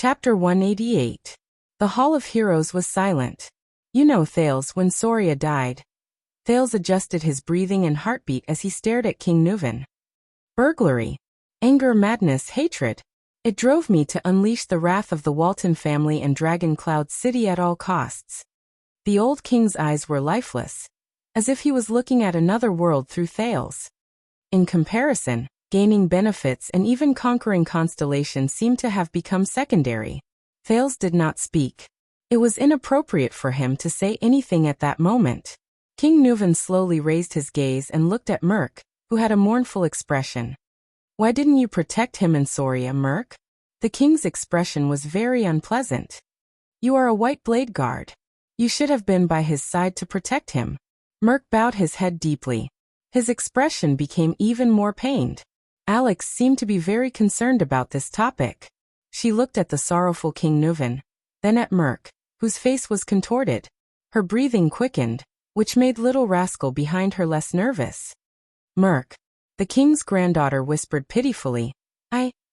Chapter 188. The Hall of Heroes was silent. You know Thales when Soria died. Thales adjusted his breathing and heartbeat as he stared at King Nuvan. Burglary. Anger, madness, hatred. It drove me to unleash the wrath of the Walton family and Dragon Cloud City at all costs. The old king's eyes were lifeless, as if he was looking at another world through Thales. In comparison, gaining benefits and even conquering Constellation seemed to have become secondary. Thales did not speak. It was inappropriate for him to say anything at that moment. King Nuvan slowly raised his gaze and looked at Merk, who had a mournful expression. Why didn't you protect him and Soria, Merk? The king's expression was very unpleasant. You are a white blade guard. You should have been by his side to protect him. Merk bowed his head deeply. His expression became even more pained. Alex seemed to be very concerned about this topic. She looked at the sorrowful King Nuvan, then at Merk, whose face was contorted. Her breathing quickened, which made little rascal behind her less nervous. Merk, the king's granddaughter whispered pitifully.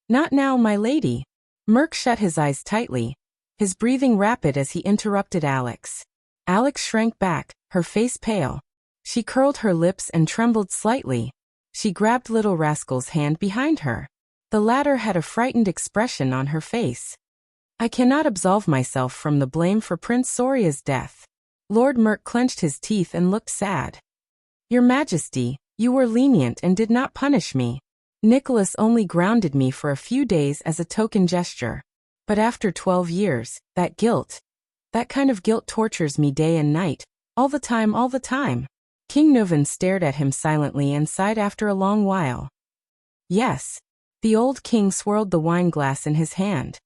Not now, my lady. Merk shut his eyes tightly, his breathing rapid as he interrupted Alex. Alex shrank back, her face pale. She curled her lips and trembled slightly. She grabbed little rascal's hand behind her. The latter had a frightened expression on her face. I cannot absolve myself from the blame for Prince Soria's death. Lord Merk clenched his teeth and looked sad. Your Majesty, you were lenient and did not punish me. Nicholas only grounded me for a few days as a token gesture. But after 12 years, that kind of guilt tortures me day and night, all the time. King Nuvan stared at him silently and sighed after a long while. Yes. The old king swirled the wine glass in his hand.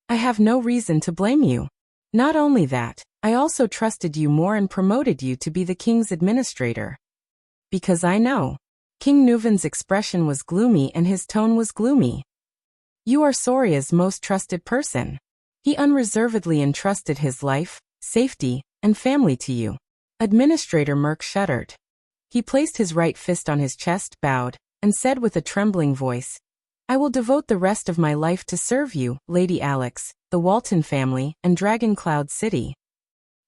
I have no reason to blame you. Not only that, I also trusted you more and promoted you to be the king's administrator. Because I know. King Nuvan's expression was gloomy and his tone was gloomy. You are Soria's most trusted person. He unreservedly entrusted his life, safety, and family to you. Administrator Merk shuddered. He placed his right fist on his chest, bowed, and said with a trembling voice, I will devote the rest of my life to serve you, Lady Alex, the Walton family, and Dragon Cloud City.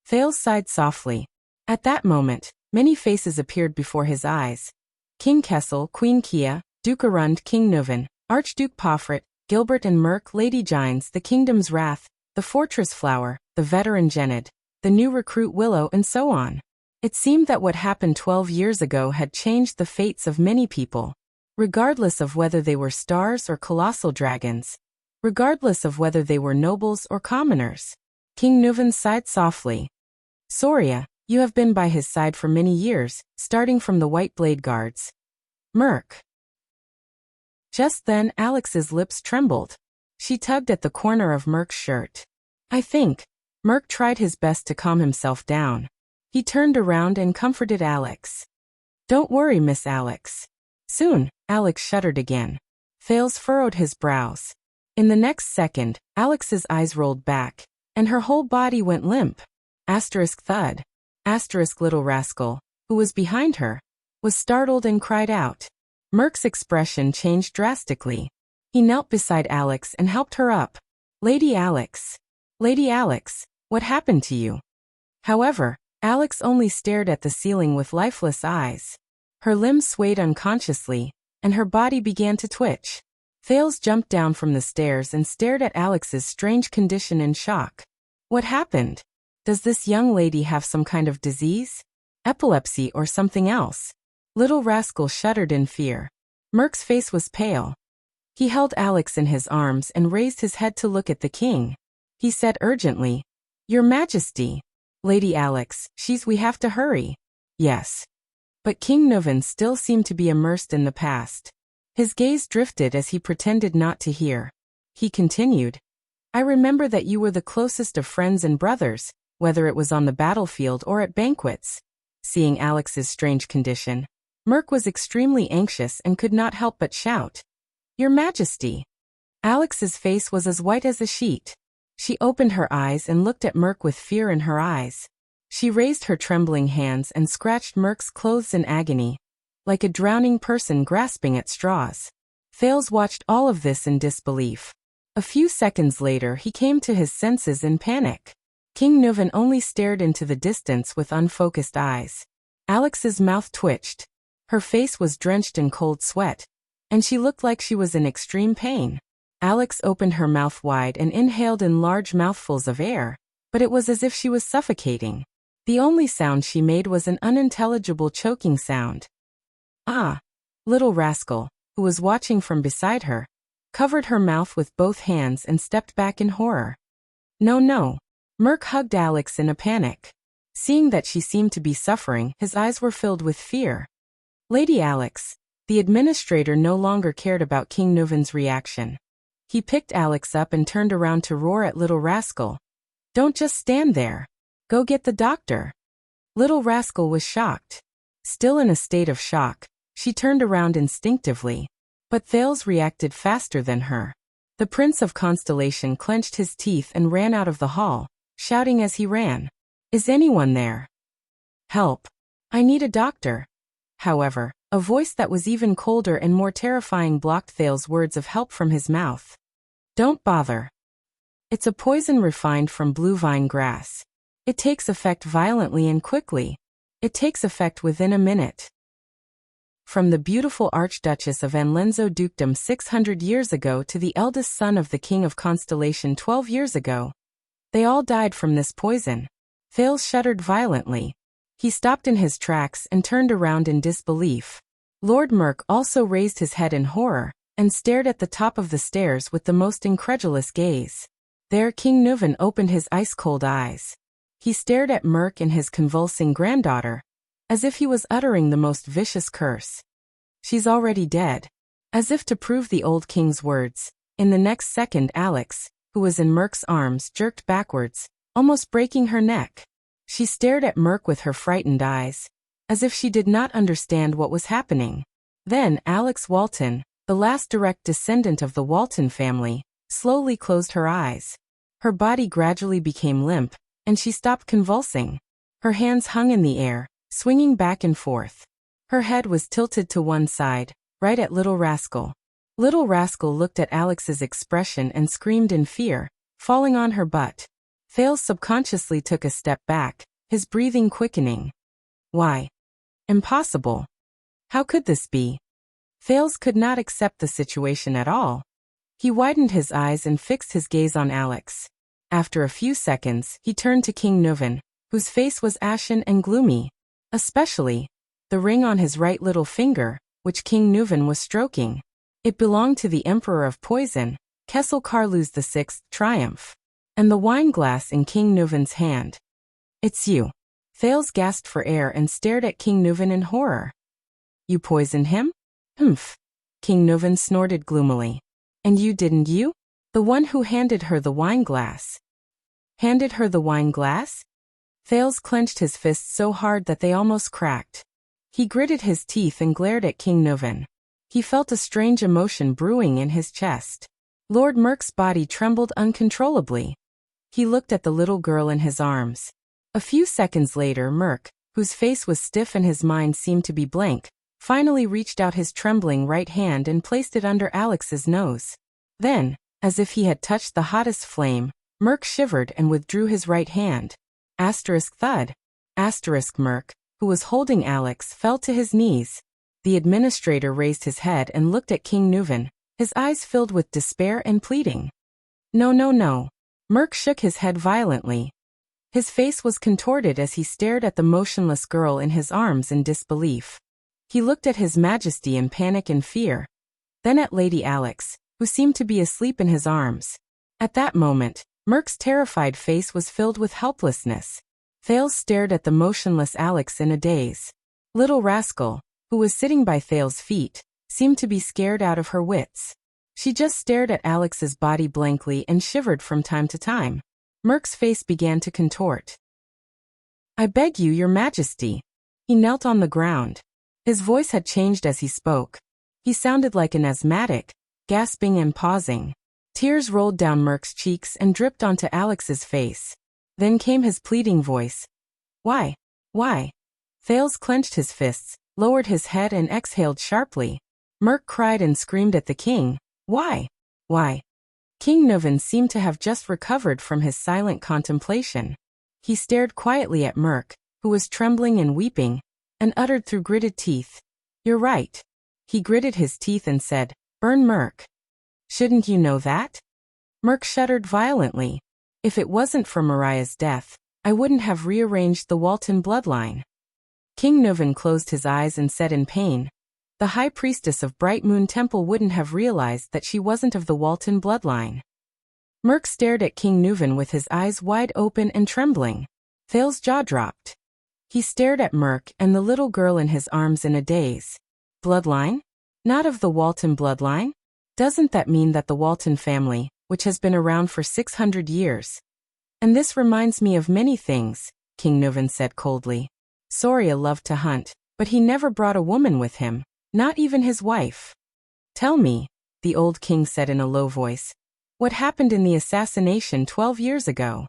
Thales sighed softly. At that moment, many faces appeared before his eyes. King Kessel, Queen Kia, Duke Arund, King Nuvan, Archduke Pofret, Gilbert and Merk, Lady Gines, the Kingdom's Wrath, the Fortress Flower, the veteran Gened, the new recruit Willow, and so on. It seemed that what happened 12 years ago had changed the fates of many people, regardless of whether they were stars or colossal dragons, regardless of whether they were nobles or commoners. King Nuvan sighed softly. Soria, you have been by his side for many years, starting from the White Blade Guards. Merk. Just then Alex's lips trembled. She tugged at the corner of Merk's shirt. I think. Merk tried his best to calm himself down. He turned around and comforted Alex. Don't worry, Miss Alex. Soon, Alex shuddered again. Thales furrowed his brows. In the next second, Alex's eyes rolled back, and her whole body went limp. Thud. Little rascal, who was behind her, was startled and cried out. Merk's expression changed drastically. He knelt beside Alex and helped her up. Lady Alex, what happened to you? However, Alex only stared at the ceiling with lifeless eyes. Her limbs swayed unconsciously, and her body began to twitch. Thales jumped down from the stairs and stared at Alex's strange condition in shock. What happened? Does this young lady have some kind of disease? Epilepsy or something else? Little rascal shuddered in fear. Merk's face was pale. He held Alex in his arms and raised his head to look at the king. He said urgently, Your Majesty. Lady Alex, we have to hurry. Yes. But King Nuvan still seemed to be immersed in the past. His gaze drifted as he pretended not to hear. He continued, I remember that you were the closest of friends and brothers, whether it was on the battlefield or at banquets. Seeing Alex's strange condition, Merk was extremely anxious and could not help but shout, Your Majesty. Alex's face was as white as a sheet. She opened her eyes and looked at Merk with fear in her eyes. She raised her trembling hands and scratched Merk's clothes in agony, like a drowning person grasping at straws. Thales watched all of this in disbelief. A few seconds later he came to his senses in panic. King Nuven only stared into the distance with unfocused eyes. Alex's mouth twitched. Her face was drenched in cold sweat, and she looked like she was in extreme pain. Alex opened her mouth wide and inhaled in large mouthfuls of air, but it was as if she was suffocating. The only sound she made was an unintelligible choking sound. Ah! Little rascal, who was watching from beside her, covered her mouth with both hands and stepped back in horror. No, no. Merk hugged Alex in a panic. Seeing that she seemed to be suffering, his eyes were filled with fear. Lady Alex. The administrator no longer cared about King Nuven's reaction. He picked Alex up and turned around to roar at Little Rascal. Don't just stand there. Go get the doctor. Little Rascal was shocked. Still in a state of shock, she turned around instinctively. But Thales reacted faster than her. The Prince of Constellation clenched his teeth and ran out of the hall, shouting as he ran. Is anyone there? Help. I need a doctor. However, a voice that was even colder and more terrifying blocked Thales' words of help from his mouth. Don't bother. It's a poison refined from blue vine grass. It takes effect violently and quickly. It takes effect within a minute. From the beautiful Archduchess of Anlenzo Dukedom 600 years ago to the eldest son of the King of Constellation 12 years ago. They all died from this poison. Thales shuddered violently. He stopped in his tracks and turned around in disbelief. Lord Merk also raised his head in horror, and stared at the top of the stairs with the most incredulous gaze. There King Nuven opened his ice-cold eyes. He stared at Merk and his convulsing granddaughter, as if he was uttering the most vicious curse. She's already dead. As if to prove the old king's words, in the next second Alex, who was in Merk's arms, jerked backwards, almost breaking her neck. She stared at Merk with her frightened eyes, as if she did not understand what was happening. Then Alex Walton, the last direct descendant of the Walton family, slowly closed her eyes. Her body gradually became limp, and she stopped convulsing. Her hands hung in the air, swinging back and forth. Her head was tilted to one side, right at Little Rascal. Little Rascal looked at Alex's expression and screamed in fear, falling on her butt. Thales subconsciously took a step back, his breathing quickening. Why? Impossible. How could this be? Thales could not accept the situation at all. He widened his eyes and fixed his gaze on Alex. After a few seconds, he turned to King Nuven, whose face was ashen and gloomy. Especially the ring on his right little finger, which King Nuven was stroking. It belonged to the Emperor of Poison, Kessel Carlus VI Triumph, and the wine glass in King Nuven's hand. It's you. Thales gasped for air and stared at King Nuven in horror. You poisoned him? Humph. King Nuven snorted gloomily. And you didn't you? The one who handed her the wine glass. Handed her the wine glass? Thales clenched his fists so hard that they almost cracked. He gritted his teeth and glared at King Nuven. He felt a strange emotion brewing in his chest. Lord Merk's body trembled uncontrollably. He looked at the little girl in his arms. A few seconds later Merk, whose face was stiff and his mind seemed to be blank, finally reached out his trembling right hand and placed it under Alex's nose. Then, as if he had touched the hottest flame, Merk shivered and withdrew his right hand. Asterisk thud. Asterisk Merk, who was holding Alex, fell to his knees. The administrator raised his head and looked at King Nuven, his eyes filled with despair and pleading. No, no, no. Merk shook his head violently. His face was contorted as he stared at the motionless girl in his arms in disbelief. He looked at His Majesty in panic and fear, then at Lady Alex, who seemed to be asleep in his arms. At that moment, Merk's terrified face was filled with helplessness. Thales stared at the motionless Alex in a daze. Little Rascal, who was sitting by Thales' feet, seemed to be scared out of her wits. She just stared at Alex's body blankly and shivered from time to time. Merk's face began to contort. I beg you, Your Majesty. He knelt on the ground. His voice had changed as he spoke. He sounded like an asthmatic, gasping and pausing. Tears rolled down Merk's cheeks and dripped onto Alex's face. Then came his pleading voice. Why? Why? Thales clenched his fists, lowered his head and exhaled sharply. Merk cried and screamed at the king. Why? Why? King Nuvan seemed to have just recovered from his silent contemplation. He stared quietly at Merk, who was trembling and weeping, and uttered through gritted teeth, "You're right." He gritted his teeth and said, "Burn Merk. Shouldn't you know that?" Merk shuddered violently. "If it wasn't for Mariah's death, I wouldn't have rearranged the Walton bloodline." King Nuvan closed his eyes and said in pain, "The High Priestess of Bright Moon Temple wouldn't have realized that she wasn't of the Walton bloodline." Merk stared at King Nuvan with his eyes wide open and trembling. Thales's jaw dropped. He stared at Merk and the little girl in his arms in a daze. Bloodline? Not of the Walton bloodline? Doesn't that mean that the Walton family, which has been around for 600 years? And this reminds me of many things, King Nuvan said coldly. Soria loved to hunt, but he never brought a woman with him, not even his wife. Tell me, the old king said in a low voice, what happened in the assassination 12 years ago?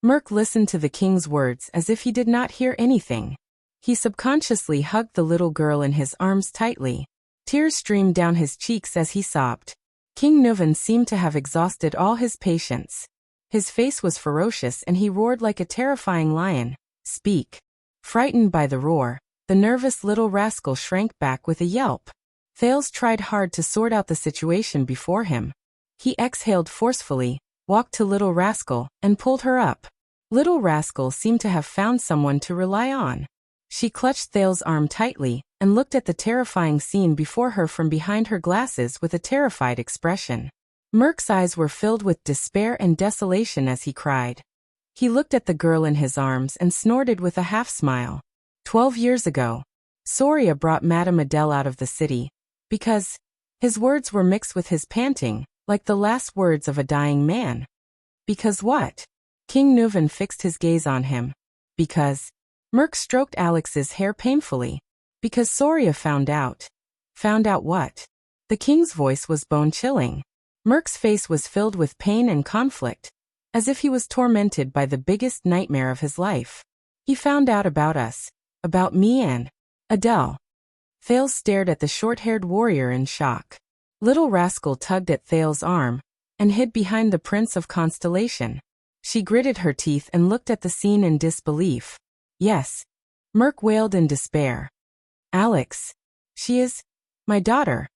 Merk listened to the king's words as if he did not hear anything. He subconsciously hugged the little girl in his arms tightly. Tears streamed down his cheeks as he sobbed. King Nuvan seemed to have exhausted all his patience. His face was ferocious and he roared like a terrifying lion. Speak. Frightened by the roar, the nervous little rascal shrank back with a yelp. Thales tried hard to sort out the situation before him. He exhaled forcefully, walked to Little Rascal, and pulled her up. Little Rascal seemed to have found someone to rely on. She clutched Thales' arm tightly, and looked at the terrifying scene before her from behind her glasses with a terrified expression. Merk's eyes were filled with despair and desolation as he cried. He looked at the girl in his arms and snorted with a half-smile. 12 years ago, Soria brought Madame Adele out of the city, because his words were mixed with his panting, like the last words of a dying man. Because what? King Nuvan fixed his gaze on him. Because Merk stroked Alex's hair painfully. Because Soria found out. Found out what? The king's voice was bone-chilling. Merk's face was filled with pain and conflict, as if he was tormented by the biggest nightmare of his life. He found out about us, about me and Adele. Thales stared at the short-haired warrior in shock. Little Rascal tugged at Thales' arm, and hid behind the Prince of Constellation. She gritted her teeth and looked at the scene in disbelief. Yes. Merk wailed in despair. Alex. She is my daughter.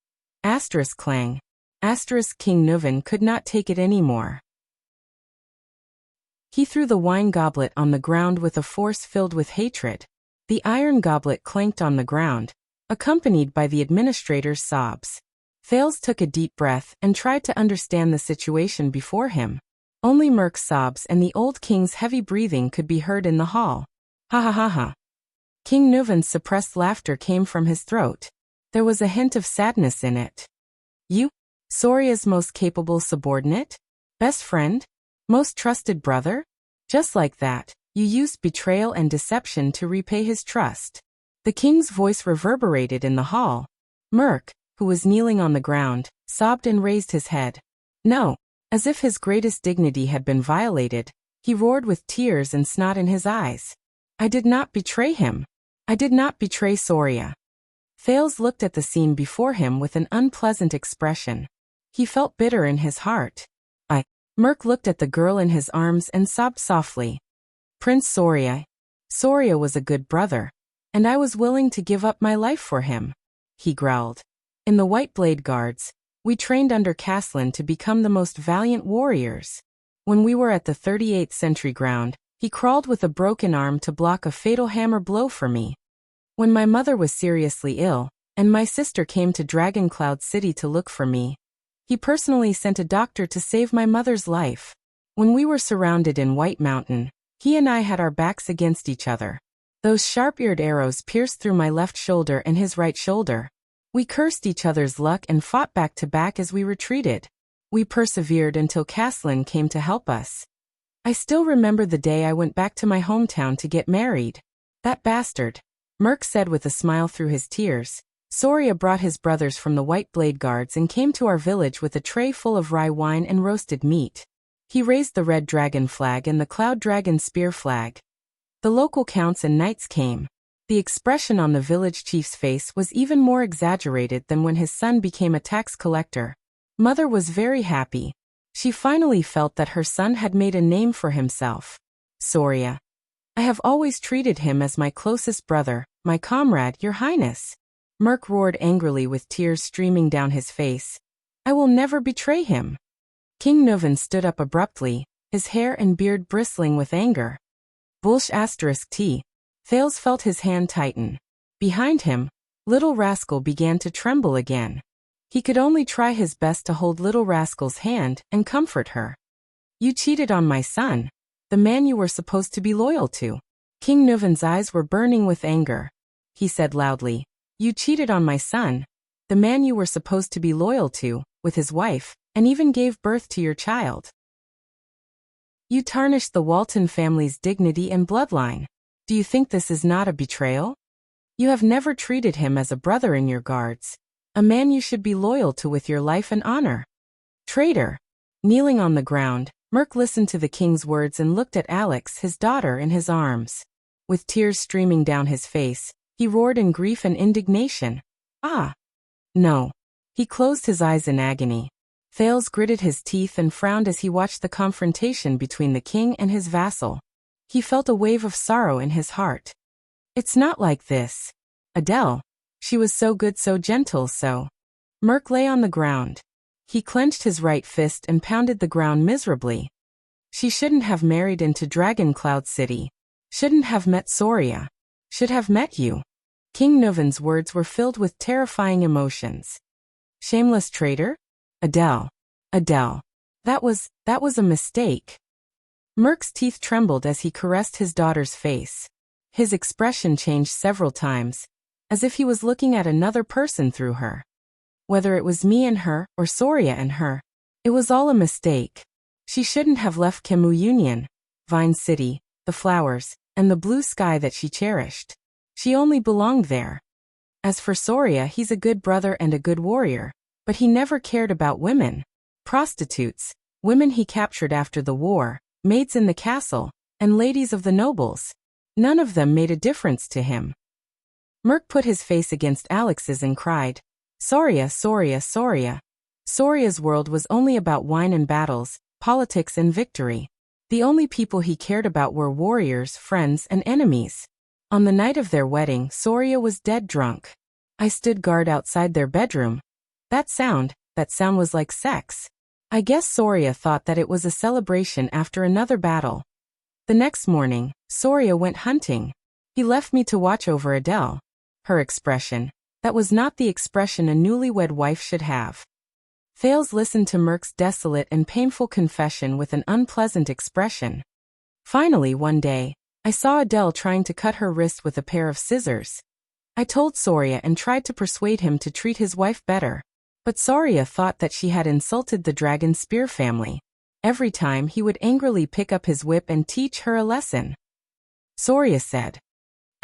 Asterisk clang. Asterisk King Nuvan could not take it anymore. He threw the wine goblet on the ground with a force filled with hatred. The iron goblet clanked on the ground, accompanied by the administrator's sobs. Thales took a deep breath and tried to understand the situation before him. Only Merk's sobs and the old king's heavy breathing could be heard in the hall. Ha ha ha ha. King Nuvan's suppressed laughter came from his throat. There was a hint of sadness in it. You? Soria's most capable subordinate? Best friend? Most trusted brother? Just like that, you used betrayal and deception to repay his trust. The king's voice reverberated in the hall. Merk, who was kneeling on the ground, sobbed and raised his head. No. As if his greatest dignity had been violated, he roared with tears and snot in his eyes. I did not betray him. I did not betray Soria. Thales looked at the scene before him with an unpleasant expression. He felt bitter in his heart. Merk looked at the girl in his arms and sobbed softly. Prince Soria. Soria was a good brother, and I was willing to give up my life for him. He growled. In the White Blade Guards, we trained under Caslin to become the most valiant warriors. When we were at the 38th Century ground, he crawled with a broken arm to block a fatal hammer blow for me. When my mother was seriously ill, and my sister came to Dragon Cloud City to look for me, he personally sent a doctor to save my mother's life. When we were surrounded in White Mountain, he and I had our backs against each other. Those sharp-eared arrows pierced through my left shoulder and his right shoulder. We cursed each other's luck and fought back to back as we retreated. We persevered until Caslin came to help us. I still remember the day I went back to my hometown to get married. That bastard, Merk said with a smile through his tears. Soria brought his brothers from the White Blade Guards and came to our village with a tray full of rye wine and roasted meat. He raised the red dragon flag and the cloud dragon spear flag. The local counts and knights came. The expression on the village chief's face was even more exaggerated than when his son became a tax collector. Mother was very happy. She finally felt that her son had made a name for himself. Soria. I have always treated him as my closest brother, my comrade, Your Highness. Merk roared angrily with tears streaming down his face. I will never betray him. King Nuvan stood up abruptly, his hair and beard bristling with anger. Bulsh *T. Thales felt his hand tighten. Behind him, Little Rascal began to tremble again. He could only try his best to hold Little Rascal's hand and comfort her. You cheated on my son, the man you were supposed to be loyal to. King Nuvan's eyes were burning with anger. He said loudly, You cheated on my son, the man you were supposed to be loyal to, with his wife, and even gave birth to your child. You tarnished the Walton family's dignity and bloodline. Do you think this is not a betrayal? You have never treated him as a brother in your guards, a man you should be loyal to with your life and honor. Traitor! Kneeling on the ground, Merk listened to the king's words and looked at Alex, his daughter, in his arms. With tears streaming down his face, he roared in grief and indignation. Ah! No. He closed his eyes in agony. Thales gritted his teeth and frowned as he watched the confrontation between the king and his vassal. He felt a wave of sorrow in his heart. It's not like this. Adele. She was so good, so gentle, so. Merk lay on the ground. He clenched his right fist and pounded the ground miserably. She shouldn't have married into Dragon Cloud City. Shouldn't have met Soria. Should have met you. King Nuvan's words were filled with terrifying emotions. Shameless traitor? Adele. Adele. That was a mistake. Merk's teeth trembled as he caressed his daughter's face. His expression changed several times, as if he was looking at another person through her. Whether it was me and her, or Soria and her, it was all a mistake. She shouldn't have left Kemu Union, Vine City, the flowers, and the blue sky that she cherished. She only belonged there. As for Soria, he's a good brother and a good warrior, but he never cared about women. Prostitutes, women he captured after the war, maids in the castle, and ladies of the nobles. None of them made a difference to him. Merk put his face against Alex's and cried, Soria, Soria, Soria. Soria's world was only about wine and battles, politics and victory. The only people he cared about were warriors, friends, and enemies. On the night of their wedding, Soria was dead drunk. I stood guard outside their bedroom. That sound was like sex. I guess Soria thought that it was a celebration after another battle. The next morning, Soria went hunting. He left me to watch over Adele. Her expression, that was not the expression a newlywed wife should have. Thales listened to Merk's desolate and painful confession with an unpleasant expression. Finally, one day, I saw Adele trying to cut her wrist with a pair of scissors. I told Soria and tried to persuade him to treat his wife better. But Soria thought that she had insulted the Dragon Spear family. Every time he would angrily pick up his whip and teach her a lesson. Soria said.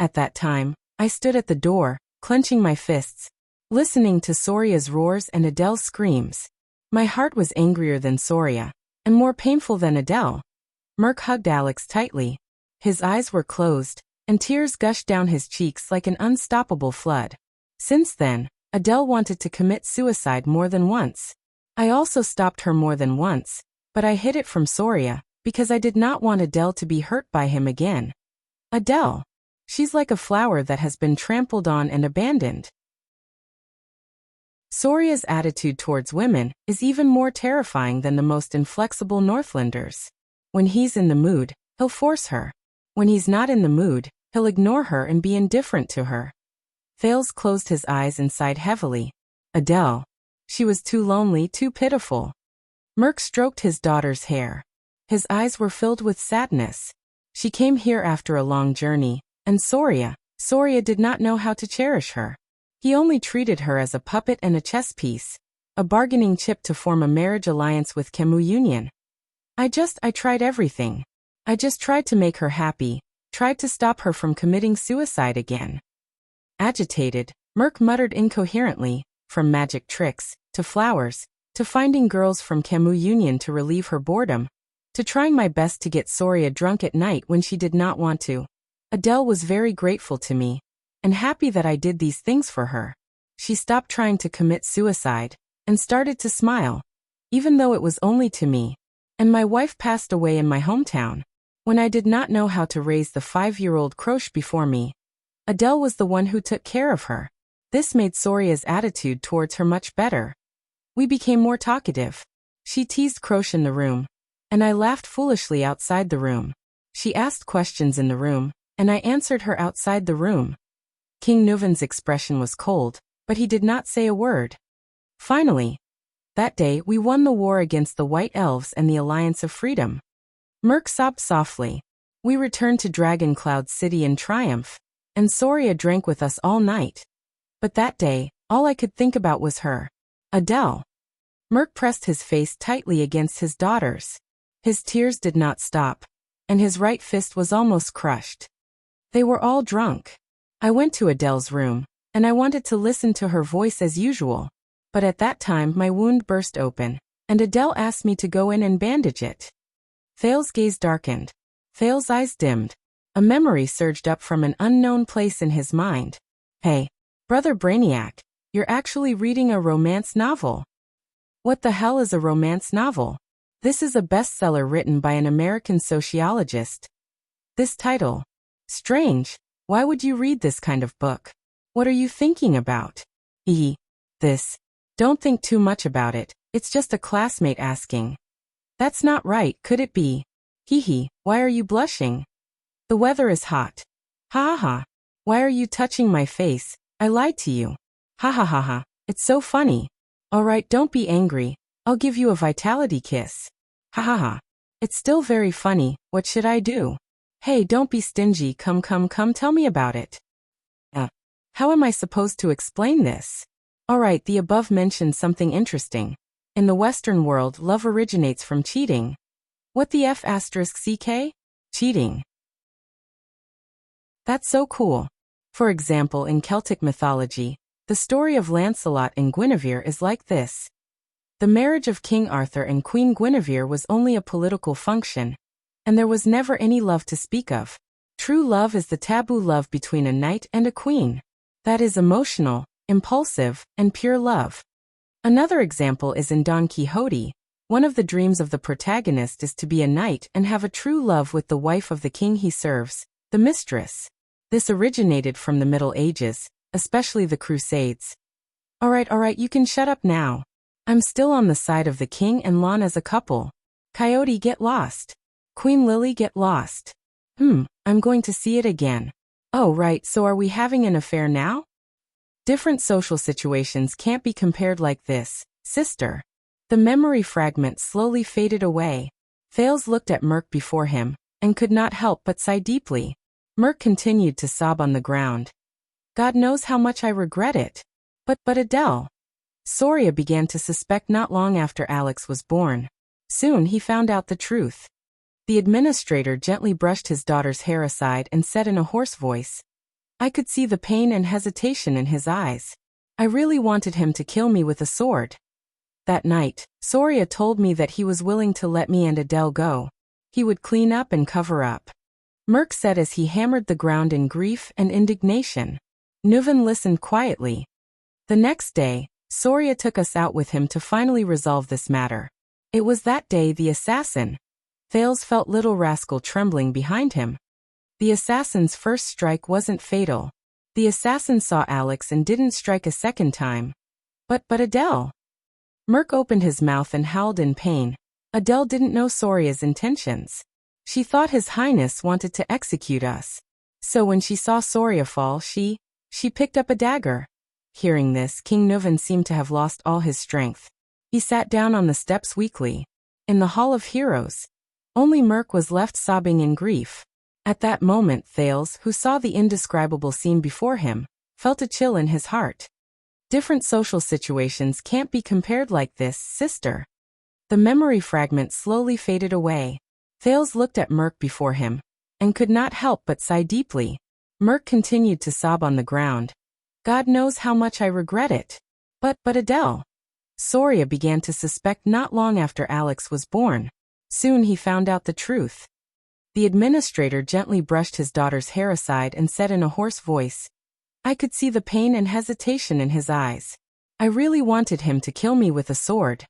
At that time, I stood at the door, clenching my fists, listening to Soria's roars and Adele's screams. My heart was angrier than Soria, and more painful than Adele. Merk hugged Alex tightly. His eyes were closed, and tears gushed down his cheeks like an unstoppable flood. Since then, Adele wanted to commit suicide more than once. I also stopped her more than once, but I hid it from Soria, because I did not want Adele to be hurt by him again. Adele. She's like a flower that has been trampled on and abandoned. Soria's attitude towards women is even more terrifying than the most inflexible Northlanders. When he's in the mood, he'll force her. When he's not in the mood, he'll ignore her and be indifferent to her. Thales closed his eyes and sighed heavily. Adele. She was too lonely, too pitiful. Merk stroked his daughter's hair. His eyes were filled with sadness. She came here after a long journey, and Soria did not know how to cherish her. He only treated her as a puppet and a chess piece, a bargaining chip to form a marriage alliance with Kemu Union. I tried everything. I just tried to make her happy, tried to stop her from committing suicide again. Agitated, Merk muttered incoherently, from magic tricks, to flowers, to finding girls from Kemu Union to relieve her boredom, to trying my best to get Soria drunk at night when she did not want to. Adele was very grateful to me, and happy that I did these things for her. She stopped trying to commit suicide, and started to smile. even though it was only to me. And my wife passed away in my hometown, when I did not know how to raise the 5-year-old Croche before me. Adele was the one who took care of her. This made Soria's attitude towards her much better. We became more talkative. She teased Croche in the room, and I laughed foolishly outside the room. She asked questions in the room, and I answered her outside the room. King Nuven's expression was cold, but he did not say a word. Finally, that day we won the war against the White Elves and the Alliance of Freedom. Merc sobbed softly. We returned to Dragon Cloud City in triumph, and Soria drank with us all night. But that day, all I could think about was her. Adele. Merc pressed his face tightly against his daughter's. His tears did not stop, and his right fist was almost crushed. They were all drunk. I went to Adele's room, and I wanted to listen to her voice as usual. But at that time my wound burst open, and Adele asked me to go in and bandage it. Thales's gaze darkened. Thales's eyes dimmed. A memory surged up from an unknown place in his mind. Hey, Brother Brainiac, you're actually reading a romance novel. What the hell is a romance novel? This is a bestseller written by an American sociologist. This title. Strange. Why would you read this kind of book? What are you thinking about? This. Don't think too much about it, it's just a classmate asking. That's not right, could it be? Why are you blushing? The weather is hot. Ha ha ha. Why are you touching my face? I lied to you. Ha ha ha ha. It's so funny. Alright, don't be angry. I'll give you a vitality kiss. Ha ha ha. It's still very funny, what should I do? Hey, don't be stingy, come tell me about it. How am I supposed to explain this? Alright, the above mentioned something interesting. In the Western world, love originates from cheating. What the F***CK? Cheating. That's so cool. For example, in Celtic mythology, the story of Lancelot and Guinevere is like this. The marriage of King Arthur and Queen Guinevere was only a political function, and there was never any love to speak of. True love is the taboo love between a knight and a queen. That is emotional, impulsive, and pure love. Another example is in Don Quixote. One of the dreams of the protagonist is to be a knight and have a true love with the wife of the king he serves, the mistress. This originated from the Middle Ages, especially the Crusades. Alright, you can shut up now. I'm still on the side of the king and Lon as a couple. Coyote, get lost. Queen Lily, get lost. I'm going to see it again. Oh right, so are we having an affair now? Different social situations can't be compared like this, sister. The memory fragment slowly faded away. Thales looked at Merc before him, and could not help but sigh deeply. Merc continued to sob on the ground. God knows how much I regret it. But Adele. Soria began to suspect not long after Alex was born. Soon he found out the truth. The administrator gently brushed his daughter's hair aside and said in a hoarse voice, I could see the pain and hesitation in his eyes. I really wanted him to kill me with a sword. That night, Soria told me that he was willing to let me and Adele go. He would clean up and cover up. Merc said as he hammered the ground in grief and indignation. Nuven listened quietly. The next day, Soria took us out with him to finally resolve this matter. It was that day the assassin. Thales felt little rascal trembling behind him. The assassin's first strike wasn't fatal. The assassin saw Alex and didn't strike a second time. But Adele. Merc opened his mouth and howled in pain. Adele didn't know Soria's intentions. She thought His Highness wanted to execute us. So when she saw Soria fall, she picked up a dagger. Hearing this, King Nuven seemed to have lost all his strength. He sat down on the steps weakly. In the Hall of Heroes, only Merc was left sobbing in grief. At that moment Thales, who saw the indescribable scene before him, felt a chill in his heart. Different social situations can't be compared like this, sister. The memory fragment slowly faded away. Thales looked at Merc before him, and could not help but sigh deeply. Merc continued to sob on the ground. God knows how much I regret it. But Adele. Soria began to suspect not long after Alex was born. Soon he found out the truth. The administrator gently brushed his daughter's hair aside and said in a hoarse voice, I could see the pain and hesitation in his eyes. I really wanted him to kill me with a sword.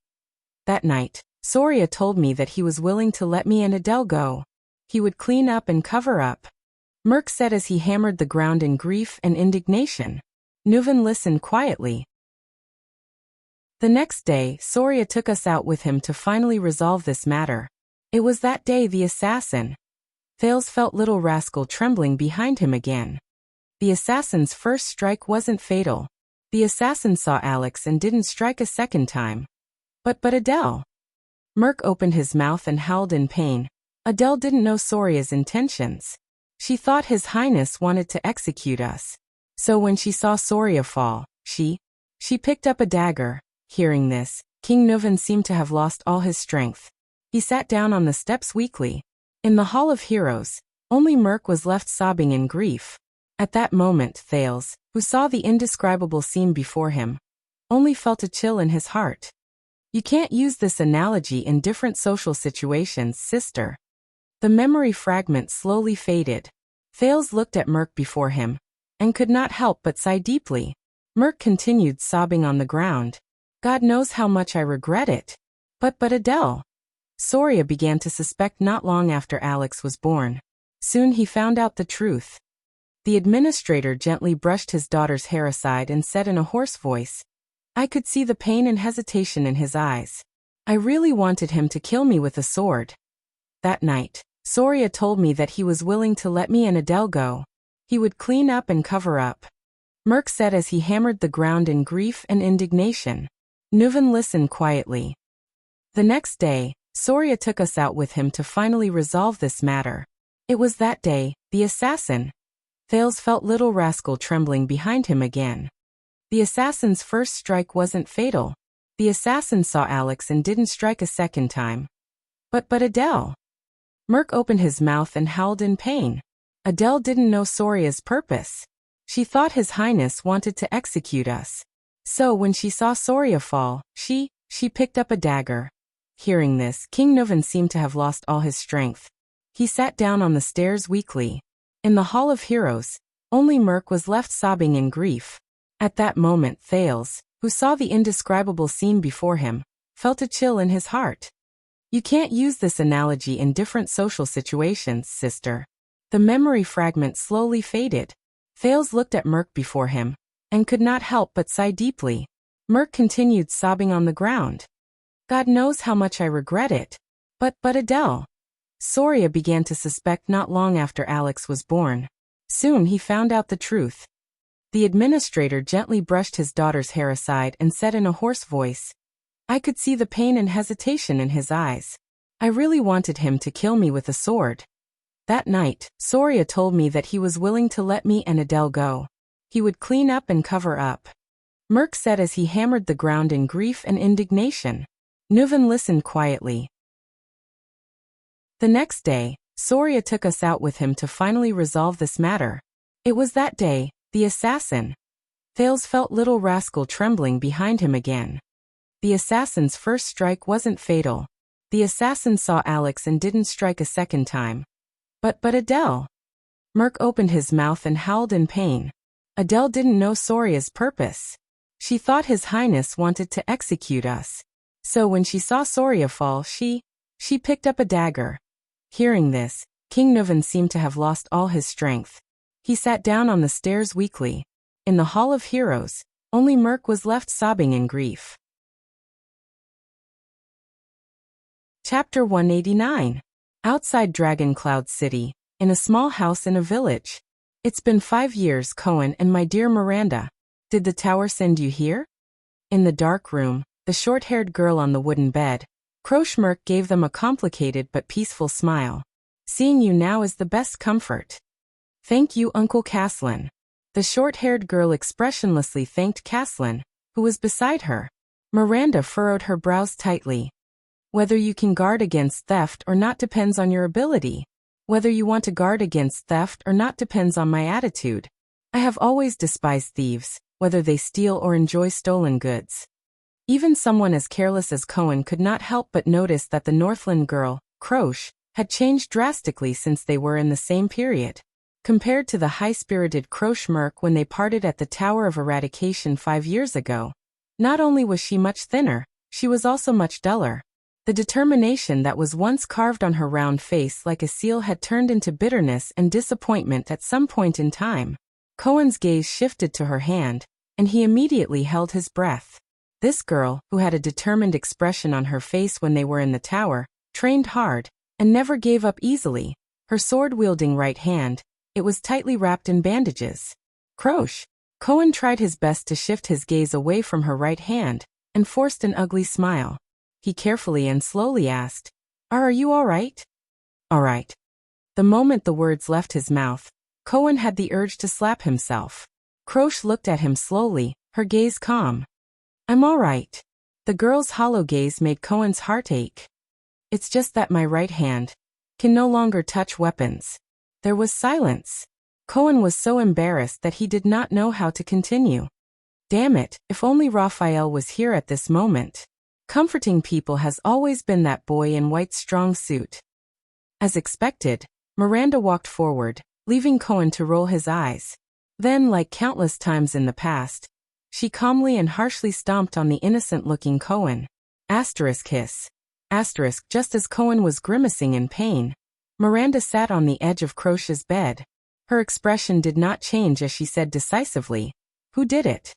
That night, Soria told me that he was willing to let me and Adele go. He would clean up and cover up. Merk said as he hammered the ground in grief and indignation. Nuven listened quietly. The next day, Soria took us out with him to finally resolve this matter. It was that day the assassin. Thales felt little rascal trembling behind him again. The assassin's first strike wasn't fatal. The assassin saw Alex and didn't strike a second time. But Adele. Merk opened his mouth and howled in pain. Adele didn't know Soria's intentions. She thought His Highness wanted to execute us. So when she saw Soria fall, she picked up a dagger. Hearing this, King Nuven seemed to have lost all his strength. He sat down on the steps weakly. In the Hall of Heroes, only Merk was left sobbing in grief. At that moment Thales, who saw the indescribable scene before him, only felt a chill in his heart. You can't use this analogy in different social situations, sister. The memory fragment slowly faded. Thales looked at Merk before him, and could not help but sigh deeply. Merk continued sobbing on the ground. God knows how much I regret it. But Adele. Soria began to suspect not long after Alex was born. Soon he found out the truth. The administrator gently brushed his daughter's hair aside and said in a hoarse voice, I could see the pain and hesitation in his eyes. I really wanted him to kill me with a sword. That night, Soria told me that he was willing to let me and Adele go. He would clean up and cover up. Merk said as he hammered the ground in grief and indignation. Nuven listened quietly. The next day, Soria took us out with him to finally resolve this matter. It was that day, the assassin. Thales felt little rascal trembling behind him again. The assassin's first strike wasn't fatal. The assassin saw Alex and didn't strike a second time. But Adele. Merk opened his mouth and howled in pain. Adele didn't know Soria's purpose. She thought His Highness wanted to execute us. So when she saw Soria fall, she picked up a dagger. Hearing this, King Nuven seemed to have lost all his strength. He sat down on the stairs weakly. In the Hall of Heroes, only Merk was left sobbing in grief. At that moment Thales, who saw the indescribable scene before him, felt a chill in his heart. You can't use this analogy in different social situations, sister. The memory fragment slowly faded. Thales looked at Merk before him, and could not help but sigh deeply. Merk continued sobbing on the ground. God knows how much I regret it. But Adele. Soria began to suspect not long after Alex was born. Soon he found out the truth. The administrator gently brushed his daughter's hair aside and said in a hoarse voice, I could see the pain and hesitation in his eyes. I really wanted him to kill me with a sword. That night, Soria told me that he was willing to let me and Adele go. He would clean up and cover up. Merk said as he hammered the ground in grief and indignation. Nuven listened quietly. The next day, Soria took us out with him to finally resolve this matter. It was that day, the assassin. Thales felt little rascal trembling behind him again. The assassin's first strike wasn't fatal. The assassin saw Alex and didn't strike a second time. But Adele. Merk opened his mouth and howled in pain. Adele didn't know Soria's purpose. She thought His Highness wanted to execute us. So when she saw Soria fall, she picked up a dagger. Hearing this, King Nuven seemed to have lost all his strength. He sat down on the stairs weakly. In the Hall of Heroes, only Merk was left sobbing in grief. Chapter 189. Outside Dragon Cloud City, in a small house in a village. It's been 5 years, Cohen and my dear Miranda. Did the tower send you here? In the dark room, the short-haired girl on the wooden bed, Merk gave them a complicated but peaceful smile. Seeing you now is the best comfort. Thank you, Uncle Caslin. The short-haired girl expressionlessly thanked Caslin, who was beside her. Miranda furrowed her brows tightly. Whether you can guard against theft or not depends on your ability. Whether you want to guard against theft or not depends on my attitude. I have always despised thieves, whether they steal or enjoy stolen goods. Even someone as careless as Cohen could not help but notice that the Northland girl, Croche, had changed drastically since they were in the same period. Compared to the high-spirited Merk when they parted at the Tower of Eradication 5 years ago, not only was she much thinner, She was also much duller. The determination that was once carved on her round face like a seal had turned into bitterness and disappointment at some point in time. Cohen's gaze shifted to her hand, and he immediately held his breath. This girl, who had a determined expression on her face when they were in the tower, trained hard, and never gave up easily. Her sword-wielding right hand, it was tightly wrapped in bandages. Croche. Cohen tried his best to shift his gaze away from her right hand, and forced an ugly smile. He carefully and slowly asked, Are you all right? All right. The moment the words left his mouth, Cohen had the urge to slap himself. Croche looked at him slowly, her gaze calm. I'm all right. The girl's hollow gaze made Cohen's heart ache. It's just that my right hand can no longer touch weapons. There was silence. Cohen was so embarrassed that he did not know how to continue. Damn it, if only Raphael was here at this moment. Comforting people has always been that boy in white strong suit. As expected, Miranda walked forward, leaving Cohen to roll his eyes. Then, like countless times in the past, she calmly and harshly stomped on the innocent-looking Cohen. Asterisk hiss. Asterisk just as Cohen was grimacing in pain. Miranda sat on the edge of Croche's bed. Her expression did not change as she said decisively, Who did it?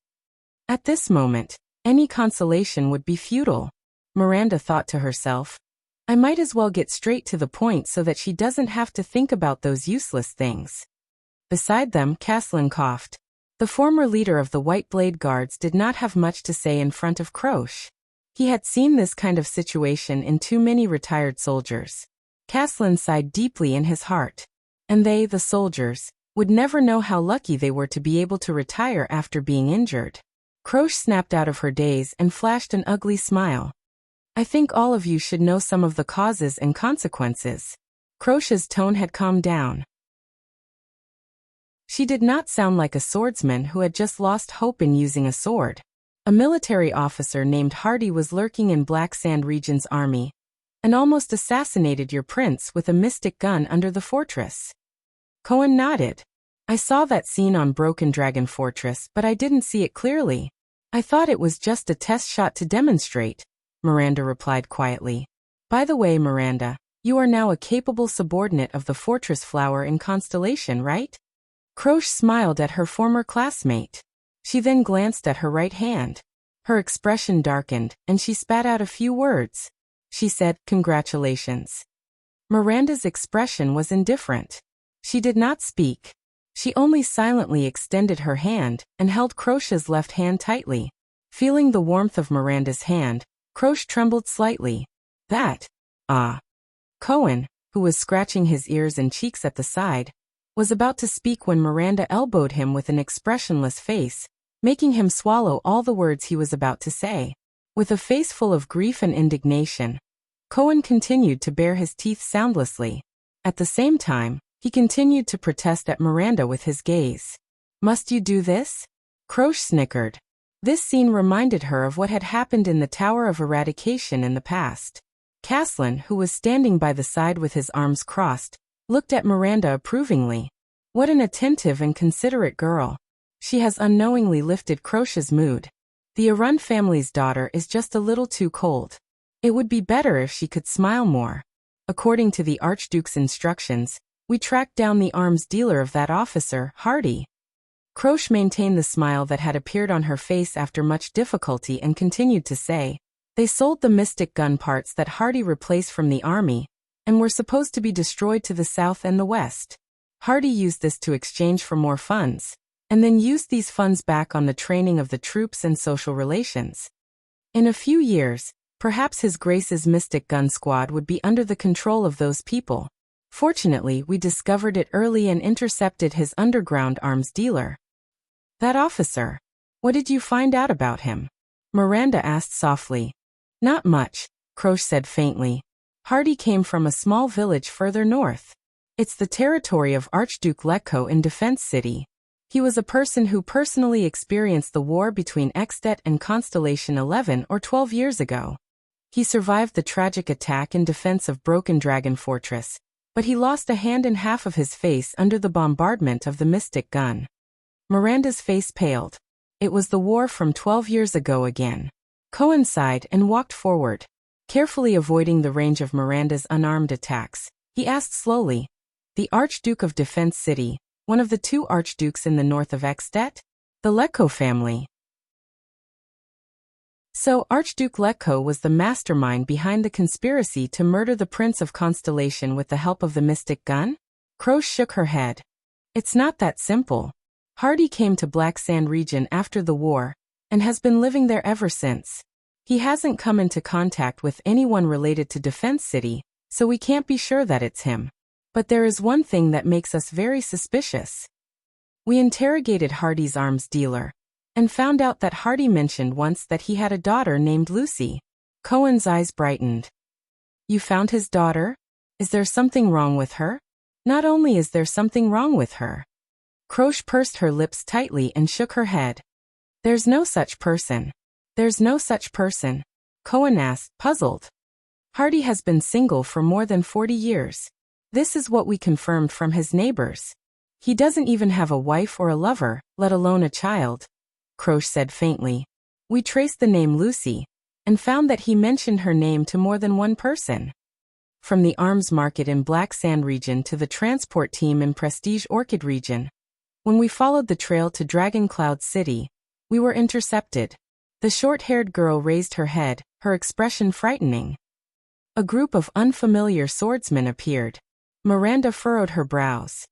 At this moment, any consolation would be futile. Miranda thought to herself, I might as well get straight to the point so that she doesn't have to think about those useless things. Beside them, Caslin coughed. The former leader of the White Blade Guards did not have much to say in front of Croche. He had seen this kind of situation in too many retired soldiers. Caslin sighed deeply in his heart. And they, the soldiers, would never know how lucky they were to be able to retire after being injured. Croche snapped out of her daze and flashed an ugly smile. I think all of you should know some of the causes and consequences. Croche's tone had calmed down. She did not sound like a swordsman who had just lost hope in using a sword. A military officer named Hardy was lurking in Black Sand Region's army, and almost assassinated your prince with a mystic gun under the fortress. Cohen nodded. I saw that scene on Broken Dragon Fortress, but I didn't see it clearly. I thought it was just a test shot to demonstrate, Miranda replied quietly. By the way, Miranda, you are now a capable subordinate of the Fortress Flower in Constellation, right? Croche smiled at her former classmate. She then glanced at her right hand. Her expression darkened, and she spat out a few words. She said, Congratulations. Miranda's expression was indifferent. She did not speak. She only silently extended her hand and held Croche's left hand tightly. Feeling the warmth of Miranda's hand, Croche trembled slightly. Cohen, who was scratching his ears and cheeks at the side, was about to speak when Miranda elbowed him with an expressionless face, making him swallow all the words he was about to say. With a face full of grief and indignation, Cohen continued to bare his teeth soundlessly. At the same time, he continued to protest at Miranda with his gaze. Must you do this? Croche snickered. This scene reminded her of what had happened in the Tower of Eradication in the past. Caslin, who was standing by the side with his arms crossed, looked at Miranda approvingly. What an attentive and considerate girl. She has unknowingly lifted Croche's mood. The Arun family's daughter is just a little too cold. It would be better if she could smile more. According to the Archduke's instructions, we tracked down the arms dealer of that officer, Hardy. Croche maintained the smile that had appeared on her face after much difficulty and continued to say, They sold the mystic gun parts that Hardy replaced from the army, and were supposed to be destroyed to the south and the west. Hardy used this to exchange for more funds, and then used these funds back on the training of the troops and social relations. In a few years, perhaps His Grace's mystic gun squad would be under the control of those people. Fortunately, we discovered it early and intercepted his underground arms dealer. That officer. What did you find out about him? Miranda asked softly. Not much, Croche said faintly. Hardy came from a small village further north. It's the territory of Archduke Letko in Defense City. He was a person who personally experienced the war between Extet and Constellation 11 or 12 years ago. He survived the tragic attack in defense of Broken Dragon Fortress, but he lost a hand and half of his face under the bombardment of the mystic gun. Miranda's face paled. It was the war from 12 years ago again. Cohen sighed and walked forward, carefully avoiding the range of Miranda's unarmed attacks. He asked slowly, "The Archduke of Defense City, one of the two archdukes in the north of Ekstedt? The Letko family." So Archduke Letko was the mastermind behind the conspiracy to murder the Prince of Constellation with the help of the mystic gun? Croce shook her head. It's not that simple. Hardy came to Black Sand region after the war, and has been living there ever since. He hasn't come into contact with anyone related to Defense City, so we can't be sure that it's him. But there is one thing that makes us very suspicious. We interrogated Hardy's arms dealer, and found out that Hardy mentioned once that he had a daughter named Lucy. Cohen's eyes brightened. You found his daughter? Is there something wrong with her? Not only is there something wrong with her. Croce pursed her lips tightly and shook her head. There's no such person. There's no such person. Cohen asked, puzzled. Hardy has been single for more than 40 years. This is what we confirmed from his neighbors. He doesn't even have a wife or a lover, let alone a child. Croce said faintly. We traced the name Lucy, and found that he mentioned her name to more than one person. From the arms market in Black Sand region to the transport team in Prestige Orchid region. When we followed the trail to Dragon Cloud City, we were intercepted. The short-haired girl raised her head, her expression frightening. A group of unfamiliar swordsmen appeared. Miranda furrowed her brows.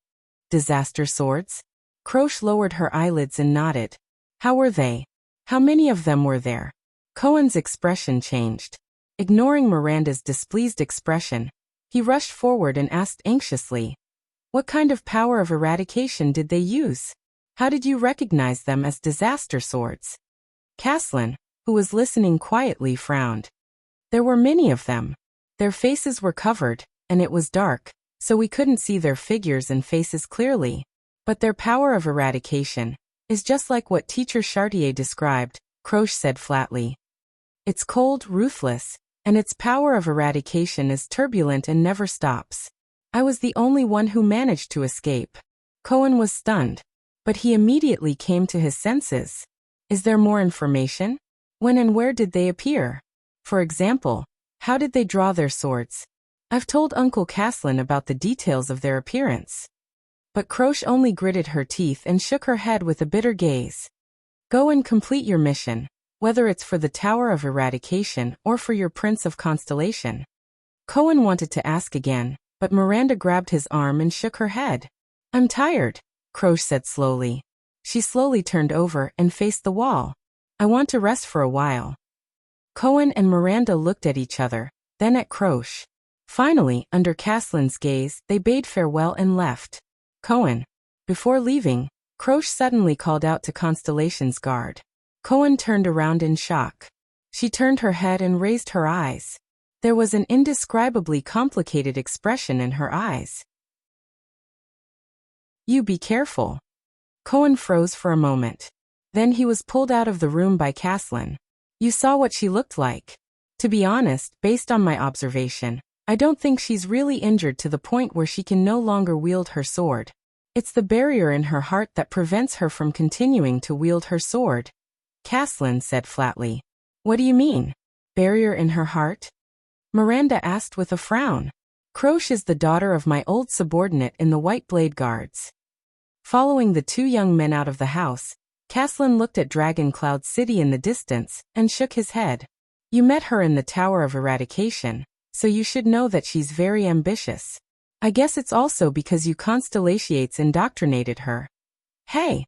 Disaster swords? Croce lowered her eyelids and nodded. How were they? How many of them were there? Cohen's expression changed. Ignoring Miranda's displeased expression, he rushed forward and asked anxiously, what kind of power of eradication did they use? How did you recognize them as disaster swords? Caslin, who was listening quietly, frowned. There were many of them. Their faces were covered, and it was dark, so we couldn't see their figures and faces clearly. But their power of eradication is just like what Teacher Chartier described, Croce said flatly. It's cold, ruthless, and its power of eradication is turbulent and never stops. I was the only one who managed to escape. Cohen was stunned, but he immediately came to his senses. Is there more information? When and where did they appear? For example, how did they draw their swords? I've told Uncle Caslin about the details of their appearance. But Croce only gritted her teeth and shook her head with a bitter gaze. Go and complete your mission, whether it's for the Tower of Eradication or for your Prince of Constellation. Cohen wanted to ask again, but Miranda grabbed his arm and shook her head. I'm tired, Croce said slowly. She slowly turned over and faced the wall. I want to rest for a while. Cohen and Miranda looked at each other, then at Croce. Finally, under Caslin's gaze, they bade farewell and left. Cohen. Before leaving, Croce suddenly called out to Constellation's guard. Cohen turned around in shock. She turned her head and raised her eyes. There was an indescribably complicated expression in her eyes. You be careful. Cohen froze for a moment. Then he was pulled out of the room by Caslin. You saw what she looked like. To be honest, based on my observation, I don't think she's really injured to the point where she can no longer wield her sword. It's the barrier in her heart that prevents her from continuing to wield her sword. Caslin said flatly. What do you mean? Barrier in her heart? Miranda asked with a frown. Croce is the daughter of my old subordinate in the White Blade Guards. Following the two young men out of the house, Caslin looked at Dragon Cloud City in the distance and shook his head. You met her in the Tower of Eradication, so you should know that she's very ambitious. I guess it's also because you Constellations indoctrinated her. Hey!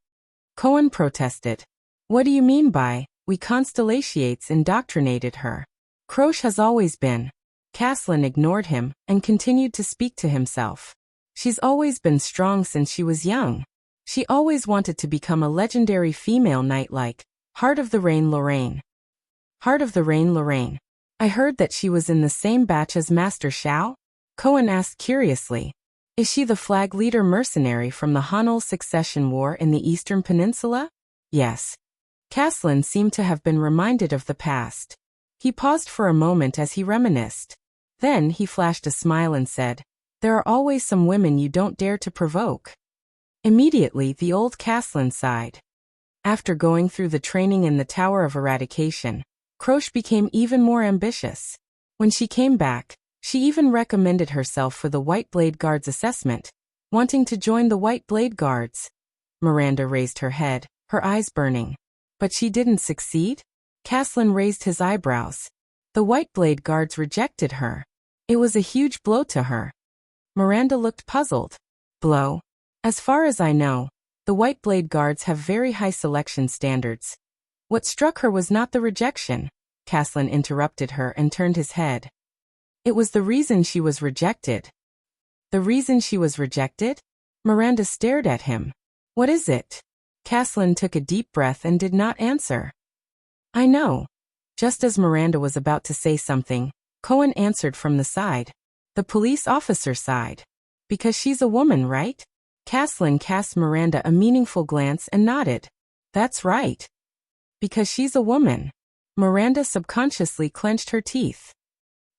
Cohen protested. What do you mean by, we Constellations indoctrinated her? Croce has always been. Caslin ignored him and continued to speak to himself. She's always been strong since she was young. She always wanted to become a legendary female knight like Heart of the Rain Lorraine. Heart of the Rain Lorraine. I heard that she was in the same batch as Master Shao? Cohen asked curiously. Is she the flag leader mercenary from the Hanul Succession War in the Eastern Peninsula? Yes. Caslin seemed to have been reminded of the past. He paused for a moment as he reminisced. Then he flashed a smile and said, there are always some women you don't dare to provoke. Immediately the old Caslin sighed. After going through the training in the Tower of Eradication, Croce became even more ambitious. When she came back, she even recommended herself for the White Blade Guards assessment, wanting to join the White Blade Guards. Miranda raised her head, her eyes burning. But she didn't succeed? Caslin raised his eyebrows. The White Blade Guards rejected her. It was a huge blow to her. Miranda looked puzzled. Blow? As far as I know, the White Blade Guards have very high selection standards. What struck her was not the rejection. Caslin interrupted her and turned his head. It was the reason she was rejected. The reason she was rejected? Miranda stared at him. What is it? Caslin took a deep breath and did not answer. I know. Just as Miranda was about to say something, Cohen answered from the side. The police officer side. Because she's a woman, right? Caslin cast Miranda a meaningful glance and nodded. That's right. Because she's a woman. Miranda subconsciously clenched her teeth.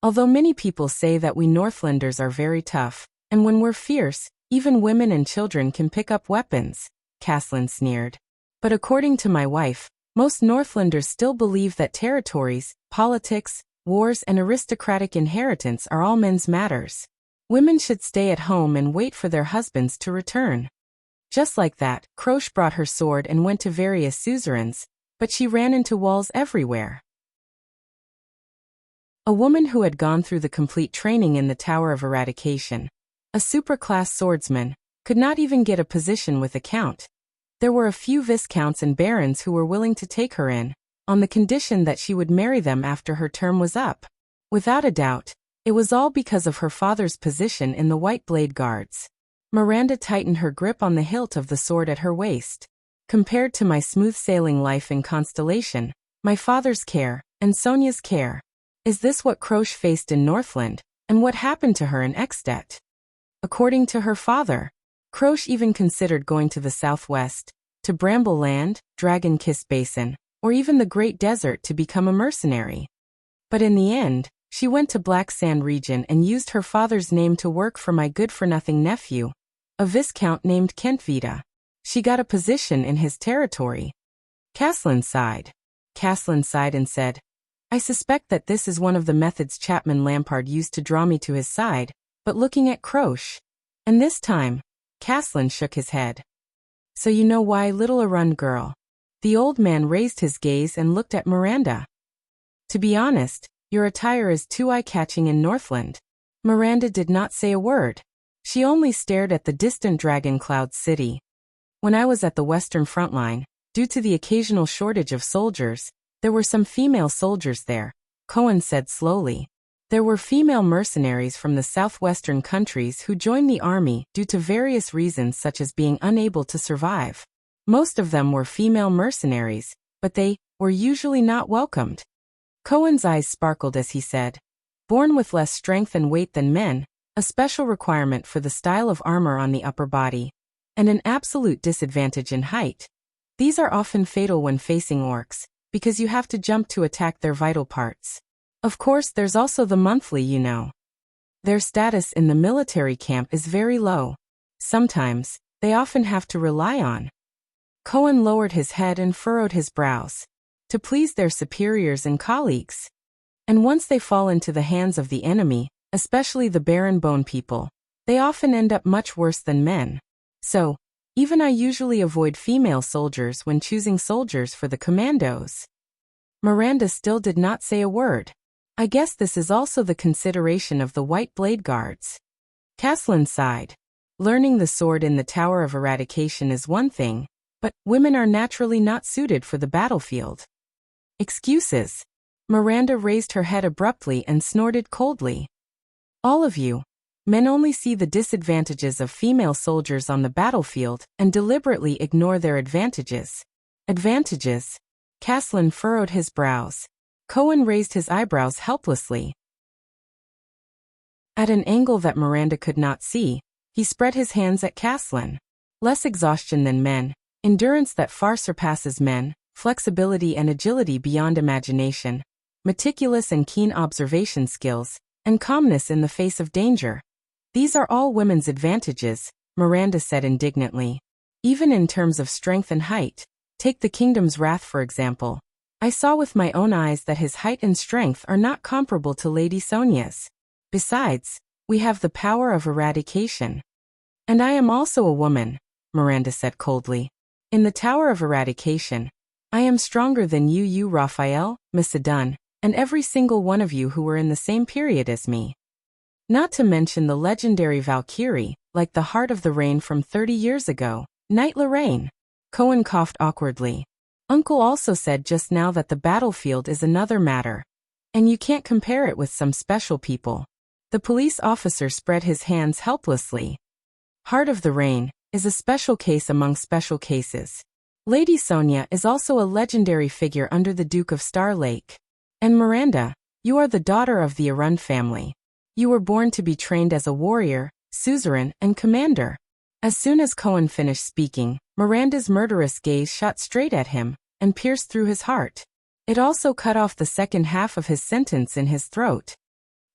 Although many people say that we Northlanders are very tough, and when we're fierce, even women and children can pick up weapons, Caslin sneered. But according to my wife, most Northlanders still believe that territories, politics, wars and aristocratic inheritance are all men's matters. Women should stay at home and wait for their husbands to return. Just like that, Croce brought her sword and went to various suzerains, but she ran into walls everywhere. A woman who had gone through the complete training in the Tower of Eradication, a super-class swordsman, could not even get a position with a count. There were a few viscounts and barons who were willing to take her in, on the condition that she would marry them after her term was up. Without a doubt, it was all because of her father's position in the White Blade Guards. Miranda tightened her grip on the hilt of the sword at her waist. Compared to my smooth-sailing life in Constellation, my father's care, and Sonia's care. Is this what Croce faced in Northland, and what happened to her in Ekstedt? According to her father, Croce even considered going to the southwest, to Bramble Land, Dragon Kiss Basin, or even the Great Desert to become a mercenary. But in the end, she went to Black Sand region and used her father's name to work for my good-for-nothing nephew, a viscount named Kentvita. She got a position in his territory. Caslin sighed. Caslin sighed and said, I suspect that this is one of the methods Chapman Lampard used to draw me to his side, but looking at Croce. And this time, Caslin shook his head. So you know why, little Arun girl? The old man raised his gaze and looked at Miranda. To be honest, your attire is too eye-catching in Northland. Miranda did not say a word. She only stared at the distant Dragon Cloud city. When I was at the Western Front Line, due to the occasional shortage of soldiers, there were some female soldiers there, Cohen said slowly. There were female mercenaries from the southwestern countries who joined the army due to various reasons such as being unable to survive. Most of them were female mercenaries, but they were usually not welcomed. Cohen's eyes sparkled as he said, born with less strength and weight than men, a special requirement for the style of armor on the upper body, and an absolute disadvantage in height. These are often fatal when facing orcs, because you have to jump to attack their vital parts. Of course, there's also the monthly, you know. Their status in the military camp is very low. Sometimes, they often have to rely on. Cohen lowered his head and furrowed his brows. To please their superiors and colleagues. And once they fall into the hands of the enemy, especially the Baron Bone people, they often end up much worse than men. So, even I usually avoid female soldiers when choosing soldiers for the commandos. Miranda still did not say a word. I guess this is also the consideration of the White Blade Guards. Caslin sighed. Learning the sword in the Tower of Eradication is one thing, but women are naturally not suited for the battlefield. Excuses. Miranda raised her head abruptly and snorted coldly. All of you. Men only see the disadvantages of female soldiers on the battlefield and deliberately ignore their advantages. Advantages? Caslin furrowed his brows. Cohen raised his eyebrows helplessly. At an angle that Miranda could not see, he spread his hands at Caslin. Less exhaustion than men, endurance that far surpasses men, flexibility and agility beyond imagination, meticulous and keen observation skills, and calmness in the face of danger. These are all women's advantages, Miranda said indignantly. Even in terms of strength and height. Take the Kingdom's Wrath for example. I saw with my own eyes that his height and strength are not comparable to Lady Sonia's. Besides, we have the power of eradication. And I am also a woman, Miranda said coldly. In the Tower of Eradication, I am stronger than you, Raphael, Miss Adun, and every single one of you who were in the same period as me. Not to mention the legendary Valkyrie, like the Heart of the Rain from 30 years ago, Knight Lorraine. Cohen coughed awkwardly. Uncle also said just now that the battlefield is another matter. And you can't compare it with some special people. The police officer spread his hands helplessly. Heart of the Rain is a special case among special cases. Lady Sonia is also a legendary figure under the Duke of Star Lake. And Miranda, you are the daughter of the Arun family. You were born to be trained as a warrior, suzerain, and commander. As soon as Cohen finished speaking, Miranda's murderous gaze shot straight at him and pierced through his heart. It also cut off the second half of his sentence in his throat.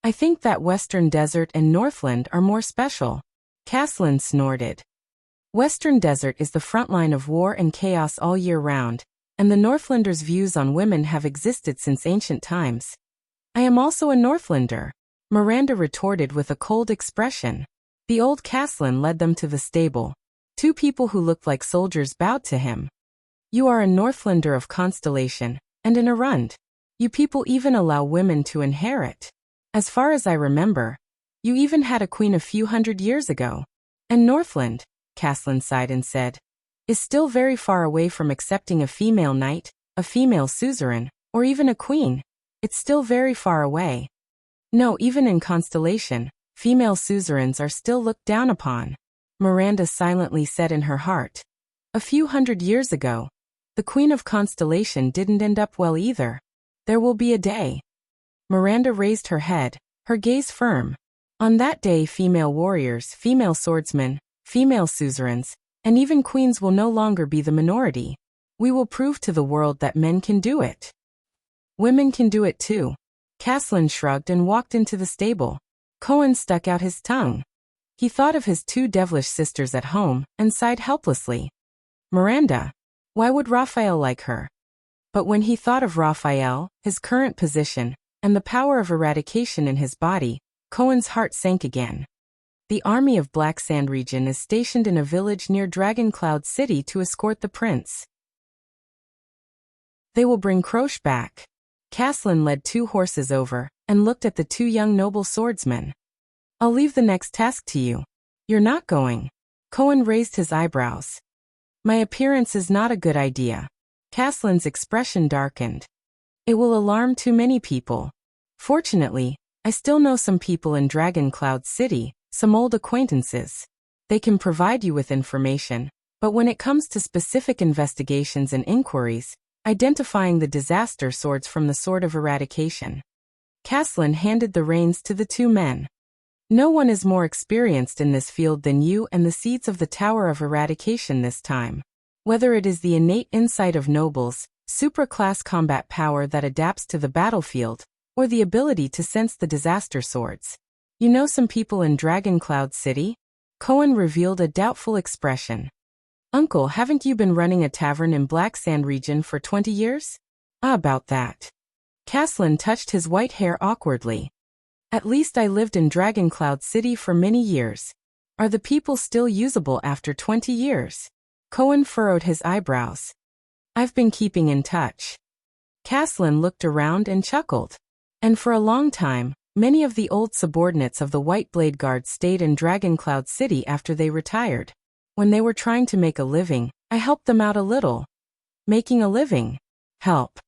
I think that Western Desert and Northland are more special. Caslin snorted. Western Desert is the front line of war and chaos all year round, and the Northlanders' views on women have existed since ancient times. I am also a Northlander, Miranda retorted with a cold expression. The old Caslin led them to the stable. Two people who looked like soldiers bowed to him. You are a Northlander of Constellation, and an Arund. You people even allow women to inherit. As far as I remember, you even had a queen a few hundred years ago. And Northland, Caslin sighed and said, is still very far away from accepting a female knight, a female suzerain, or even a queen. It's still very far away. No, even in Constellation, female suzerains are still looked down upon, Miranda silently said in her heart. A few hundred years ago, the Queen of Constellation didn't end up well either. There will be a day. Miranda raised her head, her gaze firm. On that day, female warriors, female swordsmen, female suzerains, and even queens will no longer be the minority. We will prove to the world that men can do it. Women can do it too. Caslin shrugged and walked into the stable. Cohen stuck out his tongue. He thought of his two devilish sisters at home and sighed helplessly. Miranda. Why would Raphael like her? But when he thought of Raphael, his current position, and the power of eradication in his body, Cohen's heart sank again. The army of Black Sand region is stationed in a village near Dragon Cloud City to escort the prince. They will bring Croche back. Caslin led two horses over and looked at the two young noble swordsmen. I'll leave the next task to you. You're not going. Cohen raised his eyebrows. My appearance is not a good idea. Caslin's expression darkened. It will alarm too many people. Fortunately, I still know some people in Dragon Cloud City, some old acquaintances. They can provide you with information, but when it comes to specific investigations and inquiries, identifying the disaster swords from the Sword of Eradication. Caslin handed the reins to the two men. No one is more experienced in this field than you and the seeds of the Tower of Eradication this time. Whether it is the innate insight of nobles, supra-class combat power that adapts to the battlefield, or the ability to sense the disaster swords. You know some people in Dragon Cloud City? Cohen revealed a doubtful expression. Uncle, haven't you been running a tavern in Black Sand region for 20 years? About that. Caslin touched his white hair awkwardly. At least I lived in Dragon Cloud City for many years. Are the people still usable after 20 years? Cohen furrowed his eyebrows. I've been keeping in touch. Caslin looked around and chuckled. And for a long time, many of the old subordinates of the White Blade Guard stayed in Dragon Cloud City after they retired. When they were trying to make a living, I helped them out a little. Making a living? Help.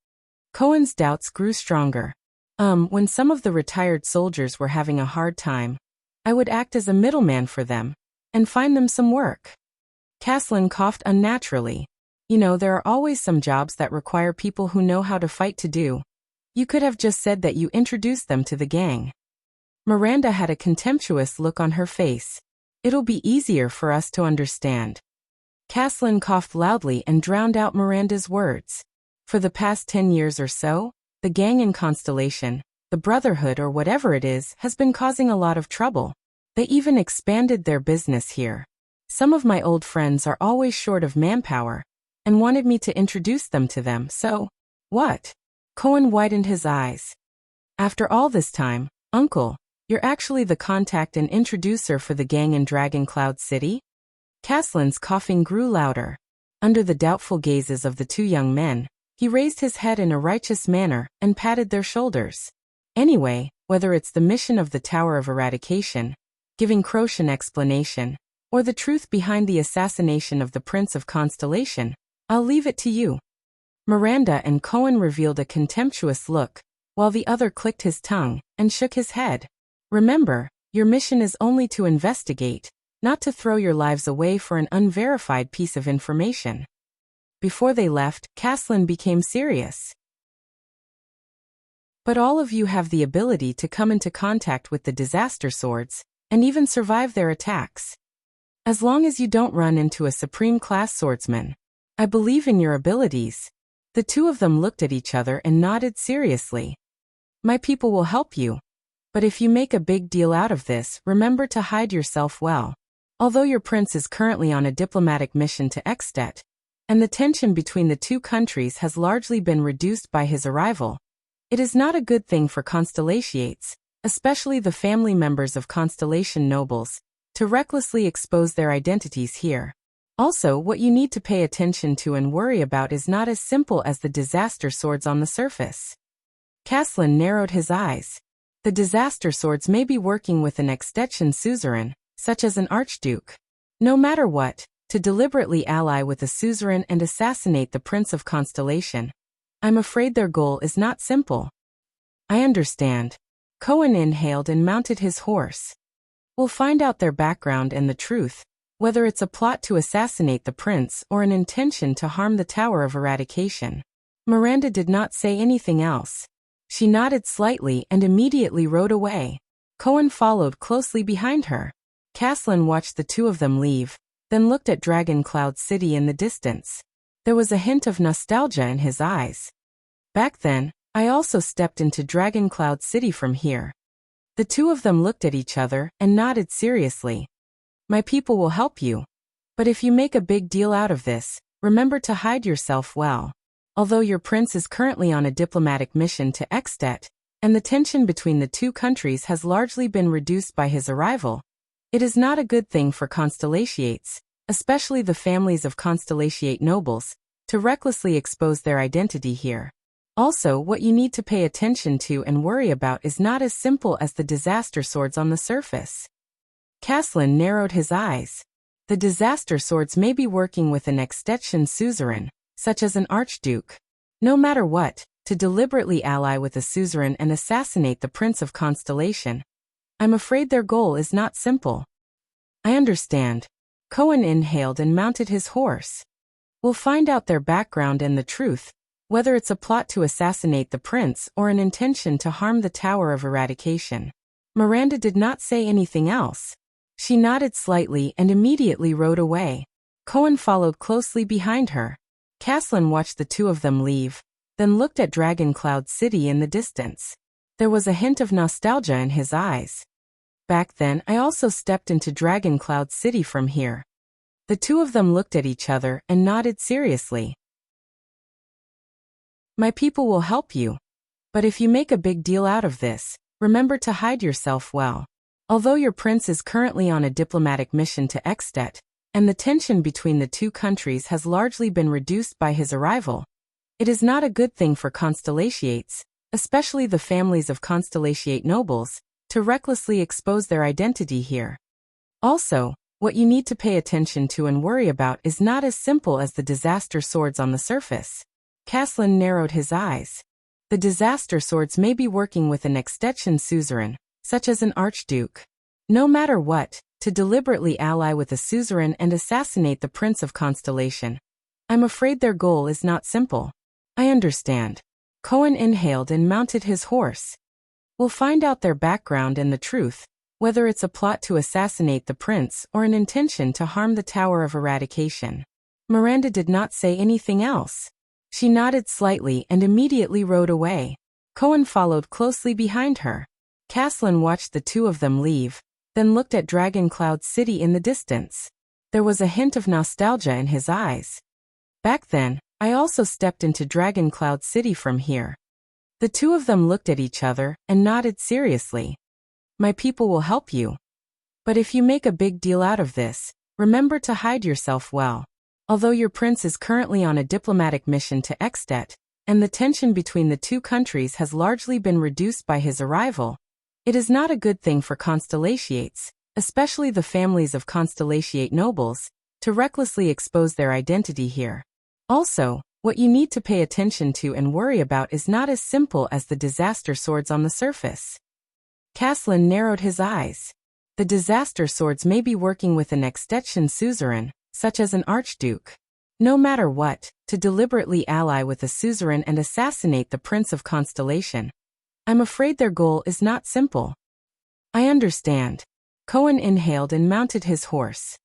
Cohen's doubts grew stronger. When some of the retired soldiers were having a hard time, I would act as a middleman for them and find them some work. Caslin coughed unnaturally. You know, there are always some jobs that require people who know how to fight to do. You could have just said that you introduced them to the gang. Miranda had a contemptuous look on her face. It'll be easier for us to understand. Caslin coughed loudly and drowned out Miranda's words. For the past 10 years or so, the gang in Constellation, the Brotherhood or whatever it is, has been causing a lot of trouble. They even expanded their business here. Some of my old friends are always short of manpower, and wanted me to introduce them to them, so What? Cohen widened his eyes. After all this time, Uncle, you're actually the contact and introducer for the gang in Dragon Cloud City? Caslin's coughing grew louder. Under the doubtful gazes of the two young men, he raised his head in a righteous manner and patted their shoulders. Anyway, whether it's the mission of the Tower of Eradication, giving Croce an explanation, or the truth behind the assassination of the Prince of Constellation, I'll leave it to you. Miranda and Cohen revealed a contemptuous look, while the other clicked his tongue and shook his head. Remember, your mission is only to investigate, not to throw your lives away for an unverified piece of information. Before they left, Caslin became serious. But all of you have the ability to come into contact with the disaster swords, and even survive their attacks. As long as you don't run into a supreme-class swordsman, I believe in your abilities. The two of them looked at each other and nodded seriously. My people will help you. But if you make a big deal out of this, remember to hide yourself well. Although your prince is currently on a diplomatic mission to Extet, and the tension between the two countries has largely been reduced by his arrival, it is not a good thing for Constellations, especially the family members of Constellation nobles, to recklessly expose their identities here. Also, what you need to pay attention to and worry about is not as simple as the disaster swords on the surface. Caslin narrowed his eyes. The disaster swords may be working with an extension suzerain, such as an archduke. No matter what, to deliberately ally with a suzerain and assassinate the Prince of Constellation, I'm afraid their goal is not simple. I understand. Cohen inhaled and mounted his horse. We'll find out their background and the truth, whether it's a plot to assassinate the prince or an intention to harm the Tower of Eradication. Miranda did not say anything else. She nodded slightly and immediately rode away. Cohen followed closely behind her. Caslin watched the two of them leave, then looked at Dragon Cloud City in the distance. There was a hint of nostalgia in his eyes. Back then, I also stepped into Dragon Cloud City from here. The two of them looked at each other and nodded seriously. My people will help you. But if you make a big deal out of this, remember to hide yourself well. Although your prince is currently on a diplomatic mission to Extet, and the tension between the two countries has largely been reduced by his arrival, it is not a good thing for Constellations, especially the families of Constellation nobles, to recklessly expose their identity here. Also, what you need to pay attention to and worry about is not as simple as the disaster swords on the surface. Caslin narrowed his eyes. The disaster swords may be working with an extension suzerain, such as an archduke. No matter what, to deliberately ally with a suzerain and assassinate the Prince of Constellation, I'm afraid their goal is not simple. I understand. Cohen inhaled and mounted his horse. We'll find out their background and the truth, whether it's a plot to assassinate the prince or an intention to harm the Tower of Eradication. Miranda did not say anything else. She nodded slightly and immediately rode away. Cohen followed closely behind her. Caslin watched the two of them leave, then looked at Dragon Cloud City in the distance. There was a hint of nostalgia in his eyes. Back then, I also stepped into Dragon Cloud City from here. The two of them looked at each other and nodded seriously. My people will help you. But if you make a big deal out of this, remember to hide yourself well. Although your prince is currently on a diplomatic mission to Extet, and the tension between the two countries has largely been reduced by his arrival, it is not a good thing for Constellations, especially the families of Constellation nobles, to recklessly expose their identity here. Also, what you need to pay attention to and worry about is not as simple as the disaster swords on the surface. Caslin narrowed his eyes. The disaster swords may be working with an extension suzerain, such as an archduke. No matter what, to deliberately ally with a suzerain and assassinate the Prince of Constellation, I'm afraid their goal is not simple. I understand. Cohen inhaled and mounted his horse. We'll find out their background and the truth, whether it's a plot to assassinate the prince or an intention to harm the Tower of Eradication. Miranda did not say anything else. She nodded slightly and immediately rode away. Cohen followed closely behind her. Caslin watched the two of them leave, then looked at Dragon Cloud City in the distance. There was a hint of nostalgia in his eyes. Back then, I also stepped into Dragon Cloud City from here. The two of them looked at each other and nodded seriously. My people will help you. But if you make a big deal out of this, remember to hide yourself well. Although your prince is currently on a diplomatic mission to Extet, and the tension between the two countries has largely been reduced by his arrival, it is not a good thing for Constellatiates, especially the families of Constellatiate nobles, to recklessly expose their identity here. Also, what you need to pay attention to and worry about is not as simple as the disaster swords on the surface. Caslin narrowed his eyes. The disaster swords may be working with an extension suzerain, such as an archduke. No matter what, to deliberately ally with a suzerain and assassinate the Prince of Constellation. I'm afraid their goal is not simple. I understand. Cohen inhaled and mounted his horse.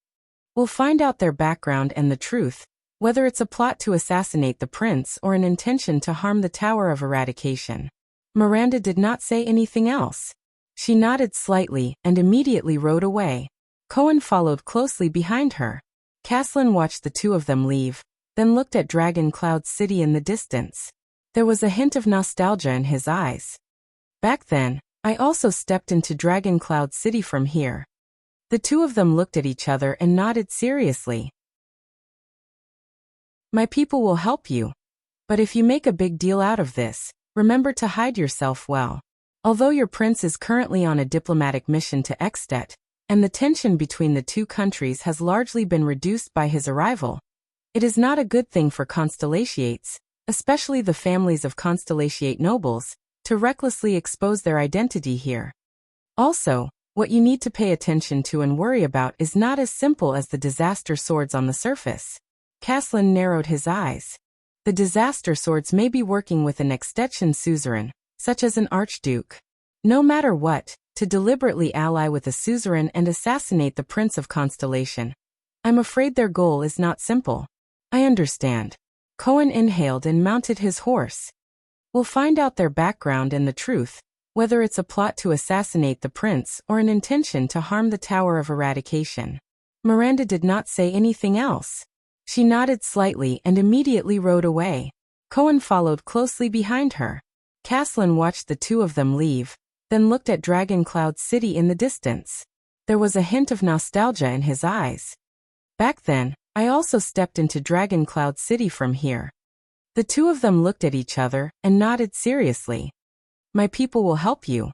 We'll find out their background and the truth, whether it's a plot to assassinate the prince or an intention to harm the Tower of Eradication. Miranda did not say anything else. She nodded slightly and immediately rode away. Cohen followed closely behind her. Caslin watched the two of them leave, then looked at Dragon Cloud City in the distance. There was a hint of nostalgia in his eyes. Back then, I also stepped into Dragon Cloud City from here. The two of them looked at each other and nodded seriously. My people will help you. But if you make a big deal out of this, remember to hide yourself well. Although your prince is currently on a diplomatic mission to Extet, and the tension between the two countries has largely been reduced by his arrival, it is not a good thing for Constellatiates, especially the families of Constellatiate nobles, to recklessly expose their identity here. Also, what you need to pay attention to and worry about is not as simple as the disaster swords on the surface. Caslin narrowed his eyes. The disaster swords may be working with an extension suzerain, such as an archduke. No matter what, to deliberately ally with a suzerain and assassinate the Prince of Constellation. I'm afraid their goal is not simple. I understand. Cohen inhaled and mounted his horse. We'll find out their background and the truth, whether it's a plot to assassinate the prince or an intention to harm the Tower of Eradication. Miranda did not say anything else. She nodded slightly and immediately rode away. Cohen followed closely behind her. Caslin watched the two of them leave, then looked at Dragon Cloud City in the distance. There was a hint of nostalgia in his eyes. Back then, I also stepped into Dragon Cloud City from here. The two of them looked at each other and nodded seriously. My people will help you.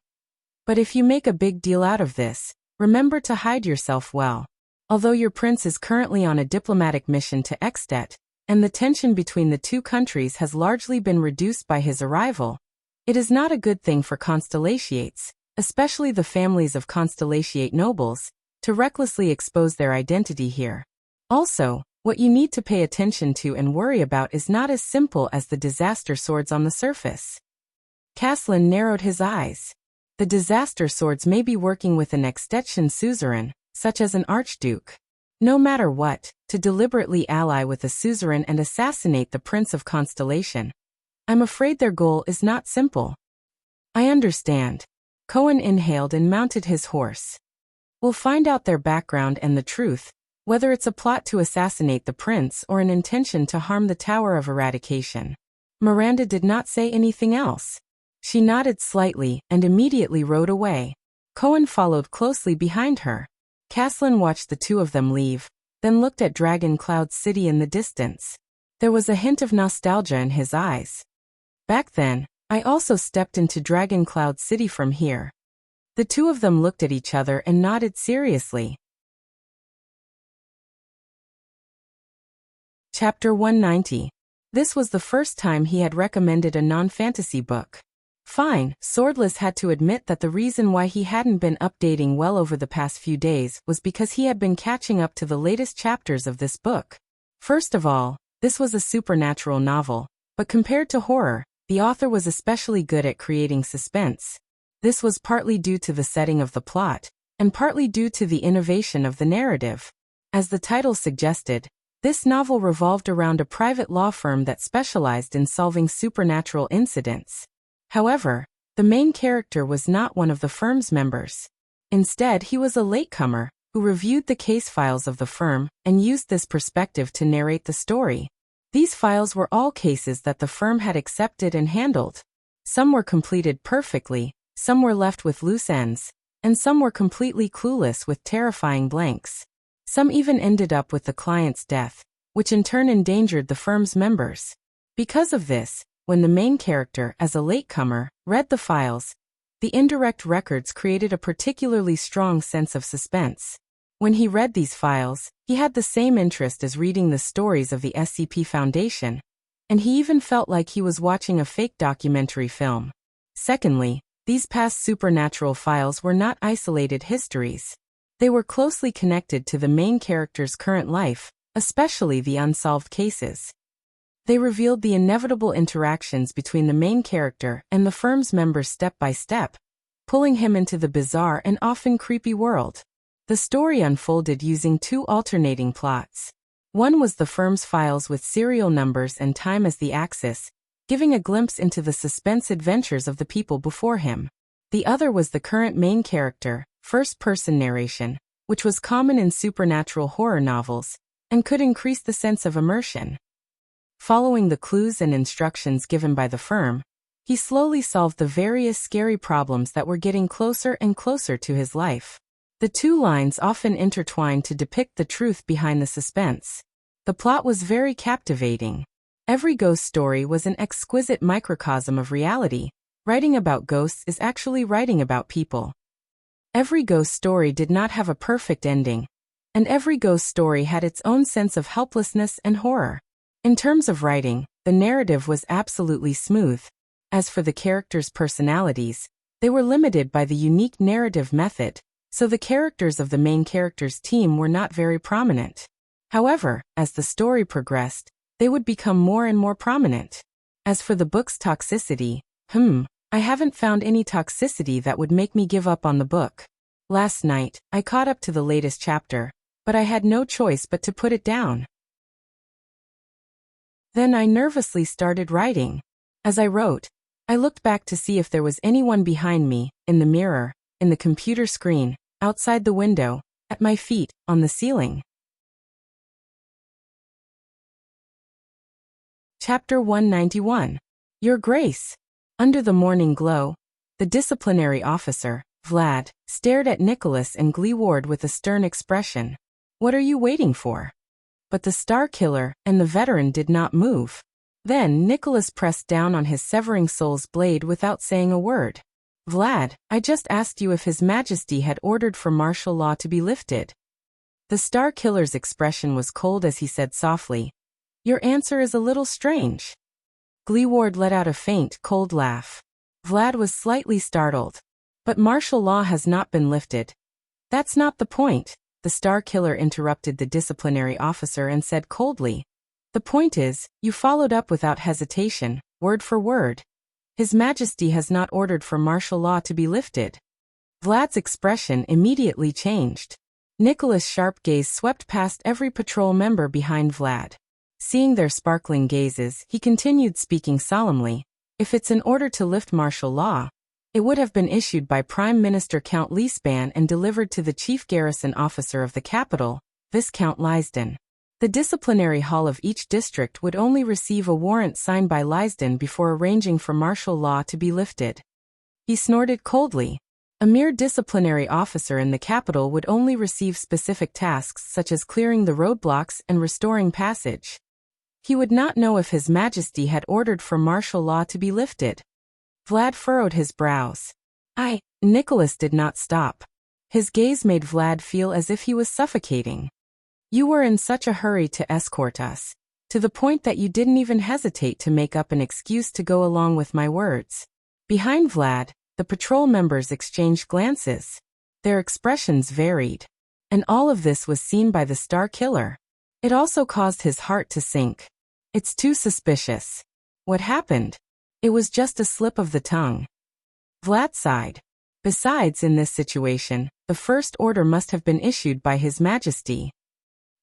But if you make a big deal out of this, remember to hide yourself well. Although your prince is currently on a diplomatic mission to Extet, and the tension between the two countries has largely been reduced by his arrival, it is not a good thing for Constellatiates, especially the families of Constellatiate nobles, to recklessly expose their identity here. Also, what you need to pay attention to and worry about is not as simple as the disaster swords on the surface. Caslin narrowed his eyes. The disaster swords may be working with an extension suzerain, such as an archduke. No matter what, to deliberately ally with a suzerain and assassinate the Prince of Constellation. I'm afraid their goal is not simple. I understand. Cohen inhaled and mounted his horse. We'll find out their background and the truth, whether it's a plot to assassinate the prince or an intention to harm the Tower of Eradication. Miranda did not say anything else. She nodded slightly and immediately rode away. Cohen followed closely behind her. Caslin watched the two of them leave, then looked at Dragon Cloud City in the distance. There was a hint of nostalgia in his eyes. Back then, I also stepped into Dragon Cloud City from here. The two of them looked at each other and nodded seriously. Chapter 190. This was the first time he had recommended a non-fantasy book. Fine, Swordless had to admit that the reason why he hadn't been updating well over the past few days was because he had been catching up to the latest chapters of this book. First of all, this was a supernatural novel, but compared to horror, the author was especially good at creating suspense. This was partly due to the setting of the plot, and partly due to the innovation of the narrative. As the title suggested, this novel revolved around a private law firm that specialized in solving supernatural incidents. However, the main character was not one of the firm's members. Instead, he was a latecomer, who reviewed the case files of the firm and used this perspective to narrate the story. These files were all cases that the firm had accepted and handled. Some were completed perfectly, some were left with loose ends, and some were completely clueless with terrifying blanks. Some even ended up with the client's death, which in turn endangered the firm's members. Because of this, when the main character, as a latecomer, read the files, the indirect records created a particularly strong sense of suspense. When he read these files, he had the same interest as reading the stories of the SCP Foundation, and he even felt like he was watching a fake documentary film. Secondly, these past supernatural files were not isolated histories. They were closely connected to the main character's current life, especially the unsolved cases. They revealed the inevitable interactions between the main character and the firm's members step by step, pulling him into the bizarre and often creepy world. The story unfolded using two alternating plots. One was the firm's files with serial numbers and time as the axis, giving a glimpse into the suspense adventures of the people before him. The other was the current main character, first-person narration, which was common in supernatural horror novels, and could increase the sense of immersion. Following the clues and instructions given by the firm, he slowly solved the various scary problems that were getting closer and closer to his life. The two lines often intertwined to depict the truth behind the suspense. The plot was very captivating. Every ghost story was an exquisite microcosm of reality. Writing about ghosts is actually writing about people. Every ghost story did not have a perfect ending, and every ghost story had its own sense of helplessness and horror. In terms of writing, the narrative was absolutely smooth. As for the characters' personalities, they were limited by the unique narrative method, so the characters of the main character's team were not very prominent. However, as the story progressed, they would become more and more prominent. As for the book's toxicity, I haven't found any toxicity that would make me give up on the book. Last night, I caught up to the latest chapter, but I had no choice but to put it down. Then I nervously started writing. As I wrote, I looked back to see if there was anyone behind me, in the mirror, in the computer screen, outside the window, at my feet, on the ceiling. Chapter 191. Your Grace. Under the morning glow, the disciplinary officer, Vlad, stared at Nicholas and Gleeward with a stern expression. What are you waiting for? But the Star Killer and the veteran did not move. Then Nicholas pressed down on his severing soul's blade without saying a word. Vlad, I just asked you if His Majesty had ordered for martial law to be lifted. The Star Killer's expression was cold as he said softly, Your answer is a little strange. Gleeward let out a faint, cold laugh. Vlad was slightly startled. But martial law has not been lifted. That's not the point, the Star Killer interrupted the disciplinary officer and said coldly. The point is, you followed up without hesitation, word for word. His Majesty has not ordered for martial law to be lifted. Vlad's expression immediately changed. Nicholas' sharp gaze swept past every patrol member behind Vlad. Seeing their sparkling gazes, he continued speaking solemnly. If it's an order to lift martial law, it would have been issued by Prime Minister Count Leespan and delivered to the Chief Garrison Officer of the capital, Viscount Lysden. The disciplinary hall of each district would only receive a warrant signed by Lysden before arranging for martial law to be lifted. He snorted coldly. A mere disciplinary officer in the capital would only receive specific tasks such as clearing the roadblocks and restoring passage. He would not know if His Majesty had ordered for martial law to be lifted. Vlad furrowed his brows. Nicholas did not stop. His gaze made Vlad feel as if he was suffocating. You were in such a hurry to escort us, to the point that you didn't even hesitate to make up an excuse to go along with my words. Behind Vlad, the patrol members exchanged glances. Their expressions varied. And all of this was seen by the Star Killer. It also caused his heart to sink. It's too suspicious. What happened? It was just a slip of the tongue. Vlad sighed. Besides, in this situation, the first order must have been issued by His Majesty.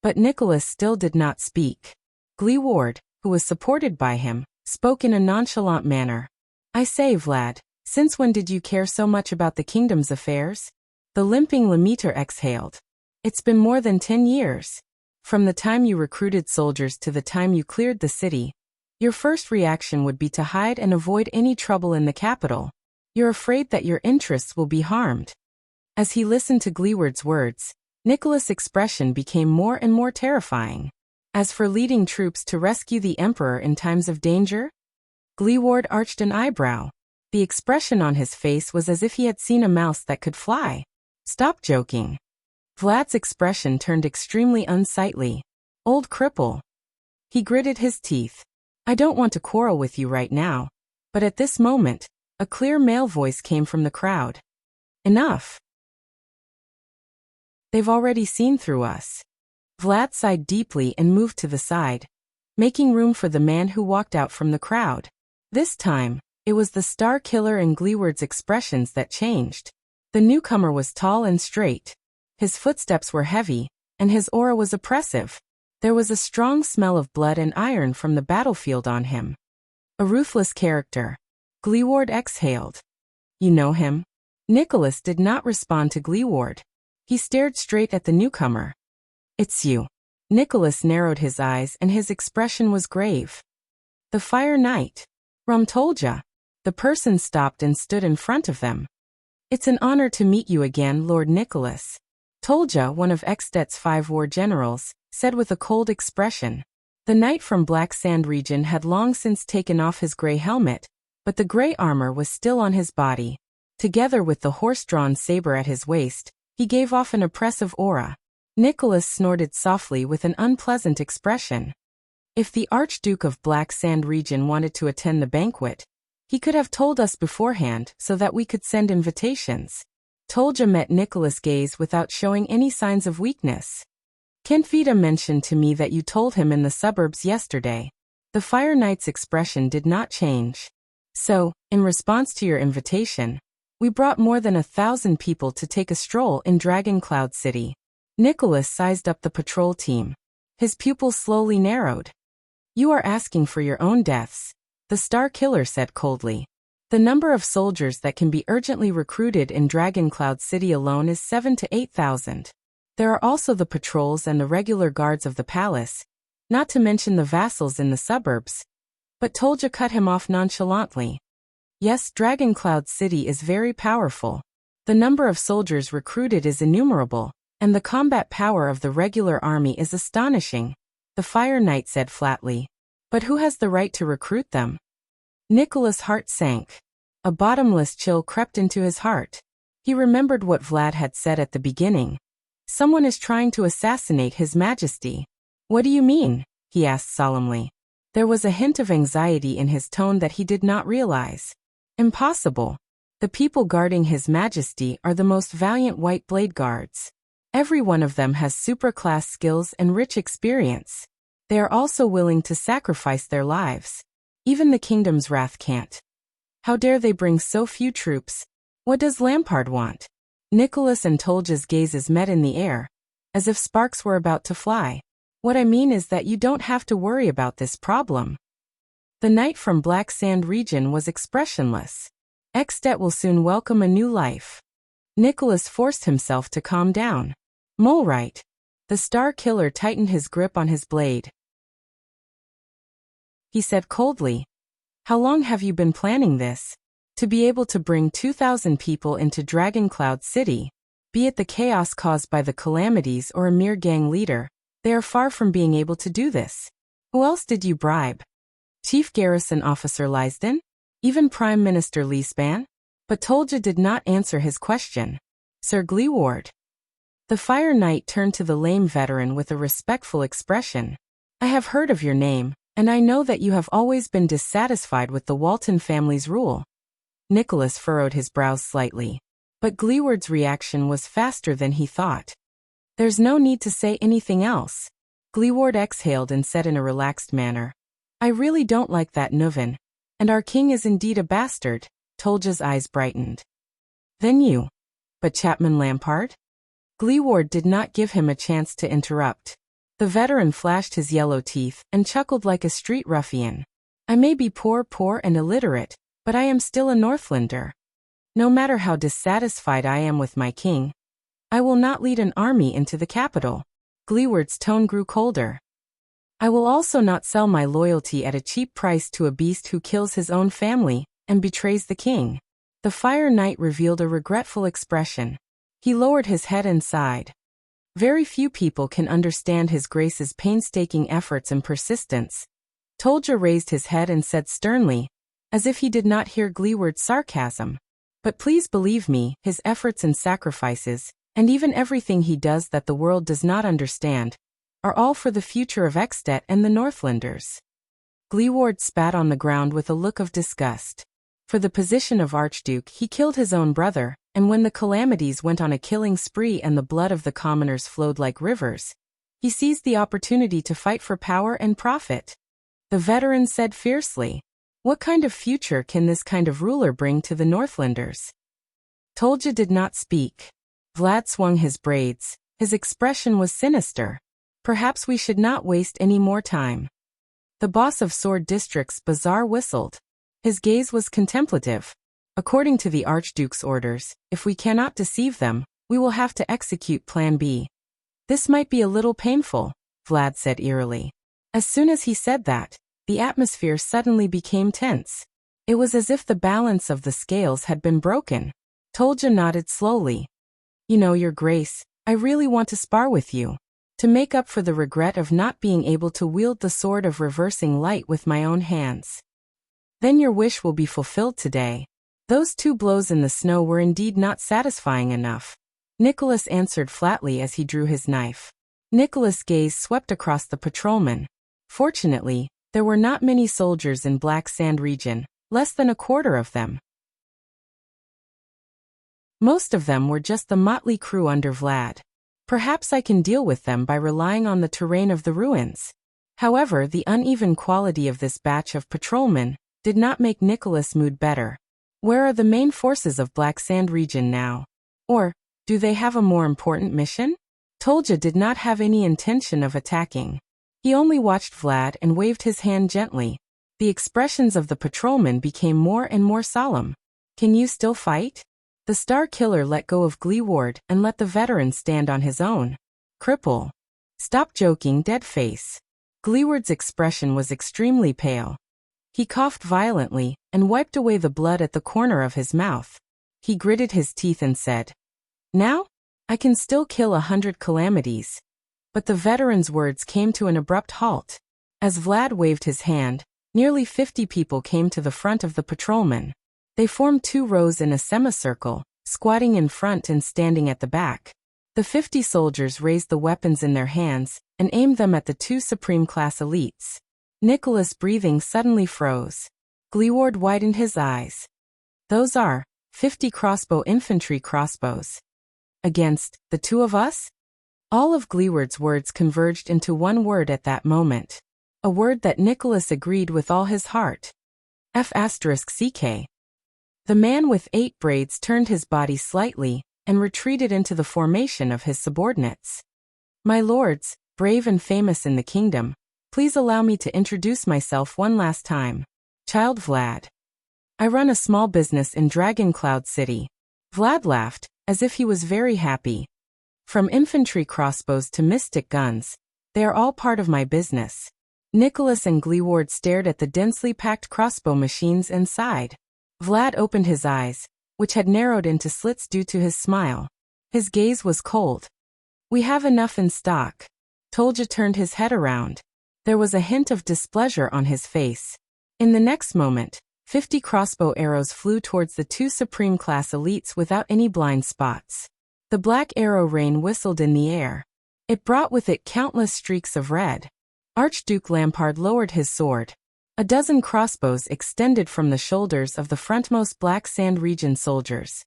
But Nicholas still did not speak. Gleeward, who was supported by him, spoke in a nonchalant manner. I say, Vlad, since when did you care so much about the kingdom's affairs? The limping Lemaitre exhaled. It's been more than 10 years. From the time you recruited soldiers to the time you cleared the city, your first reaction would be to hide and avoid any trouble in the capital. You're afraid that your interests will be harmed. As he listened to Gleeward's words, Nicholas' expression became more and more terrifying. As for leading troops to rescue the emperor in times of danger? Gleeward arched an eyebrow. The expression on his face was as if he had seen a mouse that could fly. Stop joking. Vlad's expression turned extremely unsightly. Old cripple. He gritted his teeth. I don't want to quarrel with you right now. But at this moment, a clear male voice came from the crowd. Enough. They've already seen through us. Vlad sighed deeply and moved to the side, making room for the man who walked out from the crowd. This time, it was the Star Killer and Gleeward's expressions that changed. The newcomer was tall and straight. His footsteps were heavy, and his aura was oppressive. There was a strong smell of blood and iron from the battlefield on him. A ruthless character. Gleeward exhaled. You know him? Nicholas did not respond to Gleeward. He stared straight at the newcomer. It's you. Nicholas narrowed his eyes and his expression was grave. The Fire Knight. Tolja. The person stopped and stood in front of them. It's an honor to meet you again, Lord Nicholas. Tolja, one of Extet's 5 war generals, said with a cold expression. The knight from Black Sand region had long since taken off his gray helmet, but the gray armor was still on his body. Together with the horse-drawn saber at his waist, he gave off an oppressive aura. Nicholas snorted softly with an unpleasant expression. If the Archduke of Black Sand region wanted to attend the banquet, he could have told us beforehand so that we could send invitations. Tolja met Nicholas' gaze without showing any signs of weakness. Kenfida mentioned to me that you told him in the suburbs yesterday. The Fire Knight's expression did not change. So, in response to your invitation, we brought more than 1,000 people to take a stroll in Dragon Cloud City. Nicholas sized up the patrol team. His pupils slowly narrowed. You are asking for your own deaths, the Star Killer said coldly. The number of soldiers that can be urgently recruited in Dragon Cloud City alone is 7,000 to 8,000. There are also the patrols and the regular guards of the palace, not to mention the vassals in the suburbs. But Tolja cut him off nonchalantly. Yes, Dragon Cloud City is very powerful. The number of soldiers recruited is innumerable, and the combat power of the regular army is astonishing, the Fire Knight said flatly. But who has the right to recruit them? Nicholas' heart sank. A bottomless chill crept into his heart. He remembered what Vlad had said at the beginning. Someone is trying to assassinate His Majesty. What do you mean? He asked solemnly. There was a hint of anxiety in his tone that he did not realize. Impossible. The people guarding His Majesty are the most valiant White Blade Guards. Every one of them has super-class skills and rich experience. They are also willing to sacrifice their lives. Even the kingdom's wrath can't. How dare they bring so few troops? What does Lampard want? Nicholas and Tolja's gazes met in the air, as if sparks were about to fly. What I mean is that you don't have to worry about this problem. The knight from Black Sand region was expressionless. Extet will soon welcome a new life. Nicholas forced himself to calm down. Molright. The Star Killer tightened his grip on his blade. He said coldly, How long have you been planning this? To be able to bring 2,000 people into Dragon Cloud City, be it the chaos caused by the calamities or a mere gang leader, they are far from being able to do this. Who else did you bribe? Chief Garrison Officer Lysden? Even Prime Minister Leespan? But Tolja did not answer his question. Sir Gleeward. The Fire Knight turned to the lame veteran with a respectful expression. I have heard of your name, and I know that you have always been dissatisfied with the Walton family's rule. Nicholas furrowed his brows slightly. But Gleeward's reaction was faster than he thought. There's no need to say anything else. Gleeward exhaled and said in a relaxed manner. I really don't like that Nuven. And our king is indeed a bastard. Tolja's eyes brightened. Then you. But Chapman Lampard? Gleeward did not give him a chance to interrupt. The veteran flashed his yellow teeth and chuckled like a street ruffian. I may be poor and illiterate, but I am still a Northlander. No matter how dissatisfied I am with my king, I will not lead an army into the capital. Gleeward's tone grew colder. I will also not sell my loyalty at a cheap price to a beast who kills his own family and betrays the king. The Fire Knight revealed a regretful expression. He lowered his head and sighed. Very few people can understand His Grace's painstaking efforts and persistence. Tolja raised his head and said sternly, as if he did not hear Gleeward's sarcasm. But please believe me, his efforts and sacrifices, and even everything he does that the world does not understand, are all for the future of Extet and the Northlanders. Gleeward spat on the ground with a look of disgust. For the position of Archduke, he killed his own brother, and when the calamities went on a killing spree and the blood of the commoners flowed like rivers, he seized the opportunity to fight for power and profit. The veteran said fiercely, "What kind of future can this kind of ruler bring to the Northlanders?" Tolja did not speak. Vlad swung his braids. His expression was sinister. Perhaps we should not waste any more time. The boss of Sword District's bazaar whistled. His gaze was contemplative. According to the Archduke's orders, if we cannot deceive them, we will have to execute Plan B. This might be a little painful, Vlad said eerily. As soon as he said that, the atmosphere suddenly became tense. It was as if the balance of the scales had been broken. Tolja nodded slowly. You know, Your Grace, I really want to spar with you. To make up for the regret of not being able to wield the sword of reversing light with my own hands. Then your wish will be fulfilled today. Those 2 blows in the snow were indeed not satisfying enough. Nicholas answered flatly as he drew his knife. Nicholas' gaze swept across the patrolman. Fortunately, there were not many soldiers in Black Sand region, less than a quarter of them. Most of them were just the motley crew under Vlad. Perhaps I can deal with them by relying on the terrain of the ruins. However, the uneven quality of this batch of patrolmen did not make Nicholas' mood better. Where are the main forces of Black Sand region now? Or, do they have a more important mission? Tolja did not have any intention of attacking. He only watched Vlad and waved his hand gently. The expressions of the patrolmen became more and more solemn. Can you still fight? The Star Killer let go of Gleeward and let the veteran stand on his own. Cripple. Stop joking, dead face. Gleeward's expression was extremely pale. He coughed violently and wiped away the blood at the corner of his mouth. He gritted his teeth and said, "Now? I can still kill 100 calamities." But the veteran's words came to an abrupt halt. As Vlad waved his hand, nearly 50 people came to the front of the patrolmen. They formed 2 rows in a semicircle, squatting in front and standing at the back. The 50 soldiers raised the weapons in their hands and aimed them at the 2 supreme class elites. Nicholas' breathing suddenly froze. Gleeward widened his eyes. Those are 50 crossbow infantry crossbows. Against the 2 of us? All of Gleeward's words converged into one word at that moment. A word that Nicholas agreed with all his heart. F***CK. The man with 8 braids turned his body slightly and retreated into the formation of his subordinates. My lords, brave and famous in the kingdom, please allow me to introduce myself one last time. Child Vlad. I run a small business in Dragon Cloud City. Vlad laughed, as if he was very happy. From infantry crossbows to mystic guns, they are all part of my business. Nicholas and Gleeward stared at the densely packed crossbow machines and sighed. Vlad opened his eyes, which had narrowed into slits due to his smile. His gaze was cold. We have enough in stock. Tolja turned his head around. There was a hint of displeasure on his face. In the next moment, 50 crossbow arrows flew towards the 2 supreme class elites without any blind spots. The black arrow rain whistled in the air. It brought with it countless streaks of red. Archduke Lampard lowered his sword. A dozen crossbows extended from the shoulders of the frontmost Black Sand region soldiers.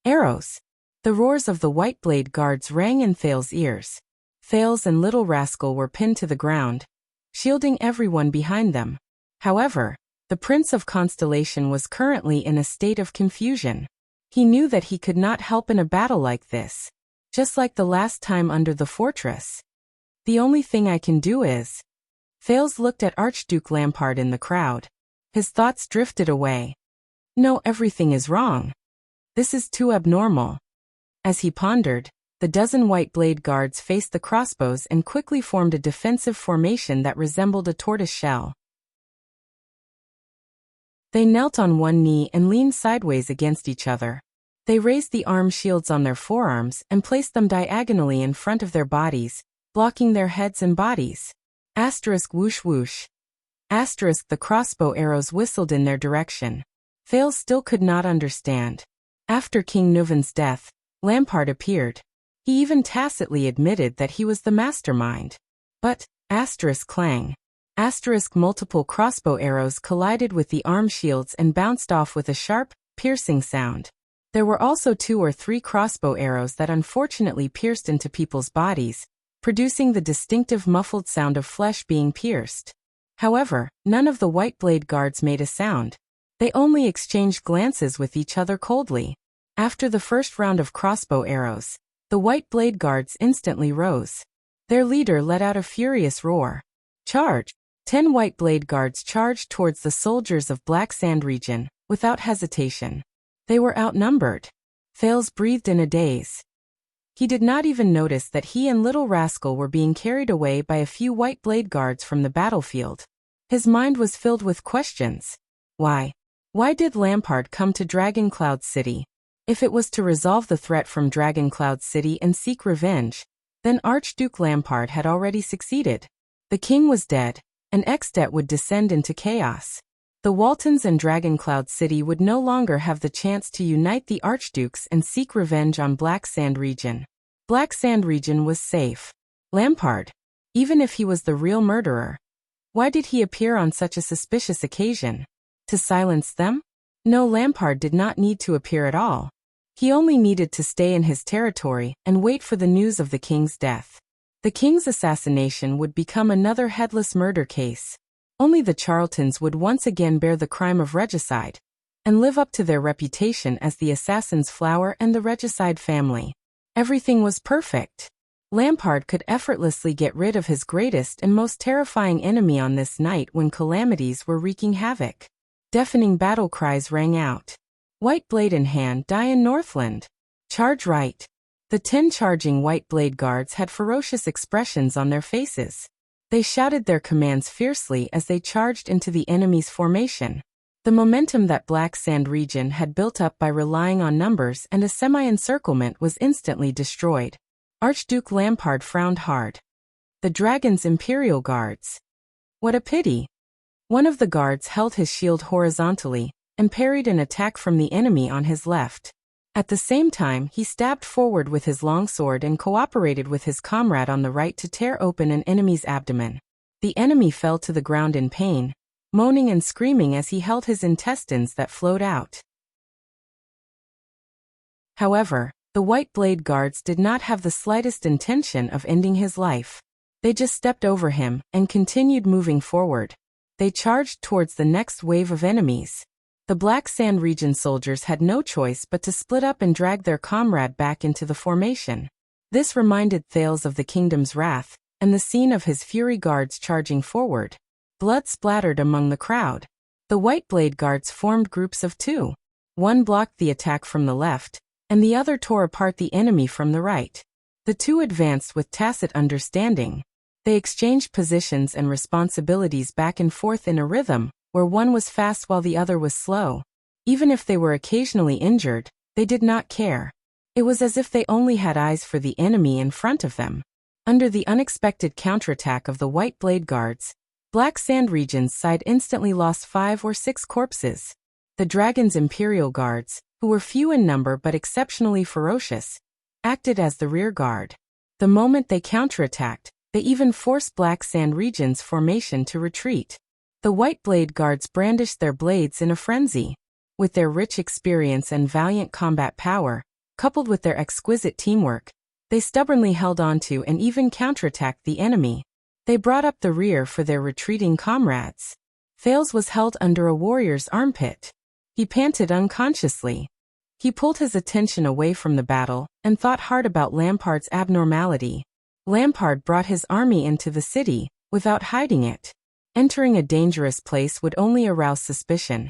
Arrows! The roars of the White Blade guards rang in Thal's ears. Thales and Little Rascal were pinned to the ground, shielding everyone behind them. However, the Prince of Constellation was currently in a state of confusion. He knew that he could not help in a battle like this, just like the last time under the fortress. The only thing I can do is... Thales looked at Archduke Lampard in the crowd. His thoughts drifted away. No, everything is wrong. This is too abnormal. As he pondered, The dozen white blade guards faced the crossbows and quickly formed a defensive formation that resembled a tortoise shell. They knelt on one knee and leaned sideways against each other. They raised the arm shields on their forearms and placed them diagonally in front of their bodies, blocking their heads and bodies. Asterisk whoosh whoosh. Asterisk the crossbow arrows whistled in their direction. Thales still could not understand. After King Nuvan's death, Lampard appeared. He even tacitly admitted that he was the mastermind. But, asterisk clang. Asterisk multiple crossbow arrows collided with the arm shields and bounced off with a sharp, piercing sound. There were also 2 or 3 crossbow arrows that unfortunately pierced into people's bodies, producing the distinctive muffled sound of flesh being pierced. However, none of the white blade guards made a sound. They only exchanged glances with each other coldly. After the first round of crossbow arrows, the white blade guards instantly rose. Their leader let out a furious roar. Charge! 10 white blade guards charged towards the soldiers of Black Sand region, without hesitation. They were outnumbered. Thales breathed in a daze. He did not even notice that he and Little Rascal were being carried away by a few white blade guards from the battlefield. His mind was filled with questions. Why? Why did Lampard come to Dragon Cloud City? If it was to resolve the threat from Dragon Cloud City and seek revenge, then Archduke Lampard had already succeeded. The king was dead, and Exdet would descend into chaos. The Waltons and Dragon Cloud City would no longer have the chance to unite the archdukes and seek revenge on Black Sand region. Black Sand region was safe. Lampard, even if he was the real murderer, why did he appear on such a suspicious occasion? To silence them? No, Lampard did not need to appear at all. He only needed to stay in his territory and wait for the news of the king's death. The king's assassination would become another headless murder case. Only the Charltons would once again bear the crime of regicide, and live up to their reputation as the assassin's flower and the regicide family. Everything was perfect. Lampard could effortlessly get rid of his greatest and most terrifying enemy on this night when calamities were wreaking havoc. Deafening battle cries rang out. White blade in hand, die in Northland. Charge right. The 10 charging white blade guards had ferocious expressions on their faces. They shouted their commands fiercely as they charged into the enemy's formation. The momentum that Black Sand region had built up by relying on numbers and a semi-encirclement was instantly destroyed. Archduke Lampard frowned hard. The dragon's Imperial Guards. What a pity. One of the guards held his shield horizontally and parried an attack from the enemy on his left. At the same time, he stabbed forward with his longsword and cooperated with his comrade on the right to tear open an enemy's abdomen. The enemy fell to the ground in pain, moaning and screaming as he held his intestines that flowed out. However, the white blade guards did not have the slightest intention of ending his life. They just stepped over him and continued moving forward. They charged towards the next wave of enemies. The Black Sand region soldiers had no choice but to split up and drag their comrade back into the formation. This reminded Thales of the kingdom's wrath, and the scene of his fury guards charging forward. Blood splattered among the crowd. The white blade guards formed groups of 2. One blocked the attack from the left, and the other tore apart the enemy from the right. The 2 advanced with tacit understanding. They exchanged positions and responsibilities back and forth in a rhythm, where one was fast while the other was slow. Even if they were occasionally injured, they did not care. It was as if they only had eyes for the enemy in front of them. Under the unexpected counterattack of the white blade guards, Black Sand region's side instantly lost 5 or 6 corpses. The dragon's Imperial Guards, who were few in number but exceptionally ferocious, acted as the rear guard. The moment they counterattacked, they even forced Black Sand region's formation to retreat. The white blade guards brandished their blades in a frenzy. With their rich experience and valiant combat power, coupled with their exquisite teamwork, they stubbornly held on to and even counterattacked the enemy. They brought up the rear for their retreating comrades. Thales was held under a warrior's armpit. He panted unconsciously. He pulled his attention away from the battle and thought hard about Lampard's abnormality. Lampard brought his army into the city without hiding it. Entering a dangerous place would only arouse suspicion.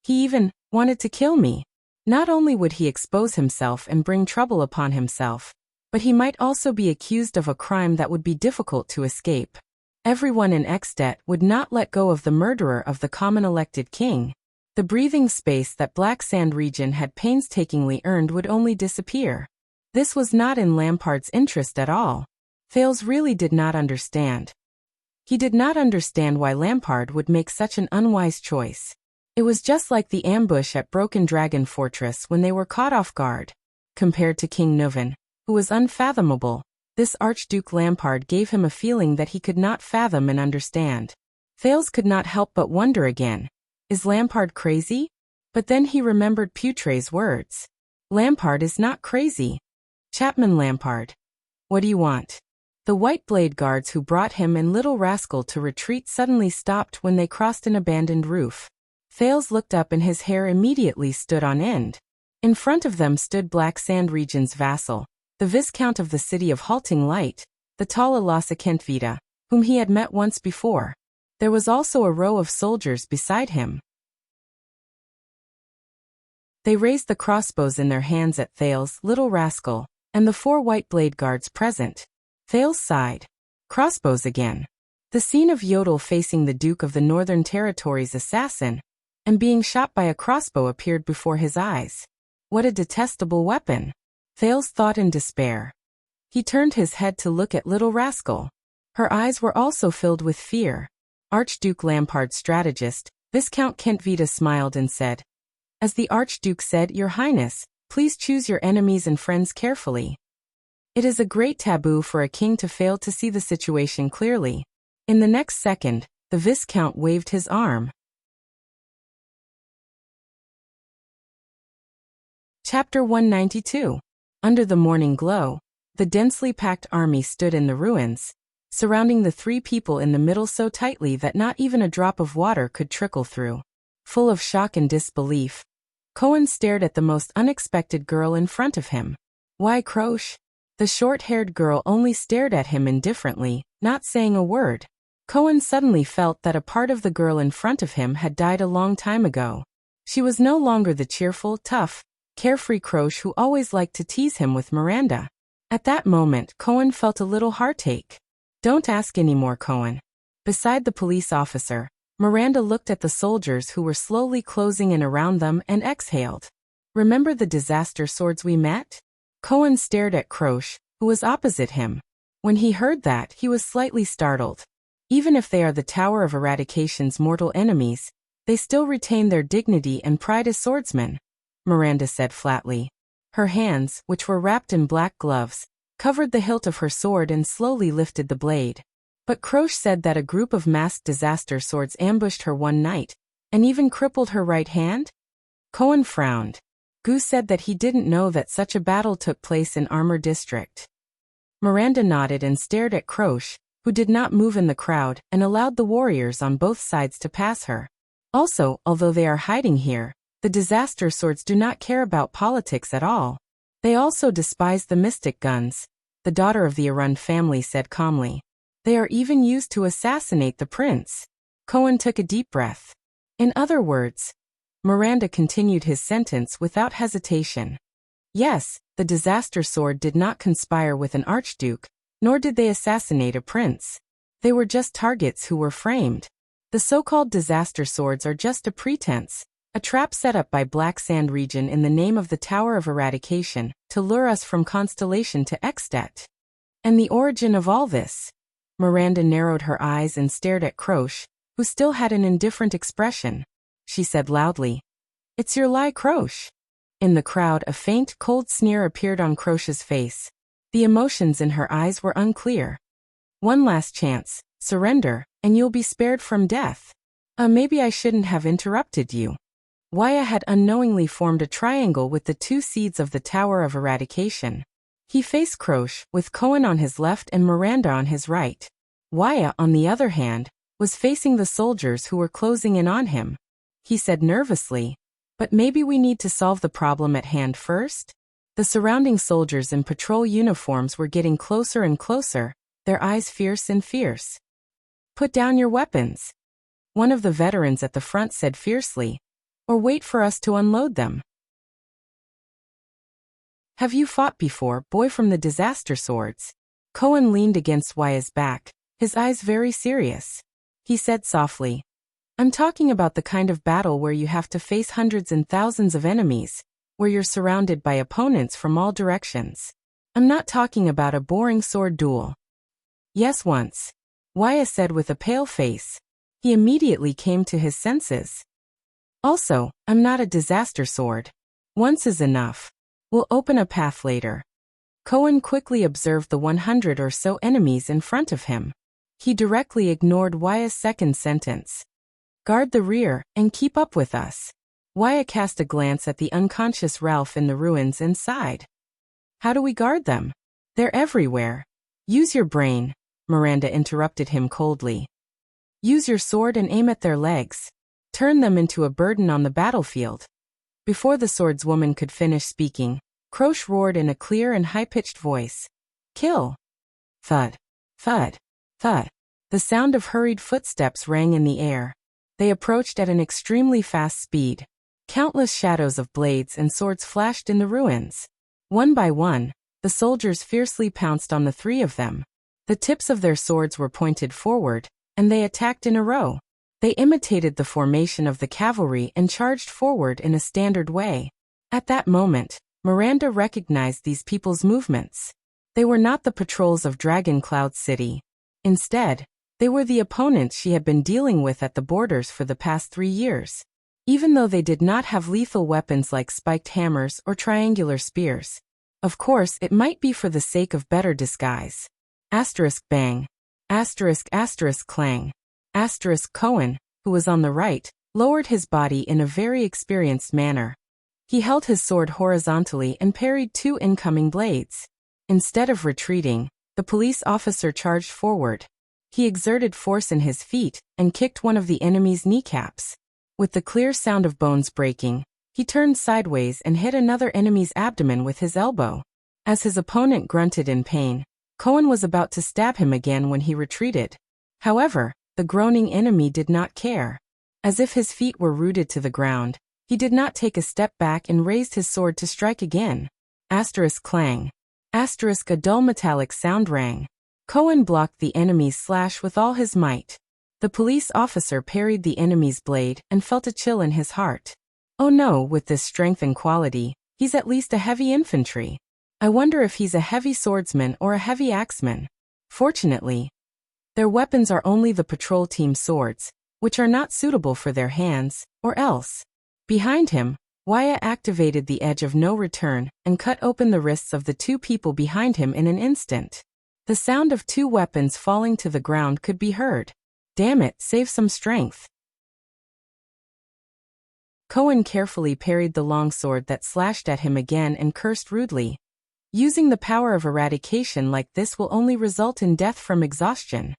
He even wanted to kill me. Not only would he expose himself and bring trouble upon himself, But he might also be accused of a crime that would be difficult to escape. Everyone in Extet would not let go of the murderer of the common elected king. The breathing space that Black Sand region had painstakingly earned would only disappear. This was not in Lampard's interest at all. Thales really did not understand. He did not understand why Lampard would make such an unwise choice. It was just like the ambush at Broken Dragon Fortress when they were caught off guard. Compared to King Nuven, who was unfathomable, this Archduke Lampard gave him a feeling that he could not fathom and understand. Thales could not help but wonder again. Is Lampard crazy? But then he remembered Putre's words. Lampard is not crazy. Chapman Lampard. What do you want? The White Blade guards who brought him and Little Rascal to retreat suddenly stopped when they crossed an abandoned roof. Thales looked up and his hair immediately stood on end. In front of them stood Black Sand region's vassal, the Viscount of the city of Halting Light, the tall Alasa Kentvita, whom he had met once before. There was also a row of soldiers beside him. They raised the crossbows in their hands at Thales, Little Rascal, and the 4 White Blade guards present. Thales sighed. Crossbows again. The scene of Yodel facing the Duke of the Northern Territories' assassin, and being shot by a crossbow appeared before his eyes. What a detestable weapon! Thales thought in despair. He turned his head to look at Little Rascal. Her eyes were also filled with fear. Archduke Lampard's strategist, Viscount Kentvita smiled and said, "As the Archduke said, Your Highness, please choose your enemies and friends carefully. It is a great taboo for a king to fail to see the situation clearly." In the next second, the Viscount waved his arm. Chapter 192. Under the morning glow, the densely packed army stood in the ruins, surrounding the 3 people in the middle so tightly that not even a drop of water could trickle through. Full of shock and disbelief, Cohen stared at the most unexpected girl in front of him. Why, Croche? The short-haired girl only stared at him indifferently, not saying a word. Cohen suddenly felt that a part of the girl in front of him had died a long time ago. She was no longer the cheerful, tough, carefree Croche who always liked to tease him with Miranda. At that moment, Cohen felt a little heartache. Don't ask any more, Cohen. Beside the police officer, Miranda looked at the soldiers who were slowly closing in around them and exhaled. Remember the disaster swords we met? Cohen stared at Croche, who was opposite him. When he heard that, he was slightly startled. Even if they are the Tower of Eradication's mortal enemies, they still retain their dignity and pride as swordsmen, Miranda said flatly. Her hands, which were wrapped in black gloves, covered the hilt of her sword and slowly lifted the blade. But Croche said that a group of masked disaster swords ambushed her one night, and even crippled her right hand? Cohen frowned. Gu said that he didn't know that such a battle took place in Armor District. Miranda nodded and stared at Croche, who did not move in the crowd and allowed the warriors on both sides to pass her. Also, although they are hiding here, the disaster swords do not care about politics at all. They also despise the mystic guns, the daughter of the Arun family said calmly. They are even used to assassinate the prince. Cohen took a deep breath. In other words, Miranda continued his sentence without hesitation. Yes, the disaster sword did not conspire with an archduke, nor did they assassinate a prince. They were just targets who were framed. The so-called disaster swords are just a pretense, a trap set up by Black Sand region in the name of the Tower of Eradication, to lure us from Constellation to Extet. And the origin of all this? Miranda narrowed her eyes and stared at Croche, who still had an indifferent expression. She said loudly, "It's your lie, Croche." In the crowd, a faint, cold sneer appeared on Croche's face. The emotions in her eyes were unclear. "One last chance, surrender, and you'll be spared from death." Maybe I shouldn't have interrupted you." Waya had unknowingly formed a triangle with the 2 seeds of the Tower of Eradication. He faced Croche, with Cohen on his left and Miranda on his right. Waya, on the other hand, was facing the soldiers who were closing in on him. He said nervously, "But maybe we need to solve the problem at hand first?" The surrounding soldiers in patrol uniforms were getting closer and closer, their eyes fierce and fierce. "Put down your weapons," one of the veterans at the front said fiercely, "or wait for us to unload them." Have you fought before, boy from the disaster swords? Cohen leaned against Waya's back, his eyes very serious. He said softly, I'm talking about the kind of battle where you have to face hundreds and thousands of enemies, where you're surrounded by opponents from all directions. I'm not talking about a boring sword duel. Yes, once, Waya said with a pale face. He immediately came to his senses. Also, I'm not a disaster sword. Once is enough. We'll open a path later. Cohen quickly observed the 100 or so enemies in front of him. He directly ignored Waya's second sentence. Guard the rear, and keep up with us. Waya cast a glance at the unconscious Ralph in the ruins and sighed. How do we guard them? They're everywhere. Use your brain, Miranda interrupted him coldly. Use your sword and aim at their legs. Turn them into a burden on the battlefield. Before the swordswoman could finish speaking, Croce roared in a clear and high-pitched voice. Kill! Thud. Thud. Thud. The sound of hurried footsteps rang in the air. They approached at an extremely fast speed. Countless shadows of blades and swords flashed in the ruins. One by one, the soldiers fiercely pounced on the three of them. The tips of their swords were pointed forward, and they attacked in a row. They imitated the formation of the cavalry and charged forward in a standard way. At that moment, Miranda recognized these people's movements. They were not the patrols of Dragon Cloud City. Instead, they were the opponents she had been dealing with at the borders for the past 3 years. Even though they did not have lethal weapons like spiked hammers or triangular spears. Of course, it might be for the sake of better disguise. Asterisk bang. Asterisk clang. Asterisk Cohen, who was on the right, lowered his body in a very experienced manner. He held his sword horizontally and parried 2 incoming blades. Instead of retreating, the police officer charged forward. He exerted force in his feet and kicked one of the enemy's kneecaps. With the clear sound of bones breaking, he turned sideways and hit another enemy's abdomen with his elbow. As his opponent grunted in pain, Cohen was about to stab him again when he retreated. However, the groaning enemy did not care. As if his feet were rooted to the ground, he did not take a step back and raised his sword to strike again. Asterisk clang. Asterisk a dull metallic sound rang. Cohen blocked the enemy's slash with all his might. The police officer parried the enemy's blade and felt a chill in his heart. Oh no, with this strength and quality, he's at least a heavy infantry. I wonder if he's a heavy swordsman or a heavy axeman. Fortunately, their weapons are only the patrol team swords, which are not suitable for their hands, or else. Behind him, Waya activated the edge of no return and cut open the wrists of the 2 people behind him in an instant. The sound of 2 weapons falling to the ground could be heard. Damn it, save some strength. Cohen carefully parried the longsword that slashed at him again and cursed rudely. Using the power of eradication like this will only result in death from exhaustion.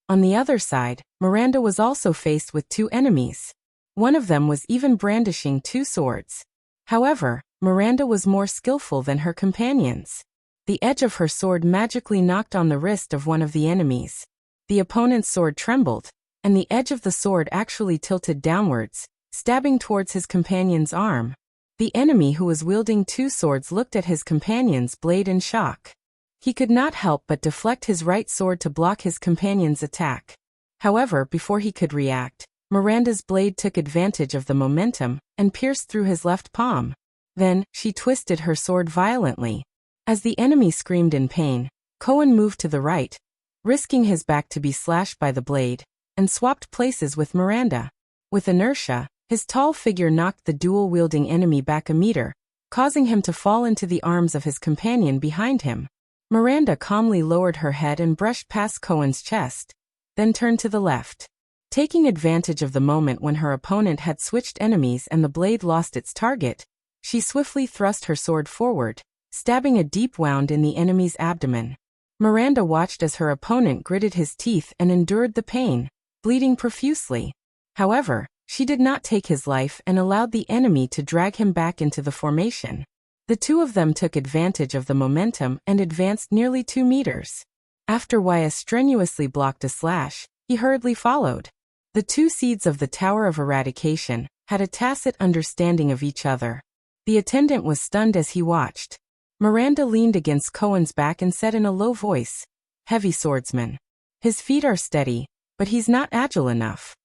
On the other side, Miranda was also faced with 2 enemies. One of them was even brandishing 2 swords. However, Miranda was more skillful than her companions. The edge of her sword magically knocked on the wrist of one of the enemies. The opponent's sword trembled, and the edge of the sword actually tilted downwards, stabbing towards his companion's arm. The enemy who was wielding 2 swords looked at his companion's blade in shock. He could not help but deflect his right sword to block his companion's attack. However, before he could react, Miranda's blade took advantage of the momentum and pierced through his left palm. Then, she twisted her sword violently. As the enemy screamed in pain, Cohen moved to the right, risking his back to be slashed by the blade, and swapped places with Miranda. With inertia, his tall figure knocked the dual-wielding enemy back a meter, causing him to fall into the arms of his companion behind him. Miranda calmly lowered her head and brushed past Cohen's chest, then turned to the left. Taking advantage of the moment when her opponent had switched enemies and the blade lost its target, she swiftly thrust her sword forward, stabbing a deep wound in the enemy's abdomen. Miranda watched as her opponent gritted his teeth and endured the pain, bleeding profusely. However, she did not take his life and allowed the enemy to drag him back into the formation. The 2 of them took advantage of the momentum and advanced nearly 2 meters. After Waya strenuously blocked a slash, he hurriedly followed. The 2 seeds of the Tower of Eradication had a tacit understanding of each other. The attendant was stunned as he watched. Miranda leaned against Cohen's back and said in a low voice, "Heavy swordsman. His feet are steady, but he's not agile enough."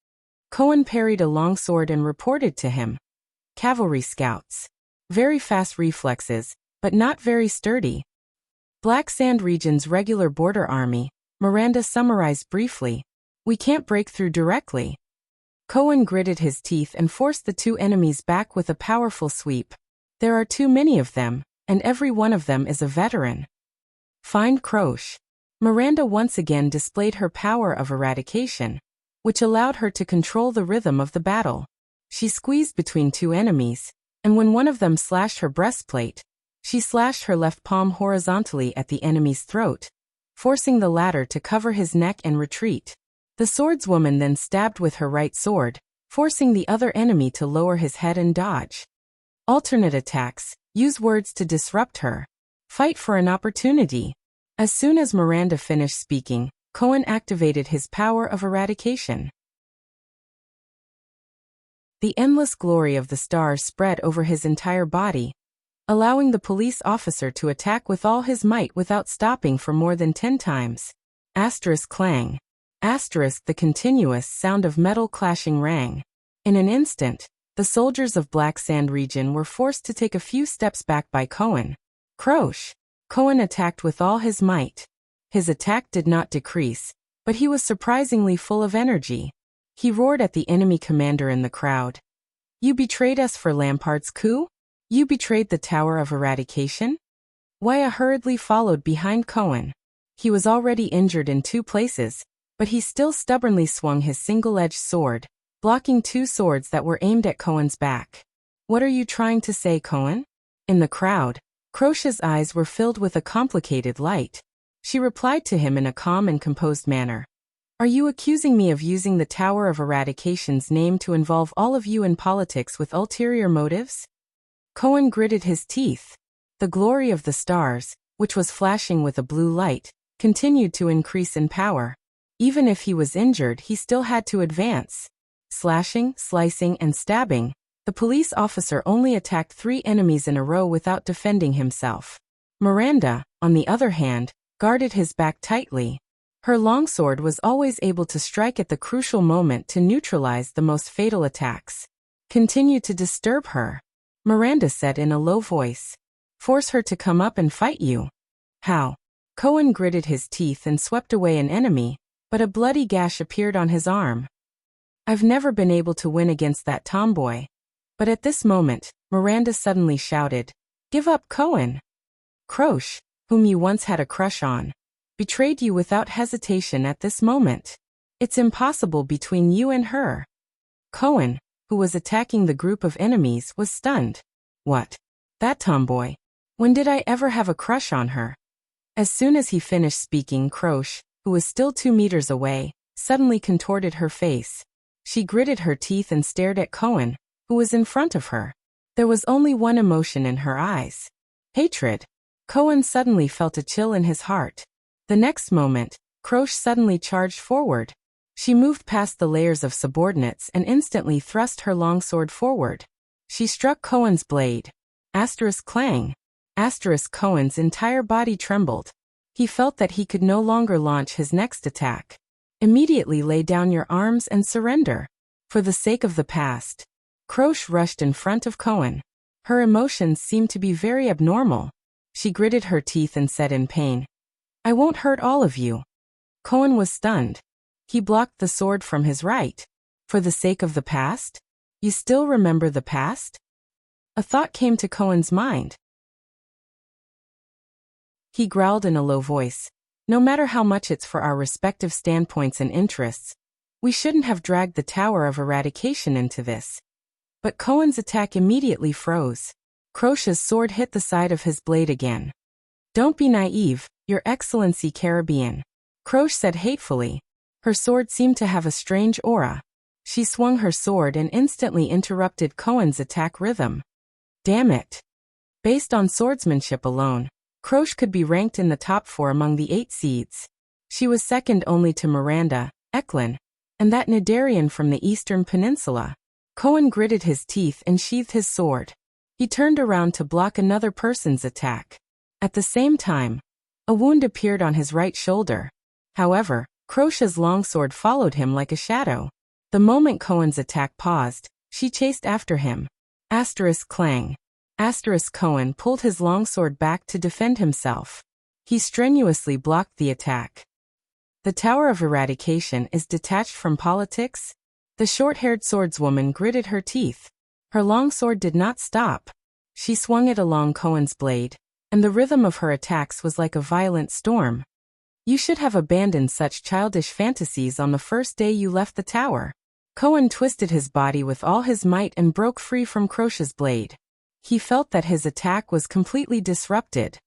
Cohen parried a long sword and reported to him, "Cavalry scouts. Very fast reflexes, but not very sturdy." Black Sand Region's regular border army, Miranda summarized briefly. "We can't break through directly." Cohen gritted his teeth and forced the two enemies back with a powerful sweep. "There are too many of them, and every one of them is a veteran." Find Croce. Miranda once again displayed her power of eradication, which allowed her to control the rhythm of the battle. She squeezed between two enemies, and when one of them slashed her breastplate, she slashed her left palm horizontally at the enemy's throat, forcing the latter to cover his neck and retreat. The swordswoman then stabbed with her right sword, forcing the other enemy to lower his head and dodge. Alternate attacks. Use words to disrupt her. Fight for an opportunity. As soon as Miranda finished speaking, Cohen activated his power of eradication. The endless glory of the stars spread over his entire body, allowing the police officer to attack with all his might without stopping for more than 10 times. Asterisk clang. Asterisk the continuous sound of metal clashing rang. In an instant, the soldiers of Black Sand Region were forced to take a few steps back by Cohen. Croce. Cohen attacked with all his might. His attack did not decrease, but he was surprisingly full of energy. He roared at the enemy commander in the crowd. "You betrayed us for Lampard's coup? You betrayed the Tower of Eradication?" Waya hurriedly followed behind Cohen. He was already injured in 2 places, but he still stubbornly swung his single-edged sword, blocking 2 swords that were aimed at Cohen's back. "What are you trying to say, Cohen?" In the crowd, Croce's eyes were filled with a complicated light. She replied to him in a calm and composed manner. "Are you accusing me of using the Tower of Eradication's name to involve all of you in politics with ulterior motives?" Cohen gritted his teeth. The glory of the stars, which was flashing with a blue light, continued to increase in power. Even if he was injured, he still had to advance. Slashing, slicing, and stabbing, the police officer only attacked 3 enemies in a row without defending himself. Miranda, on the other hand, guarded his back tightly. Her longsword was always able to strike at the crucial moment to neutralize the most fatal attacks. "Continue to disturb her," Miranda said in a low voice. "Force her to come up and fight you." "How?" Cohen gritted his teeth and swept away an enemy, but a bloody gash appeared on his arm. "I've never been able to win against that tomboy." But at this moment, Miranda suddenly shouted, "Give up, Cohen! Croce, whom you once had a crush on, betrayed you without hesitation at this moment. It's impossible between you and her." Cohen, who was attacking the group of enemies, was stunned. "What? That tomboy? When did I ever have a crush on her?" As soon as he finished speaking, Croce, who was still 2 meters away, suddenly contorted her face. She gritted her teeth and stared at Cohen, who was in front of her. There was only one emotion in her eyes: hatred. Cohen suddenly felt a chill in his heart. The next moment, Croce suddenly charged forward. She moved past the layers of subordinates and instantly thrust her longsword forward. She struck Cohen's blade. Asterisk clang. Asterisk Cohen's entire body trembled. He felt that he could no longer launch his next attack. "Immediately lay down your arms and surrender. For the sake of the past." Croce rushed in front of Cohen. Her emotions seemed to be very abnormal. She gritted her teeth and said in pain, "I won't hurt all of you." Cohen was stunned. He blocked the sword from his right. "For the sake of the past? You still remember the past?" A thought came to Cohen's mind. He growled in a low voice, "No matter how much it's for our respective standpoints and interests, we shouldn't have dragged the Tower of Eradication into this." But Cohen's attack immediately froze. Croce's sword hit the side of his blade again. "Don't be naive, Your Excellency Caribbean," Croce said hatefully. Her sword seemed to have a strange aura. She swung her sword and instantly interrupted Cohen's attack rhythm. Damn it. Based on swordsmanship alone, Croce could be ranked in the top 4 among the 8 seeds. She was second only to Miranda, Eklund, and that Nidarian from the Eastern Peninsula. Cohen gritted his teeth and sheathed his sword. He turned around to block another person's attack. At the same time, a wound appeared on his right shoulder. However, Croce's longsword followed him like a shadow. The moment Cohen's attack paused, she chased after him. Clang. Cohen pulled his longsword back to defend himself. He strenuously blocked the attack. The Tower of Eradication is detached from politics? The short-haired swordswoman gritted her teeth. Her longsword did not stop. She swung it along Cohen's blade, and the rhythm of her attacks was like a violent storm. You should have abandoned such childish fantasies on the first day you left the tower. Cohen twisted his body with all his might and broke free from Croce's blade. He felt that his attack was completely disrupted.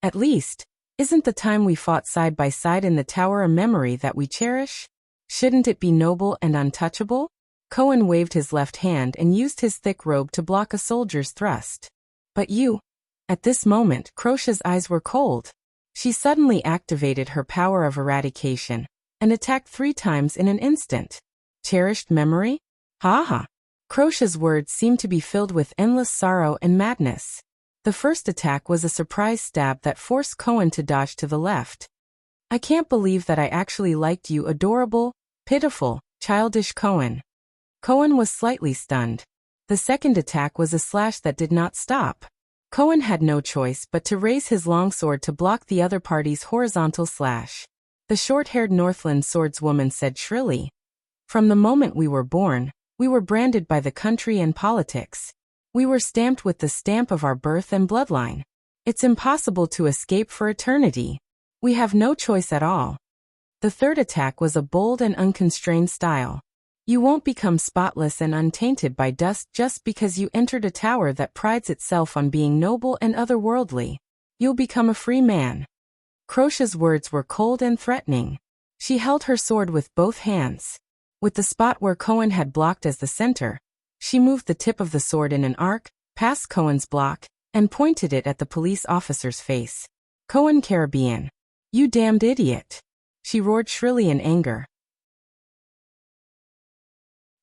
At least, isn't the time we fought side by side in the tower a memory that we cherish? Shouldn't it be noble and untouchable? Cohen waved his left hand and used his thick robe to block a soldier's thrust. But you... At this moment, Croce's eyes were cold. She suddenly activated her power of eradication and attacked 3 times in an instant. Cherished memory? Ha ha. Croce's words seemed to be filled with endless sorrow and madness. The first attack was a surprise stab that forced Cohen to dodge to the left. I can't believe that I actually liked you, adorable, pitiful, childish Cohen. Cohen was slightly stunned. The second attack was a slash that did not stop. Cohen had no choice but to raise his longsword to block the other party's horizontal slash. The short-haired Northland swordswoman said shrilly, "From the moment we were born, we were branded by the country and politics. We were stamped with the stamp of our birth and bloodline. It's impossible to escape for eternity. We have no choice at all." The third attack was a bold and unconstrained style. You won't become spotless and untainted by dust just because you entered a tower that prides itself on being noble and otherworldly. You'll become a free man. Croce's words were cold and threatening. She held her sword with both hands. With the spot where Cohen had blocked as the center, she moved the tip of the sword in an arc, past Cohen's block, and pointed it at the police officer's face. "Cohen Caribbean. You damned idiot!" she roared shrilly in anger.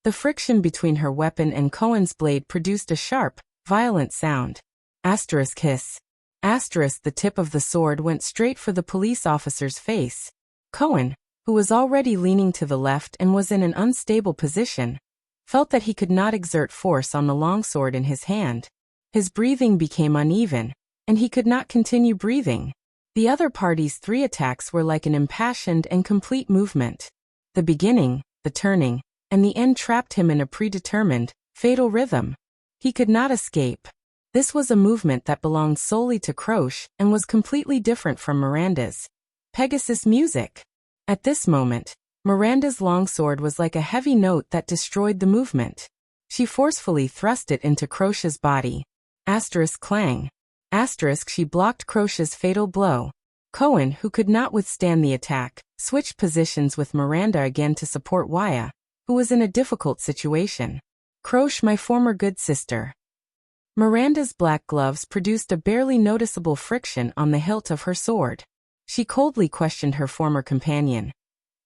The friction between her weapon and Cohen's blade produced a sharp, violent sound. Hiss. The tip of the sword went straight for the police officer's face. Cohen, who was already leaning to the left and was in an unstable position, felt that he could not exert force on the longsword in his hand. His breathing became uneven, and he could not continue breathing. The other party's 3 attacks were like an impassioned and complete movement. The beginning, the turning, and the end trapped him in a predetermined, fatal rhythm. He could not escape. This was a movement that belonged solely to Croce and was completely different from Miranda's. Pegasus music. At this moment, Miranda's longsword was like a heavy note that destroyed the movement. She forcefully thrust it into Croce's body. Clang. She blocked Croce's fatal blow. Cohen, who could not withstand the attack, switched positions with Miranda again to support Waya, who was in a difficult situation. "Croce, my former good sister." Miranda's black gloves produced a barely noticeable friction on the hilt of her sword. She coldly questioned her former companion.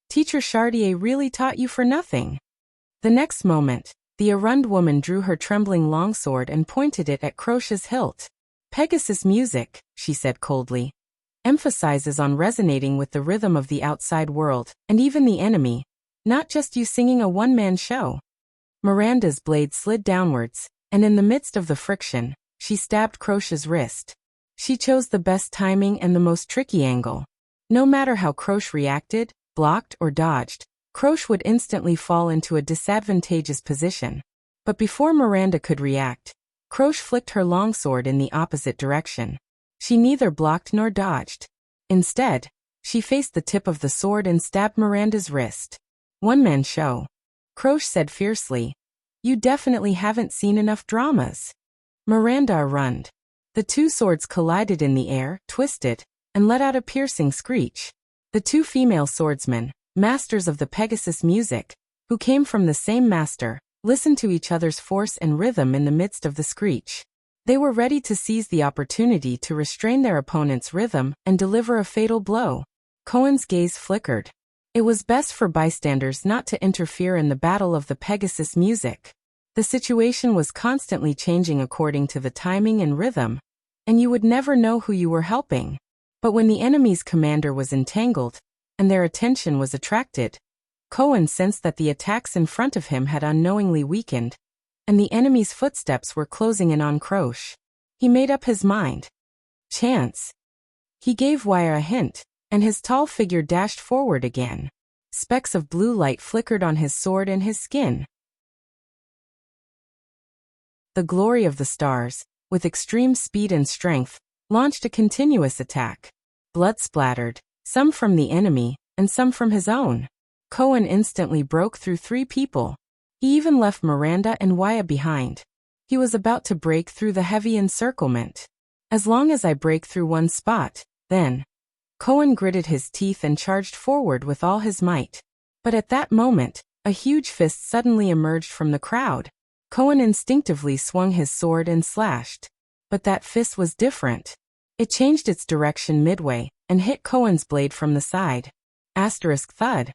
"Teacher Chartier really taught you for nothing?" The next moment, the Arund woman drew her trembling longsword and pointed it at Croce's hilt. "Pegasus music," she said coldly, "emphasizes on resonating with the rhythm of the outside world, and even the enemy. Not just you singing a one-man show." Miranda's blade slid downwards, and in the midst of the friction, she stabbed Croce's wrist. She chose the best timing and the most tricky angle. No matter how Croce reacted, blocked, or dodged, Croce would instantly fall into a disadvantageous position. But before Miranda could react, Croce flicked her longsword in the opposite direction. She neither blocked nor dodged. Instead, she faced the tip of the sword and stabbed Miranda's wrist. "One-man show," Croce said fiercely. "You definitely haven't seen enough dramas." Miranda Arund. The 2 swords collided in the air, twisted, and let out a piercing screech. The 2 female swordsmen, masters of the Pegasus music, who came from the same master, listened to each other's force and rhythm in the midst of the screech. They were ready to seize the opportunity to restrain their opponent's rhythm and deliver a fatal blow. Cohen's gaze flickered. It was best for bystanders not to interfere in the battle of the Pegasus music. The situation was constantly changing according to the timing and rhythm. and you would never know who you were helping. But when the enemy's commander was entangled, and their attention was attracted, Cohen sensed that the attacks in front of him had unknowingly weakened, and the enemy's footsteps were closing in on Croce. He made up his mind. Chance. He gave Wire a hint, and his tall figure dashed forward again. Specks of blue light flickered on his sword and his skin. The glory of the stars, with extreme speed and strength, launched a continuous attack. Blood splattered, some from the enemy, and some from his own. Cohen instantly broke through 3 people. He even left Miranda and Waya behind. He was about to break through the heavy encirclement. As long as I break through one spot, then. Cohen gritted his teeth and charged forward with all his might. But at that moment, a huge fist suddenly emerged from the crowd. Cohen instinctively swung his sword and slashed. But that fist was different. It changed its direction midway, and hit Cohen's blade from the side. Thud.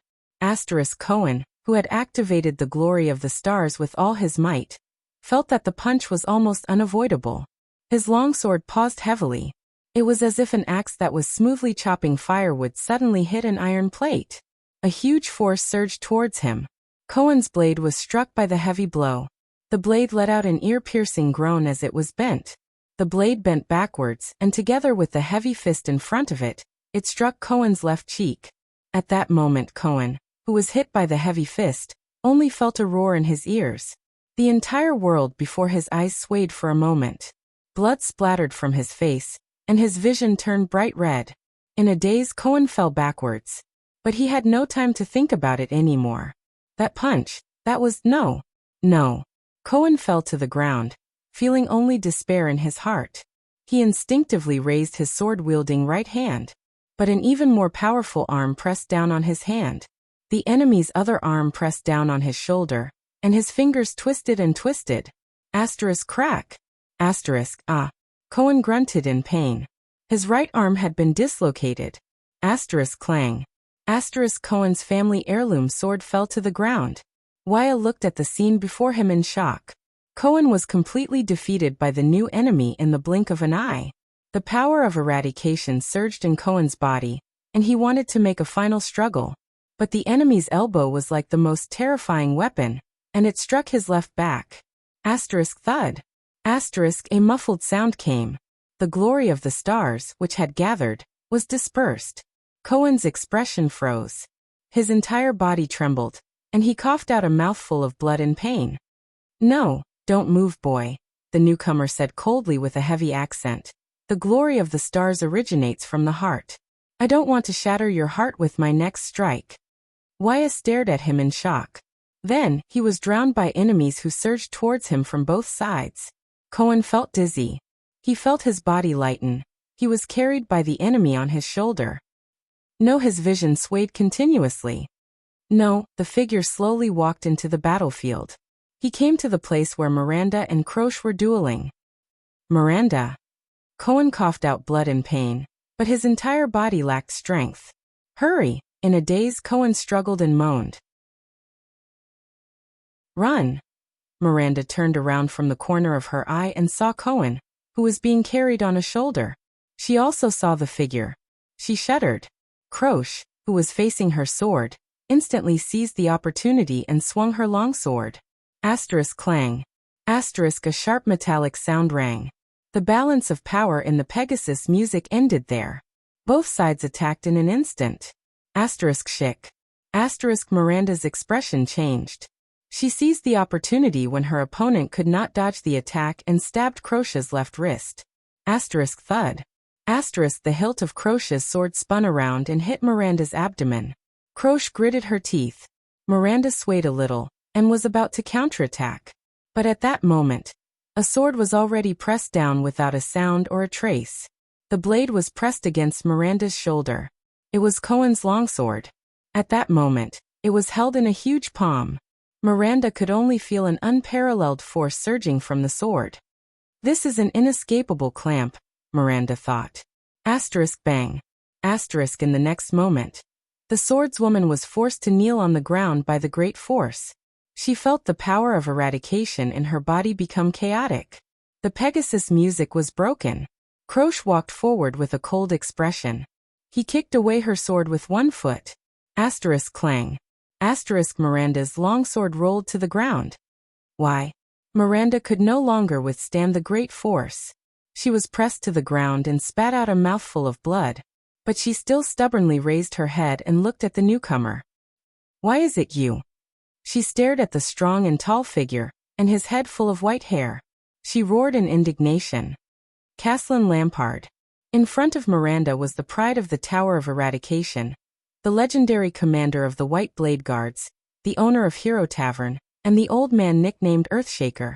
Cohen, who had activated the glory of the stars with all his might, felt that the punch was almost unavoidable. His longsword paused heavily. It was as if an axe that was smoothly chopping firewood suddenly hit an iron plate. A huge force surged towards him. Cohen's blade was struck by the heavy blow. The blade let out an ear-piercing groan as it was bent. The blade bent backwards, and together with the heavy fist in front of it, it struck Cohen's left cheek. At that moment Cohen, who was hit by the heavy fist, only felt a roar in his ears. The entire world before his eyes swayed for a moment. Blood splattered from his face, and his vision turned bright red. In a daze Cohen fell backwards. But he had no time to think about it anymore. That punch, that was no. Cohen fell to the ground, feeling only despair in his heart. He instinctively raised his sword-wielding right hand. But an even more powerful arm pressed down on his hand. The enemy's other arm pressed down on his shoulder, and his fingers twisted and twisted. Crack. Cohen grunted in pain. His right arm had been dislocated. Clang. Cohen's family heirloom sword fell to the ground. Waya looked at the scene before him in shock. Cohen was completely defeated by the new enemy in the blink of an eye. The power of eradication surged in Cohen's body, and he wanted to make a final struggle. But the enemy's elbow was like the most terrifying weapon, and it struck his left back. Thud. A muffled sound came. The glory of the stars, which had gathered, was dispersed. Cohen's expression froze. His entire body trembled, and he coughed out a mouthful of blood in pain. "No, don't move, boy," the newcomer said coldly with a heavy accent. "The glory of the stars originates from the heart. I don't want to shatter your heart with my next strike." Waya stared at him in shock. Then, he was drowned by enemies who surged towards him from both sides. Cohen felt dizzy. He felt his body lighten. He was carried by the enemy on his shoulder. No, his vision swayed continuously. No, the figure slowly walked into the battlefield. He came to the place where Miranda and Croce were dueling. Miranda. Cohen coughed out blood and pain, but his entire body lacked strength. "Hurry!" In a daze Cohen struggled and moaned. "Run!" Miranda turned around from the corner of her eye and saw Cohen, who was being carried on a shoulder. She also saw the figure. She shuddered. Croce, who was facing her sword, instantly seized the opportunity and swung her longsword. Clang. A sharp metallic sound rang. The balance of power in the Pegasus music ended there. Both sides attacked in an instant. Shick. Miranda's expression changed. She seized the opportunity when her opponent could not dodge the attack and stabbed Croce's left wrist. Thud. The hilt of Croce's sword spun around and hit Miranda's abdomen. Croce gritted her teeth. Miranda swayed a little, and was about to counterattack. But at that moment, a sword was already pressed down without a sound or a trace. The blade was pressed against Miranda's shoulder. It was Cohen's longsword. At that moment, it was held in a huge palm. Miranda could only feel an unparalleled force surging from the sword. "This is an inescapable clamp," Miranda thought. Bang. In the next moment, the swordswoman was forced to kneel on the ground by the great force. She felt the power of eradication in her body become chaotic. The Pegasus music was broken. Croche walked forward with a cold expression. He kicked away her sword with one foot. Asterisk clang. Asterisk Miranda's long sword rolled to the ground. Why? Miranda could no longer withstand the great force. She was pressed to the ground and spat out a mouthful of blood, but she still stubbornly raised her head and looked at the newcomer. Why is it you? She stared at the strong and tall figure, and his head full of white hair. She roared in indignation. Caslin Lampard. In front of Miranda was the pride of the Tower of Eradication, the legendary commander of the White Blade Guards, the owner of Hero Tavern, and the old man nicknamed Earthshaker.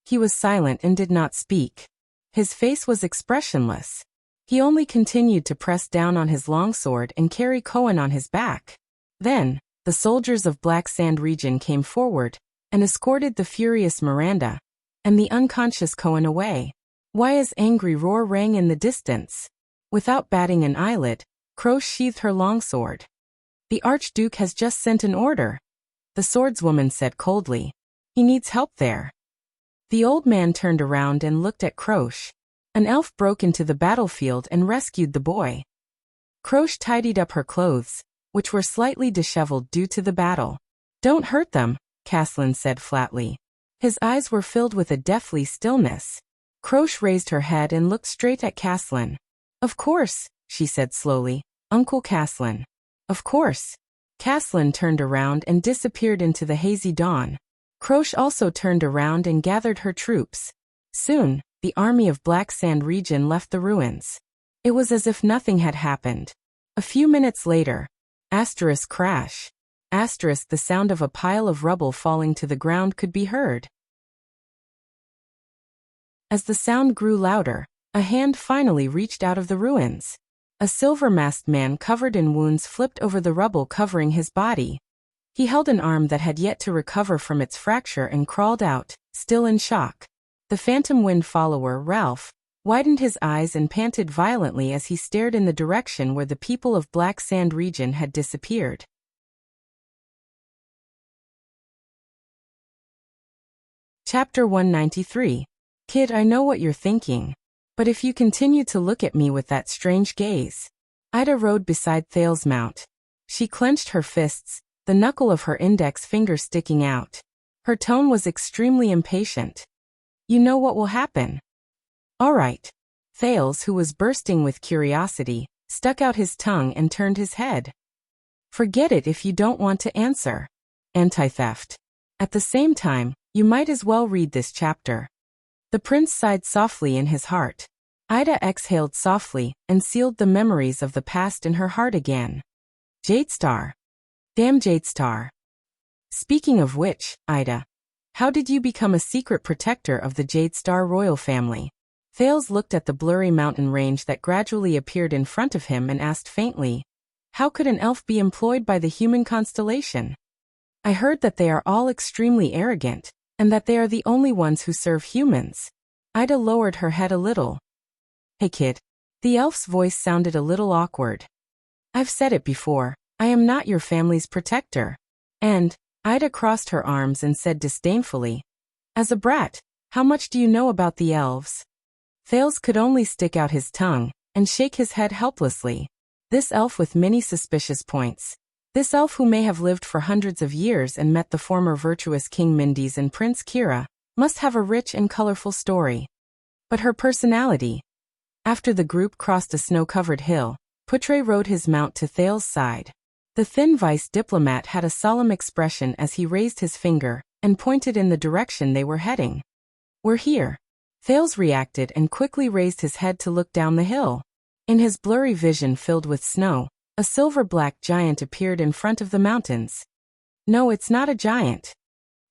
He was silent and did not speak. His face was expressionless. He only continued to press down on his longsword and carry Cohen on his back. Then, the soldiers of Black Sand region came forward and escorted the furious Miranda and the unconscious Cohen away. Waya's angry roar rang in the distance. Without batting an eyelid, Croche sheathed her longsword. The Archduke has just sent an order, the swordswoman said coldly. He needs help there. The old man turned around and looked at Croche. An elf broke into the battlefield and rescued the boy. Croche tidied up her clothes, which were slightly disheveled due to the battle. Don't hurt them, Caslin said flatly. His eyes were filled with a deathly stillness. Croche raised her head and looked straight at Caslin. Of course, she said slowly, Uncle Caslin. Of course. Caslin turned around and disappeared into the hazy dawn. Croche also turned around and gathered her troops. Soon, the army of Black Sand region left the ruins. It was as if nothing had happened. A few minutes later, asterisk crash. Asterisk the sound of a pile of rubble falling to the ground could be heard. As the sound grew louder, a hand finally reached out of the ruins. A silver-masked man covered in wounds flipped over the rubble covering his body. He held an arm that had yet to recover from its fracture and crawled out, still in shock. The phantom wind follower, Ralph, widened his eyes and panted violently as he stared in the direction where the people of Black Sand region had disappeared. Chapter 193. Kid, I know what you're thinking. But if you continue to look at me with that strange gaze. Ida rode beside Thale's mount. She clenched her fists, the knuckle of her index finger sticking out. Her tone was extremely impatient. You know what will happen. All right. Thales, who was bursting with curiosity, stuck out his tongue and turned his head. Forget it if you don't want to answer. Anti-theft. At the same time, you might as well read this chapter. The prince sighed softly in his heart. Ida exhaled softly and sealed the memories of the past in her heart again. Jadestar. Damn Jadestar. Speaking of which, Ida, how did you become a secret protector of the Jadestar royal family? Thales looked at the blurry mountain range that gradually appeared in front of him and asked faintly, how could an elf be employed by the human constellation? I heard that they are all extremely arrogant, and that they are the only ones who serve humans. Ida lowered her head a little. Hey kid. The elf's voice sounded a little awkward. I've said it before, I am not your family's protector. And, Ida crossed her arms and said disdainfully, as a brat, how much do you know about the elves? Thales could only stick out his tongue and shake his head helplessly. This elf with many suspicious points. This elf who may have lived for hundreds of years and met the former virtuous King Mindes and Prince Kira, must have a rich and colorful story. But her personality. After the group crossed a snow-covered hill, Putre rode his mount to Thales' side. The thin vice diplomat had a solemn expression as he raised his finger and pointed in the direction they were heading. We're here. Thales reacted and quickly raised his head to look down the hill. In his blurry vision filled with snow, a silver-black giant appeared in front of the mountains. No, it's not a giant.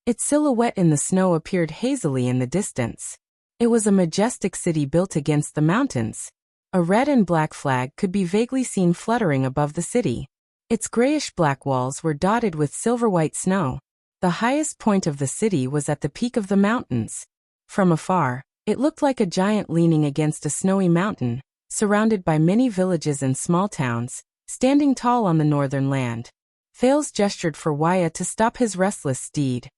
Its silhouette in the snow appeared hazily in the distance. It was a majestic city built against the mountains. A red and black flag could be vaguely seen fluttering above the city. Its grayish-black walls were dotted with silver-white snow. The highest point of the city was at the peak of the mountains. From afar, it looked like a giant leaning against a snowy mountain, surrounded by many villages and small towns, standing tall on the northern land. Thales gestured for Waya to stop his restless steed.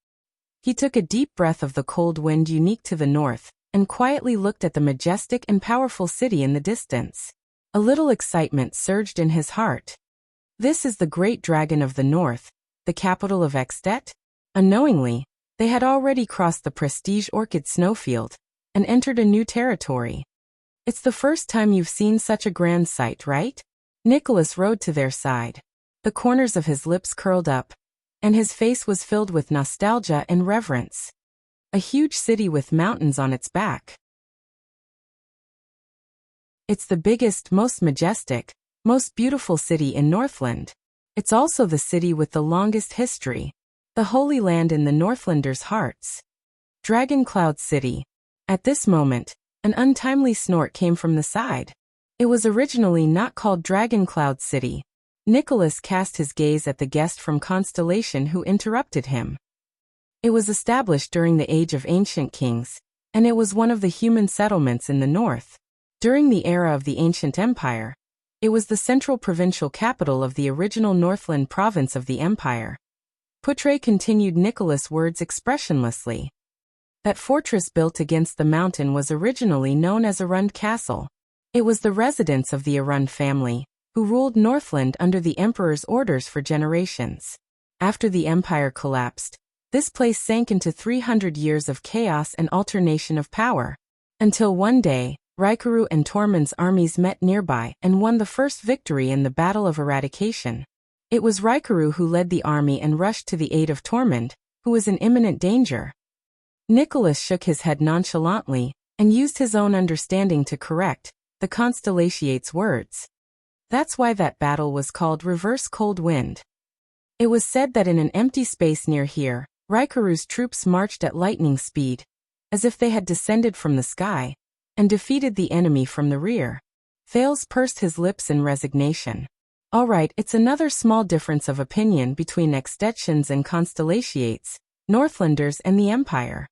He took a deep breath of the cold wind unique to the north, and quietly looked at the majestic and powerful city in the distance. A little excitement surged in his heart. This is the great dragon of the north, the capital of Extet? Unknowingly, they had already crossed the prestige orchid snowfield and entered a new territory. It's the first time you've seen such a grand sight, right? Nicholas rode to their side. The corners of his lips curled up, and his face was filled with nostalgia and reverence. A huge city with mountains on its back. It's the biggest, most majestic, most beautiful city in Northland. It's also the city with the longest history, the holy land in the Northlanders' hearts. Dragon Cloud City. At this moment, an untimely snort came from the side. It was originally not called Dragon Cloud City. Nicholas cast his gaze at the guest from Constellation who interrupted him. It was established during the Age of Ancient Kings, and it was one of the human settlements in the north. During the era of the Ancient Empire, it was the central provincial capital of the original Northland province of the empire. Putre continued Nicholas' words expressionlessly. That fortress built against the mountain was originally known as Arund Castle. It was the residence of the Arund family, who ruled Northland under the emperor's orders for generations. After the empire collapsed, this place sank into 300 years of chaos and alternation of power. Until one day, Raikaru and Tormund's armies met nearby and won the first victory in the Battle of Eradication. It was Raikaru who led the army and rushed to the aid of Tormund, who was in imminent danger. Nicholas shook his head nonchalantly and used his own understanding to correct the Constellation's words. That's why that battle was called Reverse Cold Wind. It was said that in an empty space near here, Raikaru's troops marched at lightning speed, as if they had descended from the sky, and defeated the enemy from the rear. Thales pursed his lips in resignation. All right, it's another small difference of opinion between Extetians and Constellationates, Northlanders and the Empire.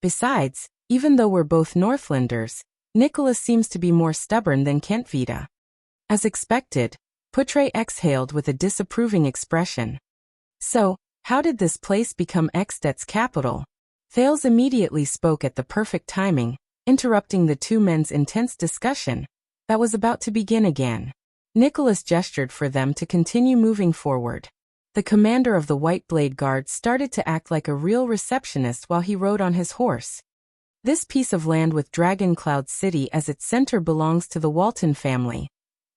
Besides, even though we're both Northlanders, Nicholas seems to be more stubborn than Kentvita. As expected, Putre exhaled with a disapproving expression. So, how did this place become Extet's capital? Thales immediately spoke at the perfect timing, interrupting the two men's intense discussion that was about to begin again. Nicholas gestured for them to continue moving forward. The commander of the White Blade Guard started to act like a real receptionist while he rode on his horse. This piece of land with Dragon Cloud City as its center belongs to the Walton family,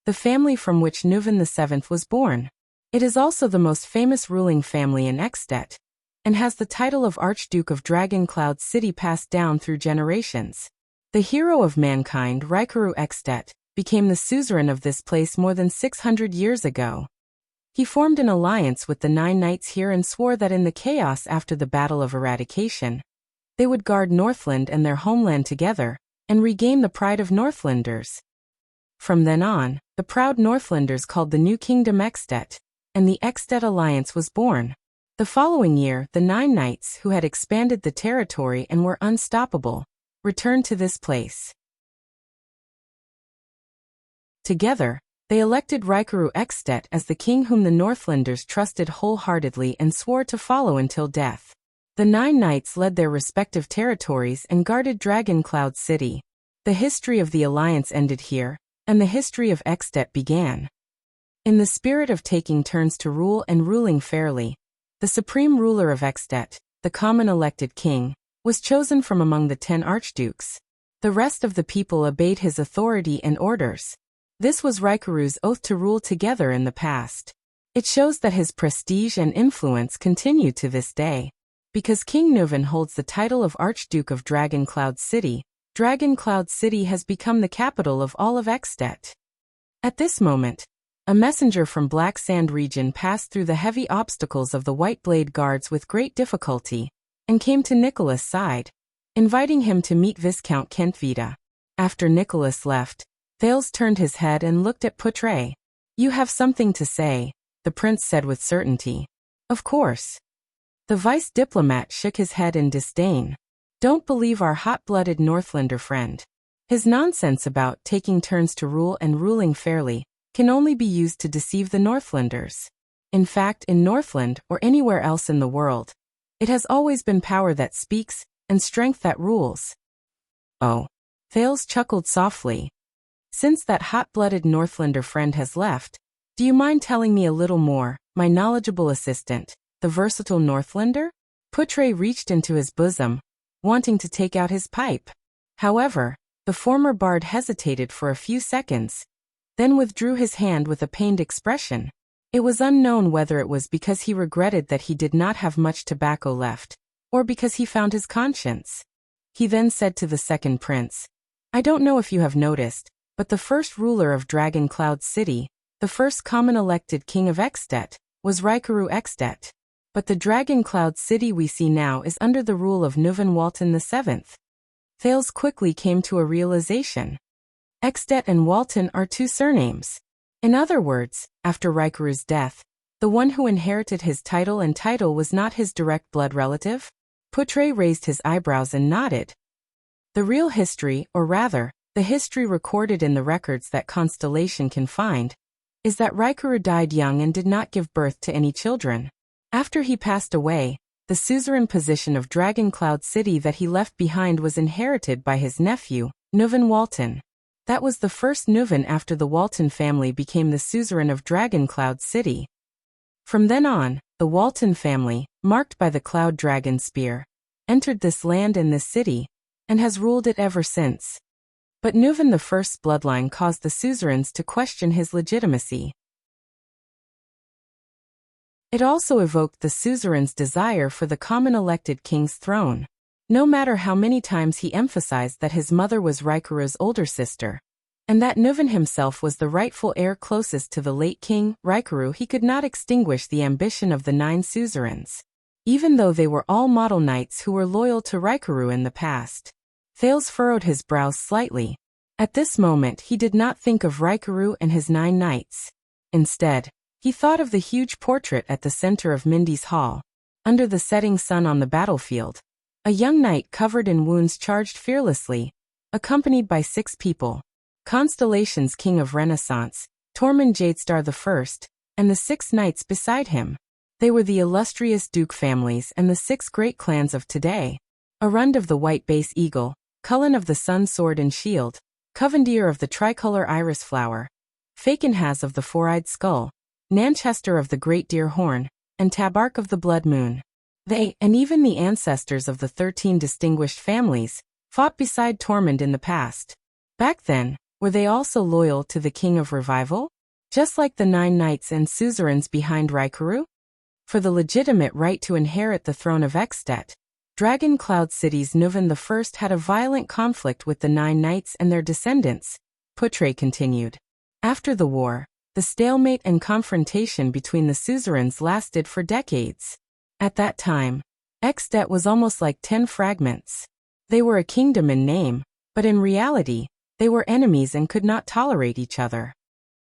the family from which Nuvan VII was born. It is also the most famous ruling family in Extet, and has the title of Archduke of Dragon Cloud City passed down through generations. The hero of mankind, Raikaru Extet, became the suzerain of this place more than 600 years ago. He formed an alliance with the 9 knights here and swore that in the chaos after the Battle of Eradication, they would guard Northland and their homeland together, and regain the pride of Northlanders. From then on, the proud Northlanders called the new kingdom Extet, and the Extet Alliance was born. The following year, the 9 knights, who had expanded the territory and were unstoppable, returned to this place. Together, they elected Raikaru Extet as the king whom the Northlanders trusted wholeheartedly and swore to follow until death. The 9 knights led their respective territories and guarded Dragon Cloud City. The history of the alliance ended here, and the history of Extet began. In the spirit of taking turns to rule and ruling fairly, the supreme ruler of Extet, the common elected king, was chosen from among the 10 archdukes. The rest of the people obeyed his authority and orders. This was Raikaru's oath to rule together in the past. It shows that his prestige and influence continue to this day. Because King Nuvan holds the title of Archduke of Dragon Cloud City, Dragon Cloud City has become the capital of all of Extet. At this moment, a messenger from Black Sand region passed through the heavy obstacles of the White Blade Guards with great difficulty, and came to Nicholas' side, inviting him to meet Viscount Kentvita. After Nicholas left, Thales turned his head and looked at Putre. You have something to say, the prince said with certainty. Of course. The vice diplomat shook his head in disdain. Don't believe our hot-blooded Northlander friend. His nonsense about taking turns to rule and ruling fairly can only be used to deceive the Northlanders. In fact, in Northland or anywhere else in the world, it has always been power that speaks and strength that rules. Oh. Thales chuckled softly. Since that hot-blooded Northlander friend has left, do you mind telling me a little more, my knowledgeable assistant, the versatile Northlander? Putre reached into his bosom, wanting to take out his pipe. However, the former bard hesitated for a few seconds, then withdrew his hand with a pained expression. It was unknown whether it was because he regretted that he did not have much tobacco left, or because he found his conscience. He then said to the second prince, I don't know if you have noticed, but the first ruler of Dragon Cloud City, the first common elected king of Extet, was Raikaru Extet. But the Dragon Cloud City we see now is under the rule of Nuvan Walton VII. Thales quickly came to a realization. Extet and Walton are two surnames. In other words, after Raikaru's death, the one who inherited his title was not his direct blood relative? Putre raised his eyebrows and nodded. The real history, or rather, the history recorded in the records that Constellation can find, is that Raikaru died young and did not give birth to any children. After he passed away, the suzerain position of Dragon Cloud City that he left behind was inherited by his nephew, Nuvan Walton. That was the first Nuvan after the Walton family became the suzerain of Dragon Cloud City. From then on, the Walton family, marked by the Cloud Dragon Spear, entered this land and this city, and has ruled it ever since. But Nuvan I's bloodline caused the suzerains to question his legitimacy. It also evoked the suzerain's desire for the common elected king's throne. No matter how many times he emphasized that his mother was Raikaru's older sister, and that Nuvan himself was the rightful heir closest to the late king, Raikaru, he could not extinguish the ambition of the 9 suzerains. Even though they were all model knights who were loyal to Raikaru in the past. Thales furrowed his brows slightly. At this moment he did not think of Raikaru and his 9 knights. Instead, he thought of the huge portrait at the center of Mindy's hall. Under the setting sun on the battlefield, a young knight covered in wounds charged fearlessly, accompanied by 6 people. Constellation's king of Renaissance, Tormund Jadestar I, and the 6 knights beside him. They were the illustrious duke families and the 6 great clans of today. Arund of the White Base Eagle, Cullen of the Sun Sword and Shield, Covendier of the Tricolor Iris Flower, Fakenhaz of the Four-Eyed Skull, Nanchester of the Great Deer Horn, and Tabark of the Blood Moon. They, and even the ancestors of the 13 distinguished families, fought beside Tormund in the past. Back then, were they also loyal to the King of Revival? Just like the 9 knights and suzerains behind Raikaru? For the legitimate right to inherit the throne of Extet, Dragon Cloud City's Nuvan I had a violent conflict with the 9 knights and their descendants, Putre continued. After the war, the stalemate and confrontation between the suzerains lasted for decades. At that time, Extet was almost like 10 fragments. They were a kingdom in name, but in reality, they were enemies and could not tolerate each other.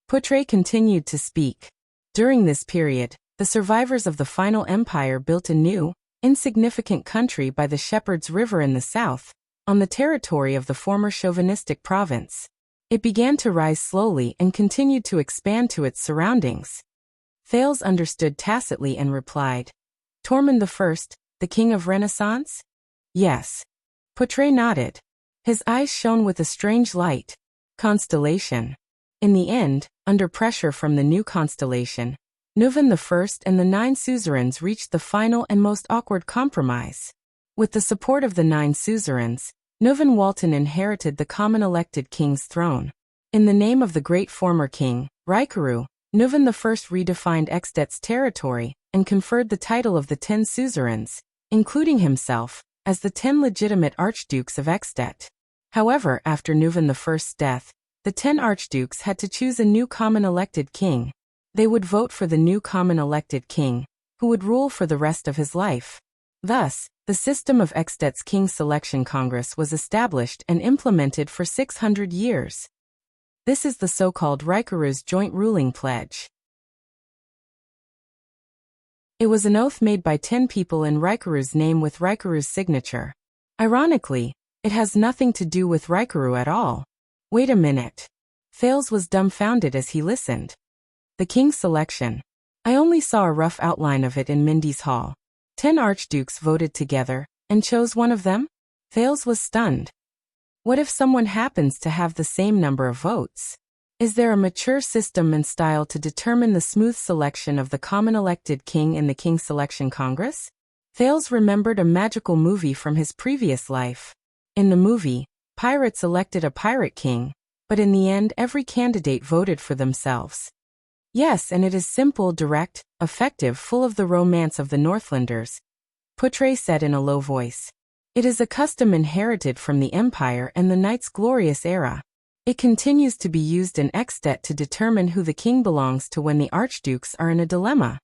Putre continued to speak. During this period, the survivors of the final empire built a new, insignificant country by the Shepherd's River in the south, on the territory of the former chauvinistic province. It began to rise slowly and continued to expand to its surroundings. Thales understood tacitly and replied, Tormund I, the king of Renaissance? Yes. Putre nodded. His eyes shone with a strange light. Constellation. In the end, under pressure from the new constellation, Nuvan I and the 9 suzerains reached the final and most awkward compromise. With the support of the 9 suzerains, Nuvan Walton inherited the common elected king's throne. In the name of the great former king, Raikaru, Nuvan I redefined Extet's territory and conferred the title of the 10 suzerains, including himself, as the 10 legitimate archdukes of Extet. However, after Nuvan I's death, the 10 archdukes had to choose a new common elected king. They would vote for the new common elected king, who would rule for the rest of his life. Thus, the system of Extet's King Selection Congress was established and implemented for 600 years. This is the so-called Raikaru's Joint Ruling Pledge. It was an oath made by 10 people in Raikaru's name with Raikaru's signature. Ironically, it has nothing to do with Raikaru at all. Wait a minute. Thales was dumbfounded as he listened. The king's selection. I only saw a rough outline of it in Mindy's hall. 10 archdukes voted together, and chose one of them? Thales was stunned. What if someone happens to have the same number of votes? Is there a mature system and style to determine the smooth selection of the common elected king in the King Selection Congress? Thales remembered a magical movie from his previous life. In the movie, pirates elected a pirate king, but in the end every candidate voted for themselves. Yes, and it is simple, direct, effective, full of the romance of the Northlanders, Poutre said in a low voice. It is a custom inherited from the Empire and the Knight's glorious era. It continues to be used in Extet to determine who the king belongs to when the archdukes are in a dilemma.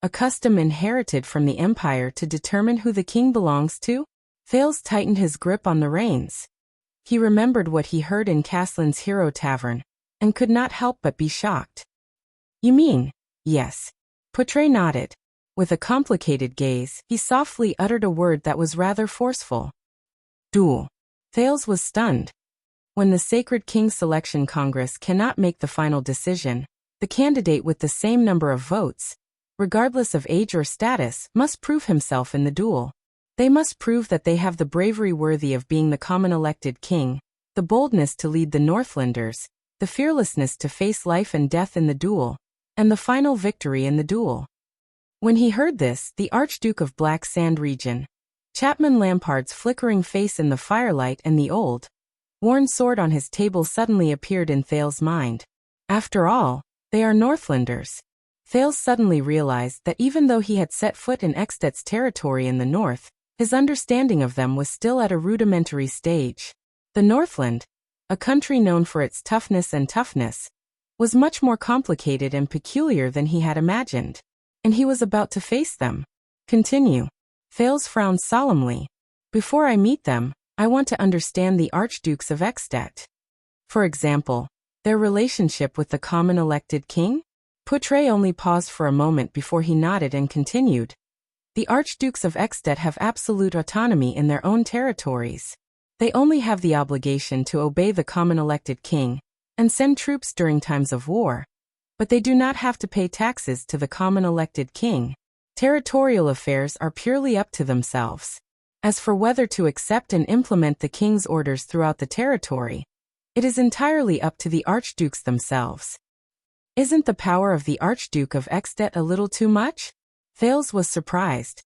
A custom inherited from the Empire to determine who the king belongs to? Thales tightened his grip on the reins. He remembered what he heard in Caslin's Hero Tavern, and could not help but be shocked. You mean? Yes. Poutre nodded. With a complicated gaze, he softly uttered a word that was rather forceful. Duel. Thales was stunned. When the Sacred King Selection Congress cannot make the final decision, the candidate with the same number of votes, regardless of age or status, must prove himself in the duel. They must prove that they have the bravery worthy of being the common elected king, the boldness to lead the Northlanders, the fearlessness to face life and death in the duel, and the final victory in the duel. When he heard this, the Archduke of Black Sand Region, Chapman Lampard's flickering face in the firelight and the old, worn sword on his table suddenly appeared in Thales' mind. After all, they are Northlanders. Thales suddenly realized that even though he had set foot in Extet's territory in the north, his understanding of them was still at a rudimentary stage. The Northland, a country known for its toughness, was much more complicated and peculiar than he had imagined. And he was about to face them. Continue. Thales frowned solemnly. Before I meet them, I want to understand the Archdukes of Extet. For example, their relationship with the common elected king? Poutre only paused for a moment before he nodded and continued. The Archdukes of Extet have absolute autonomy in their own territories. They only have the obligation to obey the common elected king and send troops during times of war. But they do not have to pay taxes to the common elected king. Territorial affairs are purely up to themselves. As for whether to accept and implement the king's orders throughout the territory, it is entirely up to the archdukes themselves. Isn't the power of the Archduke of Extet a little too much? Thales was surprised.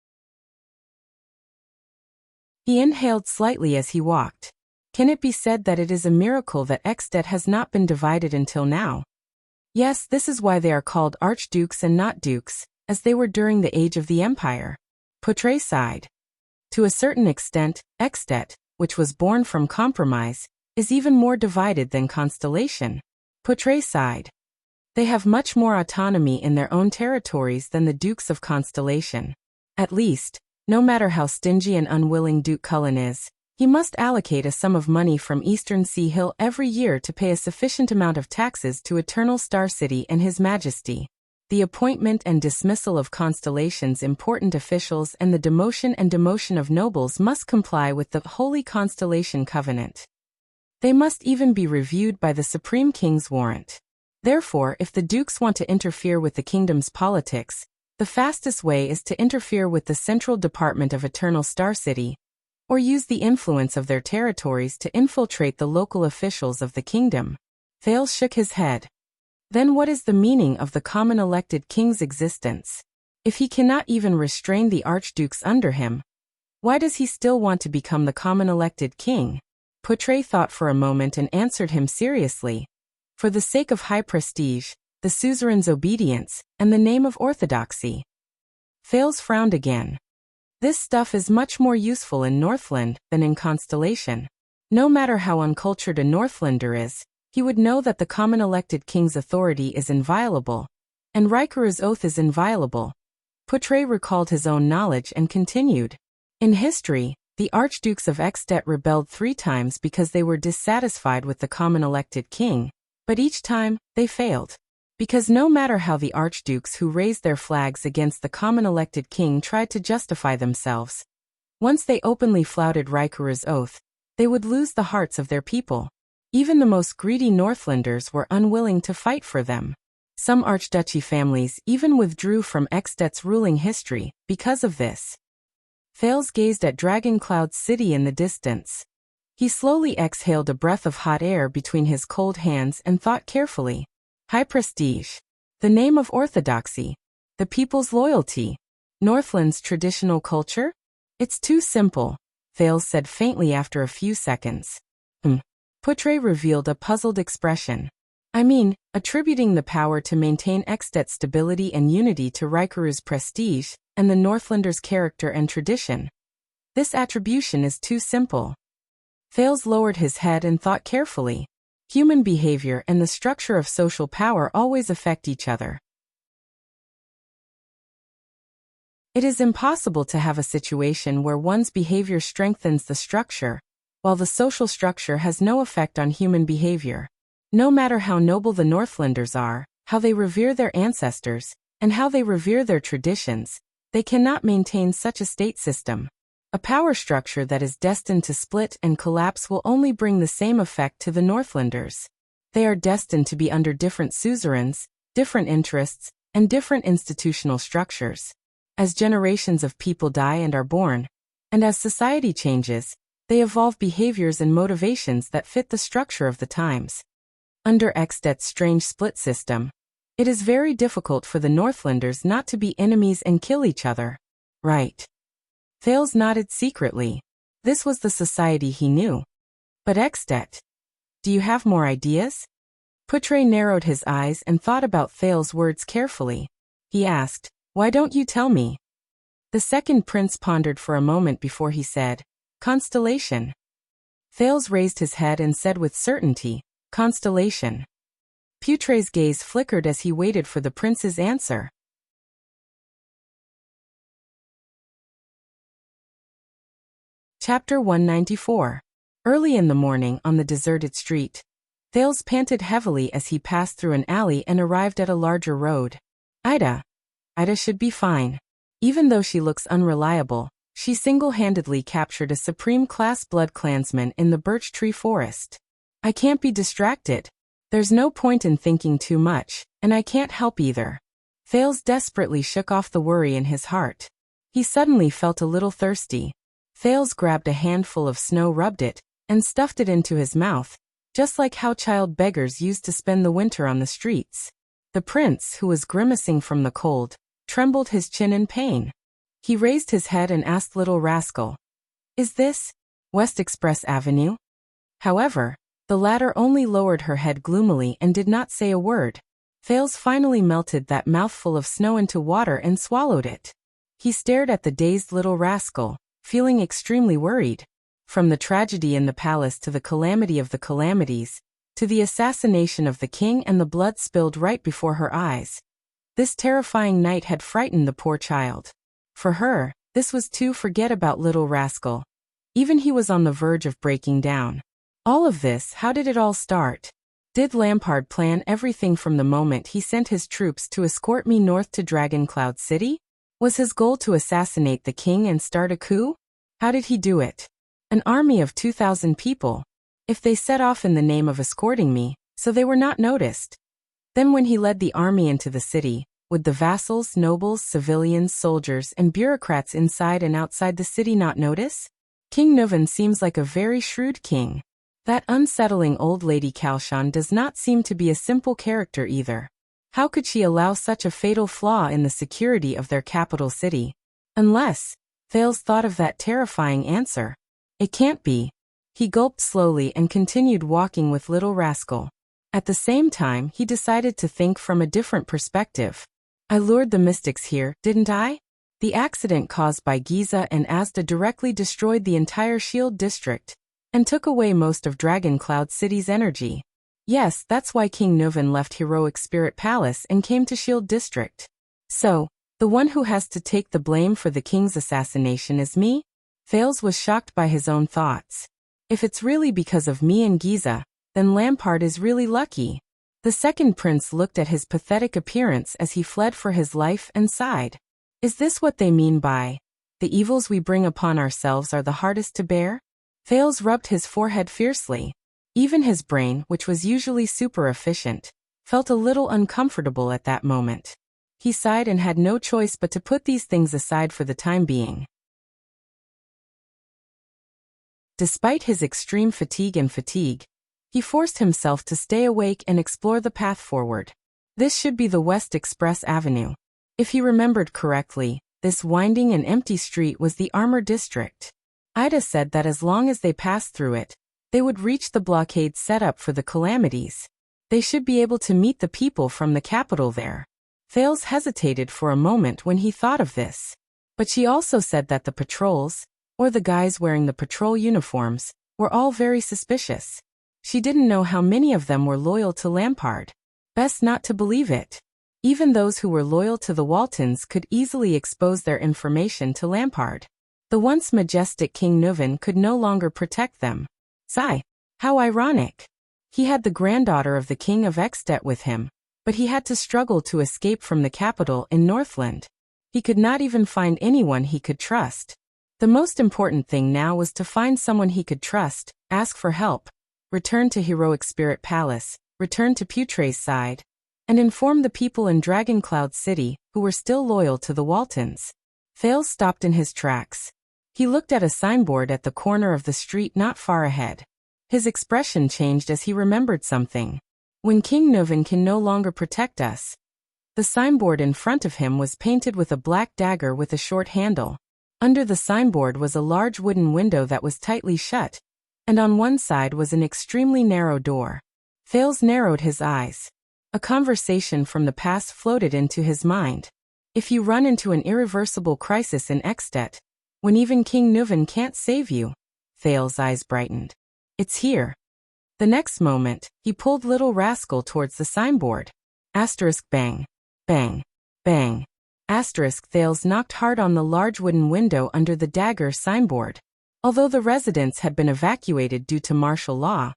He inhaled slightly as he walked. Can it be said that it is a miracle that Extet has not been divided until now? Yes, this is why they are called archdukes and not dukes, as they were during the age of the Empire. Poutre sighed. To a certain extent, Extet, which was born from compromise, is even more divided than Constellation. Poutre sighed. They have much more autonomy in their own territories than the Dukes of Constellation. At least, no matter how stingy and unwilling Duke Cullen is, he must allocate a sum of money from Eastern Sea Hill every year to pay a sufficient amount of taxes to Eternal Star City and His Majesty. The appointment and dismissal of Constellation's important officials and the demotion and demotion of nobles must comply with the Holy Constellation Covenant. They must even be reviewed by the Supreme King's warrant. Therefore, if the dukes want to interfere with the kingdom's politics, the fastest way is to interfere with the Central Department of Eternal Star City, or use the influence of their territories to infiltrate the local officials of the kingdom. Thales shook his head. Then what is the meaning of the common elected king's existence? If he cannot even restrain the archdukes under him, why does he still want to become the common elected king? Poutre thought for a moment and answered him seriously. For the sake of high prestige, the suzerain's obedience, and the name of orthodoxy. Thales frowned again. This stuff is much more useful in Northland than in Constellation. No matter how uncultured a Northlander is, he would know that the common elected king's authority is inviolable, and Rikaru's oath is inviolable. Poutre recalled his own knowledge and continued. In history, the Archdukes of Extet rebelled 3 times because they were dissatisfied with the common elected king, but each time, they failed. Because no matter how the archdukes who raised their flags against the common elected king tried to justify themselves, once they openly flouted Rikaru's oath, they would lose the hearts of their people. Even the most greedy Northlanders were unwilling to fight for them. Some archduchy families even withdrew from Extet's ruling history because of this. Thales gazed at Dragon Cloud City in the distance. He slowly exhaled a breath of hot air between his cold hands and thought carefully. High prestige. The name of orthodoxy. The people's loyalty. Northland's traditional culture? It's too simple, Thales said faintly after a few seconds. Putre revealed a puzzled expression. I mean, attributing the power to maintain Extet's stability and unity to Raikuru's prestige, and the Northlanders' character and tradition. This attribution is too simple. Thales lowered his head and thought carefully. Human behavior and the structure of social power always affect each other. It is impossible to have a situation where one's behavior strengthens the structure, while the social structure has no effect on human behavior. No matter how noble the Northlanders are, how they revere their ancestors, and how they revere their traditions, they cannot maintain such a state system. A power structure that is destined to split and collapse will only bring the same effect to the Northlanders. They are destined to be under different suzerains, different interests, and different institutional structures. As generations of people die and are born, and as society changes, they evolve behaviors and motivations that fit the structure of the times. Under Extet's strange split system, it is very difficult for the Northlanders not to be enemies and kill each other. Right. Thales nodded secretly. This was the society he knew. But Extet? Do you have more ideas? Putre narrowed his eyes and thought about Thales' words carefully. He asked, why don't you tell me? The second prince pondered for a moment before he said, Constellation. Thales raised his head and said with certainty, Constellation. Putre's gaze flickered as he waited for the prince's answer. Chapter 194. Early in the morning on the deserted street, Thales panted heavily as he passed through an alley and arrived at a larger road. Ida should be fine. Even though she looks unreliable, she single-handedly captured a supreme-class blood clansman in the birch tree forest. I can't be distracted. There's no point in thinking too much, and I can't help either. Thales desperately shook off the worry in his heart. He suddenly felt a little thirsty. Thales grabbed a handful of snow, rubbed it, and stuffed it into his mouth, just like how child beggars used to spend the winter on the streets. The prince, who was grimacing from the cold, trembled his chin in pain. He raised his head and asked Little Rascal, Is this West Express Avenue? However, the latter only lowered her head gloomily and did not say a word. Thales finally melted that mouthful of snow into water and swallowed it. He stared at the dazed Little Rascal, feeling extremely worried. From the tragedy in the palace to the calamity of the calamities, to the assassination of the king and the blood spilled right before her eyes. This terrifying night had frightened the poor child. For her, this was too. Forget about Little Rascal. Even he was on the verge of breaking down. All of this, how did it all start? Did Lampard plan everything from the moment he sent his troops to escort me north to Dragon Cloud City? Was his goal to assassinate the king and start a coup? How did he do it? An army of 2,000 people. If they set off in the name of escorting me, so they were not noticed. Then when he led the army into the city, would the vassals, nobles, civilians, soldiers, and bureaucrats inside and outside the city not notice? King Nuvan seems like a very shrewd king. That unsettling old lady Kalshan does not seem to be a simple character either. How could she allow such a fatal flaw in the security of their capital city? Unless, Thales thought of that terrifying answer. It can't be. He gulped slowly and continued walking with Little Rascal. At the same time, he decided to think from a different perspective. I lured the mystics here, didn't I? The accident caused by Giza and Asda directly destroyed the entire Shield district, and took away most of Dragon Cloud City's energy. Yes, that's why King Nuvan left Heroic Spirit Palace and came to Shield District. So, the one who has to take the blame for the king's assassination is me? Thales was shocked by his own thoughts. If it's really because of me and Giza, then Lampard is really lucky. The second prince looked at his pathetic appearance as he fled for his life and sighed. Is this what they mean by, the evils we bring upon ourselves are the hardest to bear? Thales rubbed his forehead fiercely. Even his brain, which was usually super efficient, felt a little uncomfortable at that moment. He sighed and had no choice but to put these things aside for the time being. Despite his extreme fatigue, he forced himself to stay awake and explore the path forward. This should be the West Express Avenue. If he remembered correctly, this winding and empty street was the Armor District. Ida said that as long as they passed through it, they would reach the blockade set up for the calamities. They should be able to meet the people from the capital there. Thales hesitated for a moment when he thought of this. But she also said that the patrols, or the guys wearing the patrol uniforms, were all very suspicious. She didn't know how many of them were loyal to Lampard. Best not to believe it. Even those who were loyal to the Waltons could easily expose their information to Lampard. The once majestic King Nuvan could no longer protect them. Sigh. How ironic. He had the granddaughter of the King of Extet with him, but he had to struggle to escape from the capital in Northland. He could not even find anyone he could trust. The most important thing now was to find someone he could trust, ask for help, return to Heroic Spirit Palace, return to Putre's side, and inform the people in Dragoncloud City who were still loyal to the Waltons. Thales stopped in his tracks. He looked at a signboard at the corner of the street not far ahead. His expression changed as he remembered something. When King Nuvan can no longer protect us. The signboard in front of him was painted with a black dagger with a short handle. Under the signboard was a large wooden window that was tightly shut, and on one side was an extremely narrow door. Thales narrowed his eyes. A conversation from the past floated into his mind. If you run into an irreversible crisis in Extet, when even King Nuvan can't save you, Thales' eyes brightened. It's here. The next moment, he pulled Little Rascal towards the signboard. Asterisk bang. Bang. Bang. Asterisk Thales knocked hard on the large wooden window under the dagger signboard. Although the residents had been evacuated due to martial law,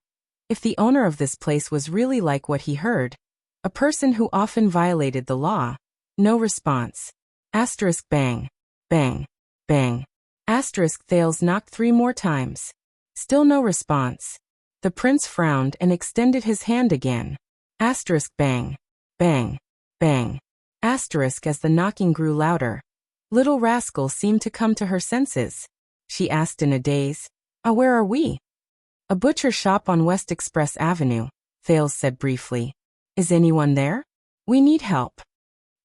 if the owner of this place was really like what he heard, a person who often violated the law, no response. Asterisk bang. Bang. Bang. Asterisk Thales knocked 3 more times. Still no response. The prince frowned and extended his hand again. Asterisk bang. Bang. Bang. Asterisk as the knocking grew louder. Little Rascal seemed to come to her senses. She asked in a daze, where are we? A butcher shop on West Express Avenue, Thales said briefly. Is anyone there? We need help.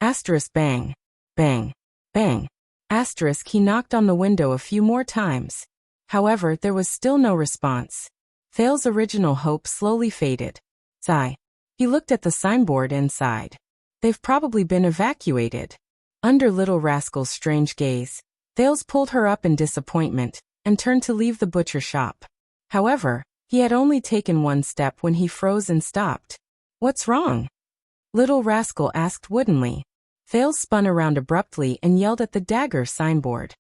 Asterisk bang. Bang. Bang. Asterisk he knocked on the window a few more times. However, there was still no response. Thales' original hope slowly faded. Sigh. He looked at the signboard and sighed. They've probably been evacuated. Under Little Rascal's strange gaze, Thales pulled her up in disappointment and turned to leave the butcher shop. However, he had only taken 1 step when he froze and stopped. What's wrong? Little Rascal asked woodenly. Thales spun around abruptly and yelled at the dagger signboard.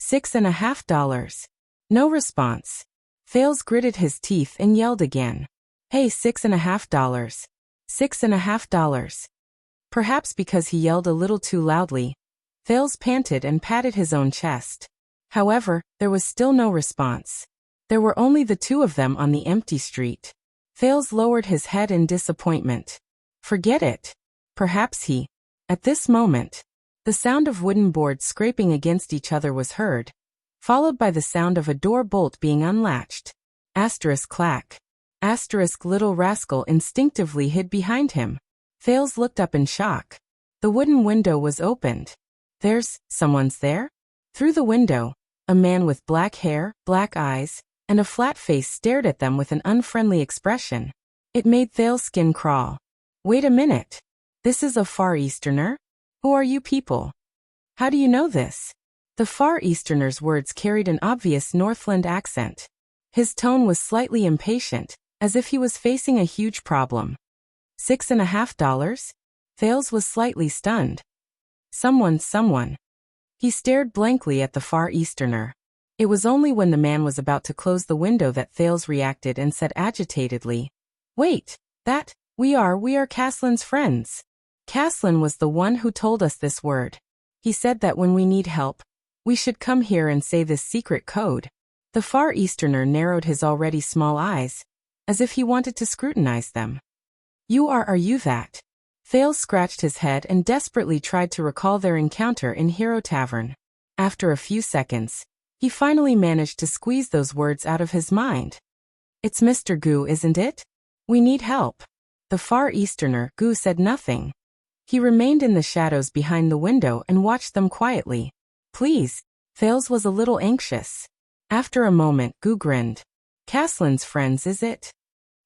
$6.50. No response. Thales gritted his teeth and yelled again. Hey, $6.50. $6.50. Perhaps because he yelled a little too loudly, Thales panted and patted his own chest. However, there was still no response. There were only the 2 of them on the empty street. Thales lowered his head in disappointment. Forget it. Perhaps he. At this moment, the sound of wooden boards scraping against each other was heard, followed by the sound of a door bolt being unlatched. Asterisk clack. Asterisk Little Rascal instinctively hid behind him. Thales looked up in shock. The wooden window was opened. Someone's there? Through the window, a man with black hair, black eyes, and a flat face stared at them with an unfriendly expression. It made Thales' skin crawl. Wait a minute. This is a Far Easterner? Who are you people? How do you know this? The Far Easterner's words carried an obvious Northland accent. His tone was slightly impatient, as if he was facing a huge problem. $6.50? Thales was slightly stunned. Someone. He stared blankly at the Far Easterner. It was only when the man was about to close the window that Thales reacted and said agitatedly, Wait, we are Caslin's friends. Caslin was the one who told us this word. He said that when we need help, we should come here and say this secret code. The Far Easterner narrowed his already small eyes, as if he wanted to scrutinize them. Are you that? Thales scratched his head and desperately tried to recall their encounter in Hero Tavern. After a few seconds, He finally managed to squeeze those words out of his mind. It's Mr. Gu, isn't it? We need help. The Far Easterner, Gu, said nothing. He remained in the shadows behind the window and watched them quietly. Please. Thales was a little anxious. After a moment, Gu grinned. Caslin's friends, is it?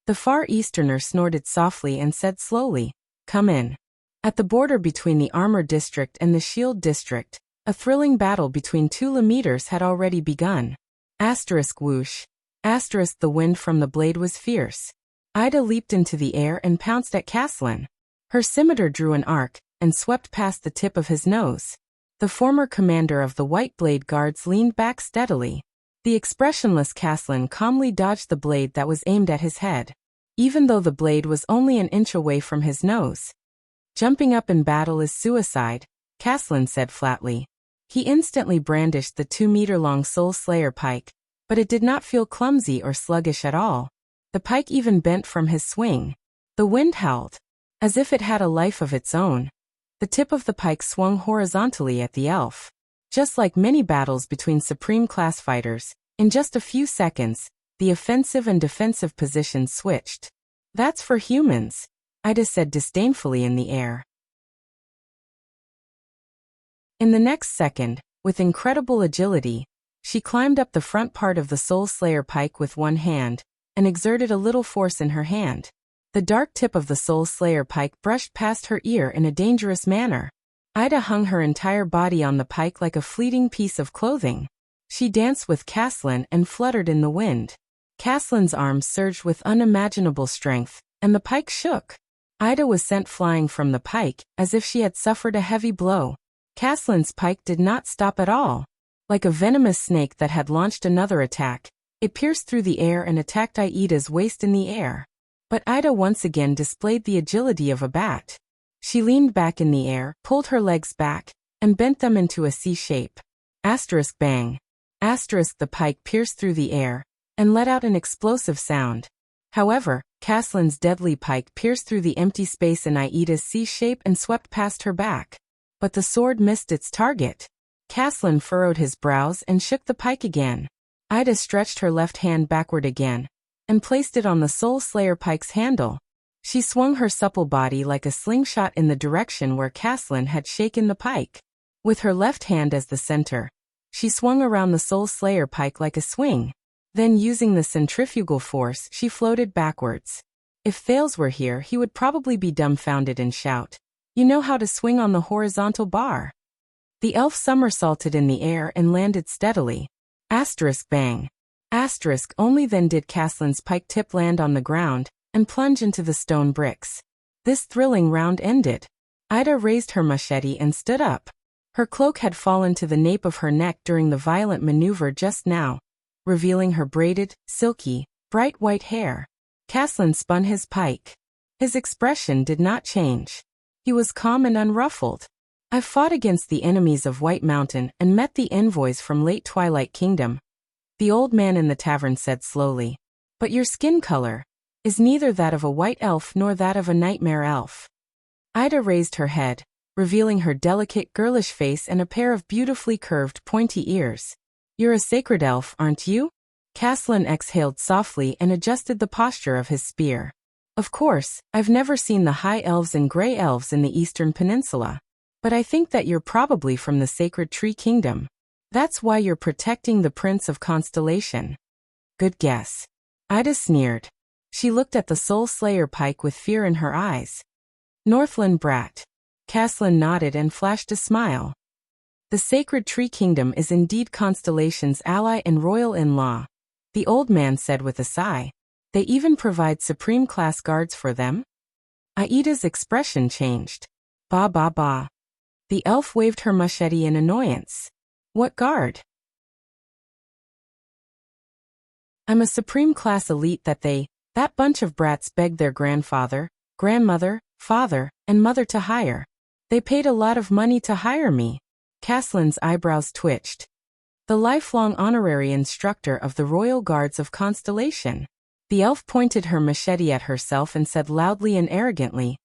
The Far Easterner snorted softly and said slowly, come in. At the border between the Armor District and the Shield District, a thrilling battle between two Lemeters had already begun. Asterisk whoosh. Asterisk the wind from the blade was fierce. Ida leaped into the air and pounced at Caslin. Her scimitar drew an arc and swept past the tip of his nose. The former commander of the White Blade Guards leaned back steadily. The expressionless Caslin calmly dodged the blade that was aimed at his head, even though the blade was only an inch away from his nose. Jumping up in battle is suicide, Caslin said flatly. He instantly brandished the 2-meter-long Soul Slayer pike, but it did not feel clumsy or sluggish at all. The pike even bent from his swing. The wind howled, as if it had a life of its own. The tip of the pike swung horizontally at the elf. Just like many battles between Supreme Class fighters, in just a few seconds, the offensive and defensive positions switched. That's for humans, Ida said disdainfully in the air. In the next second, with incredible agility, she climbed up the front part of the Soul Slayer pike with one hand, and exerted a little force in her hand. The dark tip of the Soul Slayer pike brushed past her ear in a dangerous manner. Ida hung her entire body on the pike like a fleeting piece of clothing. She danced with Caslin and fluttered in the wind. Caslin's arms surged with unimaginable strength, and the pike shook. Ida was sent flying from the pike, as if she had suffered a heavy blow. Caslin's pike did not stop at all. Like a venomous snake that had launched another attack, it pierced through the air and attacked Aida's waist in the air. But Ida once again displayed the agility of a bat. She leaned back in the air, pulled her legs back, and bent them into a C shape. Asterisk bang. Asterisk the pike pierced through the air, and let out an explosive sound. However, Caslin's deadly pike pierced through the empty space in Aida's C shape and swept past her back. But the sword missed its target. Caslin furrowed his brows and shook the pike again. Ida stretched her left hand backward again, and placed it on the Soul Slayer pike's handle. She swung her supple body like a slingshot in the direction where Caslin had shaken the pike. With her left hand as the center, she swung around the Soul Slayer pike like a swing. Then using the centrifugal force, she floated backwards. If Thales were here, he would probably be dumbfounded and shout, "You know how to swing on the horizontal bar." The elf somersaulted in the air and landed steadily. Asterisk bang. Asterisk only then did Caslin's pike tip land on the ground and plunge into the stone bricks. This thrilling round ended. Ida raised her machete and stood up. Her cloak had fallen to the nape of her neck during the violent maneuver just now, revealing her braided, silky, bright white hair. Caslin spun his pike. His expression did not change. He was calm and unruffled. "I've fought against the enemies of White Mountain and met the envoys from late Twilight Kingdom," the old man in the tavern said slowly. "But your skin color is neither that of a white elf nor that of a nightmare elf." Ida raised her head, revealing her delicate girlish face and a pair of beautifully curved pointy ears. "You're a sacred elf, aren't you?" Caslin exhaled softly and adjusted the posture of his spear. "Of course, I've never seen the high elves and gray elves in the Eastern Peninsula. But I think that you're probably from the Sacred Tree Kingdom. That's why you're protecting the Prince of Constellation." "Good guess." Ida sneered. She looked at the Soul Slayer pike with fear in her eyes. "Northland brat." Caslin nodded and flashed a smile. "The Sacred Tree Kingdom is indeed Constellation's ally and royal in-law," the old man said with a sigh. "They even provide Supreme Class guards for them?" Aida's expression changed. "Ba ba ba." The elf waved her machete in annoyance. "What guard?" "I'm a Supreme Class elite that bunch of brats begged their grandfather, grandmother, father, and mother to hire. They paid a lot of money to hire me." Caslin's eyebrows twitched. "The lifelong honorary instructor of the Royal Guards of Constellation." The elf pointed her machete at herself and said loudly and arrogantly,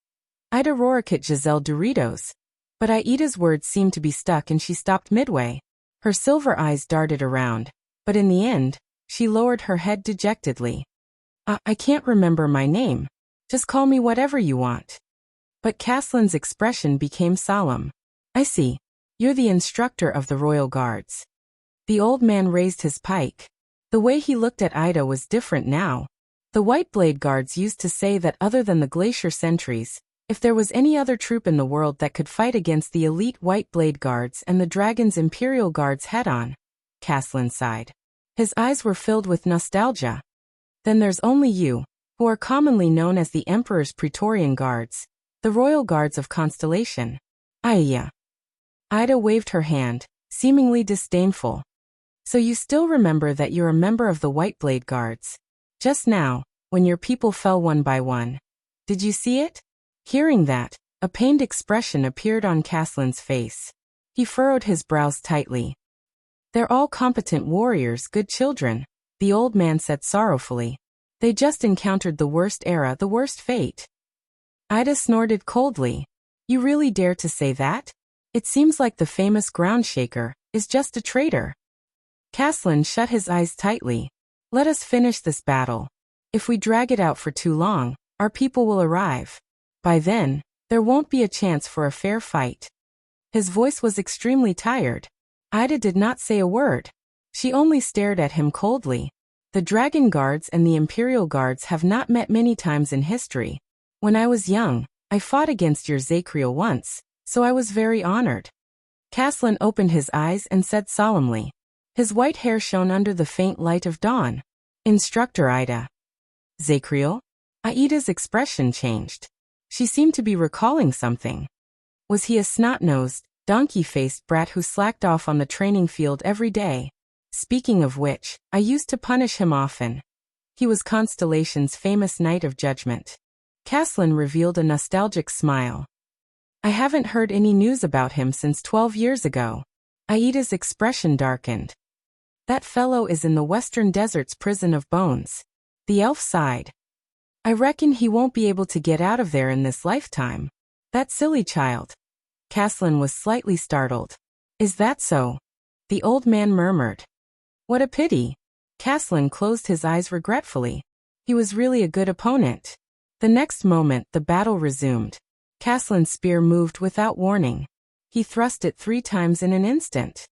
"Ida Rorikit Giselle Doritos." But Aida's words seemed to be stuck and she stopped midway. Her silver eyes darted around, but in the end, she lowered her head dejectedly. I can't remember my name. Just call me whatever you want." But Caslin's expression became solemn. "I see. You're the instructor of the royal guards." The old man raised his pike. The way he looked at Ida was different now. The White Blade Guards used to say that other than the Glacier Sentries, if there was any other troop in the world that could fight against the elite White Blade Guards and the Dragon's Imperial Guards head-on, Caslin sighed. His eyes were filled with nostalgia. "Then there's only you, who are commonly known as the Emperor's Praetorian Guards, the Royal Guards of Constellation." "Iya." Ida waved her hand, seemingly disdainful. "So you still remember that you're a member of the White Blade Guards. Just now, when your people fell one by one. Did you see it?" Hearing that, a pained expression appeared on Caslin's face. He furrowed his brows tightly. "They're all competent warriors, good children," the old man said sorrowfully. "They just encountered the worst era, the worst fate." Ida snorted coldly. "You really dare to say that? It seems like the famous ground shaker is just a traitor." Caslin shut his eyes tightly. "Let us finish this battle. If we drag it out for too long, our people will arrive. By then, there won't be a chance for a fair fight." His voice was extremely tired. Ida did not say a word. She only stared at him coldly. The Dragon Guards and the Imperial Guards have not met many times in history. When I was young, I fought against your Zacriel once, so I was very honored. Caslin opened his eyes and said solemnly. His white hair shone under the faint light of dawn. "Instructor Ida." "Zacriel?" Aida's expression changed. She seemed to be recalling something. Was he a snot-nosed, donkey-faced brat who slacked off on the training field every day? Speaking of which, I used to punish him often. He was Constellation's famous Knight of Judgment. Caslin revealed a nostalgic smile. "I haven't heard any news about him since 12 years ago." Aida's expression darkened. "That fellow is in the Western Desert's prison of bones." The elf sighed. "I reckon he won't be able to get out of there in this lifetime. That silly child." Caslin was slightly startled. "Is that so?" The old man murmured. "What a pity." Caslin closed his eyes regretfully. He was really a good opponent. The next moment the battle resumed. Caslin's spear moved without warning. He thrust it 3 times in an instant.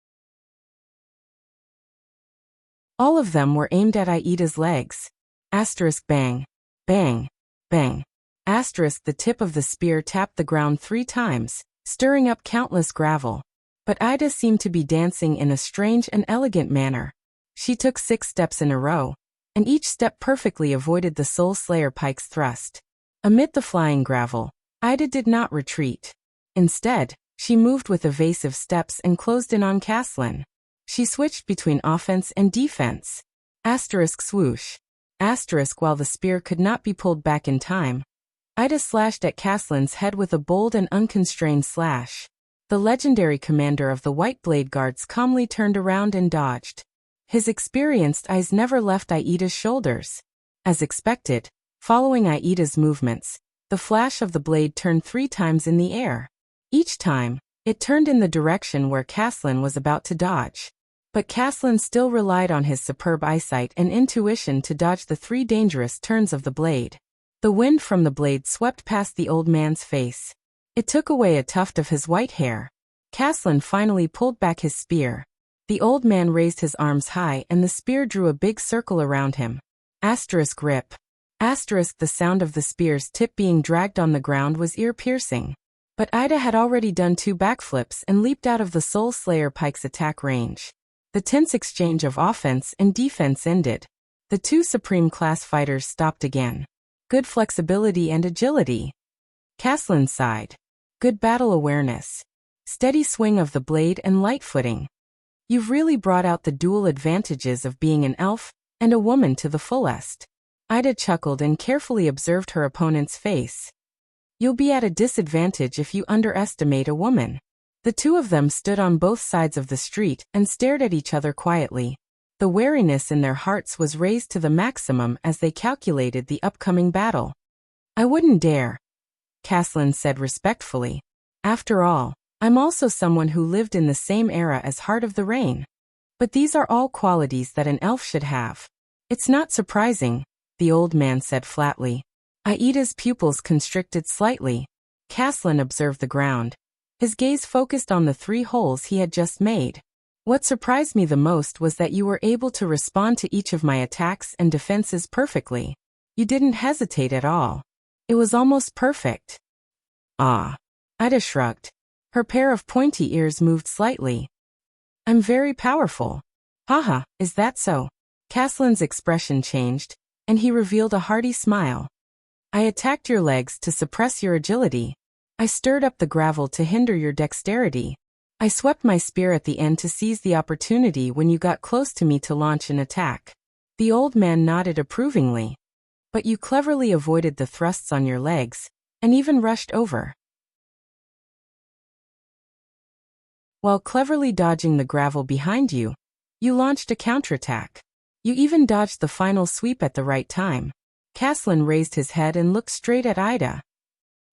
All of them were aimed at Aida's legs. Asterisk bang. Bang. Bang. Asterisk the tip of the spear tapped the ground 3 times, stirring up countless gravel. But Ida seemed to be dancing in a strange and elegant manner. She took 6 steps in a row, and each step perfectly avoided the Soul Slayer pike's thrust. Amid the flying gravel, Ida did not retreat. Instead, she moved with evasive steps and closed in on Caslin. She switched between offense and defense. Asterisk swoosh. Asterisk while the spear could not be pulled back in time. Ida slashed at Caslin's head with a bold and unconstrained slash. The legendary commander of the White Blade Guards calmly turned around and dodged. His experienced eyes never left Aida's shoulders. As expected, following Aida's movements, the flash of the blade turned 3 times in the air. Each time, it turned in the direction where Caslin was about to dodge. But Caslin still relied on his superb eyesight and intuition to dodge the 3 dangerous turns of the blade. The wind from the blade swept past the old man's face. It took away a tuft of his white hair. Caslin finally pulled back his spear. The old man raised his arms high and the spear drew a big circle around him. Asterisk rip. Asterisk the sound of the spear's tip being dragged on the ground was ear-piercing. But Ida had already done 2 backflips and leaped out of the Soul Slayer pike's attack range. The tense exchange of offense and defense ended. The 2 Supreme Class fighters stopped again. Good flexibility and agility. Caslin sighed. Good battle awareness. Steady swing of the blade and light footing. You've really brought out the dual advantages of being an elf and a woman to the fullest. Ida chuckled and carefully observed her opponent's face. You'll be at a disadvantage if you underestimate a woman. The 2 of them stood on both sides of the street and stared at each other quietly. The wariness in their hearts was raised to the maximum as they calculated the upcoming battle. "I wouldn't dare," Caslin said respectfully. "After all, I'm also someone who lived in the same era as Heart of the Rain. But these are all qualities that an elf should have. It's not surprising, the old man said flatly. Aida's pupils constricted slightly. Caslin observed the ground. His gaze focused on the 3 holes he had just made. What surprised me the most was that you were able to respond to each of my attacks and defenses perfectly. You didn't hesitate at all. It was almost perfect. Ah. Ida shrugged. Her pair of pointy ears moved slightly. I'm very powerful. Haha, is that so? Caslin's expression changed, and he revealed a hearty smile. I attacked your legs to suppress your agility. I stirred up the gravel to hinder your dexterity. I swept my spear at the end to seize the opportunity when you got close to me to launch an attack. The old man nodded approvingly. But you cleverly avoided the thrusts on your legs, and even rushed over. While cleverly dodging the gravel behind you, you launched a counterattack. You even dodged the final sweep at the right time. Caslin raised his head and looked straight at Ida.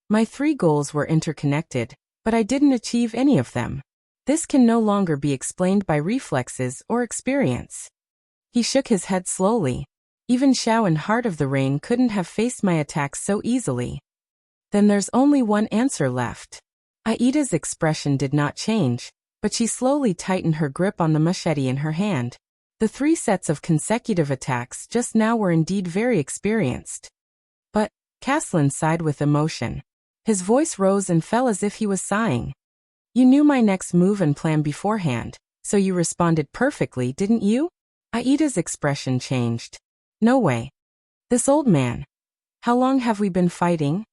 My 3 goals were interconnected, but I didn't achieve any of them. This can no longer be explained by reflexes or experience. He shook his head slowly. Even Xiao and Heart of the Rain couldn't have faced my attacks so easily. Then there's only one answer left. Aida's expression did not change, but she slowly tightened her grip on the machete in her hand. The 3 sets of consecutive attacks just now were indeed very experienced. But, Caslin sighed with emotion. His voice rose and fell as if he was sighing. You knew my next move and plan beforehand, so you responded perfectly, didn't you? Aida's expression changed. No way. This old man. How long have we been fighting?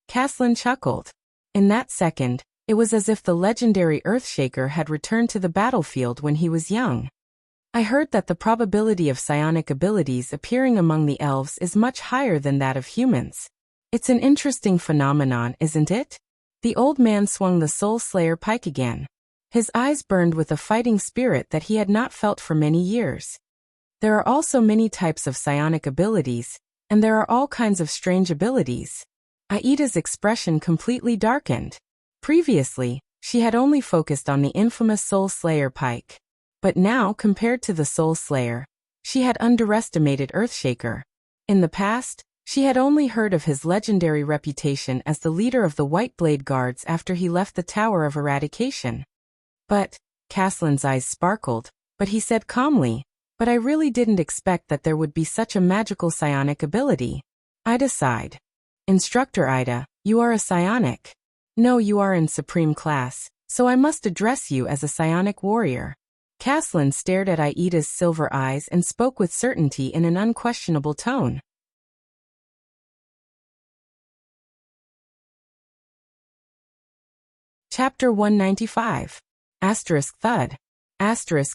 Caslin chuckled. In that second, it was as if the legendary Earthshaker had returned to the battlefield when he was young. I heard that the probability of psionic abilities appearing among the elves is much higher than that of humans. It's an interesting phenomenon, isn't it? The old man swung the Soul Slayer pike again. His eyes burned with a fighting spirit that he had not felt for many years. There are also many types of psionic abilities, and there are all kinds of strange abilities. Aida's expression completely darkened. Previously, she had only focused on the infamous Soul Slayer pike. But now, compared to the Soul Slayer, she had underestimated Earthshaker. In the past, she had only heard of his legendary reputation as the leader of the White Blade Guards after he left the Tower of Eradication. But, Caslin's eyes sparkled, but he said calmly, but I really didn't expect that there would be such a magical psionic ability. Ida sighed. Instructor Ida, you are a psionic. No, you are in supreme class, so I must address you as a psionic warrior. Caslin stared at Aida's silver eyes and spoke with certainty in an unquestionable tone. Chapter 195. Thud.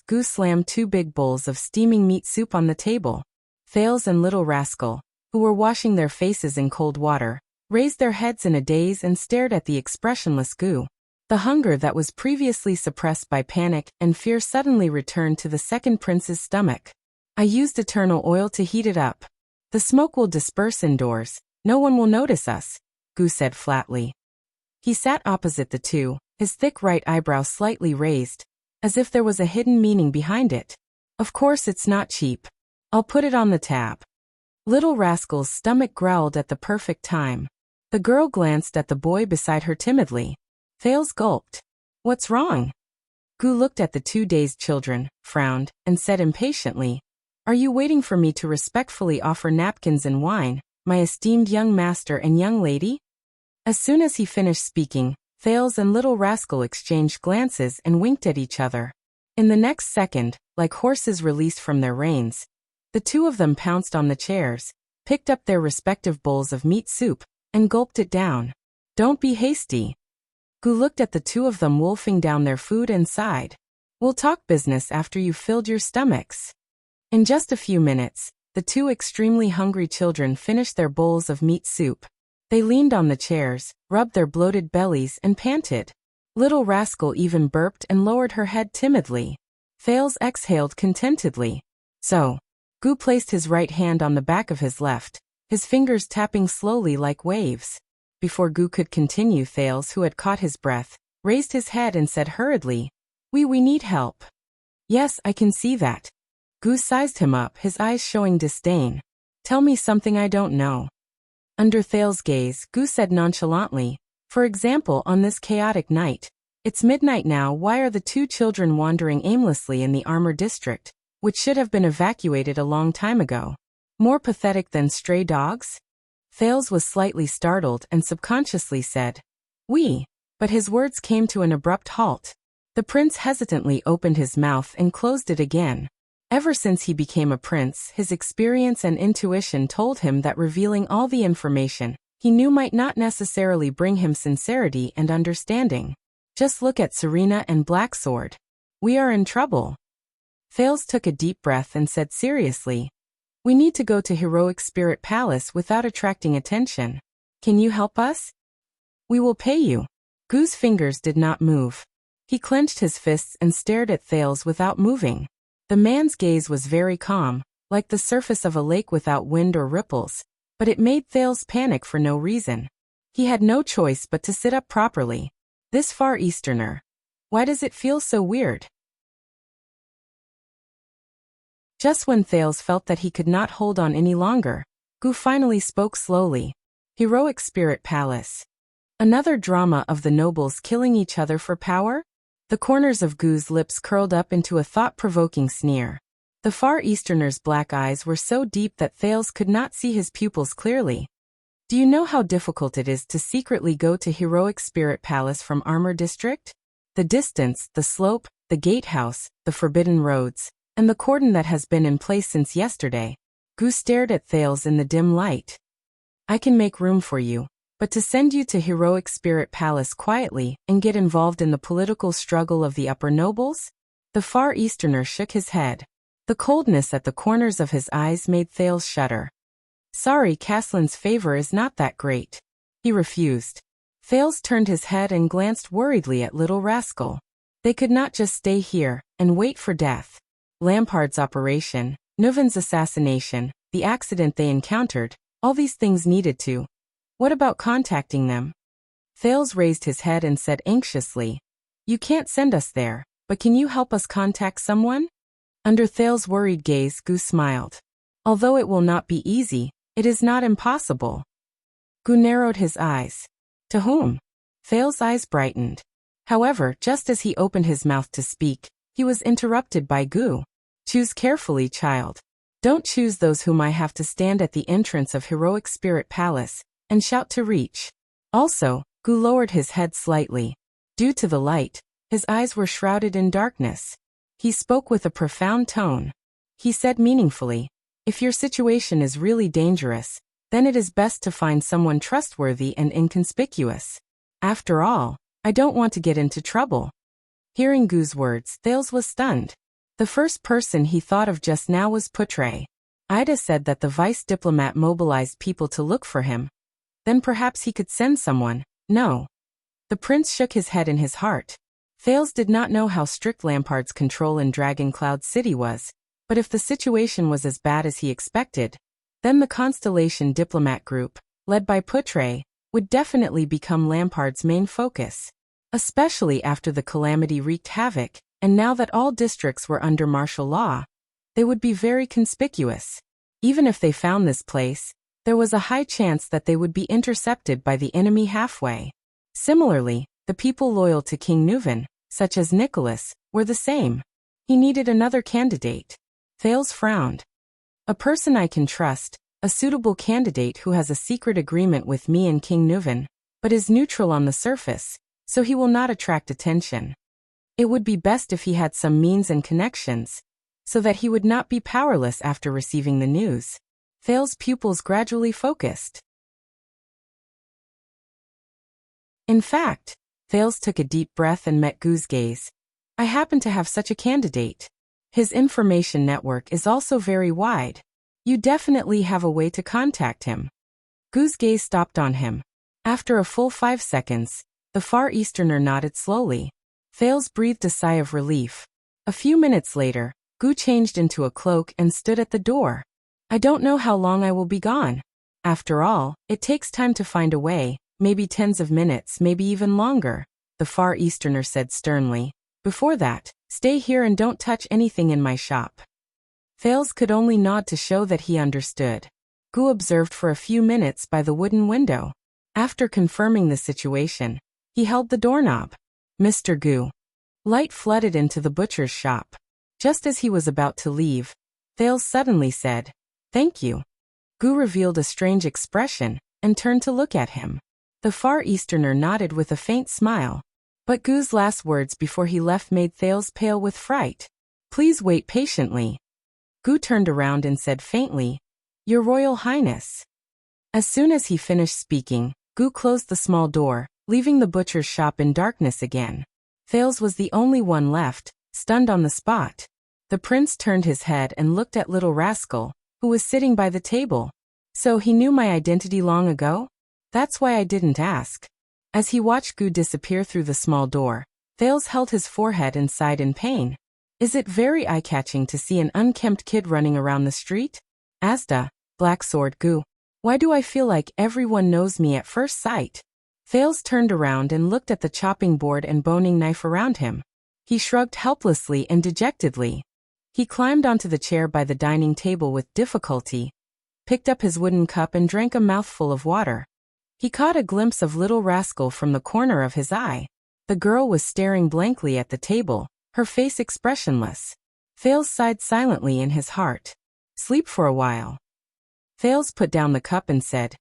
Goose slammed 2 big bowls of steaming meat soup on the table. Thales and Little Rascal, who were washing their faces in cold water, raised their heads in a daze and stared at the expressionless Goo. The hunger that was previously suppressed by panic and fear suddenly returned to the second prince's stomach. I used eternal oil to heat it up. The smoke will disperse indoors. No one will notice us, Goo said flatly. He sat opposite the 2, his thick right eyebrow slightly raised, as if there was a hidden meaning behind it. Of course it's not cheap. I'll put it on the tab. Little Rascal's stomach growled at the perfect time. The girl glanced at the boy beside her timidly. Thales gulped. What's wrong? Goo looked at the 2 dazed children, frowned, and said impatiently, Are you waiting for me to respectfully offer napkins and wine, my esteemed young master and young lady? As soon as he finished speaking, Thales and Little Rascal exchanged glances and winked at each other. In the next second, like horses released from their reins, the 2 of them pounced on the chairs, picked up their respective bowls of meat soup, and gulped it down. Don't be hasty. Goo looked at the 2 of them wolfing down their food and sighed. We'll talk business after you've filled your stomachs. In just a few minutes, the 2 extremely hungry children finished their bowls of meat soup. They leaned on the chairs, rubbed their bloated bellies and panted. Little Rascal even burped and lowered her head timidly. Thales exhaled contentedly. So, Goo placed his right hand on the back of his left, his fingers tapping slowly like waves. Before Goo could continue, Thales, who had caught his breath, raised his head and said hurriedly, We need help. Yes, I can see that. Gu sized him up, his eyes showing disdain. Tell me something I don't know. Under Thales's gaze, Gu said nonchalantly, For example, on this chaotic night. It's midnight now, why are the two children wandering aimlessly in the armor district, which should have been evacuated a long time ago? More pathetic than stray dogs? Thales was slightly startled and subconsciously said, We. But his words came to an abrupt halt. The prince hesitantly opened his mouth and closed it again. Ever since he became a prince, his experience and intuition told him that revealing all the information he knew might not necessarily bring him sincerity and understanding. Just look at Serena and Blacksword. We are in trouble. Thales took a deep breath and said seriously, We need to go to Heroic Spirit Palace without attracting attention. Can you help us? We will pay you. Gu's fingers did not move. He clenched his fists and stared at Thales without moving. The man's gaze was very calm, like the surface of a lake without wind or ripples, but it made Thales panic for no reason. He had no choice but to sit up properly. This Far Easterner. Why does it feel so weird? Just when Thales felt that he could not hold on any longer, Gu finally spoke slowly. Heroic Spirit Palace. Another drama of the nobles killing each other for power? The corners of Gu's lips curled up into a thought-provoking sneer. The Far Easterner's black eyes were so deep that Thales could not see his pupils clearly. Do you know how difficult it is to secretly go to Heroic Spirit Palace from Armor District? The distance, the slope, the gatehouse, the forbidden roads, and the cordon that has been in place since yesterday. Gu stared at Thales in the dim light. I can make room for you, but to send you to Heroic Spirit Palace quietly and get involved in the political struggle of the upper nobles? The Far Easterner shook his head. The coldness at the corners of his eyes made Thales shudder. Sorry, Caslin's favor is not that great. He refused. Thales turned his head and glanced worriedly at Little Rascal. They could not just stay here and wait for death. Lampard's operation, Nuven's assassination, the accident they encountered, all these things needed to. What about contacting them? Thales raised his head and said anxiously, You can't send us there, but can you help us contact someone? Under Thales' worried gaze, Gu smiled. Although it will not be easy, it is not impossible. Gu narrowed his eyes. To whom? Thales' eyes brightened. However, just as he opened his mouth to speak, he was interrupted by Gu. Choose carefully, child. Don't choose those whom I have to stand at the entrance of Heroic Spirit Palace and shout to reach. Also, Gu lowered his head slightly. Due to the light, his eyes were shrouded in darkness. He spoke with a profound tone. He said meaningfully, If your situation is really dangerous, then it is best to find someone trustworthy and inconspicuous. After all, I don't want to get into trouble. Hearing Gu's words, Thales was stunned. The first person he thought of just now was Putre. Ida said that the vice diplomat mobilized people to look for him. Then perhaps he could send someone. No. The prince shook his head in his heart. Thales did not know how strict Lampard's control in Dragon Cloud City was, but if the situation was as bad as he expected, then the Constellation Diplomat Group, led by Putre, would definitely become Lampard's main focus. Especially after the calamity wreaked havoc, and now that all districts were under martial law, they would be very conspicuous. Even if they found this place, there was a high chance that they would be intercepted by the enemy halfway. Similarly, the people loyal to King Nuven, such as Nicholas, were the same. He needed another candidate. Thales frowned. A person I can trust, a suitable candidate who has a secret agreement with me and King Nuven, but is neutral on the surface, so he will not attract attention. It would be best if he had some means and connections, so that he would not be powerless after receiving the news. Thales' pupils gradually focused. In fact, Thales took a deep breath and met Gu's gaze. I happen to have such a candidate. His information network is also very wide. You definitely have a way to contact him. Gu's gaze stopped on him. After a full 5 seconds, the Far Easterner nodded slowly. Thales breathed a sigh of relief. A few minutes later, Gu changed into a cloak and stood at the door. I don't know how long I will be gone. After all, it takes time to find a way, maybe tens of minutes, maybe even longer. The the Far Easterner said sternly. Before that, stay here and don't touch anything in my shop. Thales could only nod to show that he understood. Gu observed for a few minutes by the wooden window. After confirming the situation, he held the doorknob. Mr. Gu. Light flooded into the butcher's shop. Just as he was about to leave, Thales suddenly said, "Thank you." Gu revealed a strange expression and turned to look at him. The Far Easterner nodded with a faint smile. But Gu's last words before he left made Thales pale with fright. "Please wait patiently." Gu turned around and said faintly, "Your Royal Highness." As soon as he finished speaking, Gu closed the small door, leaving the butcher's shop in darkness again. Thales was the only one left, stunned on the spot. The prince turned his head and looked at Little Rascal, who was sitting by the table. "So he knew my identity long ago? That's why I didn't ask." As he watched Gu disappear through the small door, Thales held his forehead and sighed in pain. Is it very eye-catching to see an unkempt kid running around the street? Asda, Black Sword Gu. Why do I feel like everyone knows me at first sight? Thales turned around and looked at the chopping board and boning knife around him. He shrugged helplessly and dejectedly. He climbed onto the chair by the dining table with difficulty, picked up his wooden cup and drank a mouthful of water. He caught a glimpse of Little Rascal from the corner of his eye. The girl was staring blankly at the table, her face expressionless. Thales sighed silently in his heart. "Sleep for a while." Thales put down the cup and said,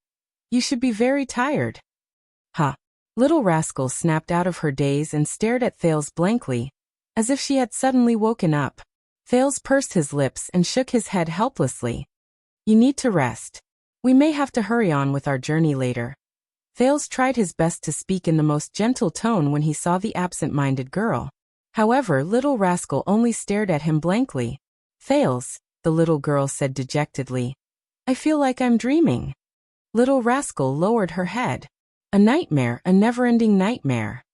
"You should be very tired." "Huh." Little Rascal snapped out of her daze and stared at Thales blankly, as if she had suddenly woken up. Thales pursed his lips and shook his head helplessly. "You need to rest. We may have to hurry on with our journey later." Thales tried his best to speak in the most gentle tone when he saw the absent-minded girl. However, Little Rascal only stared at him blankly. "Thales," the little girl said dejectedly, "I feel like I'm dreaming." Little Rascal lowered her head. "A nightmare, a never-ending nightmare."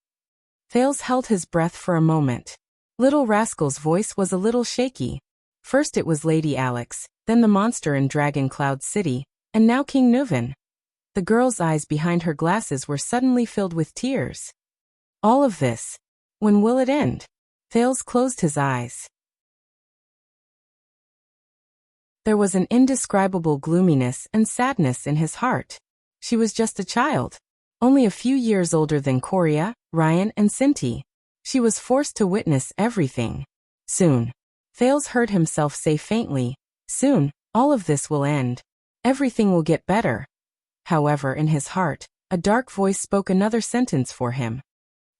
Thales held his breath for a moment. Little Rascal's voice was a little shaky. First it was Lady Alex, then the monster in Dragon Cloud City, and now King Nuven. The girl's eyes behind her glasses were suddenly filled with tears. All of this. When will it end? Thales closed his eyes. There was an indescribable gloominess and sadness in his heart. She was just a child, only a few years older than Korea, Ryan, and Sinti. She was forced to witness everything. Soon. Thales heard himself say faintly, "Soon, all of this will end. Everything will get better." However, in his heart, a dark voice spoke another sentence for him.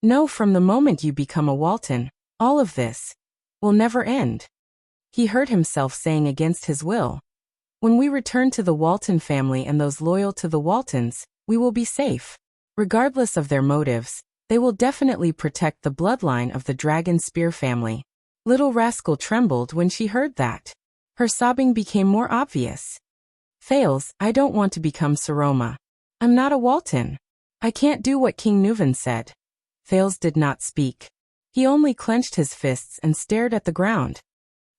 "No, from the moment you become a Walton, all of this will never end." He heard himself saying against his will, "When we return to the Walton family and those loyal to the Waltons, we will be safe. Regardless of their motives, they will definitely protect the bloodline of the Dragon Spear family." Little Rascal trembled when she heard that. Her sobbing became more obvious. "Thales, I don't want to become Saroma. I'm not a Walton. I can't do what King Nuven said." Thales did not speak. He only clenched his fists and stared at the ground.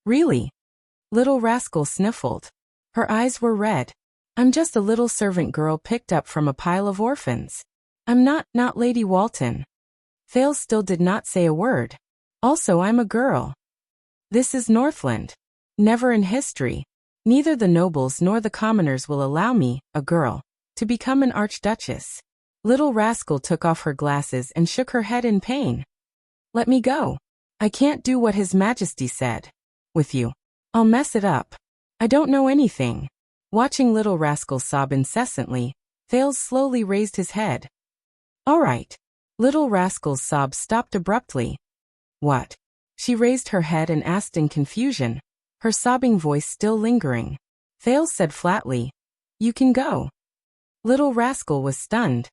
"Really?" Little Rascal sniffled. Her eyes were red. "I'm just a little servant girl picked up from a pile of orphans. I'm not Lady Walton." Thales still did not say a word. "Also, I'm a girl. This is Northland. Never in history. Neither the nobles nor the commoners will allow me, a girl, to become an archduchess." Little Rascal took off her glasses and shook her head in pain. "Let me go. I can't do what His Majesty said. With you, I'll mess it up. I don't know anything." Watching Little Rascal sob incessantly, Thales slowly raised his head. "All right." Little Rascal's sob stopped abruptly. "What?" She raised her head and asked in confusion, her sobbing voice still lingering. Thales said flatly, "You can go." Little Rascal was stunned.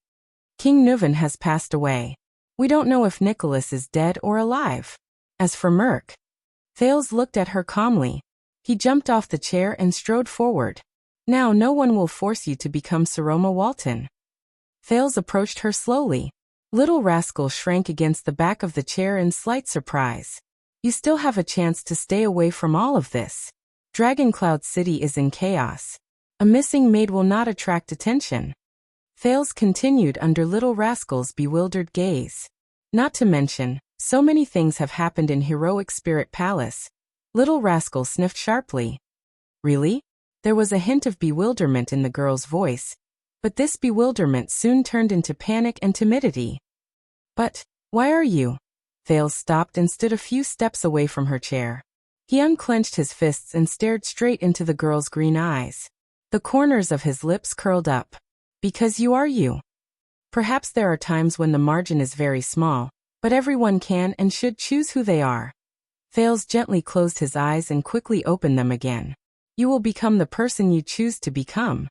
"King Nuven has passed away. We don't know if Nicholas is dead or alive. As for Merc." Thales looked at her calmly. He jumped off the chair and strode forward. "Now no one will force you to become Saroma Walton." Thales approached her slowly. Little Rascal shrank against the back of the chair in slight surprise. "You still have a chance to stay away from all of this. Dragon Cloud City is in chaos. A missing maid will not attract attention." Thales continued under Little Rascal's bewildered gaze. Not to mention, so many things have happened in Heroic Spirit Palace. Little rascal sniffed sharply. Really? There was a hint of bewilderment in the girl's voice, but this bewilderment soon turned into panic and timidity. But, why are you? Thales stopped and stood a few steps away from her chair. He unclenched his fists and stared straight into the girl's green eyes. The corners of his lips curled up. Because you are you. Perhaps there are times when the margin is very small, but everyone can and should choose who they are. Thales gently closed his eyes and quickly opened them again. You will become the person you choose to become.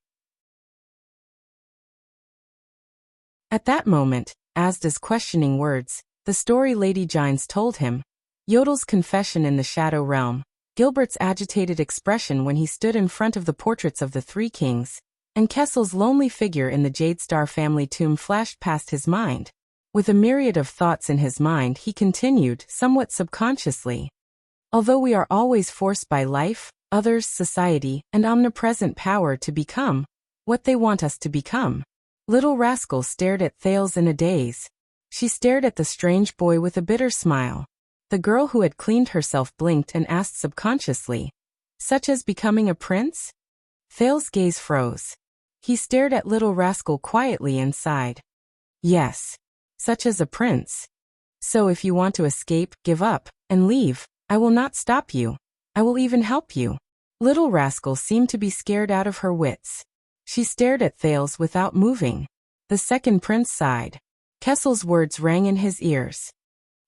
At that moment, Asda's questioning words, the story Lady Gines told him, Yodel's confession in the Shadow Realm, Gilbert's agitated expression when he stood in front of the portraits of the three kings, and Kessel's lonely figure in the Jadestar family tomb flashed past his mind. With a myriad of thoughts in his mind, he continued, somewhat subconsciously. Although we are always forced by life, others, society, and omnipresent power to become what they want us to become. Little rascal stared at Thales in a daze. She stared at the strange boy with a bitter smile. The girl who had cleaned herself blinked and asked subconsciously, such as becoming a prince? Thales' gaze froze. He stared at little rascal quietly and sighed. Yes. Such as a prince. So if you want to escape, give up, and leave, I will not stop you. I will even help you. Little rascal seemed to be scared out of her wits. She stared at Thales without moving. The second prince sighed. Kessel's words rang in his ears.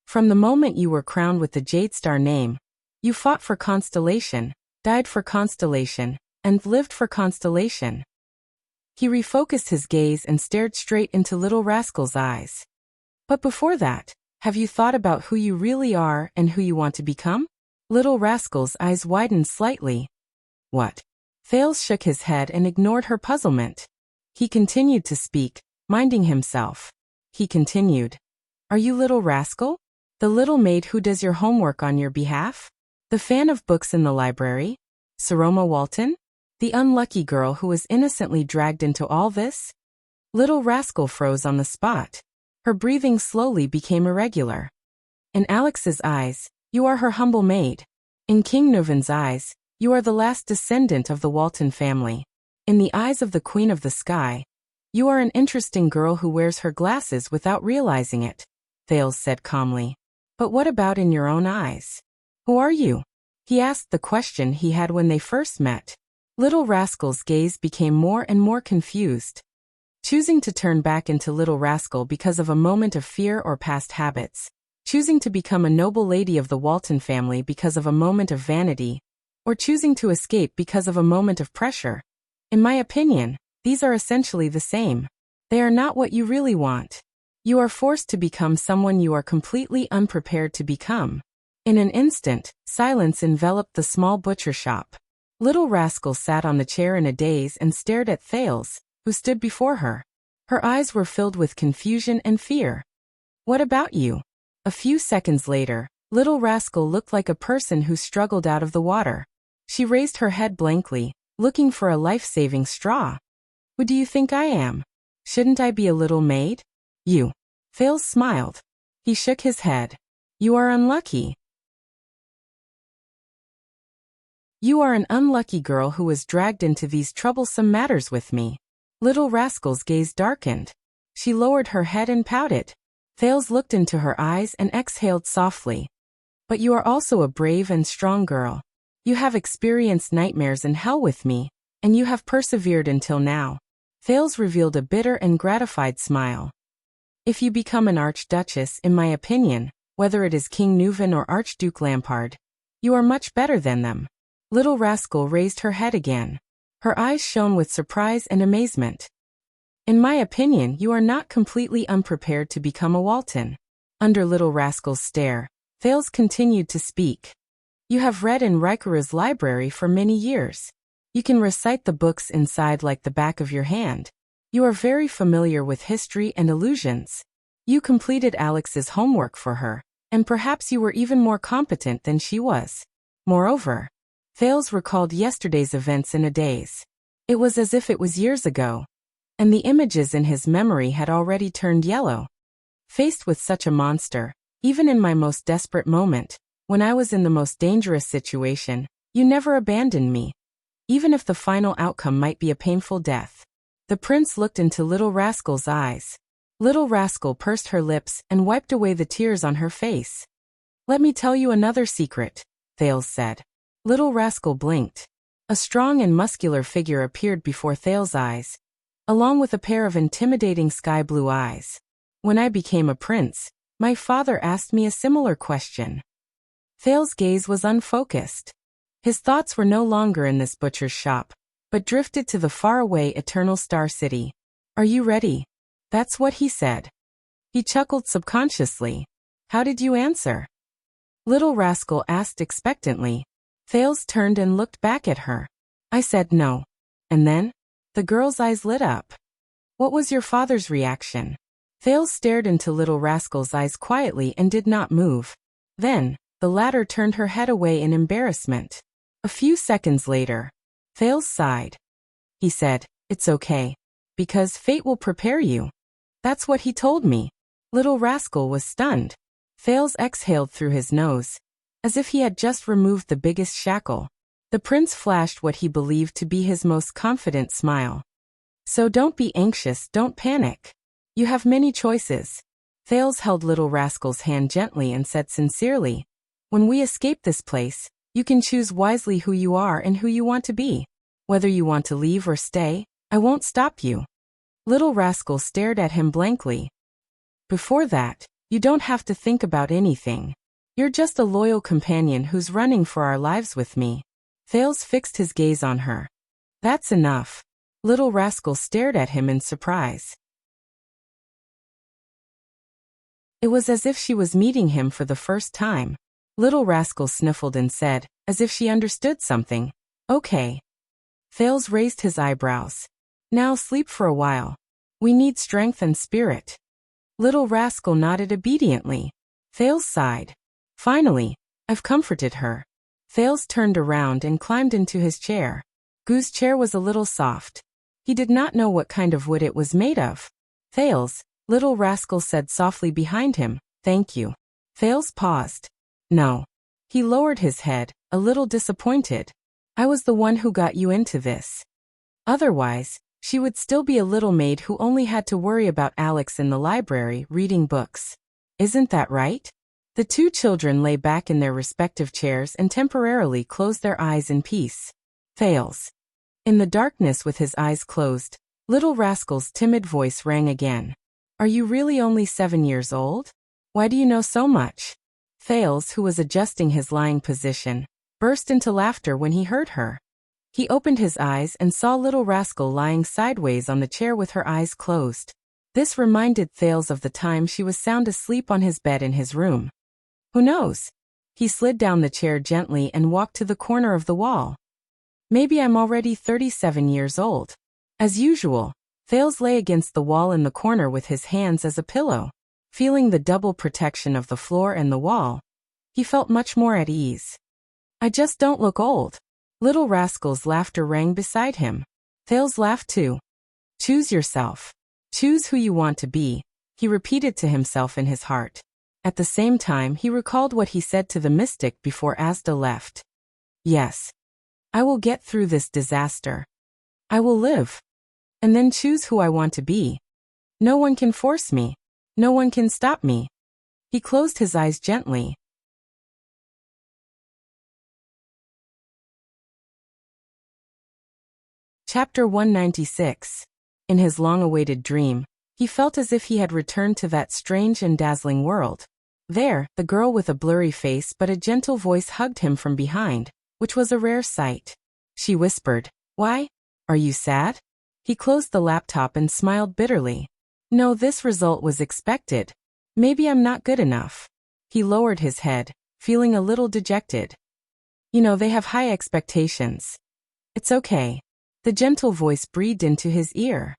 From the moment you were crowned with the Jadestar name, you fought for Constellation, died for Constellation, and lived for Constellation. He refocused his gaze and stared straight into little rascal's eyes. But before that, have you thought about who you really are and who you want to become? Little rascal's eyes widened slightly. What? Thales shook his head and ignored her puzzlement. He continued to speak, minding himself. He continued. Are you little rascal? The little maid who does your homework on your behalf? The fan of books in the library? Saroma Walton? The unlucky girl who was innocently dragged into all this? Little rascal froze on the spot. Her breathing slowly became irregular. In Alex's eyes, you are her humble maid. In King Nuven's eyes, you are the last descendant of the Walton family. In the eyes of the Queen of the Sky, you are an interesting girl who wears her glasses without realizing it, Thales said calmly. But what about in your own eyes? Who are you? He asked the question he had when they first met. Little rascal's gaze became more and more confused. Choosing to turn back into little rascal because of a moment of fear or past habits, choosing to become a noble lady of the Walton family because of a moment of vanity, or choosing to escape because of a moment of pressure. In my opinion, these are essentially the same. They are not what you really want. You are forced to become someone you are completely unprepared to become. In an instant, silence enveloped the small butcher shop. Little rascal sat on the chair in a daze and stared at Thales, who stood before her. Her eyes were filled with confusion and fear. What about you? A few seconds later, little rascal looked like a person who struggled out of the water. She raised her head blankly, looking for a life-saving straw. Who do you think I am? Shouldn't I be a little maid? You. Thales smiled. He shook his head. You are unlucky. You are an unlucky girl who was dragged into these troublesome matters with me. Little rascal's gaze darkened. She lowered her head and pouted. Thales looked into her eyes and exhaled softly. But you are also a brave and strong girl. You have experienced nightmares in hell with me, and you have persevered until now. Thales revealed a bitter and gratified smile. If you become an archduchess, in my opinion, whether it is King Nuven or Archduke Lampard, you are much better than them. Little rascal raised her head again. Her eyes shone with surprise and amazement. In my opinion, you are not completely unprepared to become a Walton. Under little rascal's stare, Thales continued to speak. You have read in Rikaru's library for many years. You can recite the books inside like the back of your hand. You are very familiar with history and illusions. You completed Alex's homework for her, and perhaps you were even more competent than she was. Moreover, Thales recalled yesterday's events in a daze. It was as if it was years ago, and the images in his memory had already turned yellow. Faced with such a monster, even in my most desperate moment, when I was in the most dangerous situation, you never abandoned me, even if the final outcome might be a painful death. The prince looked into Little Rascal's eyes. Little Rascal pursed her lips and wiped away the tears on her face. Let me tell you another secret, Thales said. Little Rascal blinked. A strong and muscular figure appeared before Thales' eyes, along with a pair of intimidating sky-blue eyes. When I became a prince, my father asked me a similar question. Thales' gaze was unfocused. His thoughts were no longer in this butcher's shop, but drifted to the faraway Eternal Star City. Are you ready? That's what he said. He chuckled subconsciously. How did you answer? Little Rascal asked expectantly. Thales turned and looked back at her. I said no. And then? The girl's eyes lit up. What was your father's reaction? Thales stared into Little Rascal's eyes quietly and did not move. Then, the latter turned her head away in embarrassment. A few seconds later, Thales sighed. He said, it's okay. Because fate will prepare you. That's what he told me. Little Rascal was stunned. Thales exhaled through his nose, as if he had just removed the biggest shackle. The prince flashed what he believed to be his most confident smile. So don't be anxious, don't panic. You have many choices. Thales held Little Rascal's hand gently and said sincerely, when we escape this place, you can choose wisely who you are and who you want to be. Whether you want to leave or stay, I won't stop you. Little Rascal stared at him blankly. Before that, you don't have to think about anything. You're just a loyal companion who's running for our lives with me. Thales fixed his gaze on her. That's enough. Little Rascal stared at him in surprise. It was as if she was meeting him for the first time. Little Rascal sniffled and said, as if she understood something, okay. Thales raised his eyebrows. Now sleep for a while. We need strength and spirit. Little Rascal nodded obediently. Thales sighed. Finally, I've comforted her. Thales turned around and climbed into his chair. Goo's chair was a little soft. He did not know what kind of wood it was made of. Thales, Little Rascal said softly behind him, thank you. Thales paused. No. He lowered his head, a little disappointed. I was the one who got you into this. Otherwise, she would still be a little maid who only had to worry about Alex in the library reading books. Isn't that right? The two children lay back in their respective chairs and temporarily closed their eyes in peace. Thales. In the darkness with his eyes closed, Little Rascal's timid voice rang again. Are you really only 7 years old? Why do you know so much? Thales, who was adjusting his lying position, burst into laughter when he heard her. He opened his eyes and saw Little Rascal lying sideways on the chair with her eyes closed. This reminded Thales of the time she was sound asleep on his bed in his room. Who knows? He slid down the chair gently and walked to the corner of the wall. Maybe I'm already 37 years old. As usual, Thales lay against the wall in the corner with his hands as a pillow. Feeling the double protection of the floor and the wall, he felt much more at ease. I just don't look old. Little Rascal's laughter rang beside him. Thales laughed too. Choose yourself. Choose who you want to be, he repeated to himself in his heart. At the same time, he recalled what he said to the mystic before Asda left. Yes. I will get through this disaster. I will live. And then choose who I want to be. No one can force me. No one can stop me. He closed his eyes gently. Chapter 196. In his long-awaited dream, he felt as if he had returned to that strange and dazzling world. There, the girl with a blurry face but a gentle voice hugged him from behind, which was a rare sight. She whispered, "Why? Are you sad?" He closed the laptop and smiled bitterly. No, this result was expected. Maybe I'm not good enough. He lowered his head, feeling a little dejected. You know, they have high expectations. It's okay. The gentle voice breathed into his ear.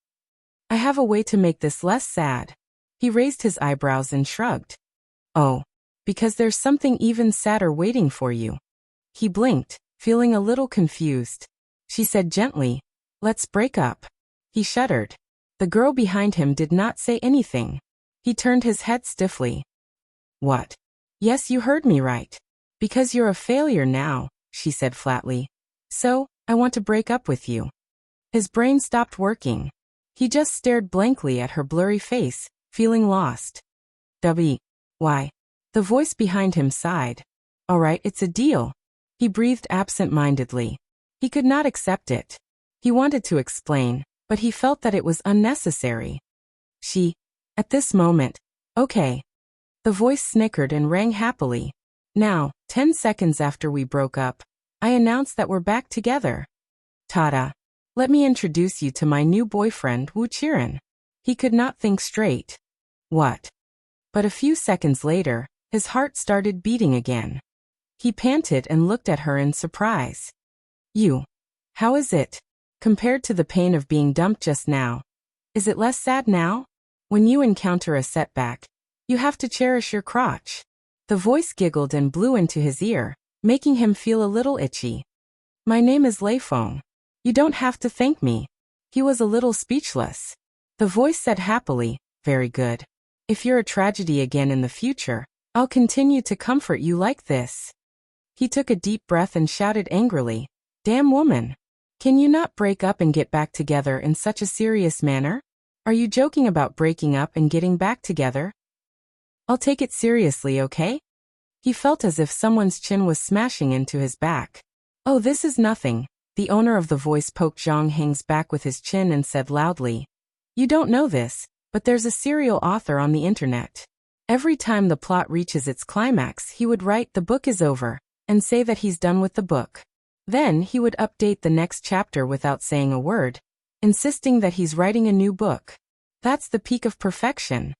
I have a way to make this less sad. He raised his eyebrows and shrugged. Oh, because there's something even sadder waiting for you. He blinked, feeling a little confused. She said gently, let's break up. He shuddered. The girl behind him did not say anything. He turned his head stiffly. What? Yes, you heard me right. Because you're a failure now, she said flatly. So, I want to break up with you. His brain stopped working. He just stared blankly at her blurry face, feeling lost. Why? The voice behind him sighed. All right, it's a deal. He breathed absent-mindedly. He could not accept it. He wanted to explain, but he felt that it was unnecessary. At this moment, okay. The voice snickered and rang happily. Now, 10 seconds after we broke up, I announced that we're back together. Ta-da. Let me introduce you to my new boyfriend, Wu Qiren. He could not think straight. What? But a few seconds later, his heart started beating again. He panted and looked at her in surprise. You. How is it? Compared to the pain of being dumped just now. Is it less sad now? When you encounter a setback, you have to cherish your crotch. The voice giggled and blew into his ear, making him feel a little itchy. My name is Lei Feng. You don't have to thank me. He was a little speechless. The voice said happily, very good. If you're a tragedy again in the future, I'll continue to comfort you like this. He took a deep breath and shouted angrily, Damn woman! Can you not break up and get back together in such a serious manner? Are you joking about breaking up and getting back together? I'll take it seriously, okay? He felt as if someone's chin was smashing into his back. Oh, this is nothing. The owner of the voice poked Zhang Heng's back with his chin and said loudly, You don't know this, but there's a serial author on the internet. Every time the plot reaches its climax, he would write the book is over, and say that he's done with the book. Then he would update the next chapter without saying a word, insisting that he's writing a new book. That's the peak of perfection.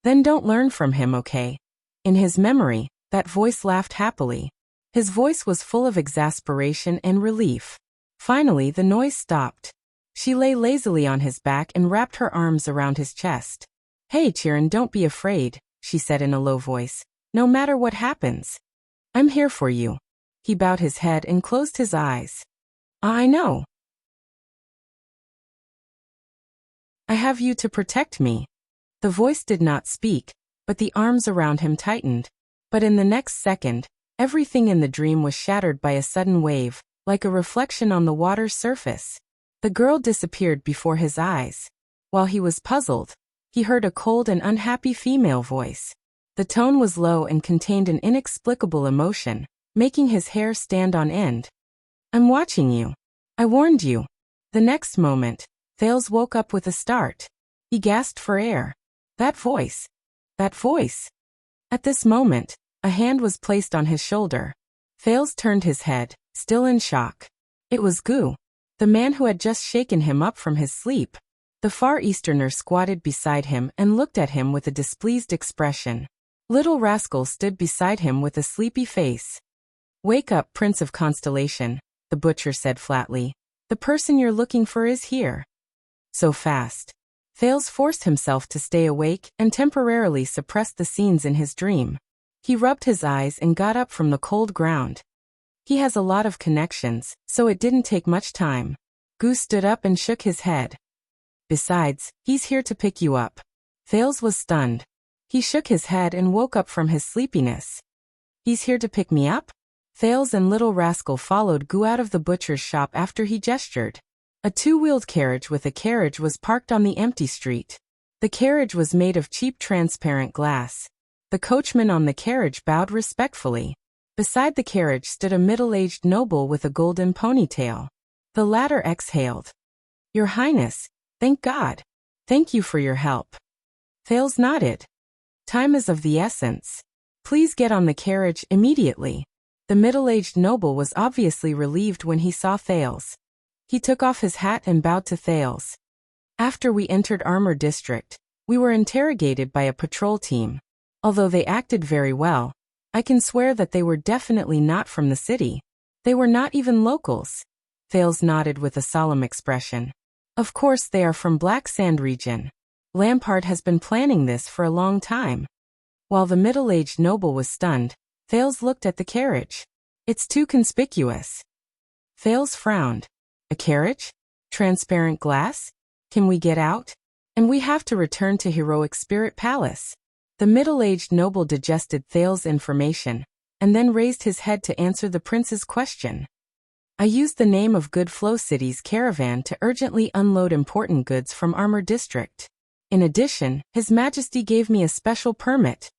Then don't learn from him, okay? In his memory, that voice laughed happily. His voice was full of exasperation and relief. Finally, the noise stopped. She lay lazily on his back and wrapped her arms around his chest. Hey, Qiren, don't be afraid, she said in a low voice. No matter what happens. I'm here for you. He bowed his head and closed his eyes. I know. I have you to protect me. The voice did not speak, but the arms around him tightened. But in the next second, everything in the dream was shattered by a sudden wave, like a reflection on the water's surface. The girl disappeared before his eyes. While he was puzzled, he heard a cold and unhappy female voice. The tone was low and contained an inexplicable emotion, making his hair stand on end. I'm watching you. I warned you. The next moment, Thales woke up with a start. He gasped for air. That voice. That voice. At this moment, a hand was placed on his shoulder. Thales turned his head, still in shock. It was Gu, the man who had just shaken him up from his sleep. The Far Easterner squatted beside him and looked at him with a displeased expression. Little Rascal stood beside him with a sleepy face. Wake up, Prince of Constellation, the butcher said flatly. The person you're looking for is here. So fast. Thales forced himself to stay awake and temporarily suppressed the scenes in his dream. He rubbed his eyes and got up from the cold ground. He has a lot of connections, so it didn't take much time. Gu stood up and shook his head. Besides, he's here to pick you up. Thales was stunned. He shook his head and woke up from his sleepiness. He's here to pick me up? Thales and Little Rascal followed Gu out of the butcher's shop after he gestured. A two-wheeled carriage with a carriage was parked on the empty street. The carriage was made of cheap transparent glass. The coachman on the carriage bowed respectfully. Beside the carriage stood a middle-aged noble with a golden ponytail. The latter exhaled. Your Highness, thank God. Thank you for your help. Thales nodded. Time is of the essence. Please get on the carriage immediately. The middle-aged noble was obviously relieved when he saw Thales. He took off his hat and bowed to Thales. After we entered Armor District, we were interrogated by a patrol team. Although they acted very well, I can swear that they were definitely not from the city. They were not even locals. Thales nodded with a solemn expression. Of course they are from Black Sand region. Lampard has been planning this for a long time. While the middle-aged noble was stunned, Thales looked at the carriage. It's too conspicuous. Thales frowned. A carriage? Transparent glass? Can we get out? And we have to return to Heroic Spirit Palace. The middle-aged noble digested Thales's information, and then raised his head to answer the prince's question. I used the name of Good Flow City's caravan to urgently unload important goods from Armor District. In addition, His Majesty gave me a special permit.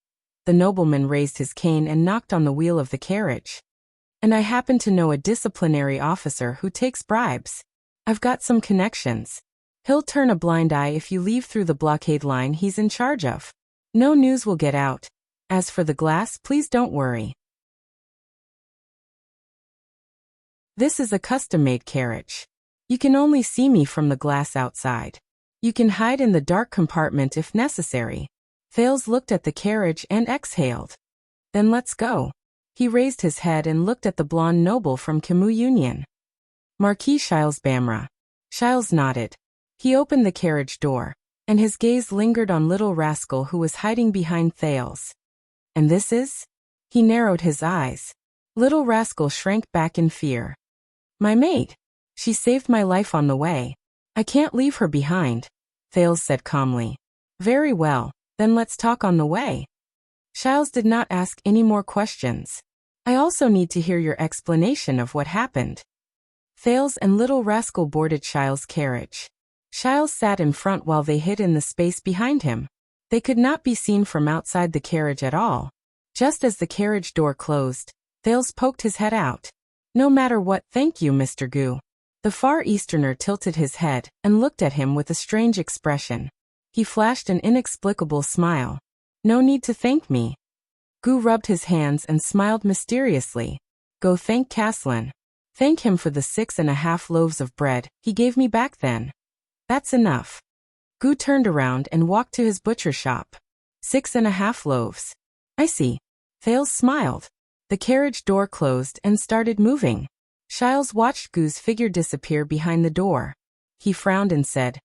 The nobleman raised his cane and knocked on the wheel of the carriage. And I happen to know a disciplinary officer who takes bribes. I've got some connections. He'll turn a blind eye if you leave through the blockade line he's in charge of. No news will get out. As for the glass, please don't worry. This is a custom-made carriage. You can only see me from the glass outside. You can hide in the dark compartment if necessary. Thales looked at the carriage and exhaled. Then let's go. He raised his head and looked at the blonde noble from Camus Union. Marquis Shiles Bamra. Shiles nodded. He opened the carriage door, and his gaze lingered on little rascal who was hiding behind Thales. And this is? He narrowed his eyes. Little rascal shrank back in fear. My maid. She saved my life on the way. I can't leave her behind, Thales said calmly. Very well, then let's talk on the way. Shiles did not ask any more questions. I also need to hear your explanation of what happened. Thales and little rascal boarded Shiles' carriage. Shiles sat in front while they hid in the space behind him. They could not be seen from outside the carriage at all. Just as the carriage door closed, Thales poked his head out. No matter what, thank you, Mr. Gu. The Far Easterner tilted his head and looked at him with a strange expression. He flashed an inexplicable smile. No need to thank me. Gu rubbed his hands and smiled mysteriously. Go thank Caslin. Thank him for the 6.5 loaves of bread he gave me back then. That's enough. Gu turned around and walked to his butcher shop. 6.5 loaves. I see. Thales smiled. The carriage door closed and started moving. Shiles watched Gu's figure disappear behind the door. He frowned and said,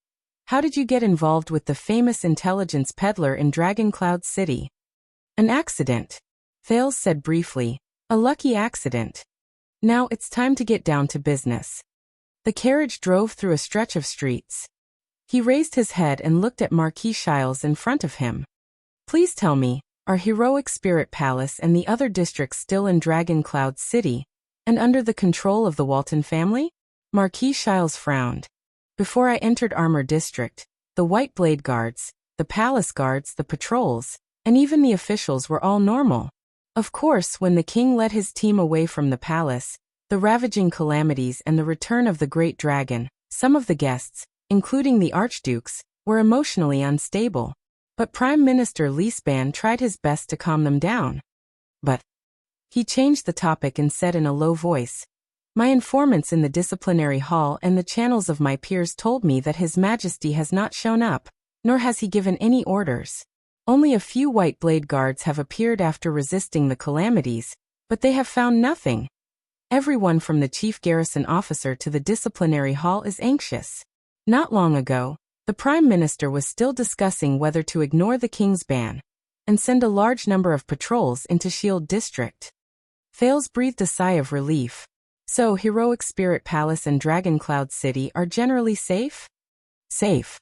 How did you get involved with the famous intelligence peddler in Dragon Cloud City? An accident. Thales said briefly. A lucky accident. Now it's time to get down to business. The carriage drove through a stretch of streets. He raised his head and looked at Marquis Shiles in front of him. Please tell me, are Heroic Spirit Palace and the other districts still in Dragon Cloud City, and under the control of the Walton family? Marquis Shiles frowned. Before I entered Armor District, the White Blade Guards, the Palace Guards, the patrols, and even the officials were all normal. Of course, when the king led his team away from the palace, the ravaging calamities and the return of the Great Dragon, some of the guests, including the archdukes, were emotionally unstable. But Prime Minister Leesban tried his best to calm them down. But he changed the topic and said in a low voice, My informants in the disciplinary hall and the channels of my peers told me that His Majesty has not shown up, nor has he given any orders. Only a few White Blade Guards have appeared after resisting the calamities, but they have found nothing. Everyone from the chief garrison officer to the disciplinary hall is anxious. Not long ago, the Prime Minister was still discussing whether to ignore the king's ban and send a large number of patrols into Shield District. Thales breathed a sigh of relief. So Heroic Spirit Palace and Dragon Cloud City are generally safe? Safe.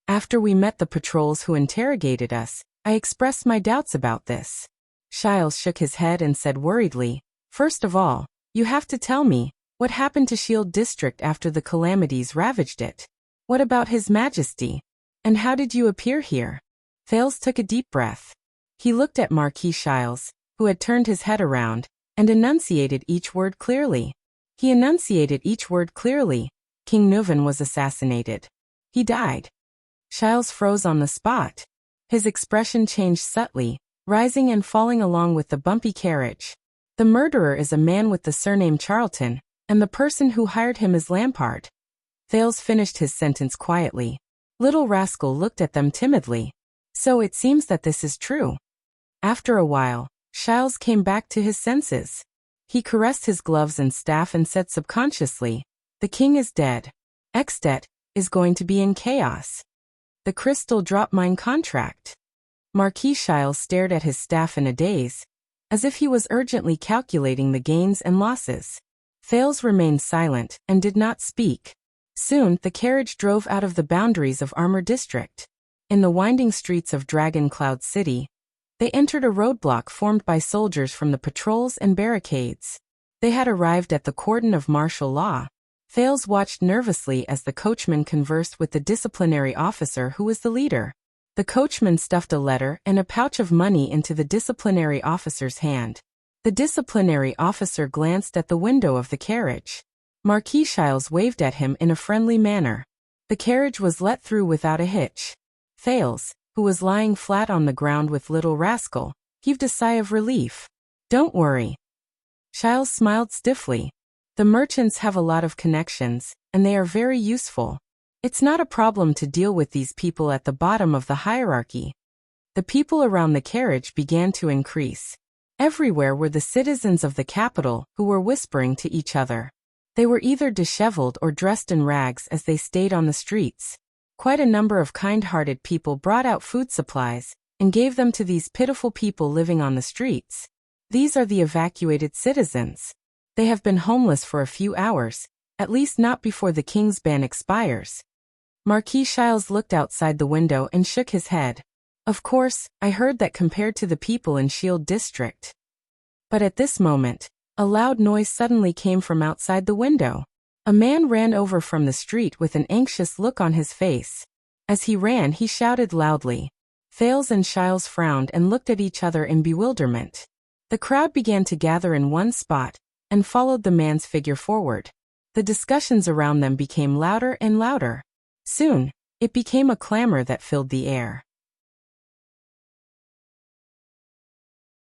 After we met the patrols who interrogated us, I expressed my doubts about this. Shiles shook his head and said worriedly, First of all, you have to tell me, what happened to Shield District after the calamities ravaged it? What about His Majesty? And how did you appear here? Thales took a deep breath. He looked at Marquis Shiles, who had turned his head around, and enunciated each word clearly. He enunciated each word clearly. King Nuven was assassinated. He died. Shiles froze on the spot. His expression changed subtly, rising and falling along with the bumpy carriage. The murderer is a man with the surname Charlton, and the person who hired him is Lampard. Thales finished his sentence quietly. Little rascal looked at them timidly. So it seems that this is true. After a while, Shiles came back to his senses. He caressed his gloves and staff and said subconsciously, The king is dead. Extet is going to be in chaos. The crystal drop mine contract. Marquis Shiles stared at his staff in a daze, as if he was urgently calculating the gains and losses. Thales remained silent and did not speak. Soon, the carriage drove out of the boundaries of Armor District. In the winding streets of Dragon Cloud City, they entered a roadblock formed by soldiers from the patrols and barricades. They had arrived at the cordon of martial law. Thales watched nervously as the coachman conversed with the disciplinary officer who was the leader. The coachman stuffed a letter and a pouch of money into the disciplinary officer's hand. The disciplinary officer glanced at the window of the carriage. Marquis Shiles waved at him in a friendly manner. The carriage was let through without a hitch. Thales, who was lying flat on the ground with Little Rascal, heaved a sigh of relief. "Don't worry." Shiles smiled stiffly. "The merchants have a lot of connections, and they are very useful. It's not a problem to deal with these people at the bottom of the hierarchy." The people around the carriage began to increase. Everywhere were the citizens of the capital who were whispering to each other. They were either disheveled or dressed in rags as they stayed on the streets. Quite a number of kind-hearted people brought out food supplies and gave them to these pitiful people living on the streets. These are the evacuated citizens. They have been homeless for a few hours, at least not before the king's ban expires. Marquis Shiles looked outside the window and shook his head. "Of course, I heard that compared to the people in Shield District." But at this moment, a loud noise suddenly came from outside the window. A man ran over from the street with an anxious look on his face. As he ran, he shouted loudly. Thales and Shiles frowned and looked at each other in bewilderment. The crowd began to gather in one spot and followed the man's figure forward. The discussions around them became louder and louder. Soon, it became a clamor that filled the air.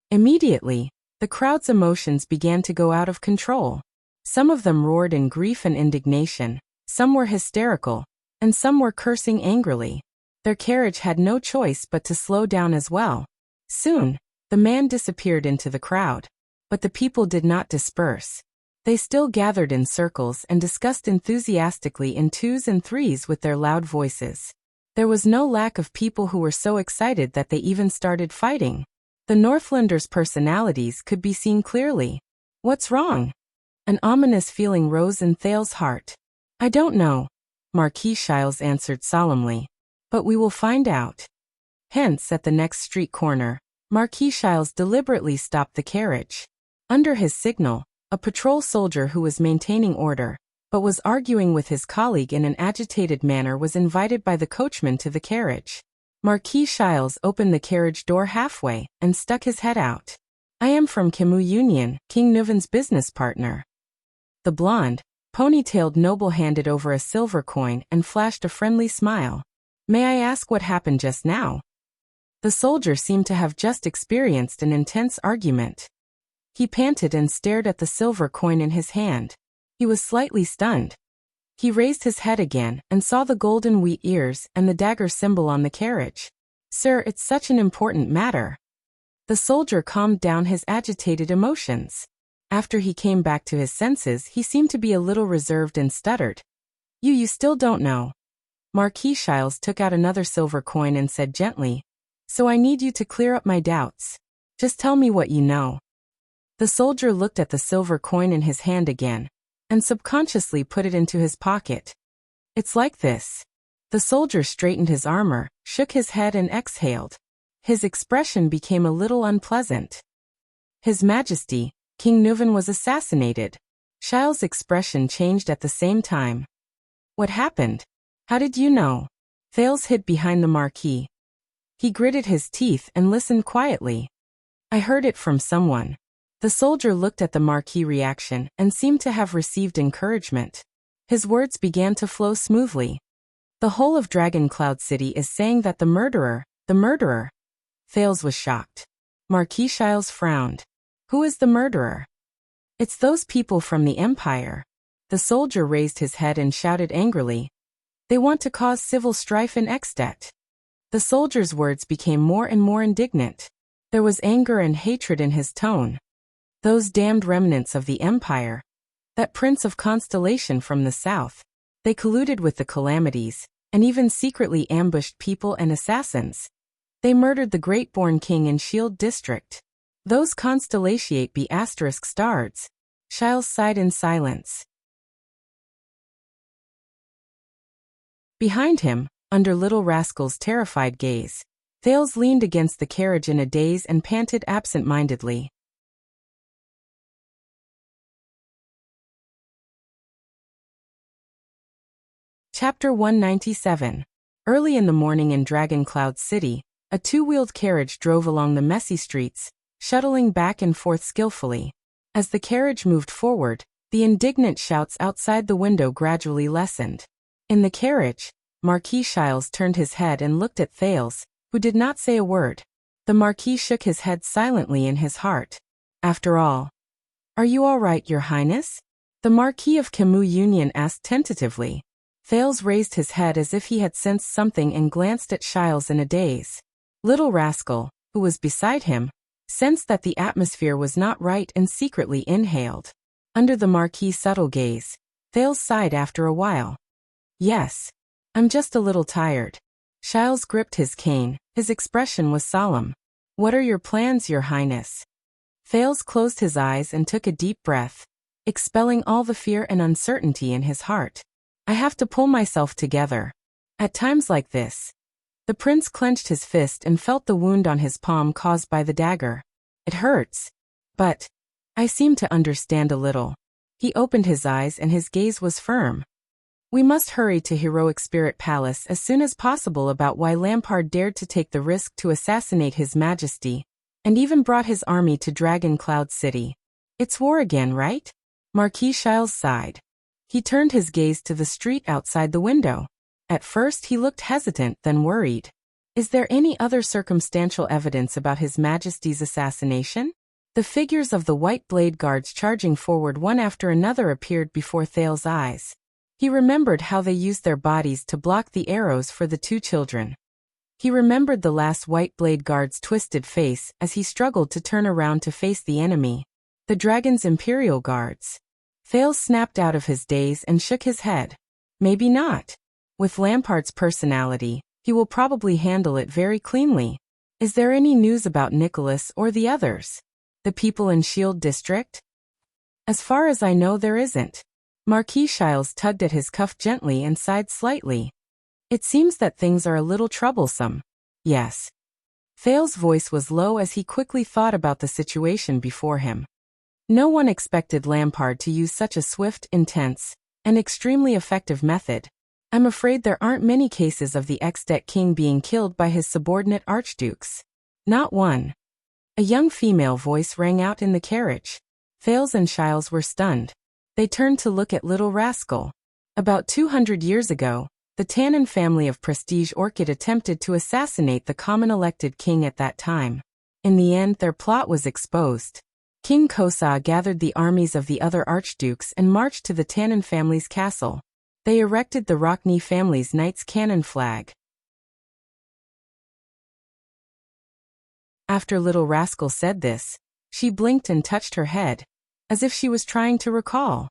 Immediately, the crowd's emotions began to go out of control. Some of them roared in grief and indignation, some were hysterical, and some were cursing angrily. Their carriage had no choice but to slow down as well. Soon, the man disappeared into the crowd. But the people did not disperse. They still gathered in circles and discussed enthusiastically in twos and threes with their loud voices. There was no lack of people who were so excited that they even started fighting. The Northlanders' personalities could be seen clearly. "What's wrong?" An ominous feeling rose in Thales' heart. "I don't know," Marquis Shiles answered solemnly. "But we will find out." Hence, at the next street corner, Marquis Shiles deliberately stopped the carriage. Under his signal, a patrol soldier who was maintaining order, but was arguing with his colleague in an agitated manner, was invited by the coachman to the carriage. Marquis Shiles opened the carriage door halfway and stuck his head out. "I am from Camus Union, King Nuven's business partner." The blonde, ponytailed noble handed over a silver coin and flashed a friendly smile. "May I ask what happened just now?" The soldier seemed to have just experienced an intense argument. He panted and stared at the silver coin in his hand. He was slightly stunned. He raised his head again and saw the golden wheat ears and the dagger symbol on the carriage. "Sir, it's such an important matter." The soldier calmed down his agitated emotions. After he came back to his senses, he seemed to be a little reserved and stuttered. You still don't know." Marquis Shiles took out another silver coin and said gently, "So I need you to clear up my doubts. Just tell me what you know." The soldier looked at the silver coin in his hand again, and subconsciously put it into his pocket. "It's like this." The soldier straightened his armor, shook his head and exhaled. His expression became a little unpleasant. "His Majesty, King Nuven was assassinated." Shiles' expression changed at the same time. "What happened? How did you know?" Thales hid behind the marquis. He gritted his teeth and listened quietly. "I heard it from someone." The soldier looked at the marquis' reaction and seemed to have received encouragement. His words began to flow smoothly. "The whole of Dragon Cloud City is saying that the murderer. Thales was shocked. Marquis Shiles frowned. "Who is the murderer?" "It's those people from the Empire." The soldier raised his head and shouted angrily. "They want to cause civil strife in Extet." The soldier's words became more and more indignant. There was anger and hatred in his tone. "Those damned remnants of the Empire. That prince of constellation from the south. They colluded with the calamities, and even secretly ambushed people and assassins. They murdered the great-born king in Shield District. Those constellatiate be asterisk stars." Shiles sighed in silence. Behind him, under Little Rascal's terrified gaze, Thales leaned against the carriage in a daze and panted absent-mindedly. Chapter 197. Early in the morning in Dragon Cloud City, a two-wheeled carriage drove along the messy streets, shuttling back and forth skillfully. As the carriage moved forward, the indignant shouts outside the window gradually lessened. In the carriage, Marquis Shiles turned his head and looked at Thales, who did not say a word. The Marquis shook his head silently in his heart. After all, "Are you all right, Your Highness?" the Marquis of Camus Union asked tentatively. Thales raised his head as if he had sensed something and glanced at Shiles in a daze. Little Rascal, who was beside him, sensed that the atmosphere was not right and secretly inhaled. Under the Marquis' subtle gaze, Thales sighed after a while. "Yes. I'm just a little tired." Shiles gripped his cane, his expression was solemn. "What are your plans, Your Highness?" Thales closed his eyes and took a deep breath, expelling all the fear and uncertainty in his heart. "I have to pull myself together. At times like this." The prince clenched his fist and felt the wound on his palm caused by the dagger. "It hurts. But I seem to understand a little." He opened his eyes and his gaze was firm. "We must hurry to Heroic Spirit Palace as soon as possible about why Lampard dared to take the risk to assassinate His Majesty, and even brought his army to Dragon Cloud City. It's war again, right?" Marquis Shiles sighed. He turned his gaze to the street outside the window. At first he looked hesitant, then worried. Is there any other circumstantial evidence about His Majesty's assassination? The figures of the White Blade Guards charging forward one after another appeared before Thales' eyes. He remembered how they used their bodies to block the arrows for the two children. He remembered the last White Blade Guard's twisted face as he struggled to turn around to face the enemy. The Dragon's Imperial Guards. Thales snapped out of his daze and shook his head. Maybe not. With Lampard's personality, he will probably handle it very cleanly. Is there any news about Nicholas or the others? The people in Shield District? As far as I know, there isn't. Marquis Shiles tugged at his cuff gently and sighed slightly. It seems that things are a little troublesome. Yes. Thales' voice was low as he quickly thought about the situation before him. No one expected Lampard to use such a swift, intense, and extremely effective method. I'm afraid there aren't many cases of the ex-deck king being killed by his subordinate archdukes. Not one. A young female voice rang out in the carriage. Thales and Shiles were stunned. They turned to look at Little Rascal. About 200 years ago, the Tannen family of Prestige Orchid attempted to assassinate the common elected king at that time. In the end, their plot was exposed. King Kosa gathered the armies of the other archdukes and marched to the Tannen family's castle. They erected the Rockney family's Knight's Cannon flag. After Little Rascal said this, she blinked and touched her head, as if she was trying to recall.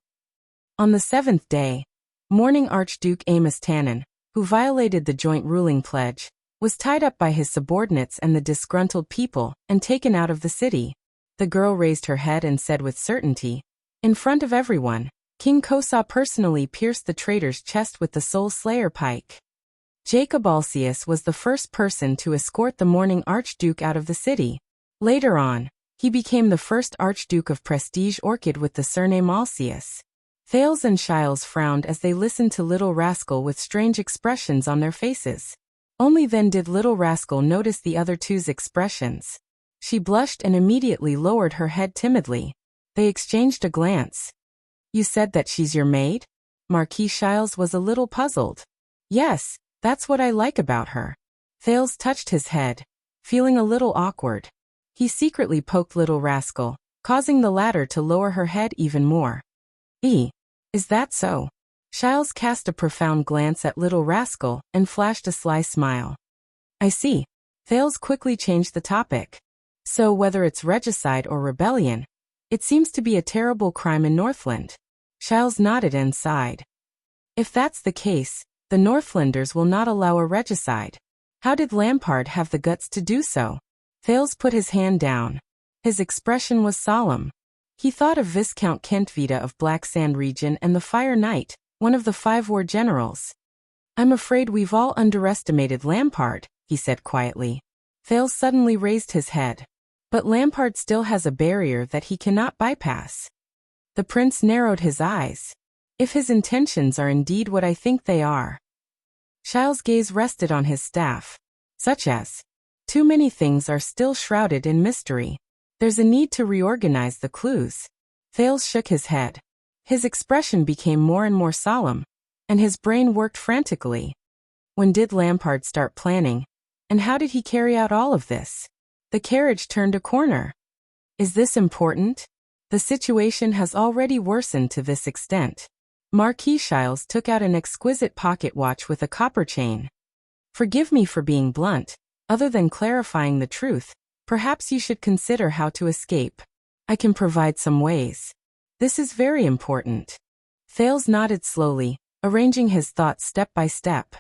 On the 7th day, mourning Archduke Amos Tannen, who violated the joint ruling pledge, was tied up by his subordinates and the disgruntled people and taken out of the city. The girl raised her head and said with certainty, in front of everyone, King Kosa personally pierced the traitor's chest with the Soul Slayer pike. Jacob Alcius was the first person to escort the mourning Archduke out of the city. Later on, he became the first Archduke of Prestige Orchid with the surname Alcius. Thales and Shiles frowned as they listened to Little Rascal with strange expressions on their faces. Only then did Little Rascal notice the other two's expressions. She blushed and immediately lowered her head timidly. They exchanged a glance. You said that she's your maid? Marquis Shiles was a little puzzled. Yes, that's what I like about her. Thales touched his head, feeling a little awkward. He secretly poked Little Rascal, causing the latter to lower her head even more. Is that so? Shiles cast a profound glance at Little Rascal and flashed a sly smile. I see. Thales quickly changed the topic. So whether it's regicide or rebellion, it seems to be a terrible crime in Northland. Shiles nodded and sighed. If that's the case, the Northlanders will not allow a regicide. How did Lampard have the guts to do so? Thales put his hand down. His expression was solemn. He thought of Viscount Kentvita of Black Sand region and the Fire Knight, one of the 5 war generals. I'm afraid we've all underestimated Lampard, he said quietly. Thales suddenly raised his head. But Lampard still has a barrier that he cannot bypass. The prince narrowed his eyes. If his intentions are indeed what I think they are. Shiles's gaze rested on his staff. Such as, too many things are still shrouded in mystery. There's a need to reorganize the clues. Thales shook his head. His expression became more and more solemn, and his brain worked frantically. When did Lampard start planning? And how did he carry out all of this? The carriage turned a corner. Is this important? The situation has already worsened to this extent. Marquis Shiles took out an exquisite pocket watch with a copper chain. Forgive me for being blunt. Other than clarifying the truth, perhaps you should consider how to escape. I can provide some ways. This is very important. Thales nodded slowly, arranging his thoughts step by step.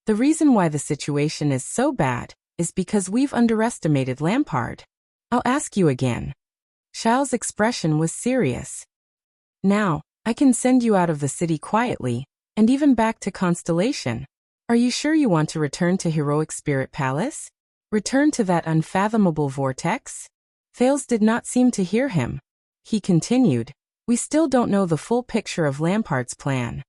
The reason why the situation is so bad is because we've underestimated Lampard. I'll ask you again. Shiles's expression was serious. Now, I can send you out of the city quietly, and even back to Constellation. Are you sure you want to return to Heroic Spirit Palace? Return to that unfathomable vortex? Thales did not seem to hear him. He continued, we still don't know the full picture of Lampard's plan.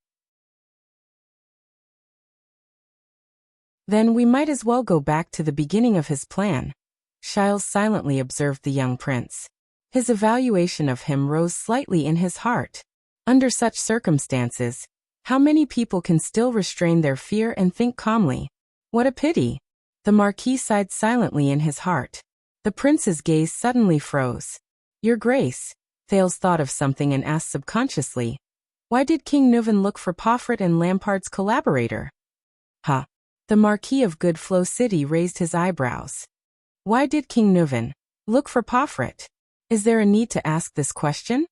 Then we might as well go back to the beginning of his plan. Shiles silently observed the young prince. His evaluation of him rose slightly in his heart. Under such circumstances, how many people can still restrain their fear and think calmly? What a pity! The Marquis sighed silently in his heart. The prince's gaze suddenly froze. Your Grace, Thales thought of something and asked subconsciously, why did King Nuven look for Pomfret and Lampard's collaborator? Huh. The Marquis of Goodflow City raised his eyebrows. Why did King Nuven look for Pomfret? Is there a need to ask this question?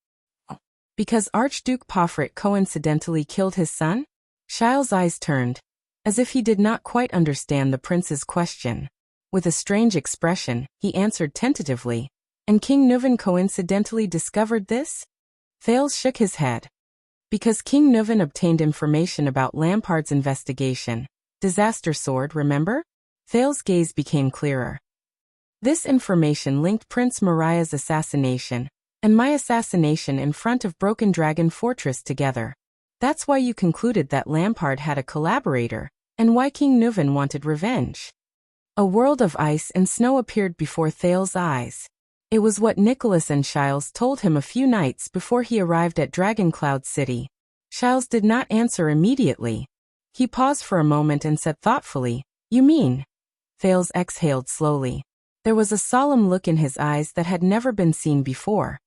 Because Archduke Pomfret coincidentally killed his son? Shiles's eyes turned, as if he did not quite understand the prince's question. With a strange expression, he answered tentatively, and King Nuven coincidentally discovered this? Thales shook his head. Because King Nuven obtained information about Lampard's investigation. Disaster Sword, remember? Thales' gaze became clearer. This information linked Prince Mariah's assassination and my assassination in front of Broken Dragon Fortress together. That's why you concluded that Lampard had a collaborator, and why King Nuven wanted revenge. A world of ice and snow appeared before Thales' eyes. It was what Nicholas and Shiles told him a few nights before he arrived at Dragoncloud City. Shiles did not answer immediately. He paused for a moment and said thoughtfully, you mean? Thales exhaled slowly. There was a solemn look in his eyes that had never been seen before.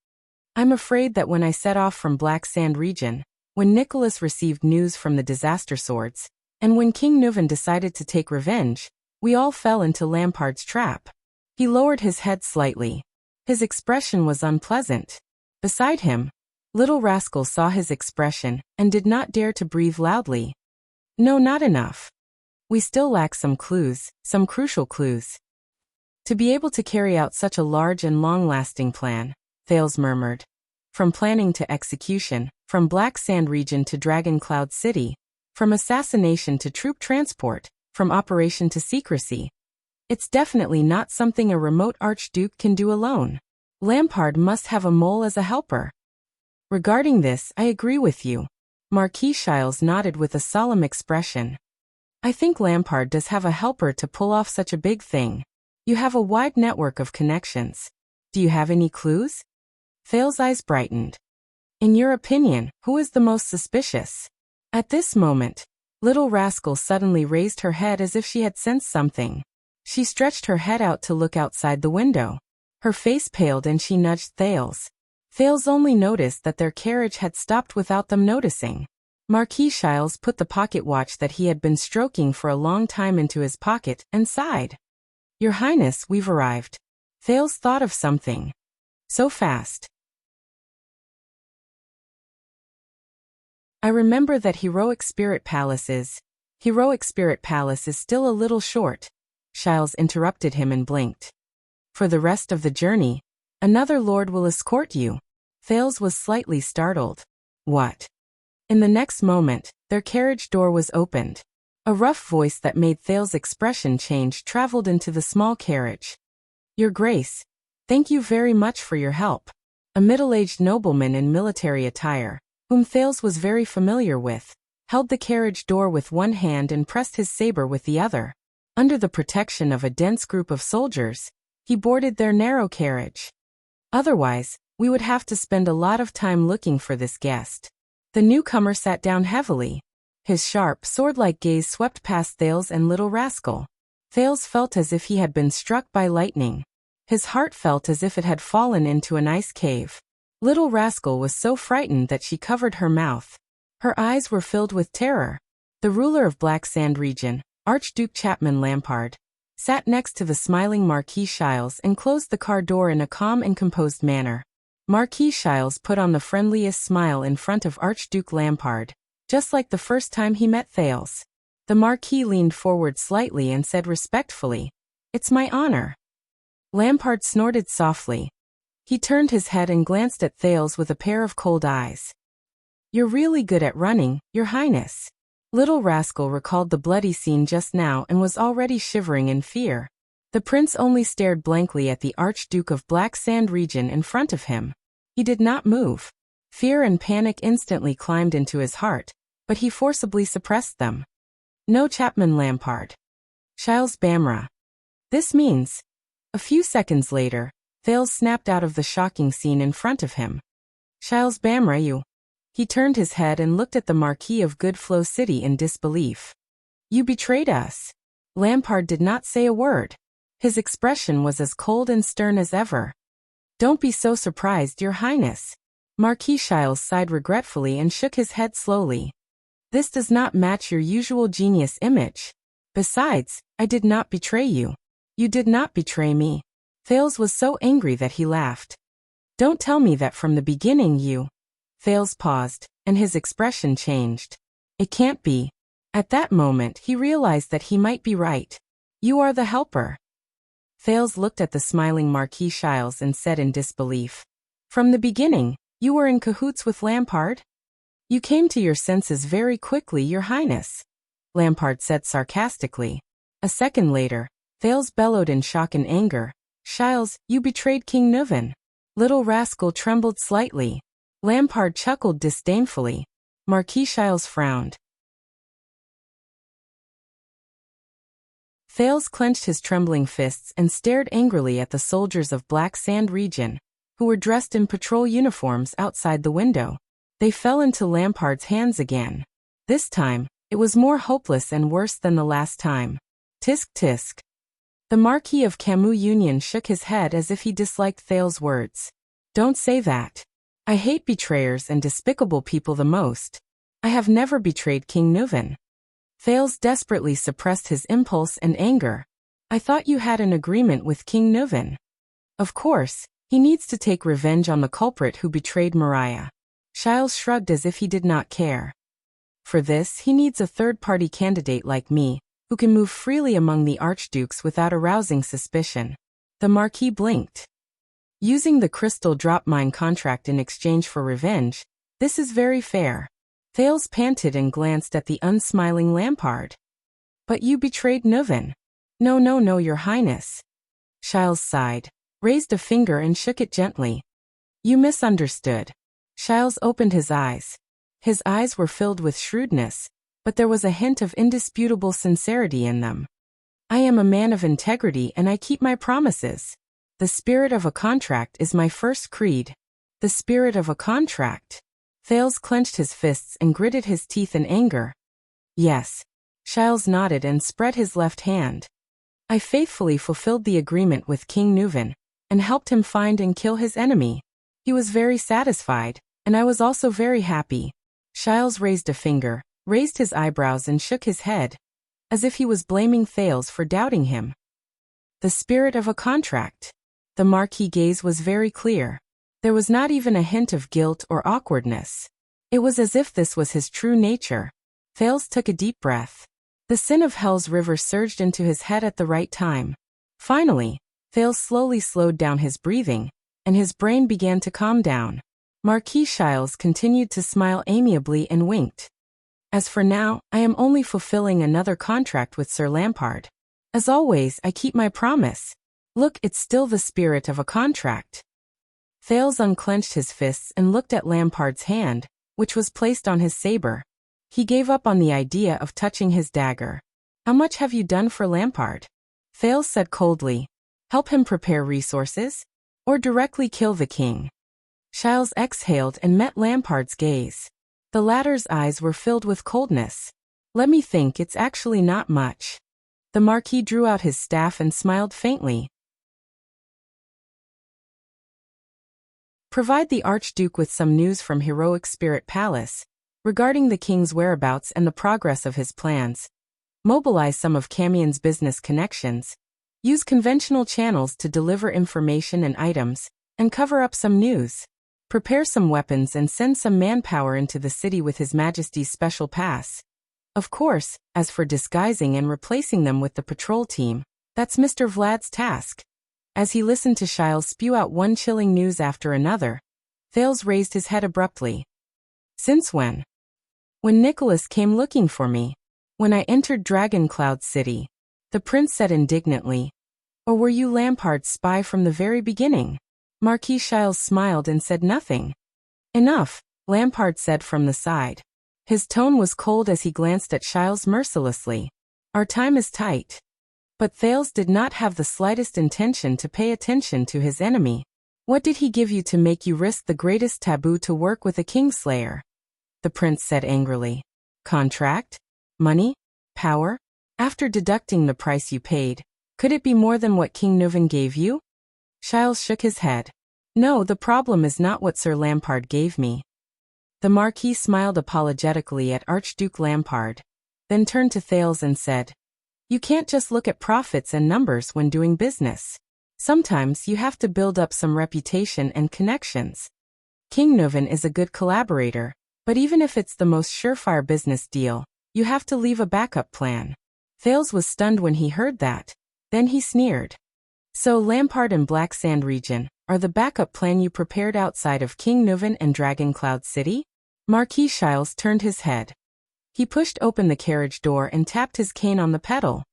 I'm afraid that when I set off from Black Sand region, when Nicholas received news from the Disaster Swords, and when King Nuven decided to take revenge, we all fell into Lampard's trap. He lowered his head slightly. His expression was unpleasant. Beside him, Little Rascal saw his expression and did not dare to breathe loudly. No, not enough. We still lack some clues, some crucial clues. To be able to carry out such a large and long-lasting plan, Thales murmured. From planning to execution, from Black Sand region to Dragoncloud City, from assassination to troop transport, from operation to secrecy. It's definitely not something a remote archduke can do alone. Lampard must have a mole as a helper. Regarding this, I agree with you. Marquis Shiles nodded with a solemn expression. I think Lampard does have a helper to pull off such a big thing. You have a wide network of connections. Do you have any clues? Thales' eyes brightened. In your opinion, who is the most suspicious? At this moment, Little Rascal suddenly raised her head as if she had sensed something. She stretched her head out to look outside the window. Her face paled and she nudged Thales. Thales only noticed that their carriage had stopped without them noticing. Marquis Shiles put the pocket watch that he had been stroking for a long time into his pocket and sighed. Your Highness, we've arrived. Thales thought of something. So fast. I remember that Heroic Spirit Palace is still a little short. Shiles interrupted him and blinked. For the rest of the journey, another lord will escort you. Thales was slightly startled. What? In the next moment, their carriage door was opened. A rough voice that made Thale's expression change traveled into the small carriage. Your Grace, thank you very much for your help. A middle-aged nobleman in military attire, whom Thales was very familiar with, held the carriage door with one hand and pressed his saber with the other. Under the protection of a dense group of soldiers, he boarded their narrow carriage. Otherwise, we would have to spend a lot of time looking for this guest. The newcomer sat down heavily. His sharp, sword-like gaze swept past Thales and Little Rascal. Thales felt as if he had been struck by lightning. His heart felt as if it had fallen into an ice cave. Little Rascal was so frightened that she covered her mouth. Her eyes were filled with terror. The ruler of Black Sand region, Archduke Chapman Lampard, sat next to the smiling Marquis Shiles and closed the car door in a calm and composed manner. Marquis Shiles put on the friendliest smile in front of Archduke Lampard, just like the first time he met Thales. The Marquis leaned forward slightly and said respectfully, "It's my honor." Lampard snorted softly. He turned his head and glanced at Thales with a pair of cold eyes. "You're really good at running, Your Highness." Little Rascal recalled the bloody scene just now and was already shivering in fear. The prince only stared blankly at the Archduke of Black Sand region in front of him. He did not move. Fear and panic instantly climbed into his heart, but he forcibly suppressed them. "No, Chapman Lampard. Shiles Bamra." This means. A few seconds later, Thales snapped out of the shocking scene in front of him. "Shiles Bamra, you." He turned his head and looked at the Marquis of Goodflow City in disbelief. "You betrayed us." Lampard did not say a word. His expression was as cold and stern as ever. "Don't be so surprised, Your Highness." Marquis Shiles sighed regretfully and shook his head slowly. "This does not match your usual genius image. Besides, I did not betray you." "You did not betray me." Thales was so angry that he laughed. "Don't tell me that from the beginning you..." Thales paused, and his expression changed. "It can't be." At that moment he realized that he might be right. "You are the helper." Thales looked at the smiling Marquis Shiles and said in disbelief, "From the beginning, you were in cahoots with Lampard?" "You came to your senses very quickly, Your Highness," Lampard said sarcastically. A second later, Thales bellowed in shock and anger, "Shiles, you betrayed King Nuven." Little Rascal trembled slightly. Lampard chuckled disdainfully. Marquis Shiles frowned. Thales clenched his trembling fists and stared angrily at the soldiers of Black Sand region, who were dressed in patrol uniforms outside the window. They fell into Lampard's hands again. This time, it was more hopeless and worse than the last time. Tisk tisk. The Marquis of Camus Union shook his head as if he disliked Thales' words. "Don't say that. I hate betrayers and despicable people the most. I have never betrayed King Nuven." Thales desperately suppressed his impulse and anger. "I thought you had an agreement with King Nuven." "Of course, he needs to take revenge on the culprit who betrayed Mariah." Shiles shrugged as if he did not care. "For this he needs a third-party candidate like me, who can move freely among the archdukes without arousing suspicion." The Marquis blinked. "Using the crystal drop mine contract in exchange for revenge, this is very fair." Thales panted and glanced at the unsmiling Lampard. "But you betrayed Nuven." No, Your Highness." Shiles sighed, raised a finger and shook it gently. "You misunderstood." Shiles opened his eyes. His eyes were filled with shrewdness, but there was a hint of indisputable sincerity in them. "I am a man of integrity and I keep my promises. The spirit of a contract is my first creed." "The spirit of a contract?" Thales clenched his fists and gritted his teeth in anger. "Yes." Shiles nodded and spread his left hand. "I faithfully fulfilled the agreement with King Nuven, and helped him find and kill his enemy. He was very satisfied, and I was also very happy." Shiles raised a finger, raised his eyebrows and shook his head, as if he was blaming Thales for doubting him. "The spirit of a contract." The Marquis' gaze was very clear. There was not even a hint of guilt or awkwardness. It was as if this was his true nature. Thales took a deep breath. The sin of Hell's river surged into his head at the right time. Finally, Thales slowly slowed down his breathing, and his brain began to calm down. Marquis Shiles continued to smile amiably and winked. As for now, I am only fulfilling another contract with Sir Lampard. As always, I keep my promise. Look, it's still the spirit of a contract. Thales unclenched his fists and looked at Lampard's hand, which was placed on his saber. He gave up on the idea of touching his dagger. How much have you done for Lampard? Thales said coldly. Help him prepare resources? Or directly kill the king? Giles exhaled and met Lampard's gaze. The latter's eyes were filled with coldness. Let me think, it's actually not much. The Marquis drew out his staff and smiled faintly. Provide the Archduke with some news from Heroic Spirit Palace, regarding the king's whereabouts and the progress of his plans. Mobilize some of Camion's business connections. Use conventional channels to deliver information and items, and cover up some news. Prepare some weapons and send some manpower into the city with His Majesty's special pass. Of course, as for disguising and replacing them with the patrol team, that's Mr. Vlad's task. As he listened to Giles spew out one chilling news after another, Thales raised his head abruptly. Since when? When Nicholas came looking for me. When I entered Dragoncloud City. The prince said indignantly. Or were you Lampard's spy from the very beginning? Marquis Giles smiled and said nothing. Enough, Lampard said from the side. His tone was cold as he glanced at Giles mercilessly. Our time is tight. But Thales did not have the slightest intention to pay attention to his enemy. What did he give you to make you risk the greatest taboo to work with a kingslayer? The prince said angrily. Contract? Money? Power? After deducting the price you paid, could it be more than what King Nuven gave you? Giles shook his head. No, the problem is not what Sir Lampard gave me. The Marquis smiled apologetically at Archduke Lampard, then turned to Thales and said, You can't just look at profits and numbers when doing business. Sometimes you have to build up some reputation and connections. King Nuven is a good collaborator, but even if it's the most surefire business deal, you have to leave a backup plan. Thales was stunned when he heard that. Then he sneered. So Lampard and Black Sand region are the backup plan you prepared outside of King Nuven and Dragoncloud City? Marquis Giles turned his head. He pushed open the carriage door and tapped his cane on the pedal.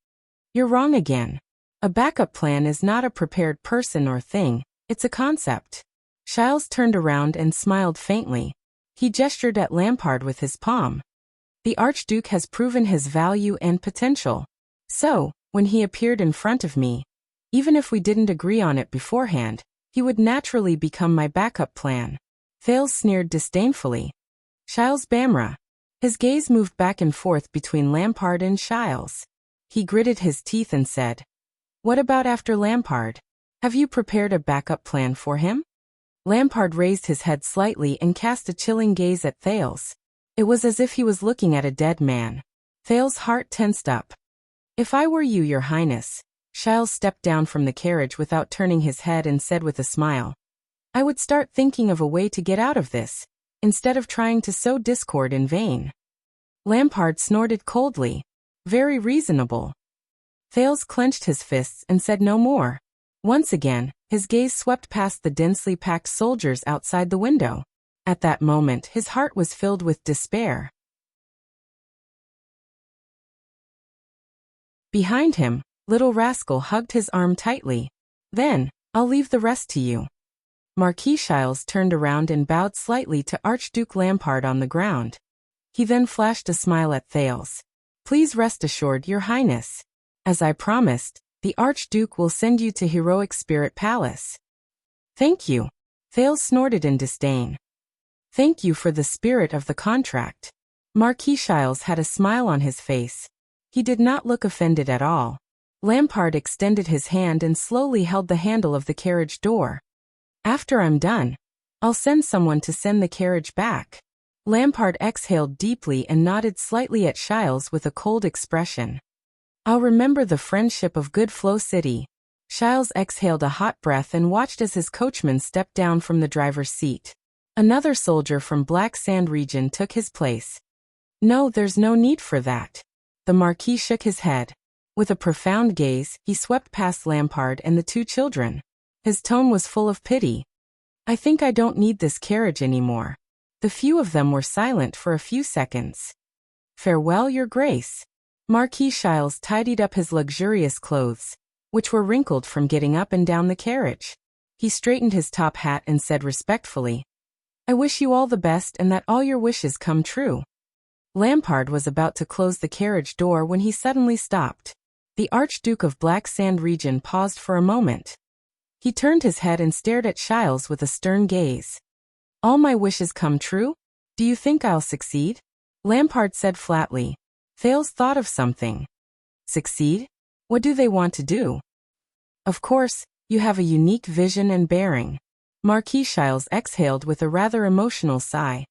You're wrong again. A backup plan is not a prepared person or thing, it's a concept. Giles turned around and smiled faintly. He gestured at Lampard with his palm. The Archduke has proven his value and potential. So, when he appeared in front of me, even if we didn't agree on it beforehand, he would naturally become my backup plan. Thales sneered disdainfully. Giles Bamra. His gaze moved back and forth between Lampard and Giles. He gritted his teeth and said, What about after Lampard? Have you prepared a backup plan for him? Lampard raised his head slightly and cast a chilling gaze at Thales. It was as if he was looking at a dead man. Thales' heart tensed up. If I were you, Your Highness, Giles stepped down from the carriage without turning his head and said with a smile, I would start thinking of a way to get out of this, instead of trying to sow discord in vain. Lampard snorted coldly. Very reasonable. Thales clenched his fists and said no more. Once again, his gaze swept past the densely packed soldiers outside the window. At that moment, his heart was filled with despair. Behind him, Little Rascal hugged his arm tightly. Then, I'll leave the rest to you. Marquis Giles turned around and bowed slightly to Archduke Lampard on the ground. He then flashed a smile at Thales. Please rest assured, Your Highness. As I promised, the Archduke will send you to Heroic Spirit Palace. Thank you. Thales snorted in disdain. Thank you for the spirit of the contract. Marquis Giles had a smile on his face. He did not look offended at all. Lampard extended his hand and slowly held the handle of the carriage door. After I'm done, I'll send someone to send the carriage back. Lampard exhaled deeply and nodded slightly at Giles with a cold expression. I'll remember the friendship of Good Flow City. Giles exhaled a hot breath and watched as his coachman stepped down from the driver's seat. Another soldier from Black Sand region took his place. No, there's no need for that. The Marquis shook his head. With a profound gaze, he swept past Lampard and the two children. His tone was full of pity. I think I don't need this carriage anymore. The few of them were silent for a few seconds. Farewell, your grace. Marquis Shiles tidied up his luxurious clothes, which were wrinkled from getting up and down the carriage. He straightened his top hat and said respectfully, I wish you all the best and that all your wishes come true. Lampard was about to close the carriage door when he suddenly stopped. The Archduke of Black Sand Region paused for a moment. He turned his head and stared at Shiles with a stern gaze. All my wishes come true? Do you think I'll succeed? Lampard said flatly. Thales thought of something. Succeed? What do they want to do? Of course, you have a unique vision and bearing. Marquis Shiles exhaled with a rather emotional sigh.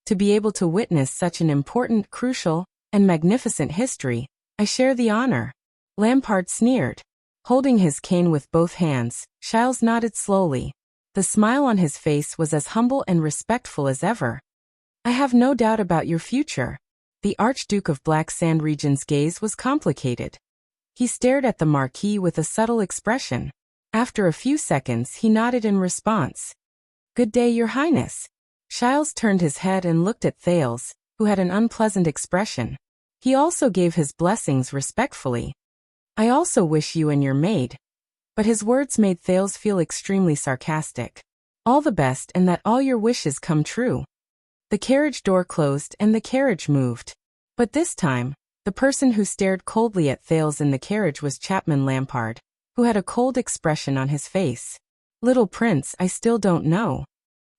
To be able to witness such an important, crucial, and magnificent history, I share the honor. Lampard sneered. Holding his cane with both hands, Shiles nodded slowly. The smile on his face was as humble and respectful as ever. I have no doubt about your future. The Archduke of Black Sand Region's gaze was complicated. He stared at the Marquis with a subtle expression. After a few seconds he nodded in response. Good day, your highness. Shiles turned his head and looked at Thales, who had an unpleasant expression. He also gave his blessings respectfully. I also wish you and your maid. But his words made Thales feel extremely sarcastic. All the best and that all your wishes come true. The carriage door closed and the carriage moved. But this time, the person who stared coldly at Thales in the carriage was Chapman Lampard, who had a cold expression on his face. Little prince, I still don't know.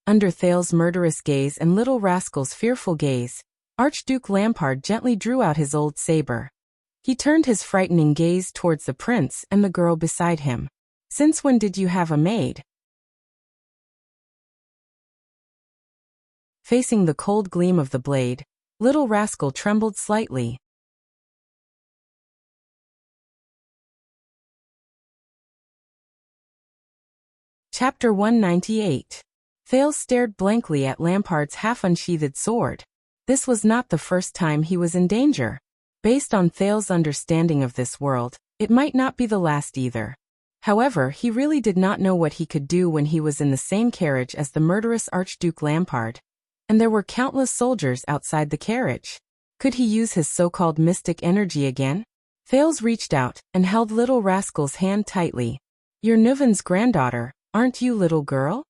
Under Thales' murderous gaze and little rascal's fearful gaze, Archduke Lampard gently drew out his old saber. He turned his frightening gaze towards the prince and the girl beside him. Since when did you have a maid? Facing the cold gleam of the blade, little rascal trembled slightly. Chapter 198. Thales stared blankly at Lampard's half-unsheathed sword. This was not the first time he was in danger. Based on Thales' understanding of this world, it might not be the last either. However, he really did not know what he could do when he was in the same carriage as the murderous Archduke Lampard. And there were countless soldiers outside the carriage. Could he use his so-called mystic energy again? Thales reached out and held little rascal's hand tightly. You're Nuven's granddaughter, aren't you, little girl?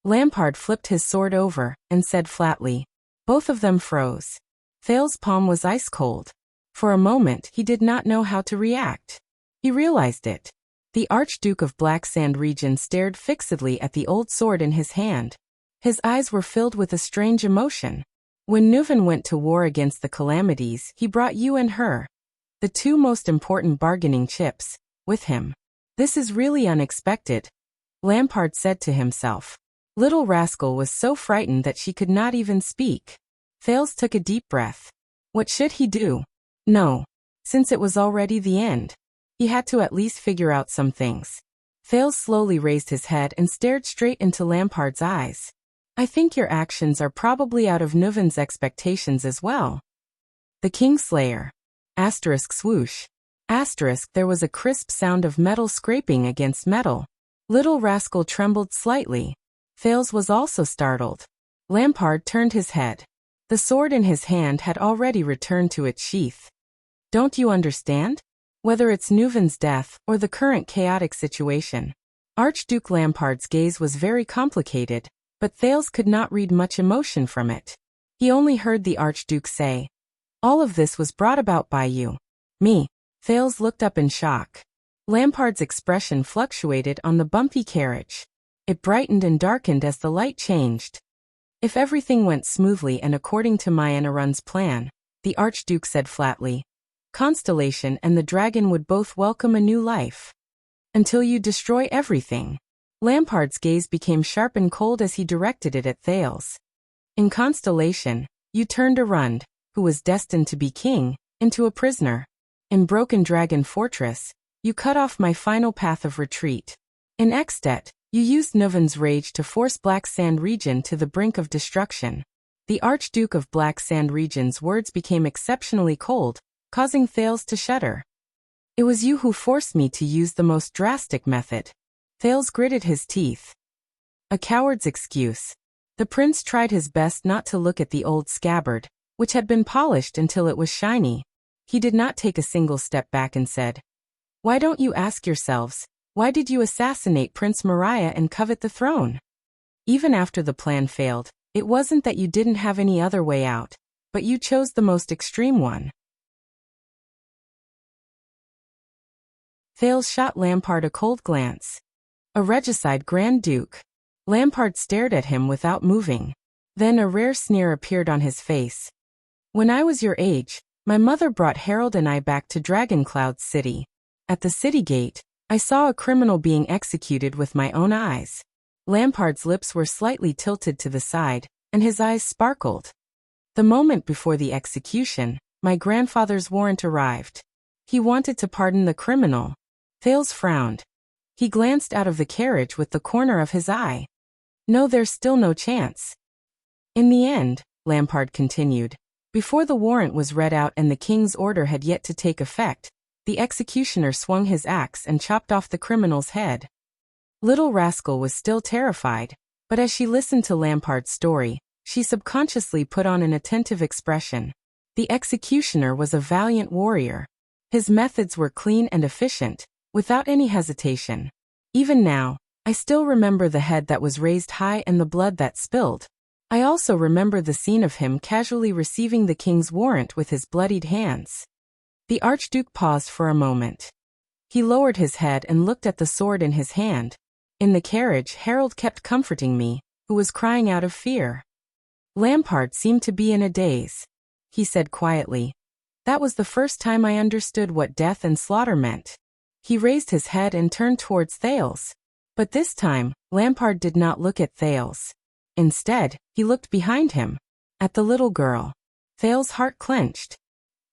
Lampard flipped his sword over and said flatly. Both of them froze. Thales' palm was ice cold. For a moment he did not know how to react. He realized it. The Archduke of Black Sand Region stared fixedly at the old sword in his hand. His eyes were filled with a strange emotion. When Nuven went to war against the Calamities, he brought you and her, the two most important bargaining chips, with him. This is really unexpected, Lampard said to himself. Little rascal was so frightened that she could not even speak. Thales took a deep breath. What should he do? No. Since it was already the end, he had to at least figure out some things. Thales slowly raised his head and stared straight into Lampard's eyes. I think your actions are probably out of Nuven's expectations as well. The Kingslayer. Asterisk swoosh. Asterisk there was a crisp sound of metal scraping against metal. Little rascal trembled slightly. Thales was also startled. Lampard turned his head. The sword in his hand had already returned to its sheath. Don't you understand? Whether it's Nuven's death or the current chaotic situation. Archduke Lampard's gaze was very complicated, but Thales could not read much emotion from it. He only heard the Archduke say, all of this was brought about by you. Me. Thales looked up in shock. Lampard's expression fluctuated on the bumpy carriage. It brightened and darkened as the light changed. If everything went smoothly and according to Mayanarun's plan, the Archduke said flatly, Constellation and the dragon would both welcome a new life. Until you destroy everything. Lampard's gaze became sharp and cold as he directed it at Thales. In Constellation, you turned Arund, who was destined to be king, into a prisoner. In Broken Dragon Fortress, you cut off my final path of retreat. In Extet, you used Nuven's rage to force Black Sand Region to the brink of destruction. The Archduke of Black Sand Region's words became exceptionally cold, causing Thales to shudder. It was you who forced me to use the most drastic method. Thales gritted his teeth. A coward's excuse. The prince tried his best not to look at the old scabbard, which had been polished until it was shiny. He did not take a single step back and said, "Why don't you ask yourselves, why did you assassinate Prince Moriah and covet the throne? Even after the plan failed, it wasn't that you didn't have any other way out, but you chose the most extreme one." Thales shot Lampard a cold glance. A regicide Grand Duke. Lampard stared at him without moving. Then a rare sneer appeared on his face. "When I was your age, my mother brought Harold and I back to Dragoncloud City. At the city gate, I saw a criminal being executed with my own eyes." Lampard's lips were slightly tilted to the side, and his eyes sparkled. "The moment before the execution, my grandfather's warrant arrived. He wanted to pardon the criminal." Thales frowned. He glanced out of the carriage with the corner of his eye. "No, there's still no chance." "In the end," Lampard continued, "before the warrant was read out and the king's order had yet to take effect, the executioner swung his axe and chopped off the criminal's head." Little Rascal was still terrified, but as she listened to Lampard's story, she subconsciously put on an attentive expression. The executioner was a valiant warrior. His methods were clean and efficient, without any hesitation. "Even now, I still remember the head that was raised high and the blood that spilled. I also remember the scene of him casually receiving the king's warrant with his bloodied hands." The Archduke paused for a moment. He lowered his head and looked at the sword in his hand. "In the carriage, Harold kept comforting me, who was crying out of fear." Lampard seemed to be in a daze. He said quietly, "That was the first time I understood what death and slaughter meant." He raised his head and turned towards Thales. But this time, Lampard did not look at Thales. Instead, he looked behind him, at the little girl. Thales' heart clenched.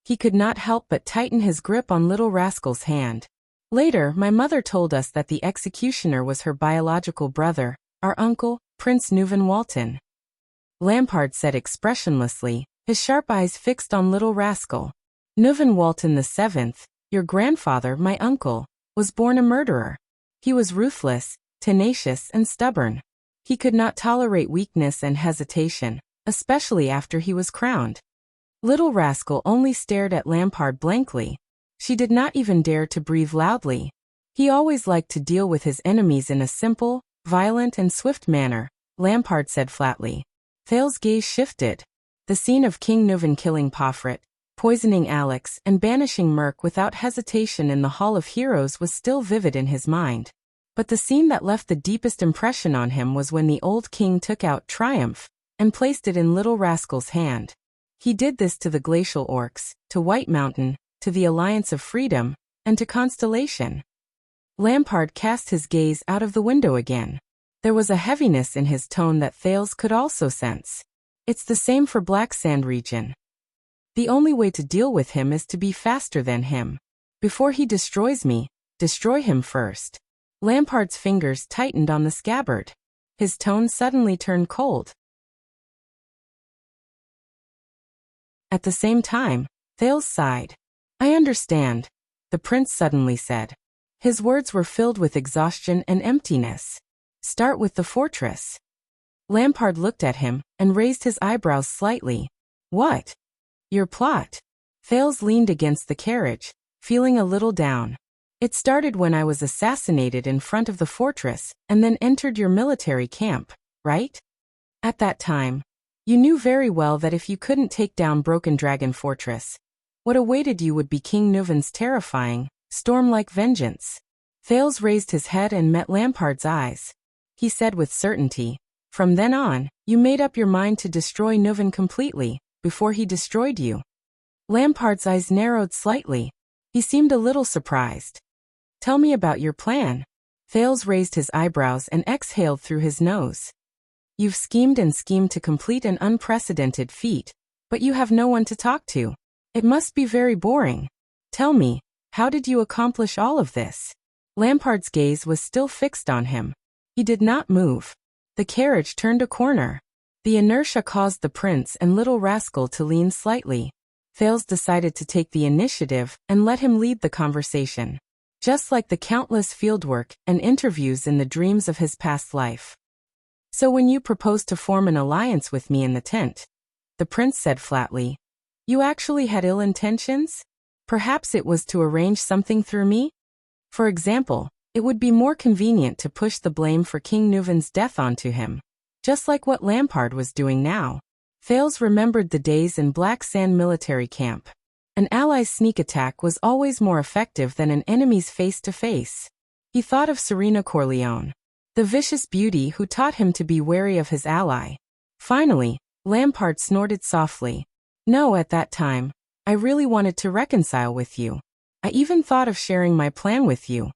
He could not help but tighten his grip on Little Rascal's hand. "Later, my mother told us that the executioner was her biological brother, our uncle, Prince Neuven Walton." Lampard said expressionlessly, his sharp eyes fixed on Little Rascal. "Neuven Walton VII, your grandfather, my uncle, was born a murderer. He was ruthless, tenacious, and stubborn. He could not tolerate weakness and hesitation, especially after he was crowned." Little Rascal only stared at Lampard blankly. She did not even dare to breathe loudly. "He always liked to deal with his enemies in a simple, violent, and swift manner," Lampard said flatly. Thales' gaze shifted. The scene of King Neuven killing Pofret, poisoning Alex, and banishing Merc without hesitation in the Hall of Heroes was still vivid in his mind. But the scene that left the deepest impression on him was when the old king took out Triumph and placed it in Little Rascal's hand. He did this to the Glacial Orcs, to White Mountain, to the Alliance of Freedom, and to Constellation. Lampard cast his gaze out of the window again. There was a heaviness in his tone that Thales could also sense. "It's the same for Black Sand region. The only way to deal with him is to be faster than him. Before he destroys me, destroy him first." Lampard's fingers tightened on the scabbard. His tone suddenly turned cold. At the same time, Thales sighed. "I understand," the prince suddenly said. His words were filled with exhaustion and emptiness. "Start with the fortress." Lampard looked at him and raised his eyebrows slightly. "What? Your plot?" Thales leaned against the carriage, feeling a little down. "It started when I was assassinated in front of the fortress and then entered your military camp, right? At that time, you knew very well that if you couldn't take down Broken Dragon Fortress, what awaited you would be King Neuven's terrifying, storm-like vengeance." Thales raised his head and met Lampard's eyes. He said with certainty, "From then on, you made up your mind to destroy Neuven completely, before he destroyed you." Lampard's eyes narrowed slightly. He seemed a little surprised. "Tell me about your plan." Thales raised his eyebrows and exhaled through his nose. "You've schemed and schemed to complete an unprecedented feat, but you have no one to talk to. It must be very boring. Tell me, how did you accomplish all of this?" Lampard's gaze was still fixed on him. He did not move. The carriage turned a corner. The inertia caused the prince and Little Rascal to lean slightly. Thales decided to take the initiative and let him lead the conversation. Just like the countless fieldwork and interviews in the dreams of his past life. "So when you proposed to form an alliance with me in the tent, the prince said flatly. You actually had ill intentions? Perhaps it was to arrange something through me? For example, it would be more convenient to push the blame for King Nuven's death onto him, just like what Lampard was doing now. Thales remembered the days in Black Sand military camp. An ally's sneak attack was always more effective than an enemy's face-to-face. He thought of Serena Corleone, the vicious beauty who taught him to be wary of his ally. Finally, Lampard snorted softly. No, at that time, I really wanted to reconcile with you. I even thought of sharing my plan with you.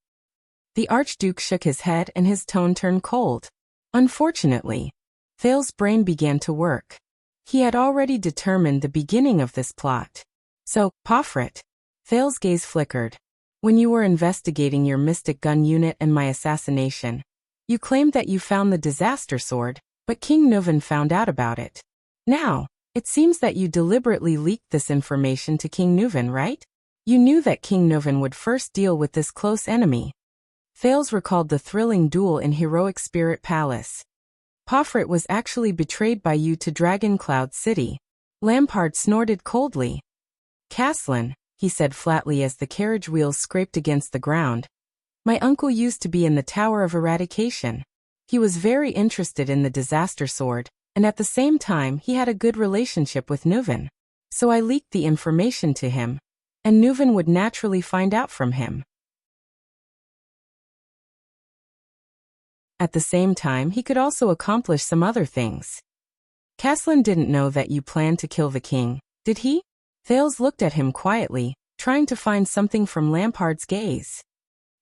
The Archduke shook his head and his tone turned cold. Unfortunately, Thales' brain began to work. He had already determined the beginning of this plot. So, Pofret. Thales' gaze flickered. When you were investigating your mystic gun unit and my assassination, you claimed that you found the disaster sword, but King Nuven found out about it. Now, it seems that you deliberately leaked this information to King Nuven, right? You knew that King Nuven would first deal with this close enemy. Thales recalled the thrilling duel in Heroic Spirit Palace. Pofret was actually betrayed by you to Dragon Cloud City. Lampard snorted coldly. Caslin, he said flatly as the carriage wheels scraped against the ground. My uncle used to be in the Tower of Eradication. He was very interested in the disaster sword, and at the same time he had a good relationship with Nuven. So I leaked the information to him, and Nuven would naturally find out from him. At the same time, he could also accomplish some other things. Caslin didn't know that you planned to kill the king, did he? Thales looked at him quietly, trying to find something from Lampard's gaze.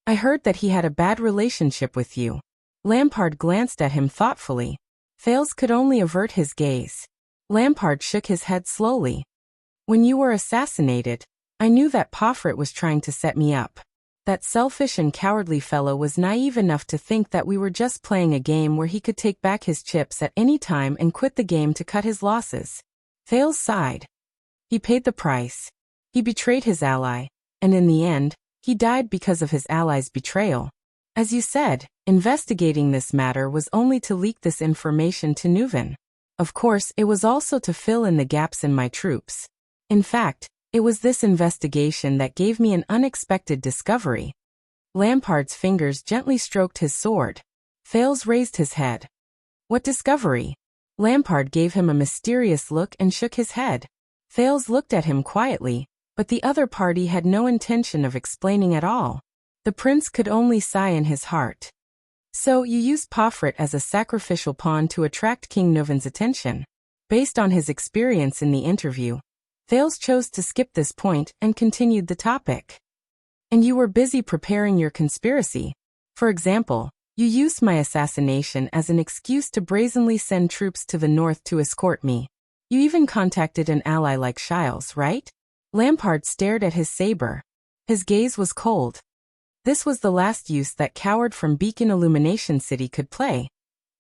I heard that he had a bad relationship with you. Lampard glanced at him thoughtfully. Thales could only avert his gaze. Lampard shook his head slowly. When you were assassinated, I knew that Pofret was trying to set me up. That selfish and cowardly fellow was naive enough to think that we were just playing a game where he could take back his chips at any time and quit the game to cut his losses. Thales sighed. He paid the price. He betrayed his ally, and in the end, he died because of his ally's betrayal. As you said, investigating this matter was only to leak this information to Nuven. Of course, it was also to fill in the gaps in my troops. In fact, it was this investigation that gave me an unexpected discovery. Lampard's fingers gently stroked his sword. Thales raised his head. What discovery? Lampard gave him a mysterious look and shook his head. Thales looked at him quietly, but the other party had no intention of explaining at all. The prince could only sigh in his heart. So you used Pofret as a sacrificial pawn to attract King Nuven's attention. Based on his experience in the interview, Thales chose to skip this point and continued the topic. And you were busy preparing your conspiracy. For example, you used my assassination as an excuse to brazenly send troops to the north to escort me. You even contacted an ally like Shiles, right? Lampard stared at his saber. His gaze was cold. This was the last use that coward from Beacon Illumination City could play.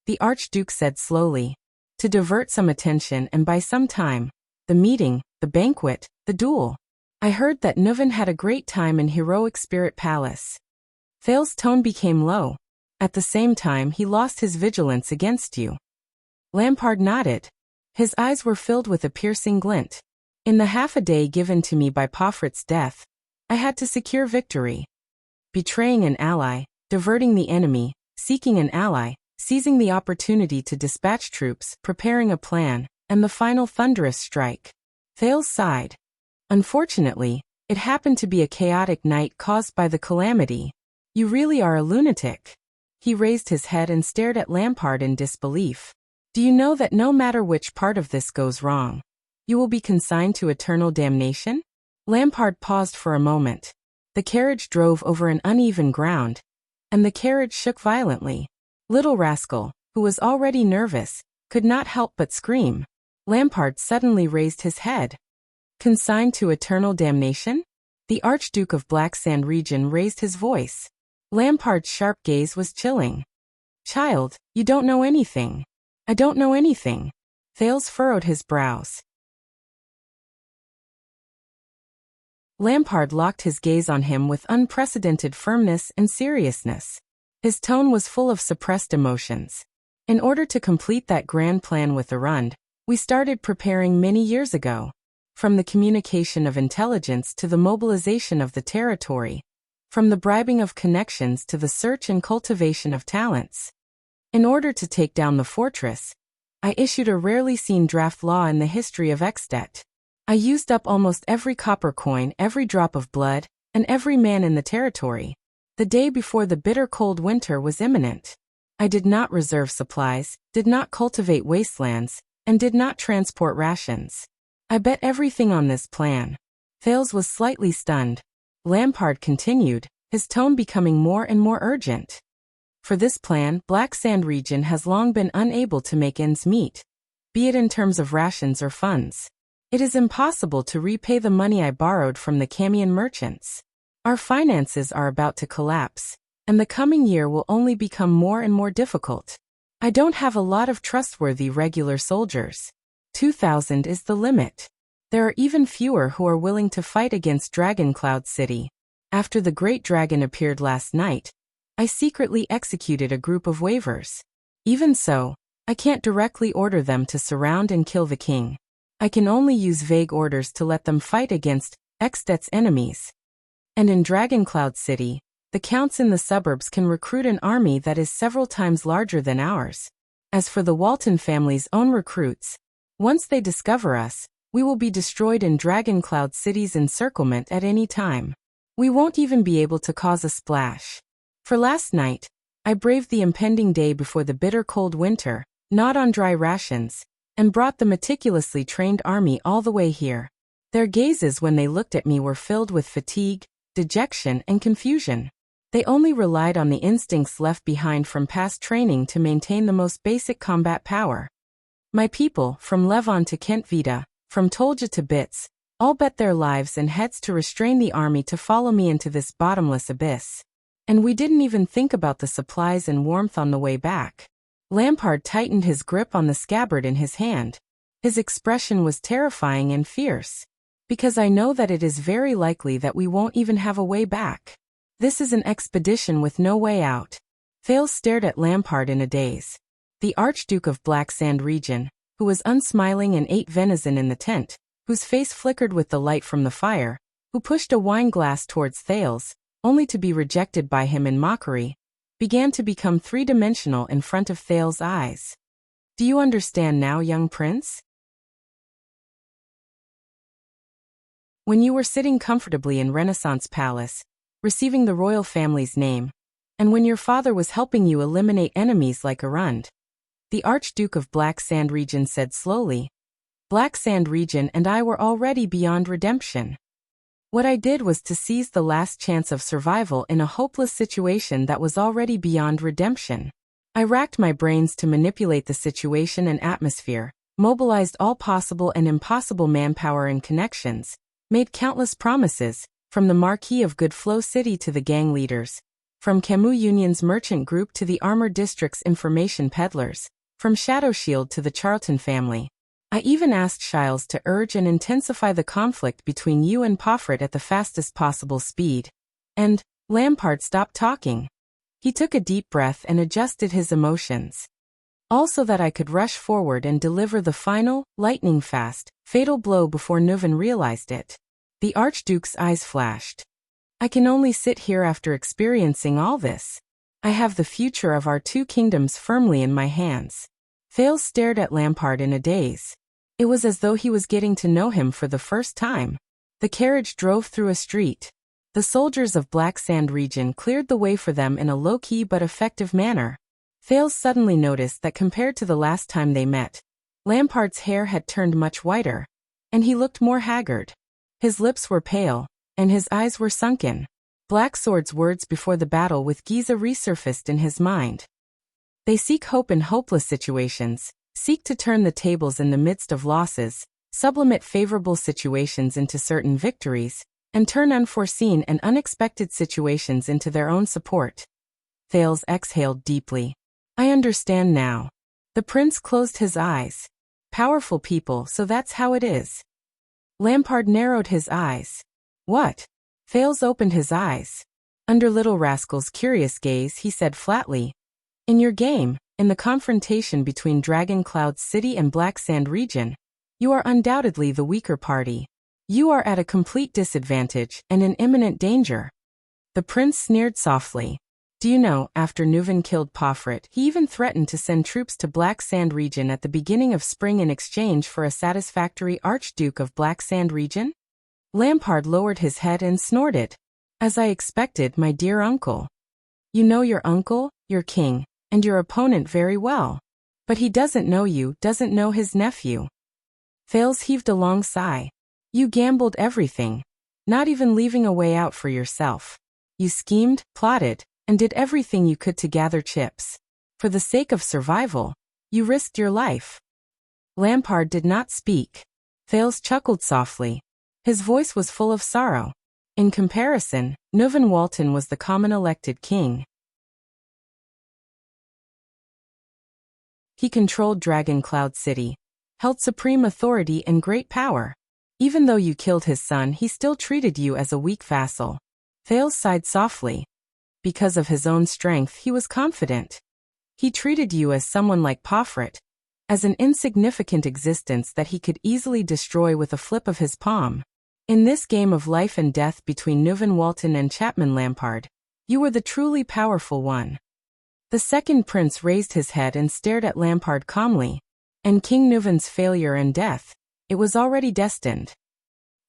The Archduke said slowly. To divert some attention and buy some time. The meeting, the banquet, the duel. I heard that Nuven had a great time in Heroic Spirit Palace. Thales' tone became low. At the same time he lost his vigilance against you. Lampard nodded. His eyes were filled with a piercing glint. In the half a day given to me by Pofret's death, I had to secure victory. Betraying an ally, diverting the enemy, seeking an ally, seizing the opportunity to dispatch troops, preparing a plan, and the final thunderous strike. Thales sighed. Unfortunately, it happened to be a chaotic night caused by the calamity. You really are a lunatic. He raised his head and stared at Lampard in disbelief. Do you know that no matter which part of this goes wrong, you will be consigned to eternal damnation? Lampard paused for a moment. The carriage drove over an uneven ground, and the carriage shook violently. Little rascal, who was already nervous, could not help but scream. Lampard suddenly raised his head. Consigned to eternal damnation? The Archduke of Black Sand region raised his voice. Lampard's sharp gaze was chilling. Child, you don't know anything. I don't know anything. Thales furrowed his brows. Lampard locked his gaze on him with unprecedented firmness and seriousness. His tone was full of suppressed emotions. In order to complete that grand plan with Arund, We started preparing many years ago. From the communication of intelligence to the mobilization of the territory. From the bribing of connections to the search and cultivation of talents. In order to take down the fortress, I issued a rarely seen draft law in the history of Extet. I used up almost every copper coin, every drop of blood, and every man in the territory. The day before the bitter cold winter was imminent. I did not reserve supplies, did not cultivate wastelands, and did not transport rations. I bet everything on this plan. Thales was slightly stunned. Lampard continued, his tone becoming more and more urgent. For this plan, Black Sand region has long been unable to make ends meet, be it in terms of rations or funds. It is impossible to repay the money I borrowed from the Camian merchants. Our finances are about to collapse, and the coming year will only become more and more difficult. I don't have a lot of trustworthy regular soldiers. 2,000 is the limit. There are even fewer who are willing to fight against Dragon Cloud City. After the Great Dragon appeared last night, I secretly executed a group of waivers. Even so, I can't directly order them to surround and kill the king. I can only use vague orders to let them fight against Extet's enemies. And in Dragon Cloud City, the counts in the suburbs can recruit an army that is several times larger than ours. As for the Walton family's own recruits, once they discover us, we will be destroyed in Dragon Cloud City's encirclement at any time. We won't even be able to cause a splash. For last night, I braved the impending day before the bitter cold winter, not on dry rations, and brought the meticulously trained army all the way here. Their gazes when they looked at me were filled with fatigue, dejection, and confusion. They only relied on the instincts left behind from past training to maintain the most basic combat power. My people, from Levon to Kent Vita, from Tolja to Bits, all bet their lives and heads to restrain the army to follow me into this bottomless abyss. And we didn't even think about the supplies and warmth on the way back. Lampard tightened his grip on the scabbard in his hand. His expression was terrifying and fierce. Because I know that it is very likely that we won't even have a way back. This is an expedition with no way out. Thales stared at Lampard in a daze. The Archduke of Black Sand region, who was unsmiling and ate venison in the tent, whose face flickered with the light from the fire, who pushed a wine glass towards Thales, only to be rejected by him in mockery, began to become three-dimensional in front of Thales' eyes. Do you understand now, young prince? When you were sitting comfortably in Renaissance Palace, receiving the royal family's name, and when your father was helping you eliminate enemies like Arund, the Archduke of Black Sand region said slowly, Black Sand region and I were already beyond redemption. What I did was to seize the last chance of survival in a hopeless situation that was already beyond redemption. I racked my brains to manipulate the situation and atmosphere, mobilized all possible and impossible manpower and connections, made countless promises, from the Marquis of Goodflow City to the gang leaders, from Camus Union's merchant group to the Armor District's information peddlers, from Shadow Shield to the Charlton family. I even asked Shiles to urge and intensify the conflict between you and Poffret at the fastest possible speed. And Lampard stopped talking. He took a deep breath and adjusted his emotions. Also that I could rush forward and deliver the final, lightning-fast, fatal blow before Neuven realized it. The Archduke's eyes flashed. I can only sit here after experiencing all this. I have the future of our two kingdoms firmly in my hands. Thales stared at Lampard in a daze. It was as though he was getting to know him for the first time. The carriage drove through a street. The soldiers of Black Sand region cleared the way for them in a low-key but effective manner. Thales suddenly noticed that compared to the last time they met, Lampard's hair had turned much whiter, and he looked more haggard. His lips were pale, and his eyes were sunken. Blacksword's words before the battle with Giza resurfaced in his mind. They seek hope in hopeless situations, seek to turn the tables in the midst of losses, sublimate favorable situations into certain victories, and turn unforeseen and unexpected situations into their own support. Thales exhaled deeply. I understand now. The prince closed his eyes. Powerful people, so that's how it is. Lampard narrowed his eyes. What? Thales opened his eyes. Under Little Rascal's curious gaze, he said flatly, in your game, in the confrontation between Dragon Cloud City and Black Sand region, you are undoubtedly the weaker party. You are at a complete disadvantage and in imminent danger. The prince sneered softly. Do you know, after Nuven killed Pofrit, he even threatened to send troops to Black Sand region at the beginning of spring in exchange for a satisfactory Archduke of Black Sand region? Lampard lowered his head and snorted. As I expected, my dear uncle. You know your uncle, your king, and your opponent very well. But he doesn't know you, doesn't know his nephew. Thales heaved a long sigh. You gambled everything, not even leaving a way out for yourself. You schemed, plotted, and did everything you could to gather chips. For the sake of survival, you risked your life. Lampard did not speak. Thales chuckled softly. His voice was full of sorrow. In comparison, Nuven Walton was the common elected king. He controlled Dragon Cloud City, held supreme authority and great power. Even though you killed his son, he still treated you as a weak vassal. Thales sighed softly. Because of his own strength, he was confident. He treated you as someone like Pofrit, as an insignificant existence that he could easily destroy with a flip of his palm. In this game of life and death between Nuven Walton and Chapman Lampard, you were the truly powerful one. The second prince raised his head and stared at Lampard calmly. And King Nuven's failure and death, it was already destined.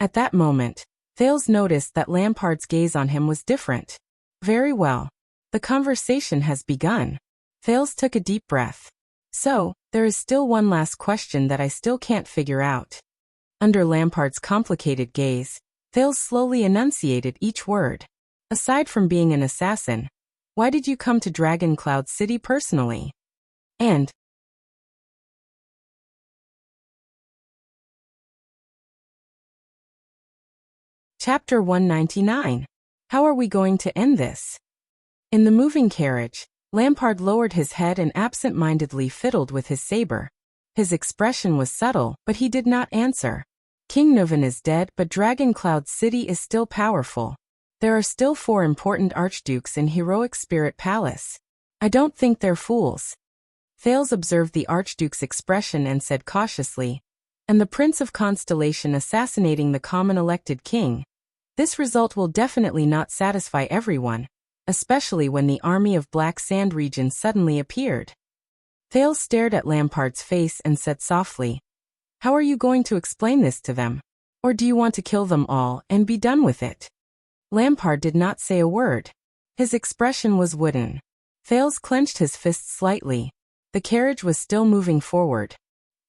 At that moment, Thales noticed that Lampard's gaze on him was different. Very well. The conversation has begun. Thales took a deep breath. So, there is still one last question that I still can't figure out. Under Lampard's complicated gaze, Thales slowly enunciated each word. Aside from being an assassin, why did you come to Dragon Cloud City personally? And Chapter 199. How are we going to end this? In the moving carriage, Lampard lowered his head and absent-mindedly fiddled with his saber. His expression was subtle, but he did not answer. King Nuven is dead, but Dragon Cloud City is still powerful. There are still 4 important archdukes in Heroic Spirit Palace. I don't think they're fools. Thales observed the archduke's expression and said cautiously, and the Prince of Constellation assassinating the common elected king. This result will definitely not satisfy everyone, especially when the army of Black Sand region suddenly appeared. Thales stared at Lampard's face and said softly, how are you going to explain this to them? Or do you want to kill them all and be done with it? Lampard did not say a word. His expression was wooden. Thales clenched his fists slightly. The carriage was still moving forward.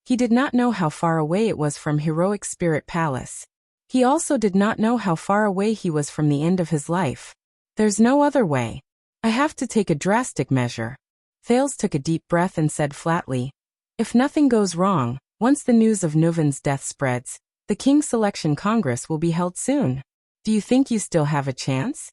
He did not know how far away it was from Heroic Spirit Palace. He also did not know how far away he was from the end of his life. There's no other way. I have to take a drastic measure. Thales took a deep breath and said flatly, if nothing goes wrong, once the news of Nuven's death spreads, the King's Selection Congress will be held soon. Do you think you still have a chance?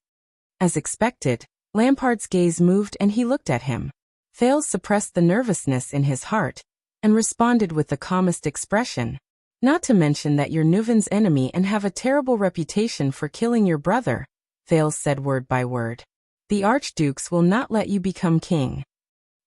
As expected, Lampard's gaze moved and he looked at him. Thales suppressed the nervousness in his heart and responded with the calmest expression. Not to mention that you're Nuven's enemy and have a terrible reputation for killing your brother, Thales said word by word. The archdukes will not let you become king.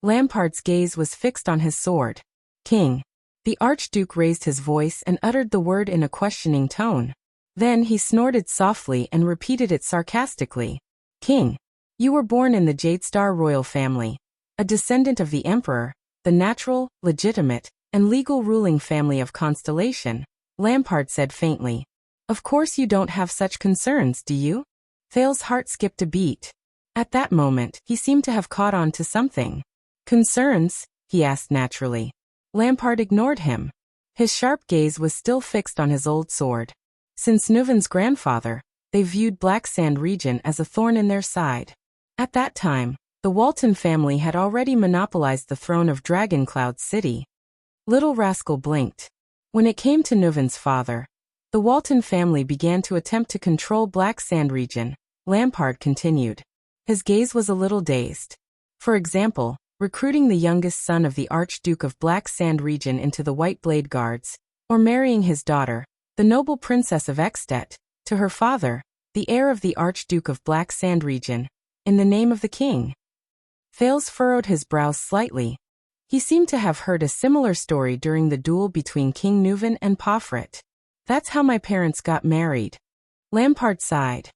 Lampard's gaze was fixed on his sword. King. The archduke raised his voice and uttered the word in a questioning tone. Then he snorted softly and repeated it sarcastically. King. You were born in the Jadestar royal family, a descendant of the emperor, the natural, legitimate, and legal ruling family of Constellation, Lampard said faintly. Of course you don't have such concerns, do you? Thales' heart skipped a beat. At that moment, he seemed to have caught on to something. Concerns? He asked naturally. Lampard ignored him. His sharp gaze was still fixed on his old sword. Since Nuven's grandfather, they viewed Black Sand region as a thorn in their side. At that time, the Walton family had already monopolized the throne of Dragon Cloud City. Little rascal blinked. When it came to Nuven's father, the Walton family began to attempt to control Black Sand region, Lampard continued. His gaze was a little dazed. For example, recruiting the youngest son of the Archduke of Black Sand region into the White Blade Guards, or marrying his daughter, the noble princess of Ekstedt, to her father, the heir of the Archduke of Black Sand region, in the name of the king. Thales furrowed his brows slightly. He seemed to have heard a similar story during the duel between King Nuvan and Pofrit. That's how my parents got married. Lampard sighed.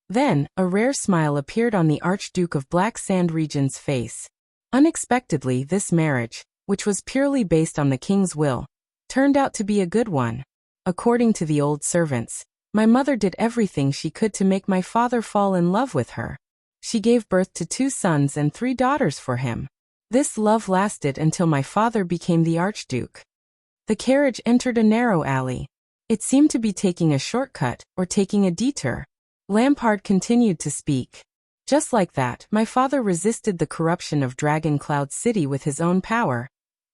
Then, a rare smile appeared on the Archduke of Black Sand Region's face. Unexpectedly, this marriage, which was purely based on the king's will, turned out to be a good one. According to the old servants, my mother did everything she could to make my father fall in love with her. She gave birth to 2 sons and 3 daughters for him. This love lasted until my father became the Archduke. The carriage entered a narrow alley. It seemed to be taking a shortcut or taking a detour. Lampard continued to speak. Just like that, my father resisted the corruption of Dragon Cloud City with his own power.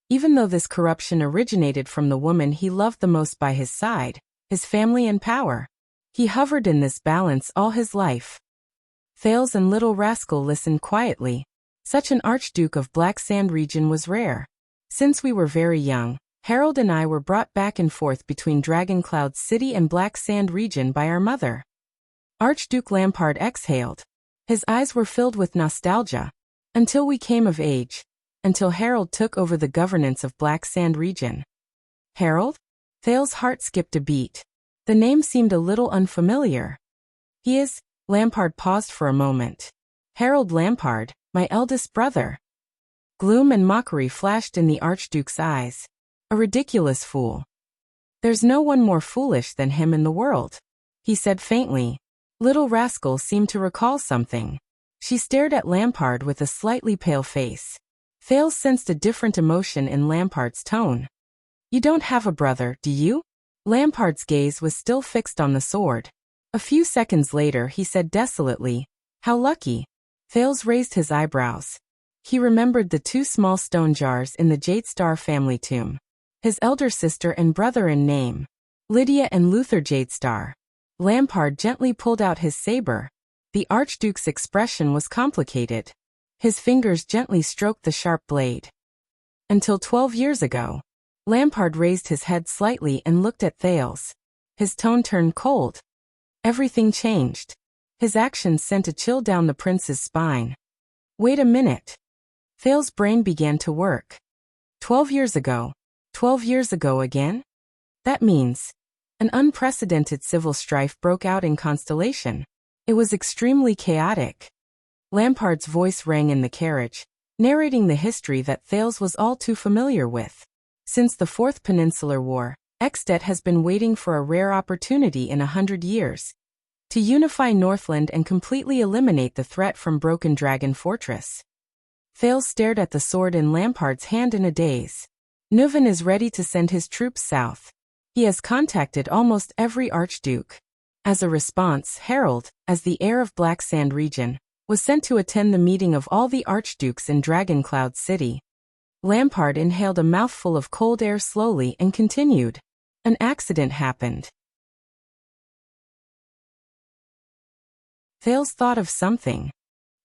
Even though this corruption originated from the woman he loved the most by his side, his family and power. He hovered in this balance all his life. Thales and Little Rascal listened quietly. Such an Archduke of Black Sand Region was rare. Since we were very young, Harold and I were brought back and forth between Dragon Cloud City and Black Sand Region by our mother. Archduke Lampard exhaled. His eyes were filled with nostalgia. Until we came of age. Until Harold took over the governance of Black Sand Region. Harold? Thales' heart skipped a beat. The name seemed a little unfamiliar. He is. Lampard paused for a moment. Harold Lampard, my eldest brother. Gloom and mockery flashed in the Archduke's eyes. A ridiculous fool. There's no one more foolish than him in the world, he said faintly. Little Rascal seemed to recall something. She stared at Lampard with a slightly pale face. Thales sensed a different emotion in Lampard's tone. You don't have a brother, do you? Lampard's gaze was still fixed on the sword. A few seconds later he said desolately, how lucky. Thales raised his eyebrows. He remembered the 2 small stone jars in the Jadestar family tomb. His elder sister and brother in name. Lydia and Luther Jadestar. Lampard gently pulled out his saber. The Archduke's expression was complicated. His fingers gently stroked the sharp blade. Until 12 years ago. Lampard raised his head slightly and looked at Thales. His tone turned cold. Everything changed. His actions sent a chill down the prince's spine. Wait a minute. Thales' brain began to work. 12 years ago. 12 years ago again? That means an unprecedented civil strife broke out in Constellation. It was extremely chaotic. Lampard's voice rang in the carriage, narrating the history that Thales was all too familiar with. Since the Fourth Peninsular War, Ekstedt has been waiting for a rare opportunity in 100 years to unify Northland and completely eliminate the threat from Broken Dragon Fortress. Thales stared at the sword in Lampard's hand in a daze. Nuvan is ready to send his troops south. He has contacted almost every Archduke. As a response, Harold, as the heir of Black Sand Region, was sent to attend the meeting of all the Archdukes in Dragon Cloud City. Lampard inhaled a mouthful of cold air slowly and continued. An accident happened. Thales thought of something.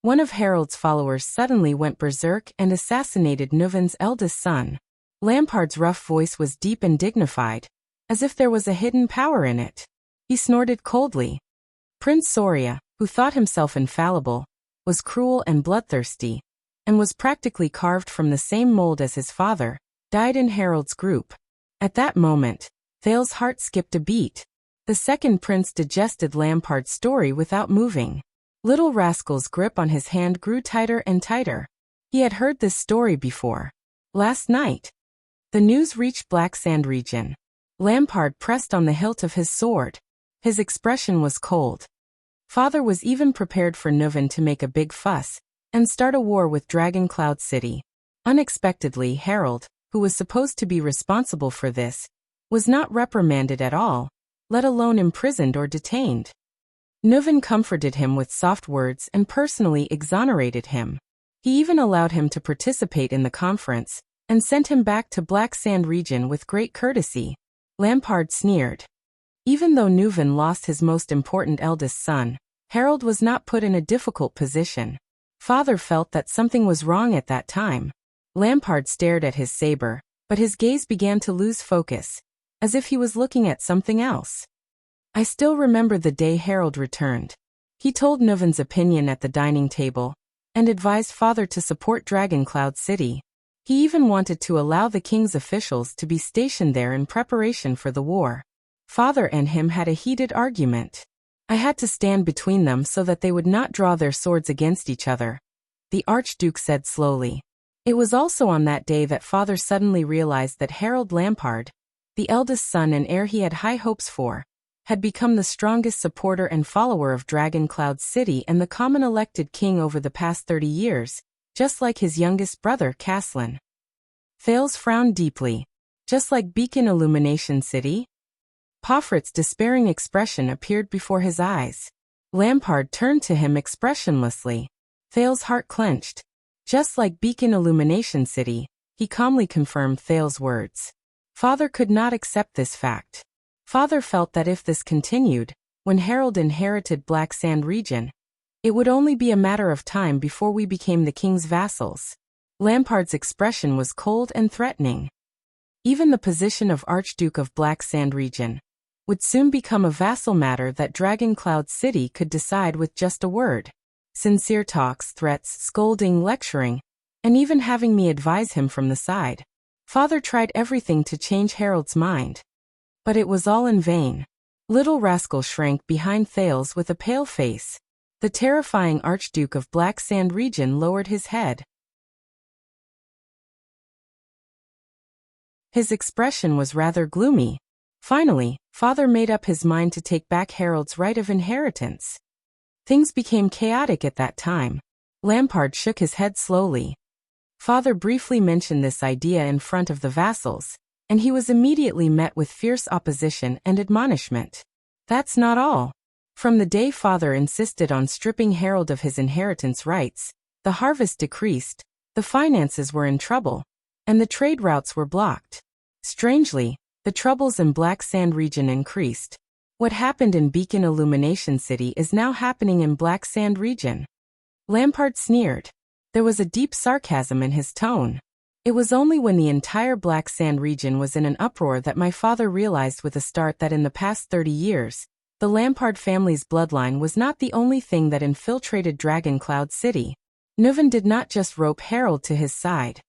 One of Harold's followers suddenly went berserk and assassinated Nuvan's eldest son. Lampard's rough voice was deep and dignified, as if there was a hidden power in it. He snorted coldly. Prince Soria, who thought himself infallible, was cruel and bloodthirsty, and was practically carved from the same mold as his father, died in Harold's group. At that moment, Thales' heart skipped a beat. The second prince digested Lampard's story without moving. Little Rascal's grip on his hand grew tighter and tighter. He had heard this story before. Last night. The news reached Black Sand Region. Lampard pressed on the hilt of his sword. His expression was cold. Father was even prepared for Nuvan to make a big fuss and start a war with Dragon Cloud City. Unexpectedly, Harold, who was supposed to be responsible for this, was not reprimanded at all, let alone imprisoned or detained. Nuvan comforted him with soft words and personally exonerated him. He even allowed him to participate in the conference and sent him back to Black Sand Region with great courtesy. Lampard sneered. Even though Nuvan lost his most important eldest son, Harold was not put in a difficult position. Father felt that something was wrong at that time. Lampard stared at his saber, but his gaze began to lose focus, as if he was looking at something else. I still remember the day Harold returned. He told Nuvan's opinion at the dining table, and advised father to support Dragoncloud City. He even wanted to allow the king's officials to be stationed there in preparation for the war. Father and him had a heated argument. I had to stand between them so that they would not draw their swords against each other, the Archduke said slowly. It was also on that day that father suddenly realized that Harold Lampard, the eldest son and heir he had high hopes for, had become the strongest supporter and follower of Dragoncloud City and the common elected king over the past 30 years, just like his youngest brother Caslin. Thales frowned deeply. Just like Beacon Illumination City? Pomfret's despairing expression appeared before his eyes. Lampard turned to him expressionlessly. Thales' heart clenched. Just like Beacon Illumination City, he calmly confirmed Thales' words. Father could not accept this fact. Father felt that if this continued, when Harold inherited Black Sand region, it would only be a matter of time before we became the king's vassals. Lampard's expression was cold and threatening. Even the position of Archduke of Black Sand region would soon become a vassal matter that Dragoncloud City could decide with just a word. Sincere talks, threats, scolding, lecturing, and even having me advise him from the side. Father tried everything to change Harold's mind. But it was all in vain. Little rascal shrank behind Thales with a pale face. The terrifying Archduke of Black Sand region lowered his head. His expression was rather gloomy. Finally, father made up his mind to take back Harold's right of inheritance. Things became chaotic at that time. Lampard shook his head slowly. Father briefly mentioned this idea in front of the vassals, and he was immediately met with fierce opposition and admonishment. That's not all. From the day father insisted on stripping Harold of his inheritance rights, the harvest decreased, the finances were in trouble, and the trade routes were blocked. Strangely, the troubles in Black Sand region increased. What happened in Beacon Illumination City is now happening in Black Sand region. Lampard sneered. There was a deep sarcasm in his tone. It was only when the entire Black Sand region was in an uproar that my father realized with a start that in the past 30 years, the Lampard family's bloodline was not the only thing that infiltrated Dragoncloud City. Nuven did not just rope Harold to his side.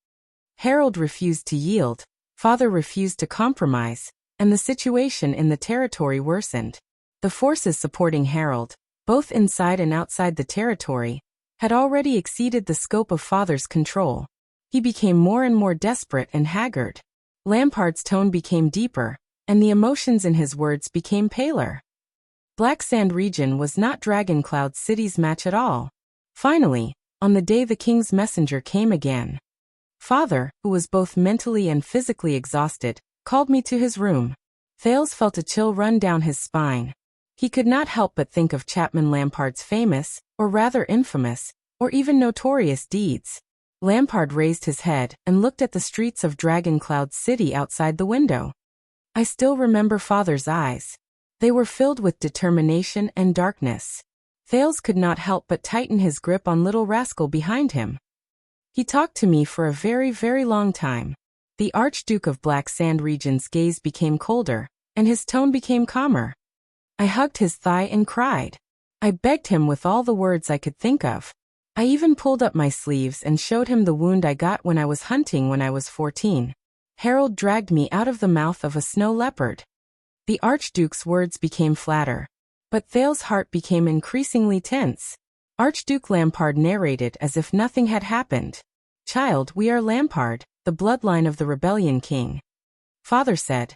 Harold refused to yield, father refused to compromise, and the situation in the territory worsened. The forces supporting Harold, both inside and outside the territory, had already exceeded the scope of father's control. He became more and more desperate and haggard. Lampard's tone became deeper, and the emotions in his words became paler. Black Sand region was not Dragoncloud City's match at all. Finally, on the day the king's messenger came again, father, who was both mentally and physically exhausted, called me to his room. Thales felt a chill run down his spine. He could not help but think of Chapman Lampard's famous, or rather infamous, or even notorious deeds. Lampard raised his head and looked at the streets of Dragoncloud City outside the window. I still remember father's eyes. They were filled with determination and darkness. Thales could not help but tighten his grip on little rascal behind him. He talked to me for a very, very long time. The Archduke of Black Sand region's gaze became colder, and his tone became calmer. I hugged his thigh and cried. I begged him with all the words I could think of. I even pulled up my sleeves and showed him the wound I got when I was hunting when I was 14. Harold dragged me out of the mouth of a snow leopard. The Archduke's words became flatter, but Thales' heart became increasingly tense. Archduke Lampard narrated as if nothing had happened. Child, we are Lampard, the bloodline of the rebellion king. Father said,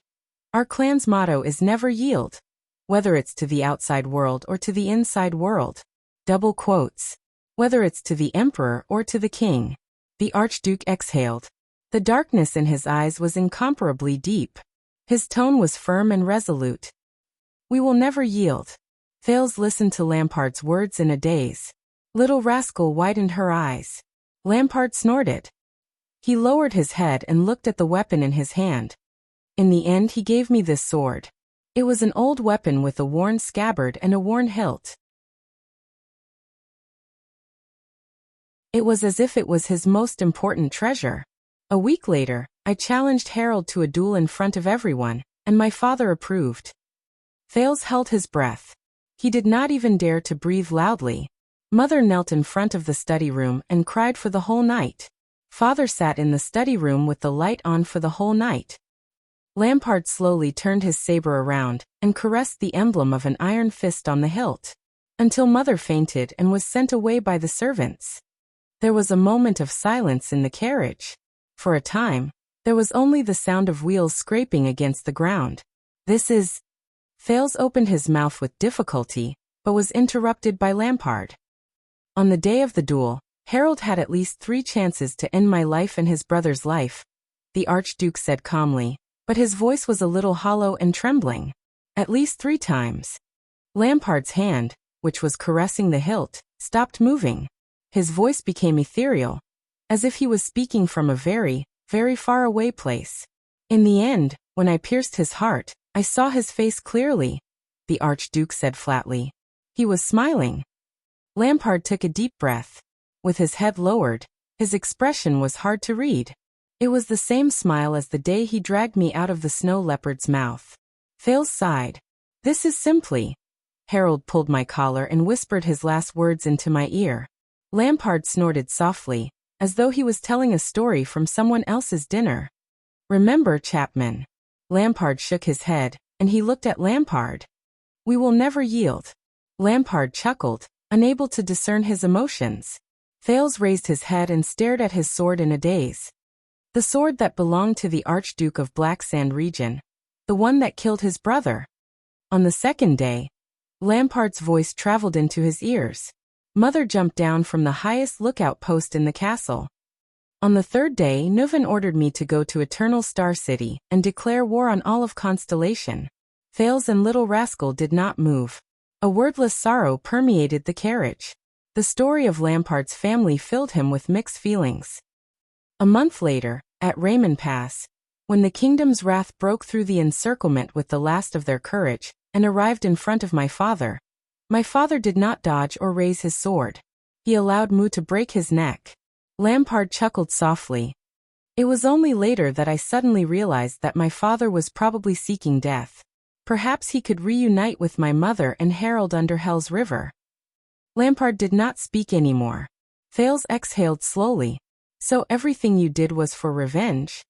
our clan's motto is never yield, whether it's to the outside world or to the inside world. Double quotes. Whether it's to the emperor or to the king. The Archduke exhaled. The darkness in his eyes was incomparably deep. His tone was firm and resolute. We will never yield. Thales listened to Lampard's words in a daze. Little rascal widened her eyes. Lampard snorted. He lowered his head and looked at the weapon in his hand. In the end he gave me this sword. It was an old weapon with a worn scabbard and a worn hilt. It was as if it was his most important treasure. A week later, I challenged Harold to a duel in front of everyone, and my father approved. Thales held his breath. He did not even dare to breathe loudly. Mother knelt in front of the study room and cried for the whole night. Father sat in the study room with the light on for the whole night. Lampard slowly turned his saber around and caressed the emblem of an iron fist on the hilt, until Mother fainted and was sent away by the servants. There was a moment of silence in the carriage. For a time, there was only the sound of wheels scraping against the ground. This is... Fales opened his mouth with difficulty, but was interrupted by Lampard. On the day of the duel, Harold had at least 3 chances to end my life and his brother's life, the Archduke said calmly, but his voice was a little hollow and trembling. At least 3 times. Lampard's hand, which was caressing the hilt, stopped moving. His voice became ethereal, as if he was speaking from a very, very far away place. In the end, when I pierced his heart, I saw his face clearly, the Archduke said flatly. He was smiling. Lampard took a deep breath. With his head lowered, his expression was hard to read. It was the same smile as the day he dragged me out of the snow leopard's mouth. Fales sighed. This is simply... Harold pulled my collar and whispered his last words into my ear. Lampard snorted softly, as though he was telling a story from someone else's dinner. Remember, Chapman. Lampard shook his head, and he looked at Lampard. We will never yield. Lampard chuckled, unable to discern his emotions. Fales raised his head and stared at his sword in a daze. The sword that belonged to the Archduke of Black Sand region. The one that killed his brother. On the second day, Lampard's voice traveled into his ears. Mother jumped down from the highest lookout post in the castle. On the third day, Nuven ordered me to go to Eternal Star City and declare war on all of Constellation. Fales and Little Rascal did not move. A wordless sorrow permeated the carriage. The story of Lampard's family filled him with mixed feelings. A month later, at Raymond Pass, when the kingdom's wrath broke through the encirclement with the last of their courage and arrived in front of my father did not dodge or raise his sword. He allowed Mu to break his neck. Lampard chuckled softly. It was only later that I suddenly realized that my father was probably seeking death. Perhaps he could reunite with my mother and Harold under Hell's River. Lampard did not speak anymore. Fales exhaled slowly. So everything you did was for revenge?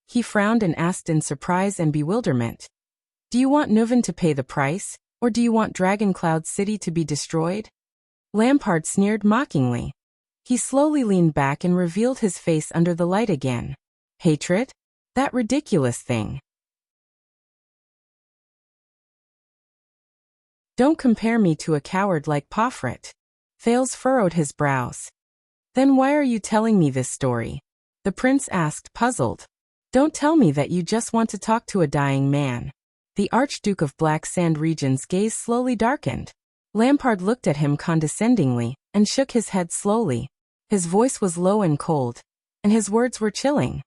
He frowned and asked in surprise and bewilderment. Do you want Nuven to pay the price, or do you want Dragoncloud City to be destroyed? Lampard sneered mockingly. He slowly leaned back and revealed his face under the light again. Hatred? That ridiculous thing. Don't compare me to a coward like Pofret. Fales furrowed his brows. Then why are you telling me this story? The prince asked, puzzled. Don't tell me that you just want to talk to a dying man. The Archduke of Black Sand region's gaze slowly darkened. Lampard looked at him condescendingly and shook his head slowly. His voice was low and cold, and his words were chilling.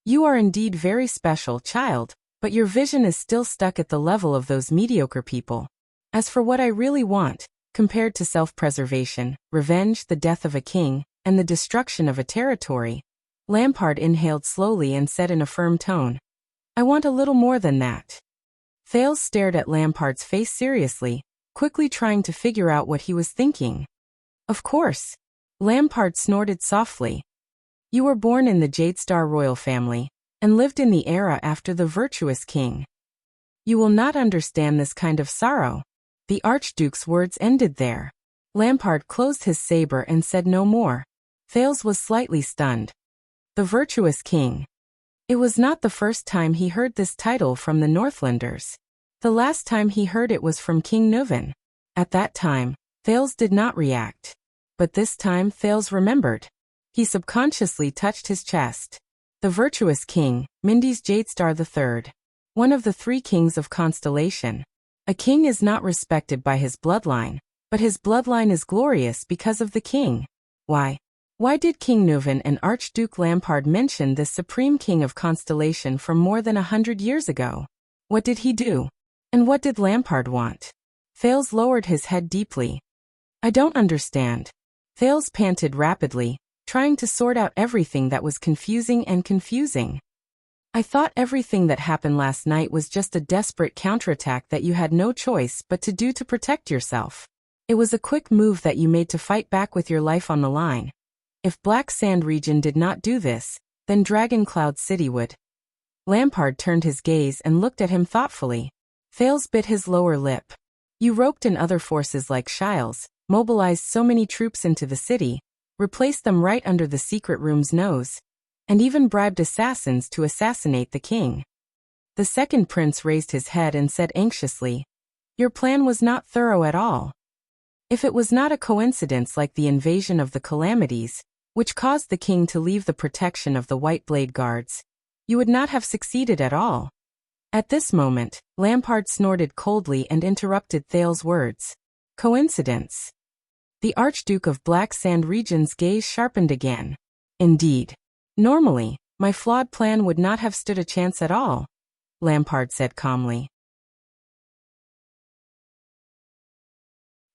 You are indeed very special, child, but your vision is still stuck at the level of those mediocre people. As for what I really want, compared to self-preservation, revenge, the death of a king, and the destruction of a territory, Lampard inhaled slowly and said in a firm tone, I want a little more than that. Fales stared at Lampard's face seriously, quickly trying to figure out what he was thinking. Of course. Lampard snorted softly. You were born in the Jadestar royal family, and lived in the era after the virtuous king. You will not understand this kind of sorrow. The Archduke's words ended there. Lampard closed his saber and said no more. Fales was slightly stunned. The virtuous king. It was not the first time he heard this title from the Northlanders. The last time he heard it was from King Nuven. At that time, Fales did not react. But this time Fales remembered. He subconsciously touched his chest. The virtuous king, Mindy's Jadestar III. One of the 3 kings of Constellation. A king is not respected by his bloodline, but his bloodline is glorious because of the king. Why? Why did King Nuven and Archduke Lampard mention this supreme king of Constellation from more than 100 years ago? What did he do? And what did Lampard want? Fales lowered his head deeply. I don't understand. Fales panted rapidly, trying to sort out everything that was confusing. I thought everything that happened last night was just a desperate counterattack that you had no choice but to do to protect yourself. It was a quick move that you made to fight back with your life on the line. If Black Sand Region did not do this, then Dragon Cloud City would. Lampard turned his gaze and looked at him thoughtfully. Thales bit his lower lip. You roped in other forces like Shiles, mobilized so many troops into the city, replaced them right under the secret room's nose, and even bribed assassins to assassinate the king. The second prince raised his head and said anxiously, "Your plan was not thorough at all. If it was not a coincidence like the invasion of the Calamities, which caused the king to leave the protection of the White Blade Guards, you would not have succeeded at all." At this moment, Lampard snorted coldly and interrupted Thales' words. Coincidence? The Archduke of Black Sand Region's gaze sharpened again. Indeed. Normally, my flawed plan would not have stood a chance at all, Lampard said calmly.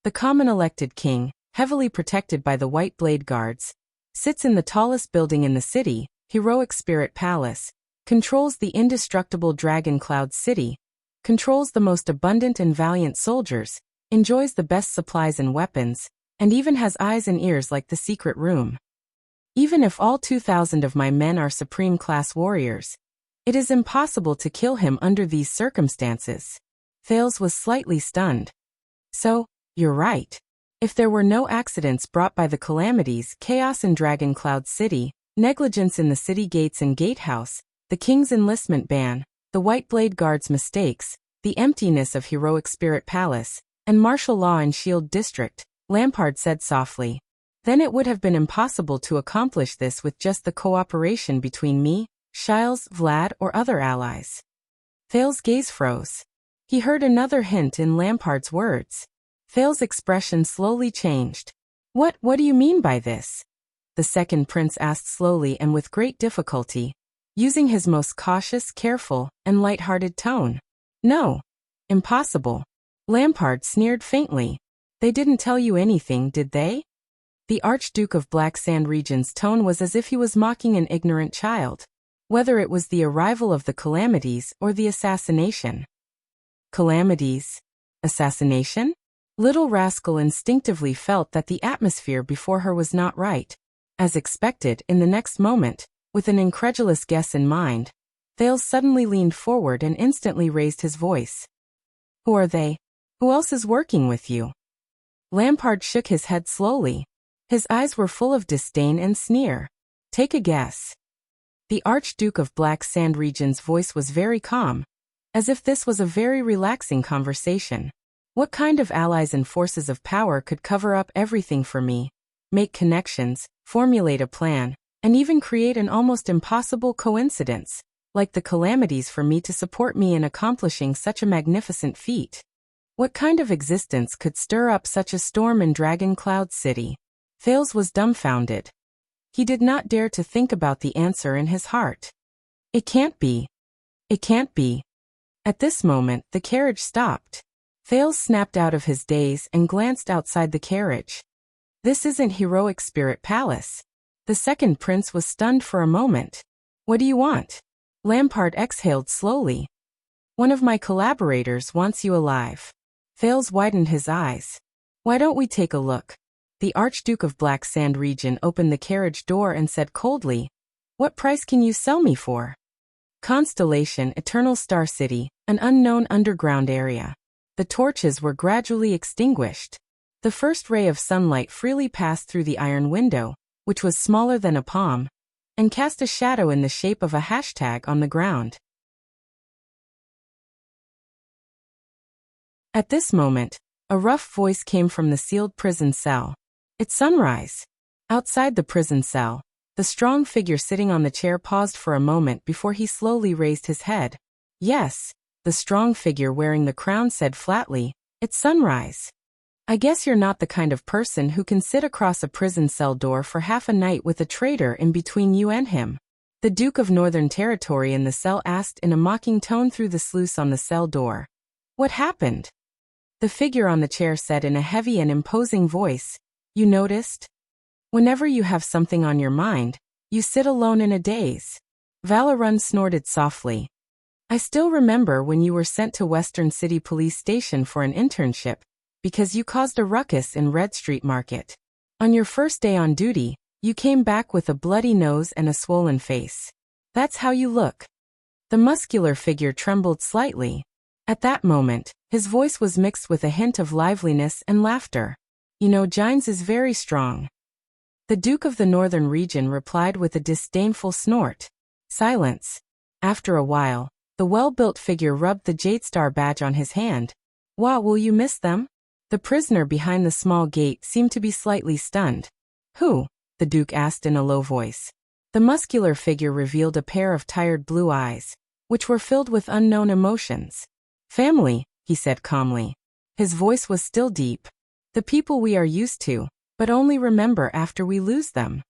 The common elected king, heavily protected by the White Blade Guards, sits in the tallest building in the city, Heroic Spirit Palace, controls the indestructible Dragon Cloud City, controls the most abundant and valiant soldiers, enjoys the best supplies and weapons, and even has eyes and ears like the secret room. Even if all 2,000 of my men are supreme-class warriors, it is impossible to kill him under these circumstances. Thales was slightly stunned. So, you're right. If there were no accidents brought by the Calamities, chaos in Dragon Cloud City, negligence in the city gates and gatehouse, the king's enlistment ban, the White Blade Guard's mistakes, the emptiness of Heroic Spirit Palace, and martial law in Shield District, Lampard said softly, then it would have been impossible to accomplish this with just the cooperation between me, Shiles, Vlad, or other allies. Thales' gaze froze. He heard another hint in Lampard's words. Thales' expression slowly changed. What do you mean by this? The second prince asked slowly and with great difficulty, using his most cautious, careful, and light-hearted tone. No. Impossible. Lampard sneered faintly. They didn't tell you anything, did they? The Archduke of Black Sand Region's tone was as if he was mocking an ignorant child. Whether it was the arrival of the Calamities or the assassination. Calamities? Assassination? Little rascal instinctively felt that the atmosphere before her was not right. As expected, in the next moment, with an incredulous guess in mind, Thales suddenly leaned forward and instantly raised his voice. Who are they? Who else is working with you? Lampard shook his head slowly. His eyes were full of disdain and sneer. Take a guess. The Archduke of Black Sand Region's voice was very calm, as if this was a very relaxing conversation. What kind of allies and forces of power could cover up everything for me, make connections, formulate a plan, and even create an almost impossible coincidence, like the Calamities for me to support me in accomplishing such a magnificent feat? What kind of existence could stir up such a storm in Dragon Cloud City? Thales was dumbfounded. He did not dare to think about the answer in his heart. It can't be. It can't be. At this moment, the carriage stopped. Thales snapped out of his daze and glanced outside the carriage. This isn't Heroic Spirit Palace. The second prince was stunned for a moment. What do you want? Lampard exhaled slowly. One of my collaborators wants you alive. Thales widened his eyes. Why don't we take a look? The Archduke of Black Sand Region opened the carriage door and said coldly, What price can you sell me for? Constellation Eternal Star City, an unknown underground area. The torches were gradually extinguished. The first ray of sunlight freely passed through the iron window, which was smaller than a palm, and cast a shadow in the shape of a hashtag on the ground. At this moment, a rough voice came from the sealed prison cell. It's sunrise. Outside the prison cell, the strong figure sitting on the chair paused for a moment before he slowly raised his head. Yes, the strong figure wearing the crown said flatly, it's sunrise. I guess you're not the kind of person who can sit across a prison cell door for half a night with a traitor in between you and him. The Duke of Northern Territory in the cell asked in a mocking tone through the sluice on the cell door. What happened? The figure on the chair said in a heavy and imposing voice, You noticed? Whenever you have something on your mind, you sit alone in a daze. Valerun snorted softly. I still remember when you were sent to Western City Police Station for an internship. because you caused a ruckus in Red Street Market. On your first day on duty, you came back with a bloody nose and a swollen face. That's how you look." The muscular figure trembled slightly. At that moment, his voice was mixed with a hint of liveliness and laughter. "You know, Gines is very strong." The Duke of the Northern Region replied with a disdainful snort. Silence. After a while, the well-built figure rubbed the Jadestar badge on his hand. "What, will you miss them?" The prisoner behind the small gate seemed to be slightly stunned. "Who?" the Duke asked in a low voice. The muscular figure revealed a pair of tired blue eyes, which were filled with unknown emotions. "Family," he said calmly. His voice was still deep. "The people we are used to, but only remember after we lose them."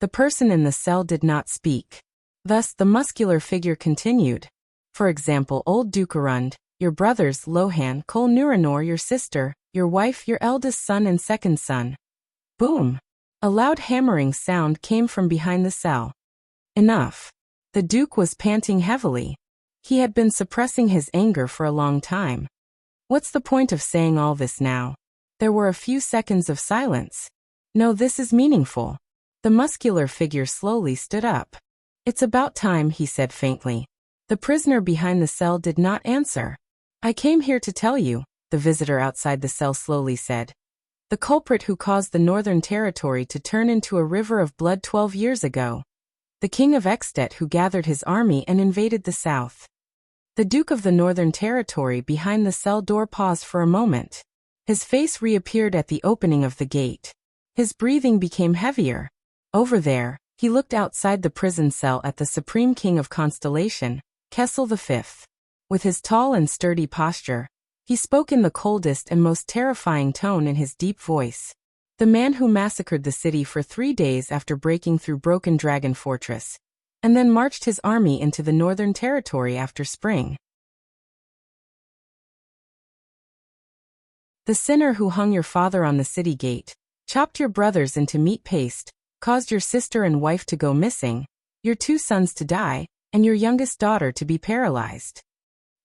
The person in the cell did not speak. Thus the muscular figure continued. "For example, old Duke Arund, your brothers Lohan, Kol Nuranor, your sister, your wife, your eldest son and second son." Boom! A loud hammering sound came from behind the cell. Enough. The Duke was panting heavily. He had been suppressing his anger for a long time. What's the point of saying all this now? There were a few seconds of silence. No, this is meaningful. The muscular figure slowly stood up. "It's about time," he said faintly. The prisoner behind the cell did not answer. "I came here to tell you," the visitor outside the cell slowly said. "The culprit who caused the Northern Territory to turn into a river of blood 12 years ago. The King of Extet who gathered his army and invaded the south." The Duke of the Northern Territory behind the cell door paused for a moment. His face reappeared at the opening of the gate. His breathing became heavier. Over there, he looked outside the prison cell at the Supreme King of Constellation, Kessel V. With his tall and sturdy posture, he spoke in the coldest and most terrifying tone in his deep voice. "The man who massacred the city for 3 days after breaking through Broken Dragon Fortress, and then marched his army into the Northern Territory after spring. The sinner who hung your father on the city gate, chopped your brothers into meat paste, caused your sister and wife to go missing, your 2 sons to die, and your youngest daughter to be paralyzed.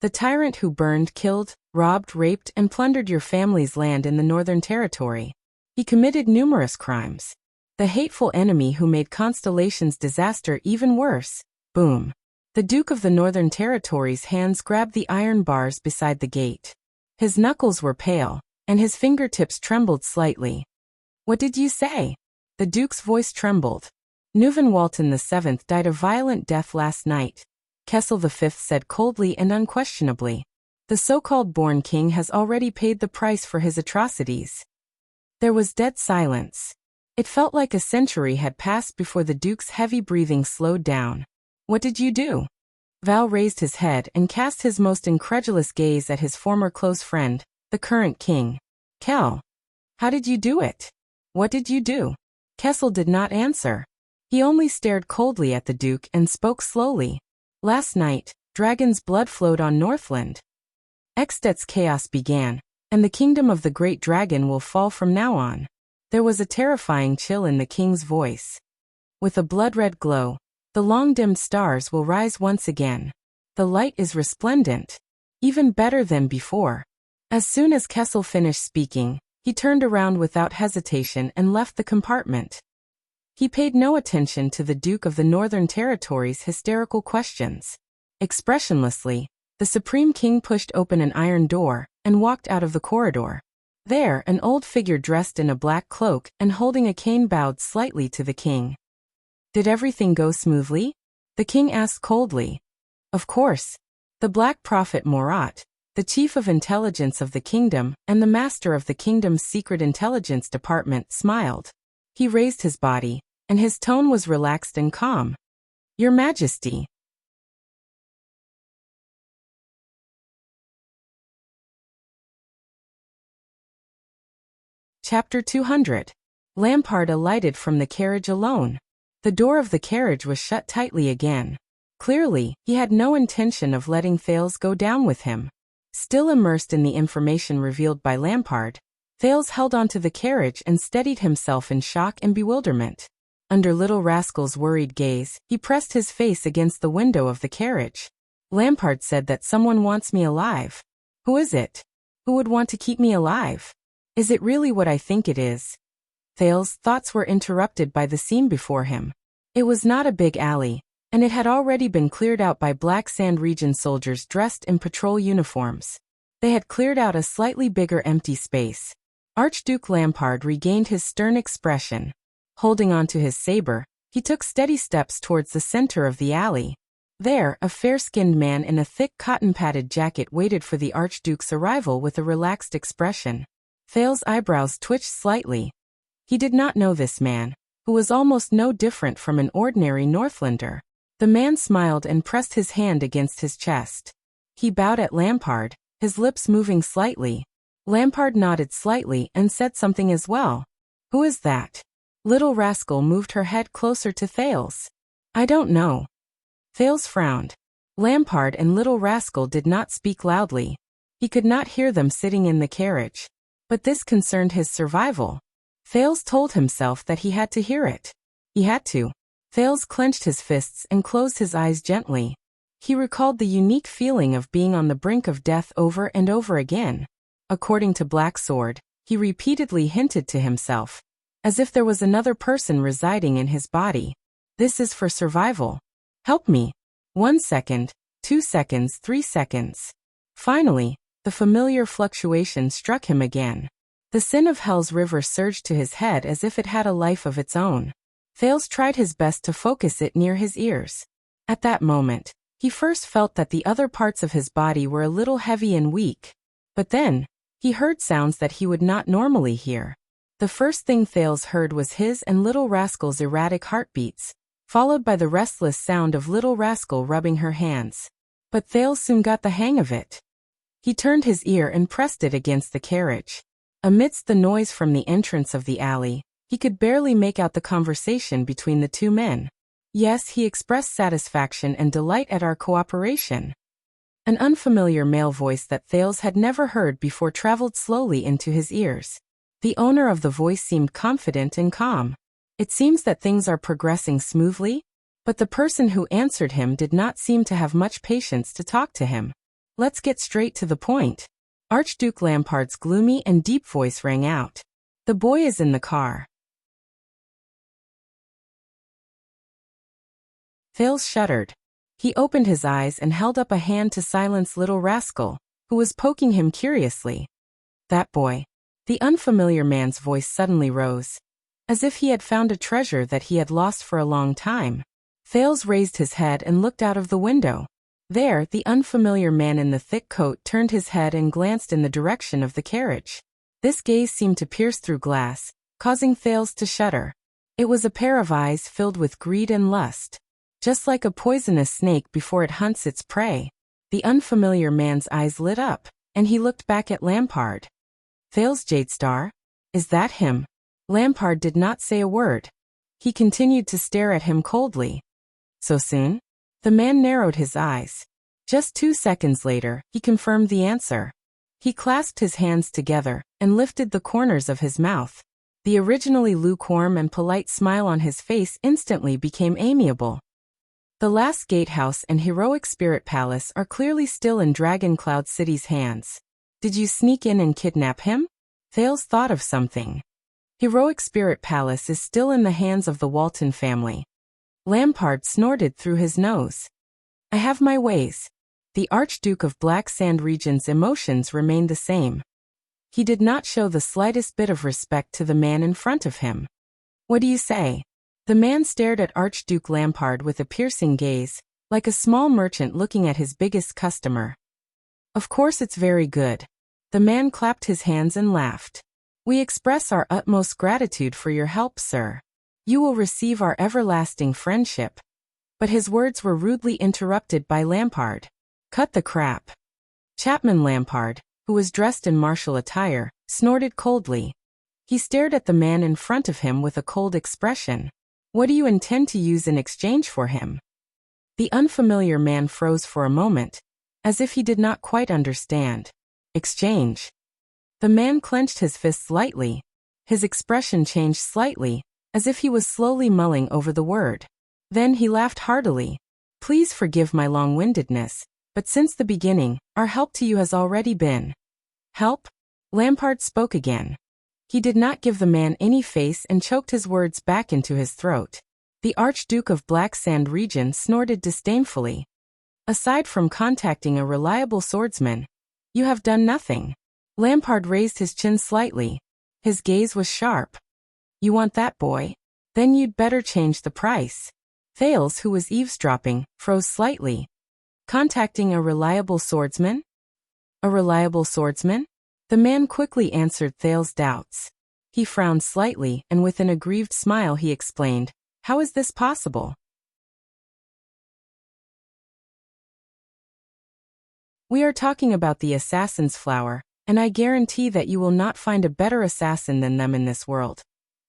The tyrant who burned, killed, robbed, raped, and plundered your family's land in the Northern Territory. He committed numerous crimes. The hateful enemy who made Constellation's disaster even worse." Boom. The Duke of the Northern Territory's hands grabbed the iron bars beside the gate. His knuckles were pale, and his fingertips trembled slightly. "What did you say?" The Duke's voice trembled. "Nuvan Walton VII died a violent death last night," Kessel V said coldly and unquestionably. "The so-called born king has already paid the price for his atrocities." There was dead silence. It felt like a century had passed before the Duke's heavy breathing slowed down. "What did you do?" Val raised his head and cast his most incredulous gaze at his former close friend, the current king. "Kel, how did you do it? What did you do?" Kessel did not answer. He only stared coldly at the Duke and spoke slowly. "Last night, dragon's blood flowed on Northland. Extet's chaos began, and the kingdom of the great dragon will fall from now on." There was a terrifying chill in the king's voice. "With a blood-red glow, the long-dimmed stars will rise once again. The light is resplendent, even better than before." As soon as Kessel finished speaking, he turned around without hesitation and left the compartment. He paid no attention to the Duke of the Northern Territory's hysterical questions. Expressionlessly, the Supreme King pushed open an iron door and walked out of the corridor. There, an old figure dressed in a black cloak and holding a cane bowed slightly to the king. "Did everything go smoothly?" the king asked coldly. "Of course." The Black Prophet Morat, the chief of intelligence of the kingdom and the master of the kingdom's secret intelligence department, smiled. He raised his body, and his tone was relaxed and calm. "Your Majesty." Chapter 200. Lampard alighted from the carriage alone. The door of the carriage was shut tightly again. Clearly, he had no intention of letting Thales go down with him. Still immersed in the information revealed by Lampard, Thales held onto the carriage and steadied himself in shock and bewilderment. Under Little Rascal's worried gaze, he pressed his face against the window of the carriage. "Lampard said that someone wants me alive. Who is it? Who would want to keep me alive? Is it really what I think it is? Thales' thoughts were interrupted by the scene before him. It was not a big alley, and it had already been cleared out by Black Sand Region soldiers dressed in patrol uniforms. They had cleared out a slightly bigger empty space. Archduke Lampard regained his stern expression. Holding on to his saber, he took steady steps towards the center of the alley. There, a fair-skinned man in a thick cotton-padded jacket waited for the Archduke's arrival with a relaxed expression. Thales' eyebrows twitched slightly. He did not know this man, who was almost no different from an ordinary Northlander. The man smiled and pressed his hand against his chest. He bowed at Lampard, his lips moving slightly. Lampard nodded slightly and said something as well. Who is that? Little Rascal moved her head closer to Thales. I don't know. Thales frowned. Lampard and Little Rascal did not speak loudly. He could not hear them sitting in the carriage. But this concerned his survival. Thales told himself that he had to hear it. He had to. Thales clenched his fists and closed his eyes gently. He recalled the unique feeling of being on the brink of death over and over again. According to Black Sword, he repeatedly hinted to himself, as if there was another person residing in his body. This is for survival. Help me. 1 second, 2 seconds, 3 seconds. Finally, the familiar fluctuation struck him again. The sin of Hell's river surged to his head as if it had a life of its own. Thales tried his best to focus it near his ears. At that moment, he first felt that the other parts of his body were a little heavy and weak. But then, he heard sounds that he would not normally hear. The first thing Thales heard was his and Little Rascal's erratic heartbeats, followed by the restless sound of Little Rascal rubbing her hands. But Thales soon got the hang of it. He turned his ear and pressed it against the carriage. Amidst the noise from the entrance of the alley, he could barely make out the conversation between the two men. Yes, he expressed satisfaction and delight at our cooperation. An unfamiliar male voice that Thales had never heard before traveled slowly into his ears. The owner of the voice seemed confident and calm. It seems that things are progressing smoothly, but the person who answered him did not seem to have much patience to talk to him. Let's get straight to the point. Archduke Lampard's gloomy and deep voice rang out. The boy is in the car. Thales shuddered. He opened his eyes and held up a hand to silence Little Rascal, who was poking him curiously. That boy. The unfamiliar man's voice suddenly rose, as if he had found a treasure that he had lost for a long time. Thales raised his head and looked out of the window. There, the unfamiliar man in the thick coat turned his head and glanced in the direction of the carriage. This gaze seemed to pierce through glass, causing Thales to shudder. It was a pair of eyes filled with greed and lust. Just like a poisonous snake before it hunts its prey. The unfamiliar man's eyes lit up, and he looked back at Lampard. Thales Jadestar? Is that him? Lampard did not say a word. He continued to stare at him coldly. So soon? The man narrowed his eyes. Just 2 seconds later, he confirmed the answer. He clasped his hands together and lifted the corners of his mouth. The originally lukewarm and polite smile on his face instantly became amiable. The last gatehouse and heroic spirit palace are clearly still in Dragon Cloud City's hands. Did you sneak in and kidnap him? Thales thought of something. Heroic Spirit Palace is still in the hands of the Walton family. Lampard snorted through his nose. I have my ways. The Archduke of Black Sand Region's emotions remained the same. He did not show the slightest bit of respect to the man in front of him. What do you say? The man stared at Archduke Lampard with a piercing gaze, like a small merchant looking at his biggest customer. Of course it's very good. The man clapped his hands and laughed. We express our utmost gratitude for your help, sir. You will receive our everlasting friendship. But his words were rudely interrupted by Lampard. Cut the crap. Chapman Lampard, who was dressed in martial attire, snorted coldly. He stared at the man in front of him with a cold expression. What do you intend to use in exchange for him? The unfamiliar man froze for a moment, as if he did not quite understand. Exchange. The man clenched his fists lightly. His expression changed slightly, as if he was slowly mulling over the word. Then he laughed heartily. Please forgive my long-windedness, but since the beginning, our help to you has already been Help? Lampard spoke again. He did not give the man any face and choked his words back into his throat. The Archduke of Black Sand region snorted disdainfully. Aside from contacting a reliable swordsman, you have done nothing. Lampard raised his chin slightly. His gaze was sharp. You want that boy? Then you'd better change the price. Thales, who was eavesdropping, froze slightly. Contacting a reliable swordsman? A reliable swordsman? The man quickly answered Thales' doubts. He frowned slightly, and with an aggrieved smile he explained, "How is this possible? We are talking about the assassin's flower, and I guarantee that you will not find a better assassin than them in this world.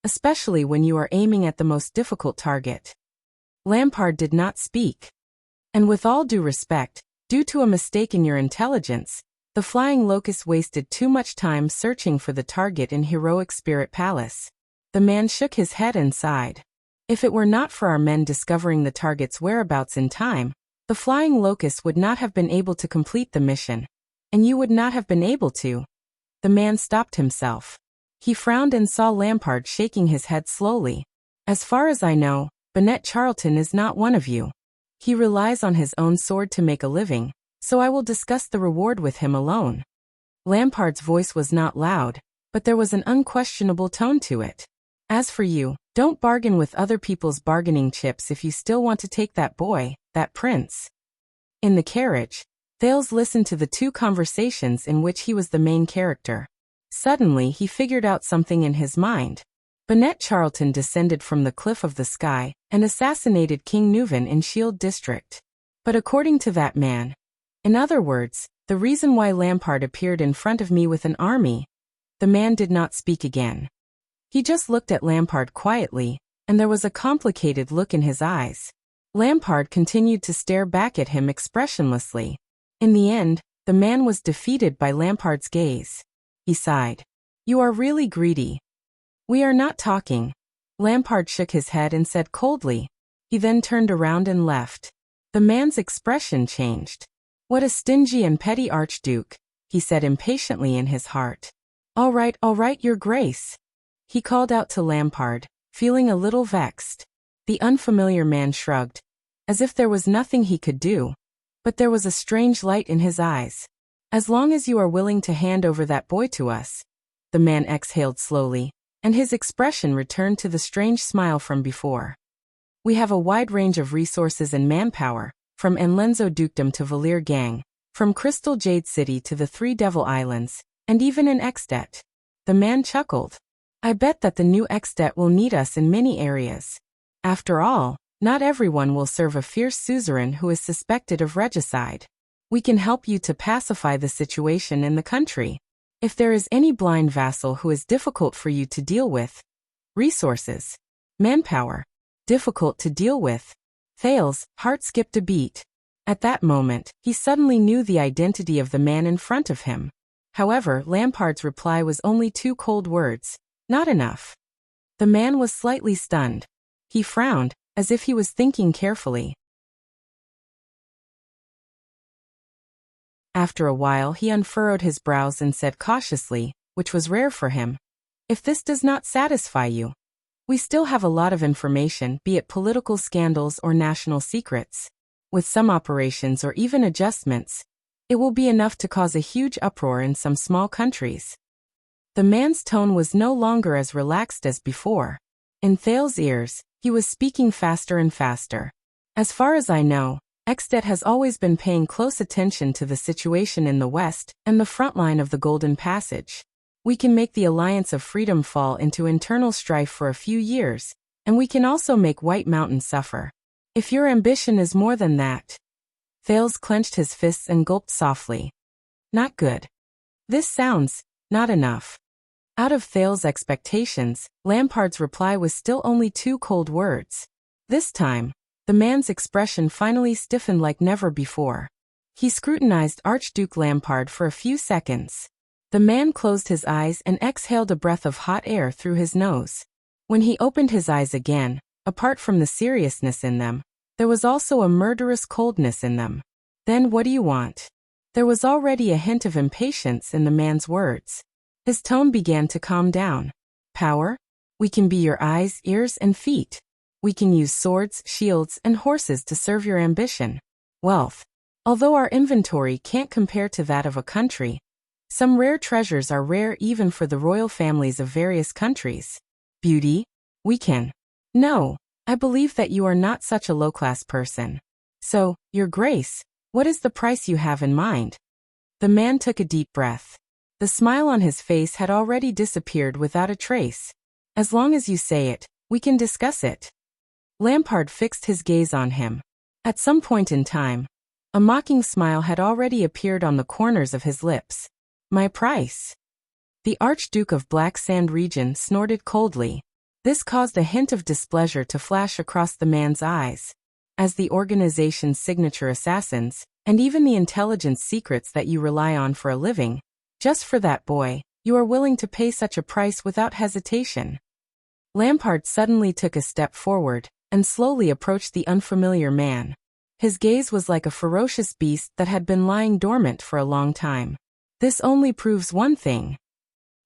Especially when you are aiming at the most difficult target." Lampard did not speak. And with all due respect, due to a mistake in your intelligence, the flying locust wasted too much time searching for the target in Heroic Spirit Palace. The man shook his head and sighed. If it were not for our men discovering the target's whereabouts in time, the flying locust would not have been able to complete the mission, and you would not have been able to. The man stopped himself. He frowned and saw Lampard shaking his head slowly. As far as I know, Bonnet Charlton is not one of you. He relies on his own sword to make a living, so I will discuss the reward with him alone. Lampard's voice was not loud, but there was an unquestionable tone to it. As for you, don't bargain with other people's bargaining chips if you still want to take that boy, that prince. In the carriage, Thales listened to the two conversations in which he was the main character. Suddenly he figured out something in his mind. Bonnet Charlton descended from the cliff of the sky and assassinated King Nuvan in Shield District. But according to that man, in other words, the reason why Lampard appeared in front of me with an army, the man did not speak again. He just looked at Lampard quietly, and there was a complicated look in his eyes. Lampard continued to stare back at him expressionlessly. In the end, the man was defeated by Lampard's gaze. He sighed. You are really greedy. We are not talking. Lampard shook his head and said coldly. He then turned around and left. The man's expression changed. What a stingy and petty archduke, he said impatiently in his heart. All right, your grace. He called out to Lampard, feeling a little vexed. The unfamiliar man shrugged, as if there was nothing he could do. But there was a strange light in his eyes. As long as you are willing to hand over that boy to us. The man exhaled slowly, and his expression returned to the strange smile from before. We have a wide range of resources and manpower, from Enlenzo Dukedom to Valir Gang, from Crystal Jade City to the Three Devil Islands, and even in Exdet. The man chuckled. I bet that the new Exdet will need us in many areas. After all, not everyone will serve a fierce suzerain who is suspected of regicide. We can help you to pacify the situation in the country. If there is any blind vassal who is difficult for you to deal with, resources, manpower, difficult to deal with. Thales' heart skipped a beat. At that moment, he suddenly knew the identity of the man in front of him. However, Lampard's reply was only two cold words. Not enough. The man was slightly stunned. He frowned, as if he was thinking carefully. After a while he unfurrowed his brows and said cautiously, which was rare for him, if this does not satisfy you, we still have a lot of information, be it political scandals or national secrets. With some operations or even adjustments, it will be enough to cause a huge uproar in some small countries. The man's tone was no longer as relaxed as before. In Thales' ears, he was speaking faster and faster. As far as I know, Exdet has always been paying close attention to the situation in the west and the front line of the Golden Passage. We can make the Alliance of Freedom fall into internal strife for a few years, and we can also make White Mountain suffer. If your ambition is more than that. Thales clenched his fists and gulped softly. Not good. This sounds, not enough. Out of Thales' expectations, Lampard's reply was still only two cold words. This time, the man's expression finally stiffened like never before. He scrutinized Archduke Lampard for a few seconds. The man closed his eyes and exhaled a breath of hot air through his nose. When he opened his eyes again, apart from the seriousness in them, there was also a murderous coldness in them. Then what do you want? There was already a hint of impatience in the man's words. His tone began to calm down. Power? We can be your eyes, ears, and feet. We can use swords, shields, and horses to serve your ambition. Wealth. Although our inventory can't compare to that of a country, some rare treasures are rare even for the royal families of various countries. Beauty? We can. No, I believe that you are not such a low-class person. So, Your Grace, what is the price you have in mind? The man took a deep breath. The smile on his face had already disappeared without a trace. As long as you say it, we can discuss it. Lampard fixed his gaze on him. At some point in time, a mocking smile had already appeared on the corners of his lips. My price. The Archduke of Black Sand region snorted coldly. This caused a hint of displeasure to flash across the man's eyes. As the organization's signature assassins, and even the intelligence secrets that you rely on for a living, just for that boy, you are willing to pay such a price without hesitation. Lampard suddenly took a step forward, and slowly approached the unfamiliar man. His gaze was like a ferocious beast that had been lying dormant for a long time. This only proves one thing.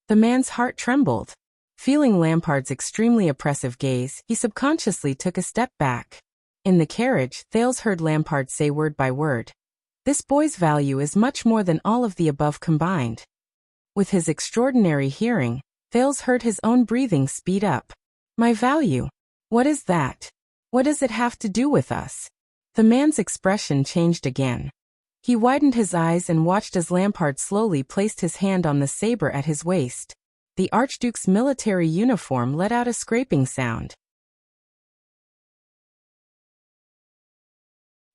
The man's heart trembled. Feeling Lampard's extremely oppressive gaze, he subconsciously took a step back. In the carriage, Thales heard Lampard say word by word, "This boy's value is much more than all of the above combined." With his extraordinary hearing, Thales heard his own breathing speed up. My value? What is that? What does it have to do with us? The man's expression changed again. He widened his eyes and watched as Lampard slowly placed his hand on the saber at his waist. The Archduke's military uniform let out a scraping sound.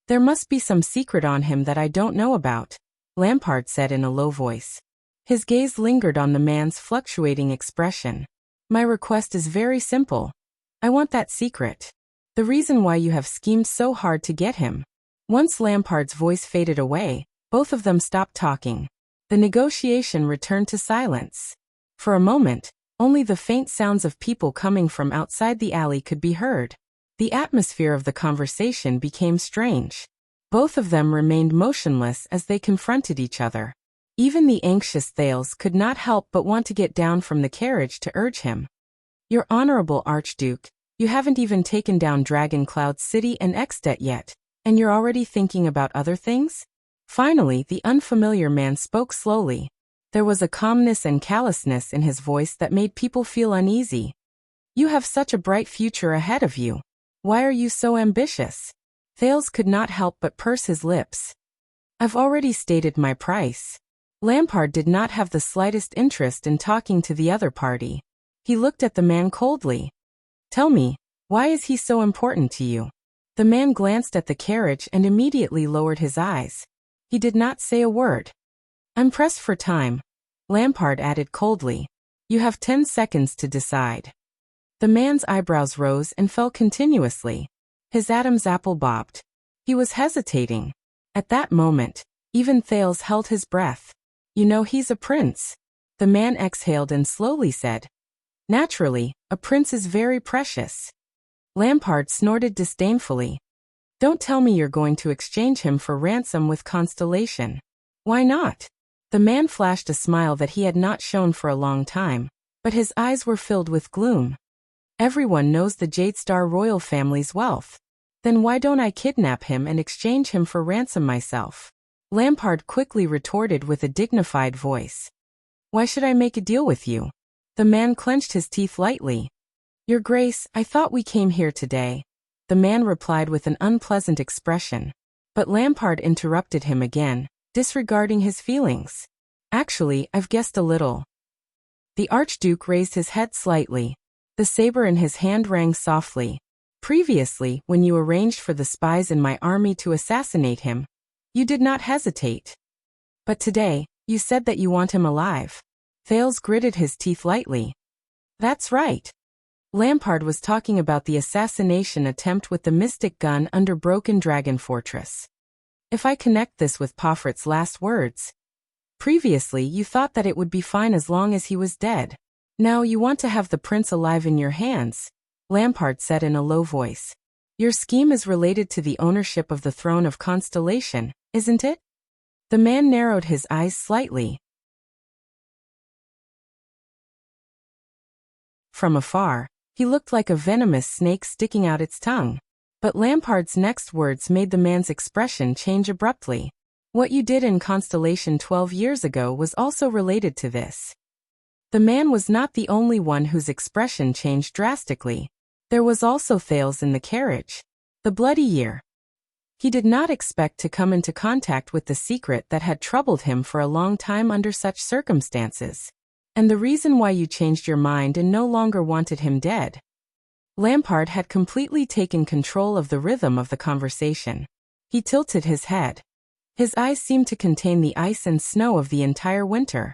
There must be some secret on him that I don't know about, Lampard said in a low voice. His gaze lingered on the man's fluctuating expression. My request is very simple. I want that secret. The reason why you have schemed so hard to get him. Once Lampard's voice faded away, both of them stopped talking. The negotiation returned to silence. For a moment, only the faint sounds of people coming from outside the alley could be heard. The atmosphere of the conversation became strange. Both of them remained motionless as they confronted each other. Even the anxious Thales could not help but want to get down from the carriage to urge him. Your honorable Archduke, you haven't even taken down Dragon Cloud City and Ekstedt yet, and you're already thinking about other things? Finally, the unfamiliar man spoke slowly. There was a calmness and callousness in his voice that made people feel uneasy. You have such a bright future ahead of you. Why are you so ambitious? Thales could not help but purse his lips. I've already stated my price. Lampard did not have the slightest interest in talking to the other party. He looked at the man coldly. Tell me, why is he so important to you? The man glanced at the carriage and immediately lowered his eyes. He did not say a word. I'm pressed for time, Lampard added coldly. You have 10 seconds to decide. The man's eyebrows rose and fell continuously. His Adam's apple bobbed. He was hesitating. At that moment, even Thales held his breath. You know he's a prince. The man exhaled and slowly said, Naturally, a prince is very precious. Lampard snorted disdainfully. Don't tell me you're going to exchange him for ransom with Constellation. Why not? The man flashed a smile that he had not shown for a long time, but his eyes were filled with gloom. Everyone knows the Jadestar royal family's wealth. Then why don't I kidnap him and exchange him for ransom myself? Lampard quickly retorted with a dignified voice. Why should I make a deal with you? The man clenched his teeth lightly. Your Grace, I thought we came here today. The man replied with an unpleasant expression. But Lampard interrupted him again, disregarding his feelings. Actually, I've guessed a little. The Archduke raised his head slightly. The saber in his hand rang softly. Previously, when you arranged for the spies in my army to assassinate him, you did not hesitate. But today, you said that you want him alive. Thales gritted his teeth lightly. That's right. Lampard was talking about the assassination attempt with the mystic gun under Broken Dragon Fortress. If I connect this with Poffert's last words. Previously, you thought that it would be fine as long as he was dead. Now you want to have the prince alive in your hands, Lampard said in a low voice. Your scheme is related to the ownership of the throne of Constellation, isn't it? The man narrowed his eyes slightly. From afar, he looked like a venomous snake sticking out its tongue. But Lampard's next words made the man's expression change abruptly. What you did in Constellation 12 years ago was also related to this. The man was not the only one whose expression changed drastically. There was also Thales in the carriage. The bloody year. He did not expect to come into contact with the secret that had troubled him for a long time under such circumstances. And the reason why you changed your mind and no longer wanted him dead. Lampard had completely taken control of the rhythm of the conversation. He tilted his head. His eyes seemed to contain the ice and snow of the entire winter.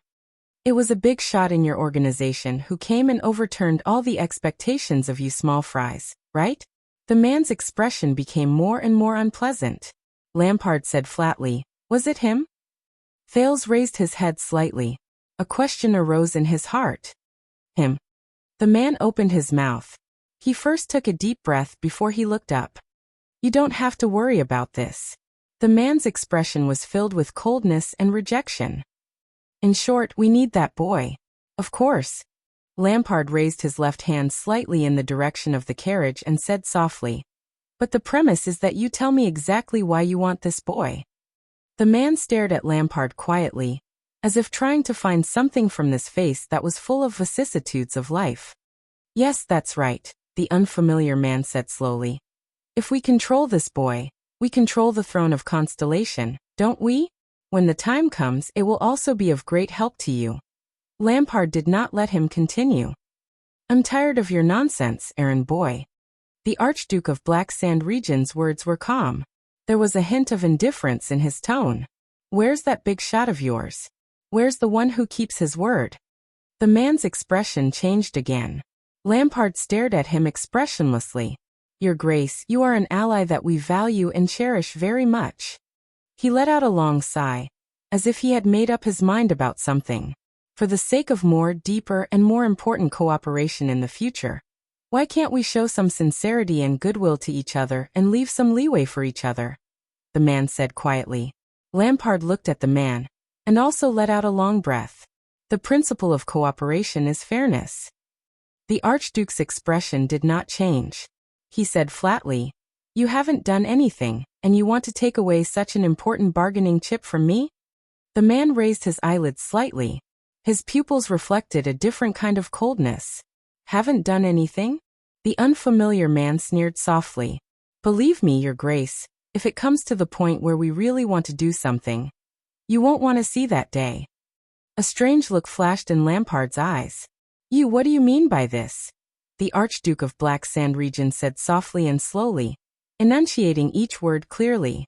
It was a big shot in your organization who came and overturned all the expectations of you small fries, right? The man's expression became more and more unpleasant. Lampard said flatly, "Was it him?" Thales raised his head slightly. A question arose in his heart. Him. The man opened his mouth. He first took a deep breath before he looked up. You don't have to worry about this. The man's expression was filled with coldness and rejection. In short, we need that boy. Of course. Lampard raised his left hand slightly in the direction of the carriage and said softly, "But the premise is that you tell me exactly why you want this boy." The man stared at Lampard quietly, as if trying to find something from this face that was full of vicissitudes of life. "Yes, that's right," the unfamiliar man said slowly. "If we control this boy, we control the throne of Constellation, don't we? When the time comes, it will also be of great help to you." Lampard did not let him continue. "I'm tired of your nonsense, errand boy." The Archduke of Black Sand Region's words were calm. There was a hint of indifference in his tone. "Where's that big shot of yours? Where's the one who keeps his word?" The man's expression changed again. Lampard stared at him expressionlessly. "Your Grace, you are an ally that we value and cherish very much." He let out a long sigh, as if he had made up his mind about something. "For the sake of more, deeper, and more important cooperation in the future, why can't we show some sincerity and goodwill to each other and leave some leeway for each other?" the man said quietly. Lampard looked at the man, and also let out a long breath. "The principle of cooperation is fairness." The Archduke's expression did not change. He said flatly, "You haven't done anything, and you want to take away such an important bargaining chip from me?" The man raised his eyelids slightly. His pupils reflected a different kind of coldness. "Haven't done anything?" The unfamiliar man sneered softly. "Believe me, Your Grace, if it comes to the point where we really want to do something, you won't want to see that day." A strange look flashed in Lampard's eyes. What do you mean by this?" the Archduke of Black Sand Region said softly and slowly, enunciating each word clearly.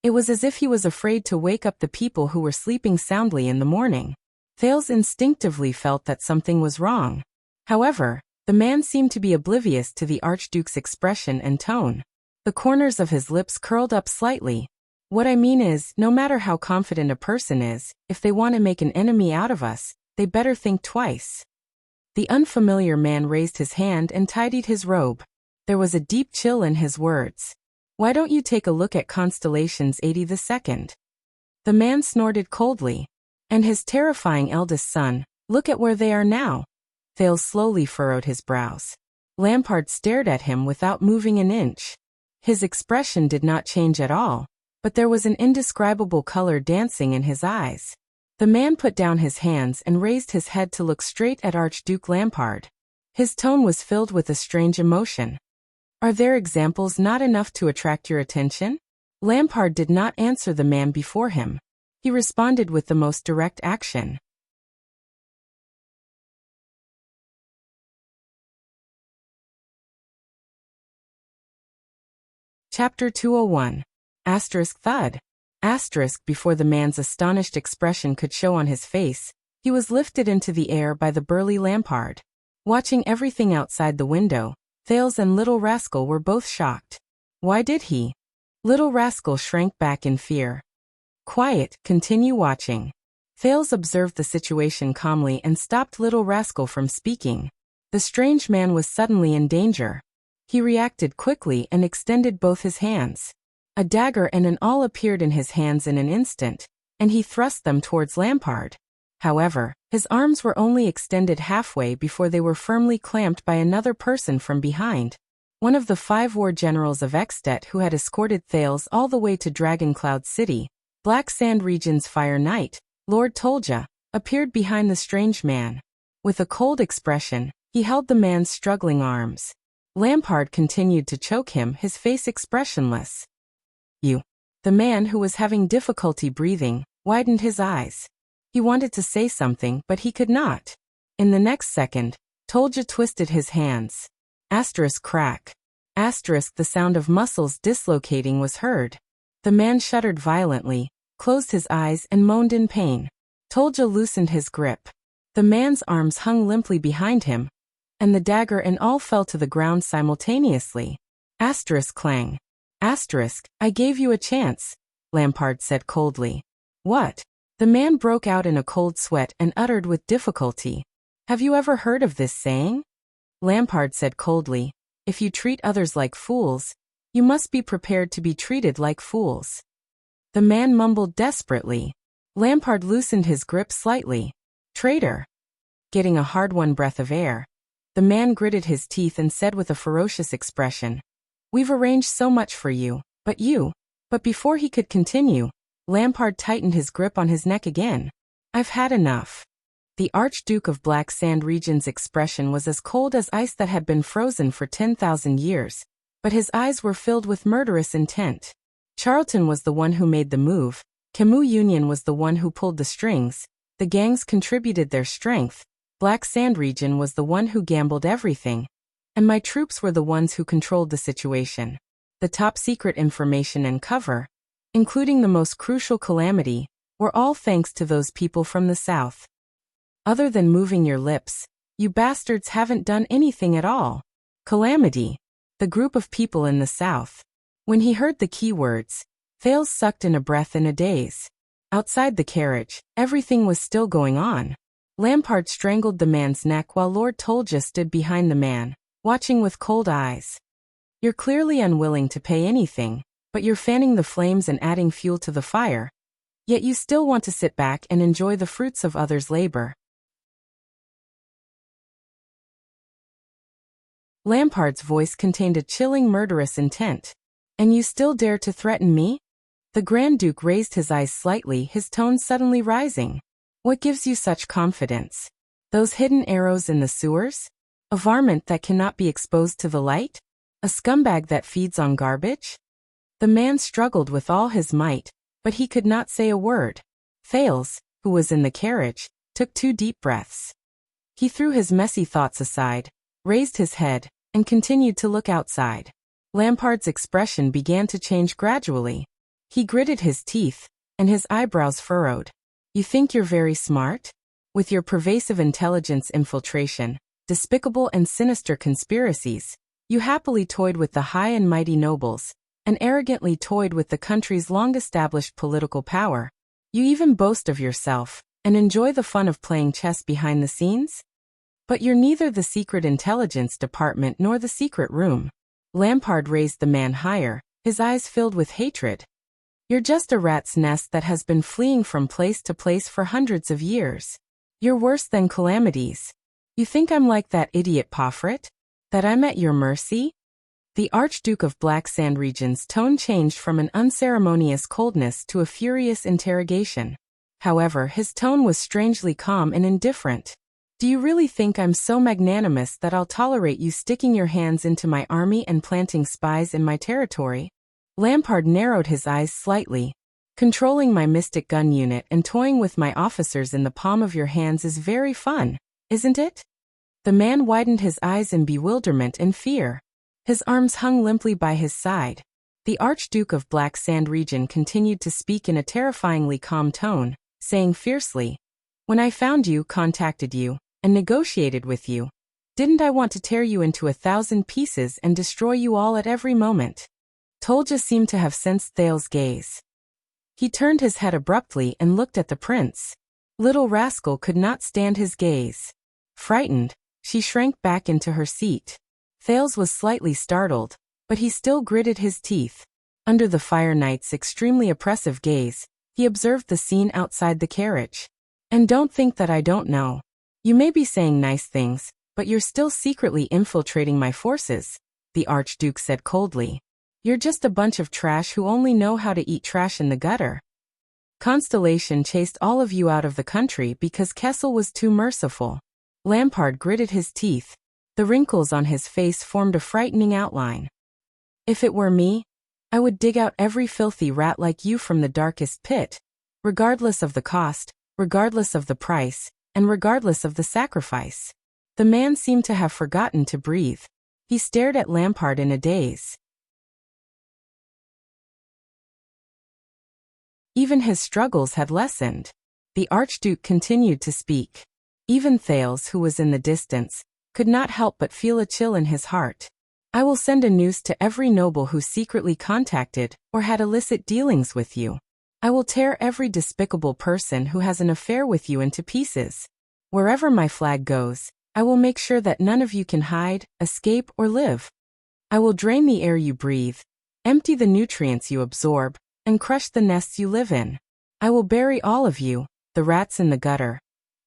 It was as if he was afraid to wake up the people who were sleeping soundly in the morning. Thales instinctively felt that something was wrong. However, the man seemed to be oblivious to the Archduke's expression and tone. The corners of his lips curled up slightly. "What I mean is, no matter how confident a person is, if they want to make an enemy out of us, they better think twice." The unfamiliar man raised his hand and tidied his robe. There was a deep chill in his words. "Why don't you take a look at Constellations 82nd? The man snorted coldly. "And his terrifying eldest son, look at where they are now." Thales slowly furrowed his brows. Lampard stared at him without moving an inch. His expression did not change at all, but there was an indescribable color dancing in his eyes. The man put down his hands and raised his head to look straight at Archduke Lampard. His tone was filled with a strange emotion. "Are their examples not enough to attract your attention?" Lampard did not answer the man before him. He responded with the most direct action. Chapter 201. Thud. Before the man's astonished expression could show on his face, he was lifted into the air by the burly Lampard. Watching everything outside the window, Thales and Little Rascal were both shocked. Why did he? Little Rascal shrank back in fear. "Quiet, continue watching." Thales observed the situation calmly and stopped Little Rascal from speaking. The strange man was suddenly in danger. He reacted quickly and extended both his hands. A dagger and an awl appeared in his hands in an instant, and he thrust them towards Lampard. However, his arms were only extended halfway before they were firmly clamped by another person from behind. One of the 5 war generals of Extet who had escorted Thales all the way to Dragoncloud City, Black Sand Region's Fire Knight, Lord Tolja, appeared behind the strange man. With a cold expression, he held the man's struggling arms. Lampard continued to choke him, his face expressionless. "You." The man, who was having difficulty breathing, widened his eyes. He wanted to say something, but he could not. In the next second, Tolja twisted his hands. Crack. The sound of muscles dislocating was heard. The man shuddered violently, closed his eyes and moaned in pain. Tolja loosened his grip. The man's arms hung limply behind him, and the dagger and all fell to the ground simultaneously. Clang. I gave you a chance, Lampard said coldly. What? The man broke out in a cold sweat and uttered with difficulty. Have you ever heard of this saying? Lampard said coldly, if you treat others like fools, you must be prepared to be treated like fools. The man mumbled desperately. Lampard loosened his grip slightly. Traitor. Getting a hard-won breath of air, the man gritted his teeth and said with a ferocious expression, We've arranged so much for you, but before he could continue, Lampard tightened his grip on his neck again. I've had enough. The Archduke of Black Sand Region's expression was as cold as ice that had been frozen for 10,000 years, but his eyes were filled with murderous intent. Charlton was the one who made the move, Camus Union was the one who pulled the strings, the gangs contributed their strength, Black Sand Region was the one who gambled everything, and my troops were the ones who controlled the situation. The top secret information and cover, including the most crucial calamity, were all thanks to those people from the south. Other than moving your lips, you bastards haven't done anything at all. Calamity. The group of people in the south. When he heard the key words, Thales sucked in a breath in a daze. Outside the carriage, everything was still going on. Lampard strangled the man's neck while Lord Tolja stood behind the man, watching with cold eyes. You're clearly unwilling to pay anything, but you're fanning the flames and adding fuel to the fire. Yet you still want to sit back and enjoy the fruits of others' labor. Lampard's voice contained a chilling, murderous intent. And you still dare to threaten me? The Grand Duke raised his eyes slightly, his tone suddenly rising. What gives you such confidence? Those hidden arrows in the sewers? A varmint that cannot be exposed to the light? A scumbag that feeds on garbage? The man struggled with all his might, but he could not say a word. Thales, who was in the carriage, took 2 deep breaths. He threw his messy thoughts aside, raised his head, and continued to look outside. Lampard's expression began to change gradually. He gritted his teeth, and his eyebrows furrowed. You think you're very smart? With your pervasive intelligence infiltration, despicable and sinister conspiracies, you happily toyed with the high and mighty nobles, and arrogantly toyed with the country's long-established political power. You even boast of yourself, and enjoy the fun of playing chess behind the scenes? But you're neither the Secret Intelligence Department nor the Secret Room. Lampard raised the man higher, his eyes filled with hatred. You're just a rat's nest that has been fleeing from place to place for hundreds of years. You're worse than calamities. You think I'm like that idiot Pofret? That I'm at your mercy? The Archduke of Black Sand Region's tone changed from an unceremonious coldness to a furious interrogation. However, his tone was strangely calm and indifferent. Do you really think I'm so magnanimous that I'll tolerate you sticking your hands into my army and planting spies in my territory? Lampard narrowed his eyes slightly. Controlling my mystic gun unit and toying with my officers in the palm of your hands is very fun, isn't it? The man widened his eyes in bewilderment and fear. His arms hung limply by his side. The Archduke of Black Sand Region continued to speak in a terrifyingly calm tone, saying fiercely, When I found you, contacted you, and negotiated with you, didn't I want to tear you into 1,000 pieces and destroy you all at every moment? Tolja seemed to have sensed Thales' gaze. He turned his head abruptly and looked at the prince. Little rascal could not stand his gaze. Frightened, she shrank back into her seat. Thales was slightly startled, but he still gritted his teeth. Under the Fire Knight's extremely oppressive gaze, he observed the scene outside the carriage. And don't think that I don't know. You may be saying nice things, but you're still secretly infiltrating my forces, the Archduke said coldly. You're just a bunch of trash who only know how to eat trash in the gutter. Constellation chased all of you out of the country because Kessel was too merciful. Lampard gritted his teeth. The wrinkles on his face formed a frightening outline. If it were me, I would dig out every filthy rat like you from the darkest pit, regardless of the cost, regardless of the price, and regardless of the sacrifice. The man seemed to have forgotten to breathe. He stared at Lampard in a daze. Even his struggles had lessened. The Archduke continued to speak. Even Thales, who was in the distance, could not help but feel a chill in his heart. I will send a noose to every noble who secretly contacted or had illicit dealings with you. I will tear every despicable person who has an affair with you into pieces. Wherever my flag goes, I will make sure that none of you can hide, escape, or live. I will drain the air you breathe, empty the nutrients you absorb, and crush the nests you live in. I will bury all of you, the rats in the gutter,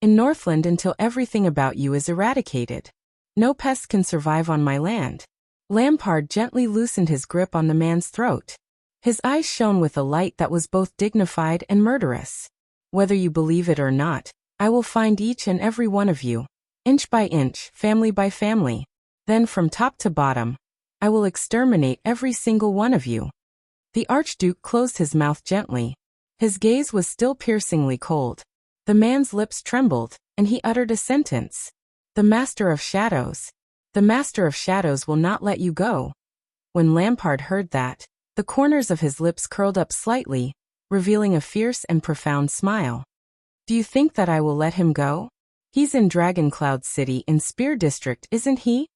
in Northland until everything about you is eradicated. No pests can survive on my land. Lampard gently loosened his grip on the man's throat. His eyes shone with a light that was both dignified and murderous. Whether you believe it or not, I will find each and every one of you, inch by inch, family by family. Then from top to bottom, I will exterminate every single one of you. The Archduke closed his mouth gently. His gaze was still piercingly cold. The man's lips trembled, and he uttered a sentence. The Master of Shadows. The Master of Shadows will not let you go. When Lampard heard that, the corners of his lips curled up slightly, revealing a fierce and profound smile. Do you think that I will let him go? He's in Dragoncloud City in Spear District, isn't he?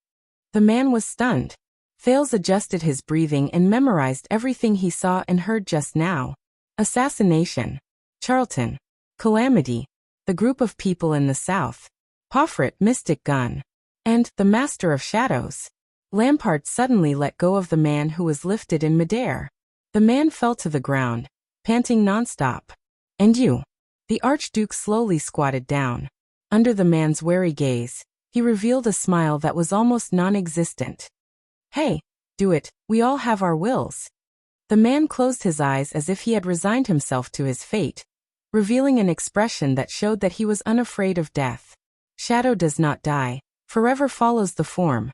The man was stunned. Thales adjusted his breathing and memorized everything he saw and heard just now. Assassination. Charlton. Calamity. The group of people in the south. Pofrit, Mystic Gun. And the Master of Shadows. Lampard suddenly let go of the man who was lifted in midair. The man fell to the ground, panting nonstop. And you? The Archduke slowly squatted down. Under the man's wary gaze, he revealed a smile that was almost non-existent. Hey, do it, we all have our wills. The man closed his eyes as if he had resigned himself to his fate, revealing an expression that showed that he was unafraid of death. Shadow does not die, forever follows the form.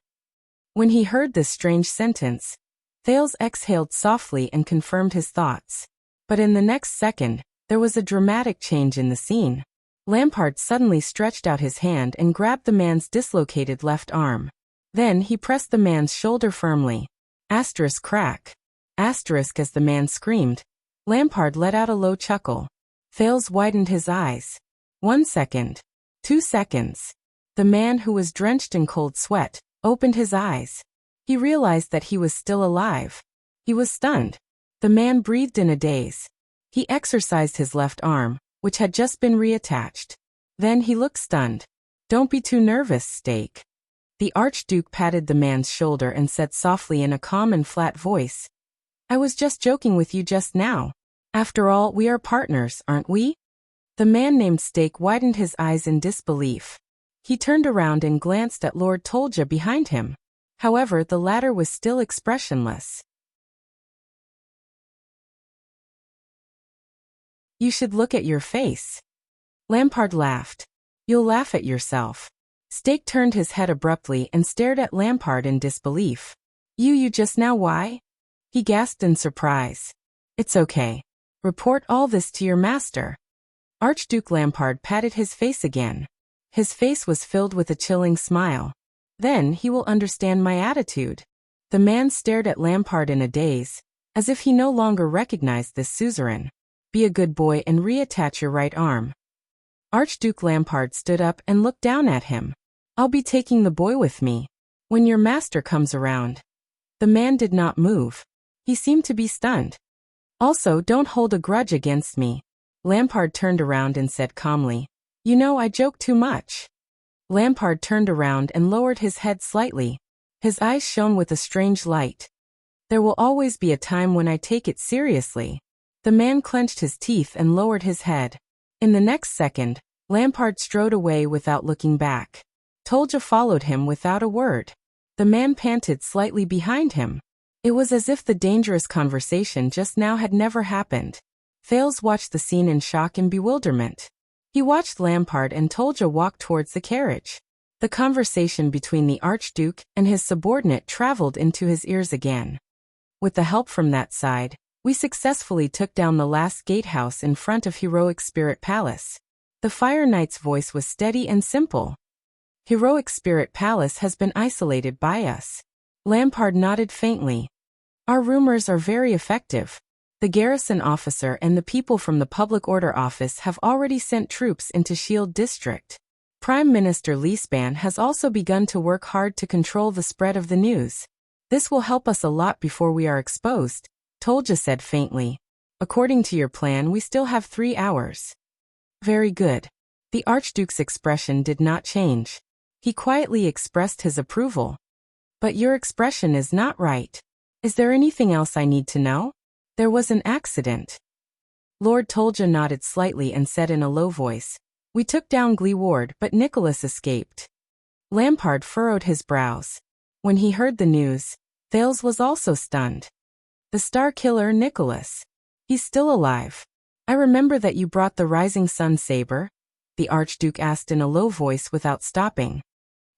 When he heard this strange sentence, Thales exhaled softly and confirmed his thoughts. But in the next second, there was a dramatic change in the scene. Lampard suddenly stretched out his hand and grabbed the man's dislocated left arm. Then he pressed the man's shoulder firmly. Asterisk crack. Asterisk as the man screamed. Lampard let out a low chuckle. Thales widened his eyes. 1 second. 2 seconds. The man, who was drenched in cold sweat, opened his eyes. He realized that he was still alive. He was stunned. The man breathed in a daze. He exercised his left arm, which had just been reattached. Then he looked stunned. Don't be too nervous, Stake. The Archduke patted the man's shoulder and said softly in a calm and flat voice, I was just joking with you just now. After all, we are partners, aren't we? The man named Stake widened his eyes in disbelief. He turned around and glanced at Lord Tolja behind him. However, the latter was still expressionless. You should look at your face. Lampard laughed. You'll laugh at yourself. Stake turned his head abruptly and stared at Lampard in disbelief. You just now why? He gasped in surprise. It's okay. Report all this to your master. Archduke Lampard patted his face again. His face was filled with a chilling smile. Then he will understand my attitude. The man stared at Lampard in a daze, as if he no longer recognized this suzerain. Be a good boy and reattach your right arm. Archduke Lampard stood up and looked down at him. I'll be taking the boy with me. When your master comes around. The man did not move. He seemed to be stunned. Also, don't hold a grudge against me. Lampard turned around and said calmly, You know I joke too much. Lampard turned around and lowered his head slightly. His eyes shone with a strange light. There will always be a time when I take it seriously. The man clenched his teeth and lowered his head. In the next second, Lampard strode away without looking back. Tolja followed him without a word. The man panted slightly behind him. It was as if the dangerous conversation just now had never happened. Thales watched the scene in shock and bewilderment. He watched Lampard and Tolja walk towards the carriage. The conversation between the Archduke and his subordinate traveled into his ears again. With the help from that side, we successfully took down the last gatehouse in front of Heroic Spirit Palace. The Fire Knight's voice was steady and simple. Heroic Spirit Palace has been isolated by us. Lampard nodded faintly. Our rumors are very effective. The garrison officer and the people from the Public Order Office have already sent troops into Shield District. Prime Minister Leespan has also begun to work hard to control the spread of the news. This will help us a lot before we are exposed, Tolja said faintly. According to your plan, we still have 3 hours. Very good. The Archduke's expression did not change. He quietly expressed his approval. But your expression is not right. Is there anything else I need to know? There was an accident. Lord Tolja nodded slightly and said in a low voice, we took down Gleeward, but Nicholas escaped. Lampard furrowed his brows. When he heard the news, Thales was also stunned. The star killer Nicholas. He's still alive. I remember that you brought the Rising Sun saber, the Archduke asked in a low voice without stopping.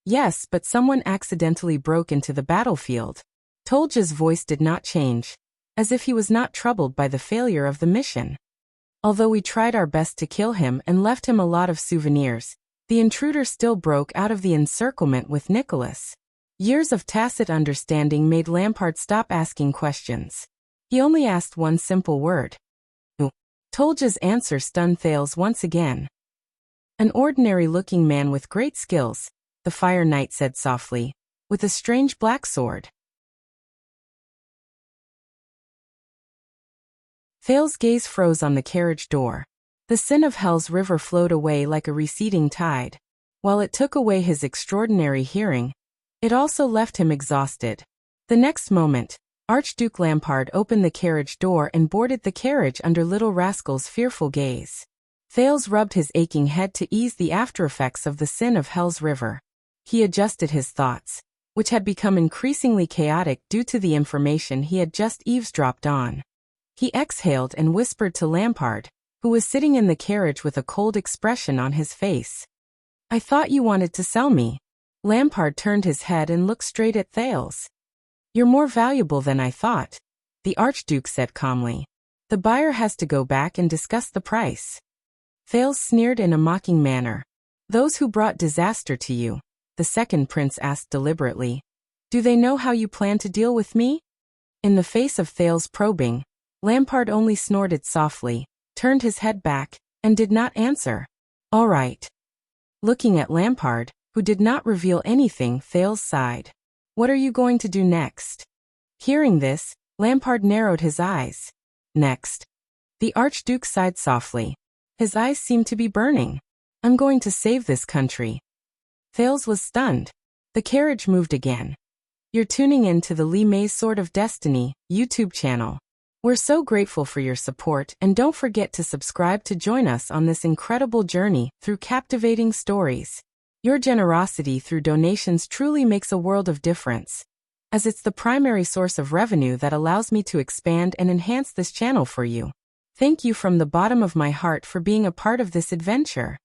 Yes, but someone accidentally broke into the battlefield. Tolja's voice did not change, as if he was not troubled by the failure of the mission. Although we tried our best to kill him and left him a lot of souvenirs, the intruder still broke out of the encirclement with Nicholas. Years of tacit understanding made Lampard stop asking questions. He only asked one simple word. "Who?" Tolja's answer stunned Thales once again. An ordinary-looking man with great skills, the Fire Knight said softly, with a strange black sword. Thales' gaze froze on the carriage door. The sin of Hell's river flowed away like a receding tide. While it took away his extraordinary hearing, it also left him exhausted. The next moment, Archduke Lampard opened the carriage door and boarded the carriage under Little Rascal's fearful gaze. Thales rubbed his aching head to ease the aftereffects of the sin of Hell's river. He adjusted his thoughts, which had become increasingly chaotic due to the information he had just eavesdropped on. He exhaled and whispered to Lampard, who was sitting in the carriage with a cold expression on his face. I thought you wanted to sell me. Lampard turned his head and looked straight at Thales. You're more valuable than I thought, the Archduke said calmly. The buyer has to go back and discuss the price. Thales sneered in a mocking manner. Those who brought disaster to you, the second prince asked deliberately. Do they know how you plan to deal with me? In the face of Thales' probing, Lampard only snorted softly, turned his head back, and did not answer. All right. Looking at Lampard, who did not reveal anything, Thales sighed. What are you going to do next? Hearing this, Lampard narrowed his eyes. Next. The Archduke sighed softly. His eyes seemed to be burning. I'm going to save this country. Thales was stunned. The carriage moved again. You're tuning in to the Lee May's Sword of Destiny YouTube channel. We're so grateful for your support, and don't forget to subscribe to join us on this incredible journey through captivating stories. Your generosity through donations truly makes a world of difference, as it's the primary source of revenue that allows me to expand and enhance this channel for you. Thank you from the bottom of my heart for being a part of this adventure.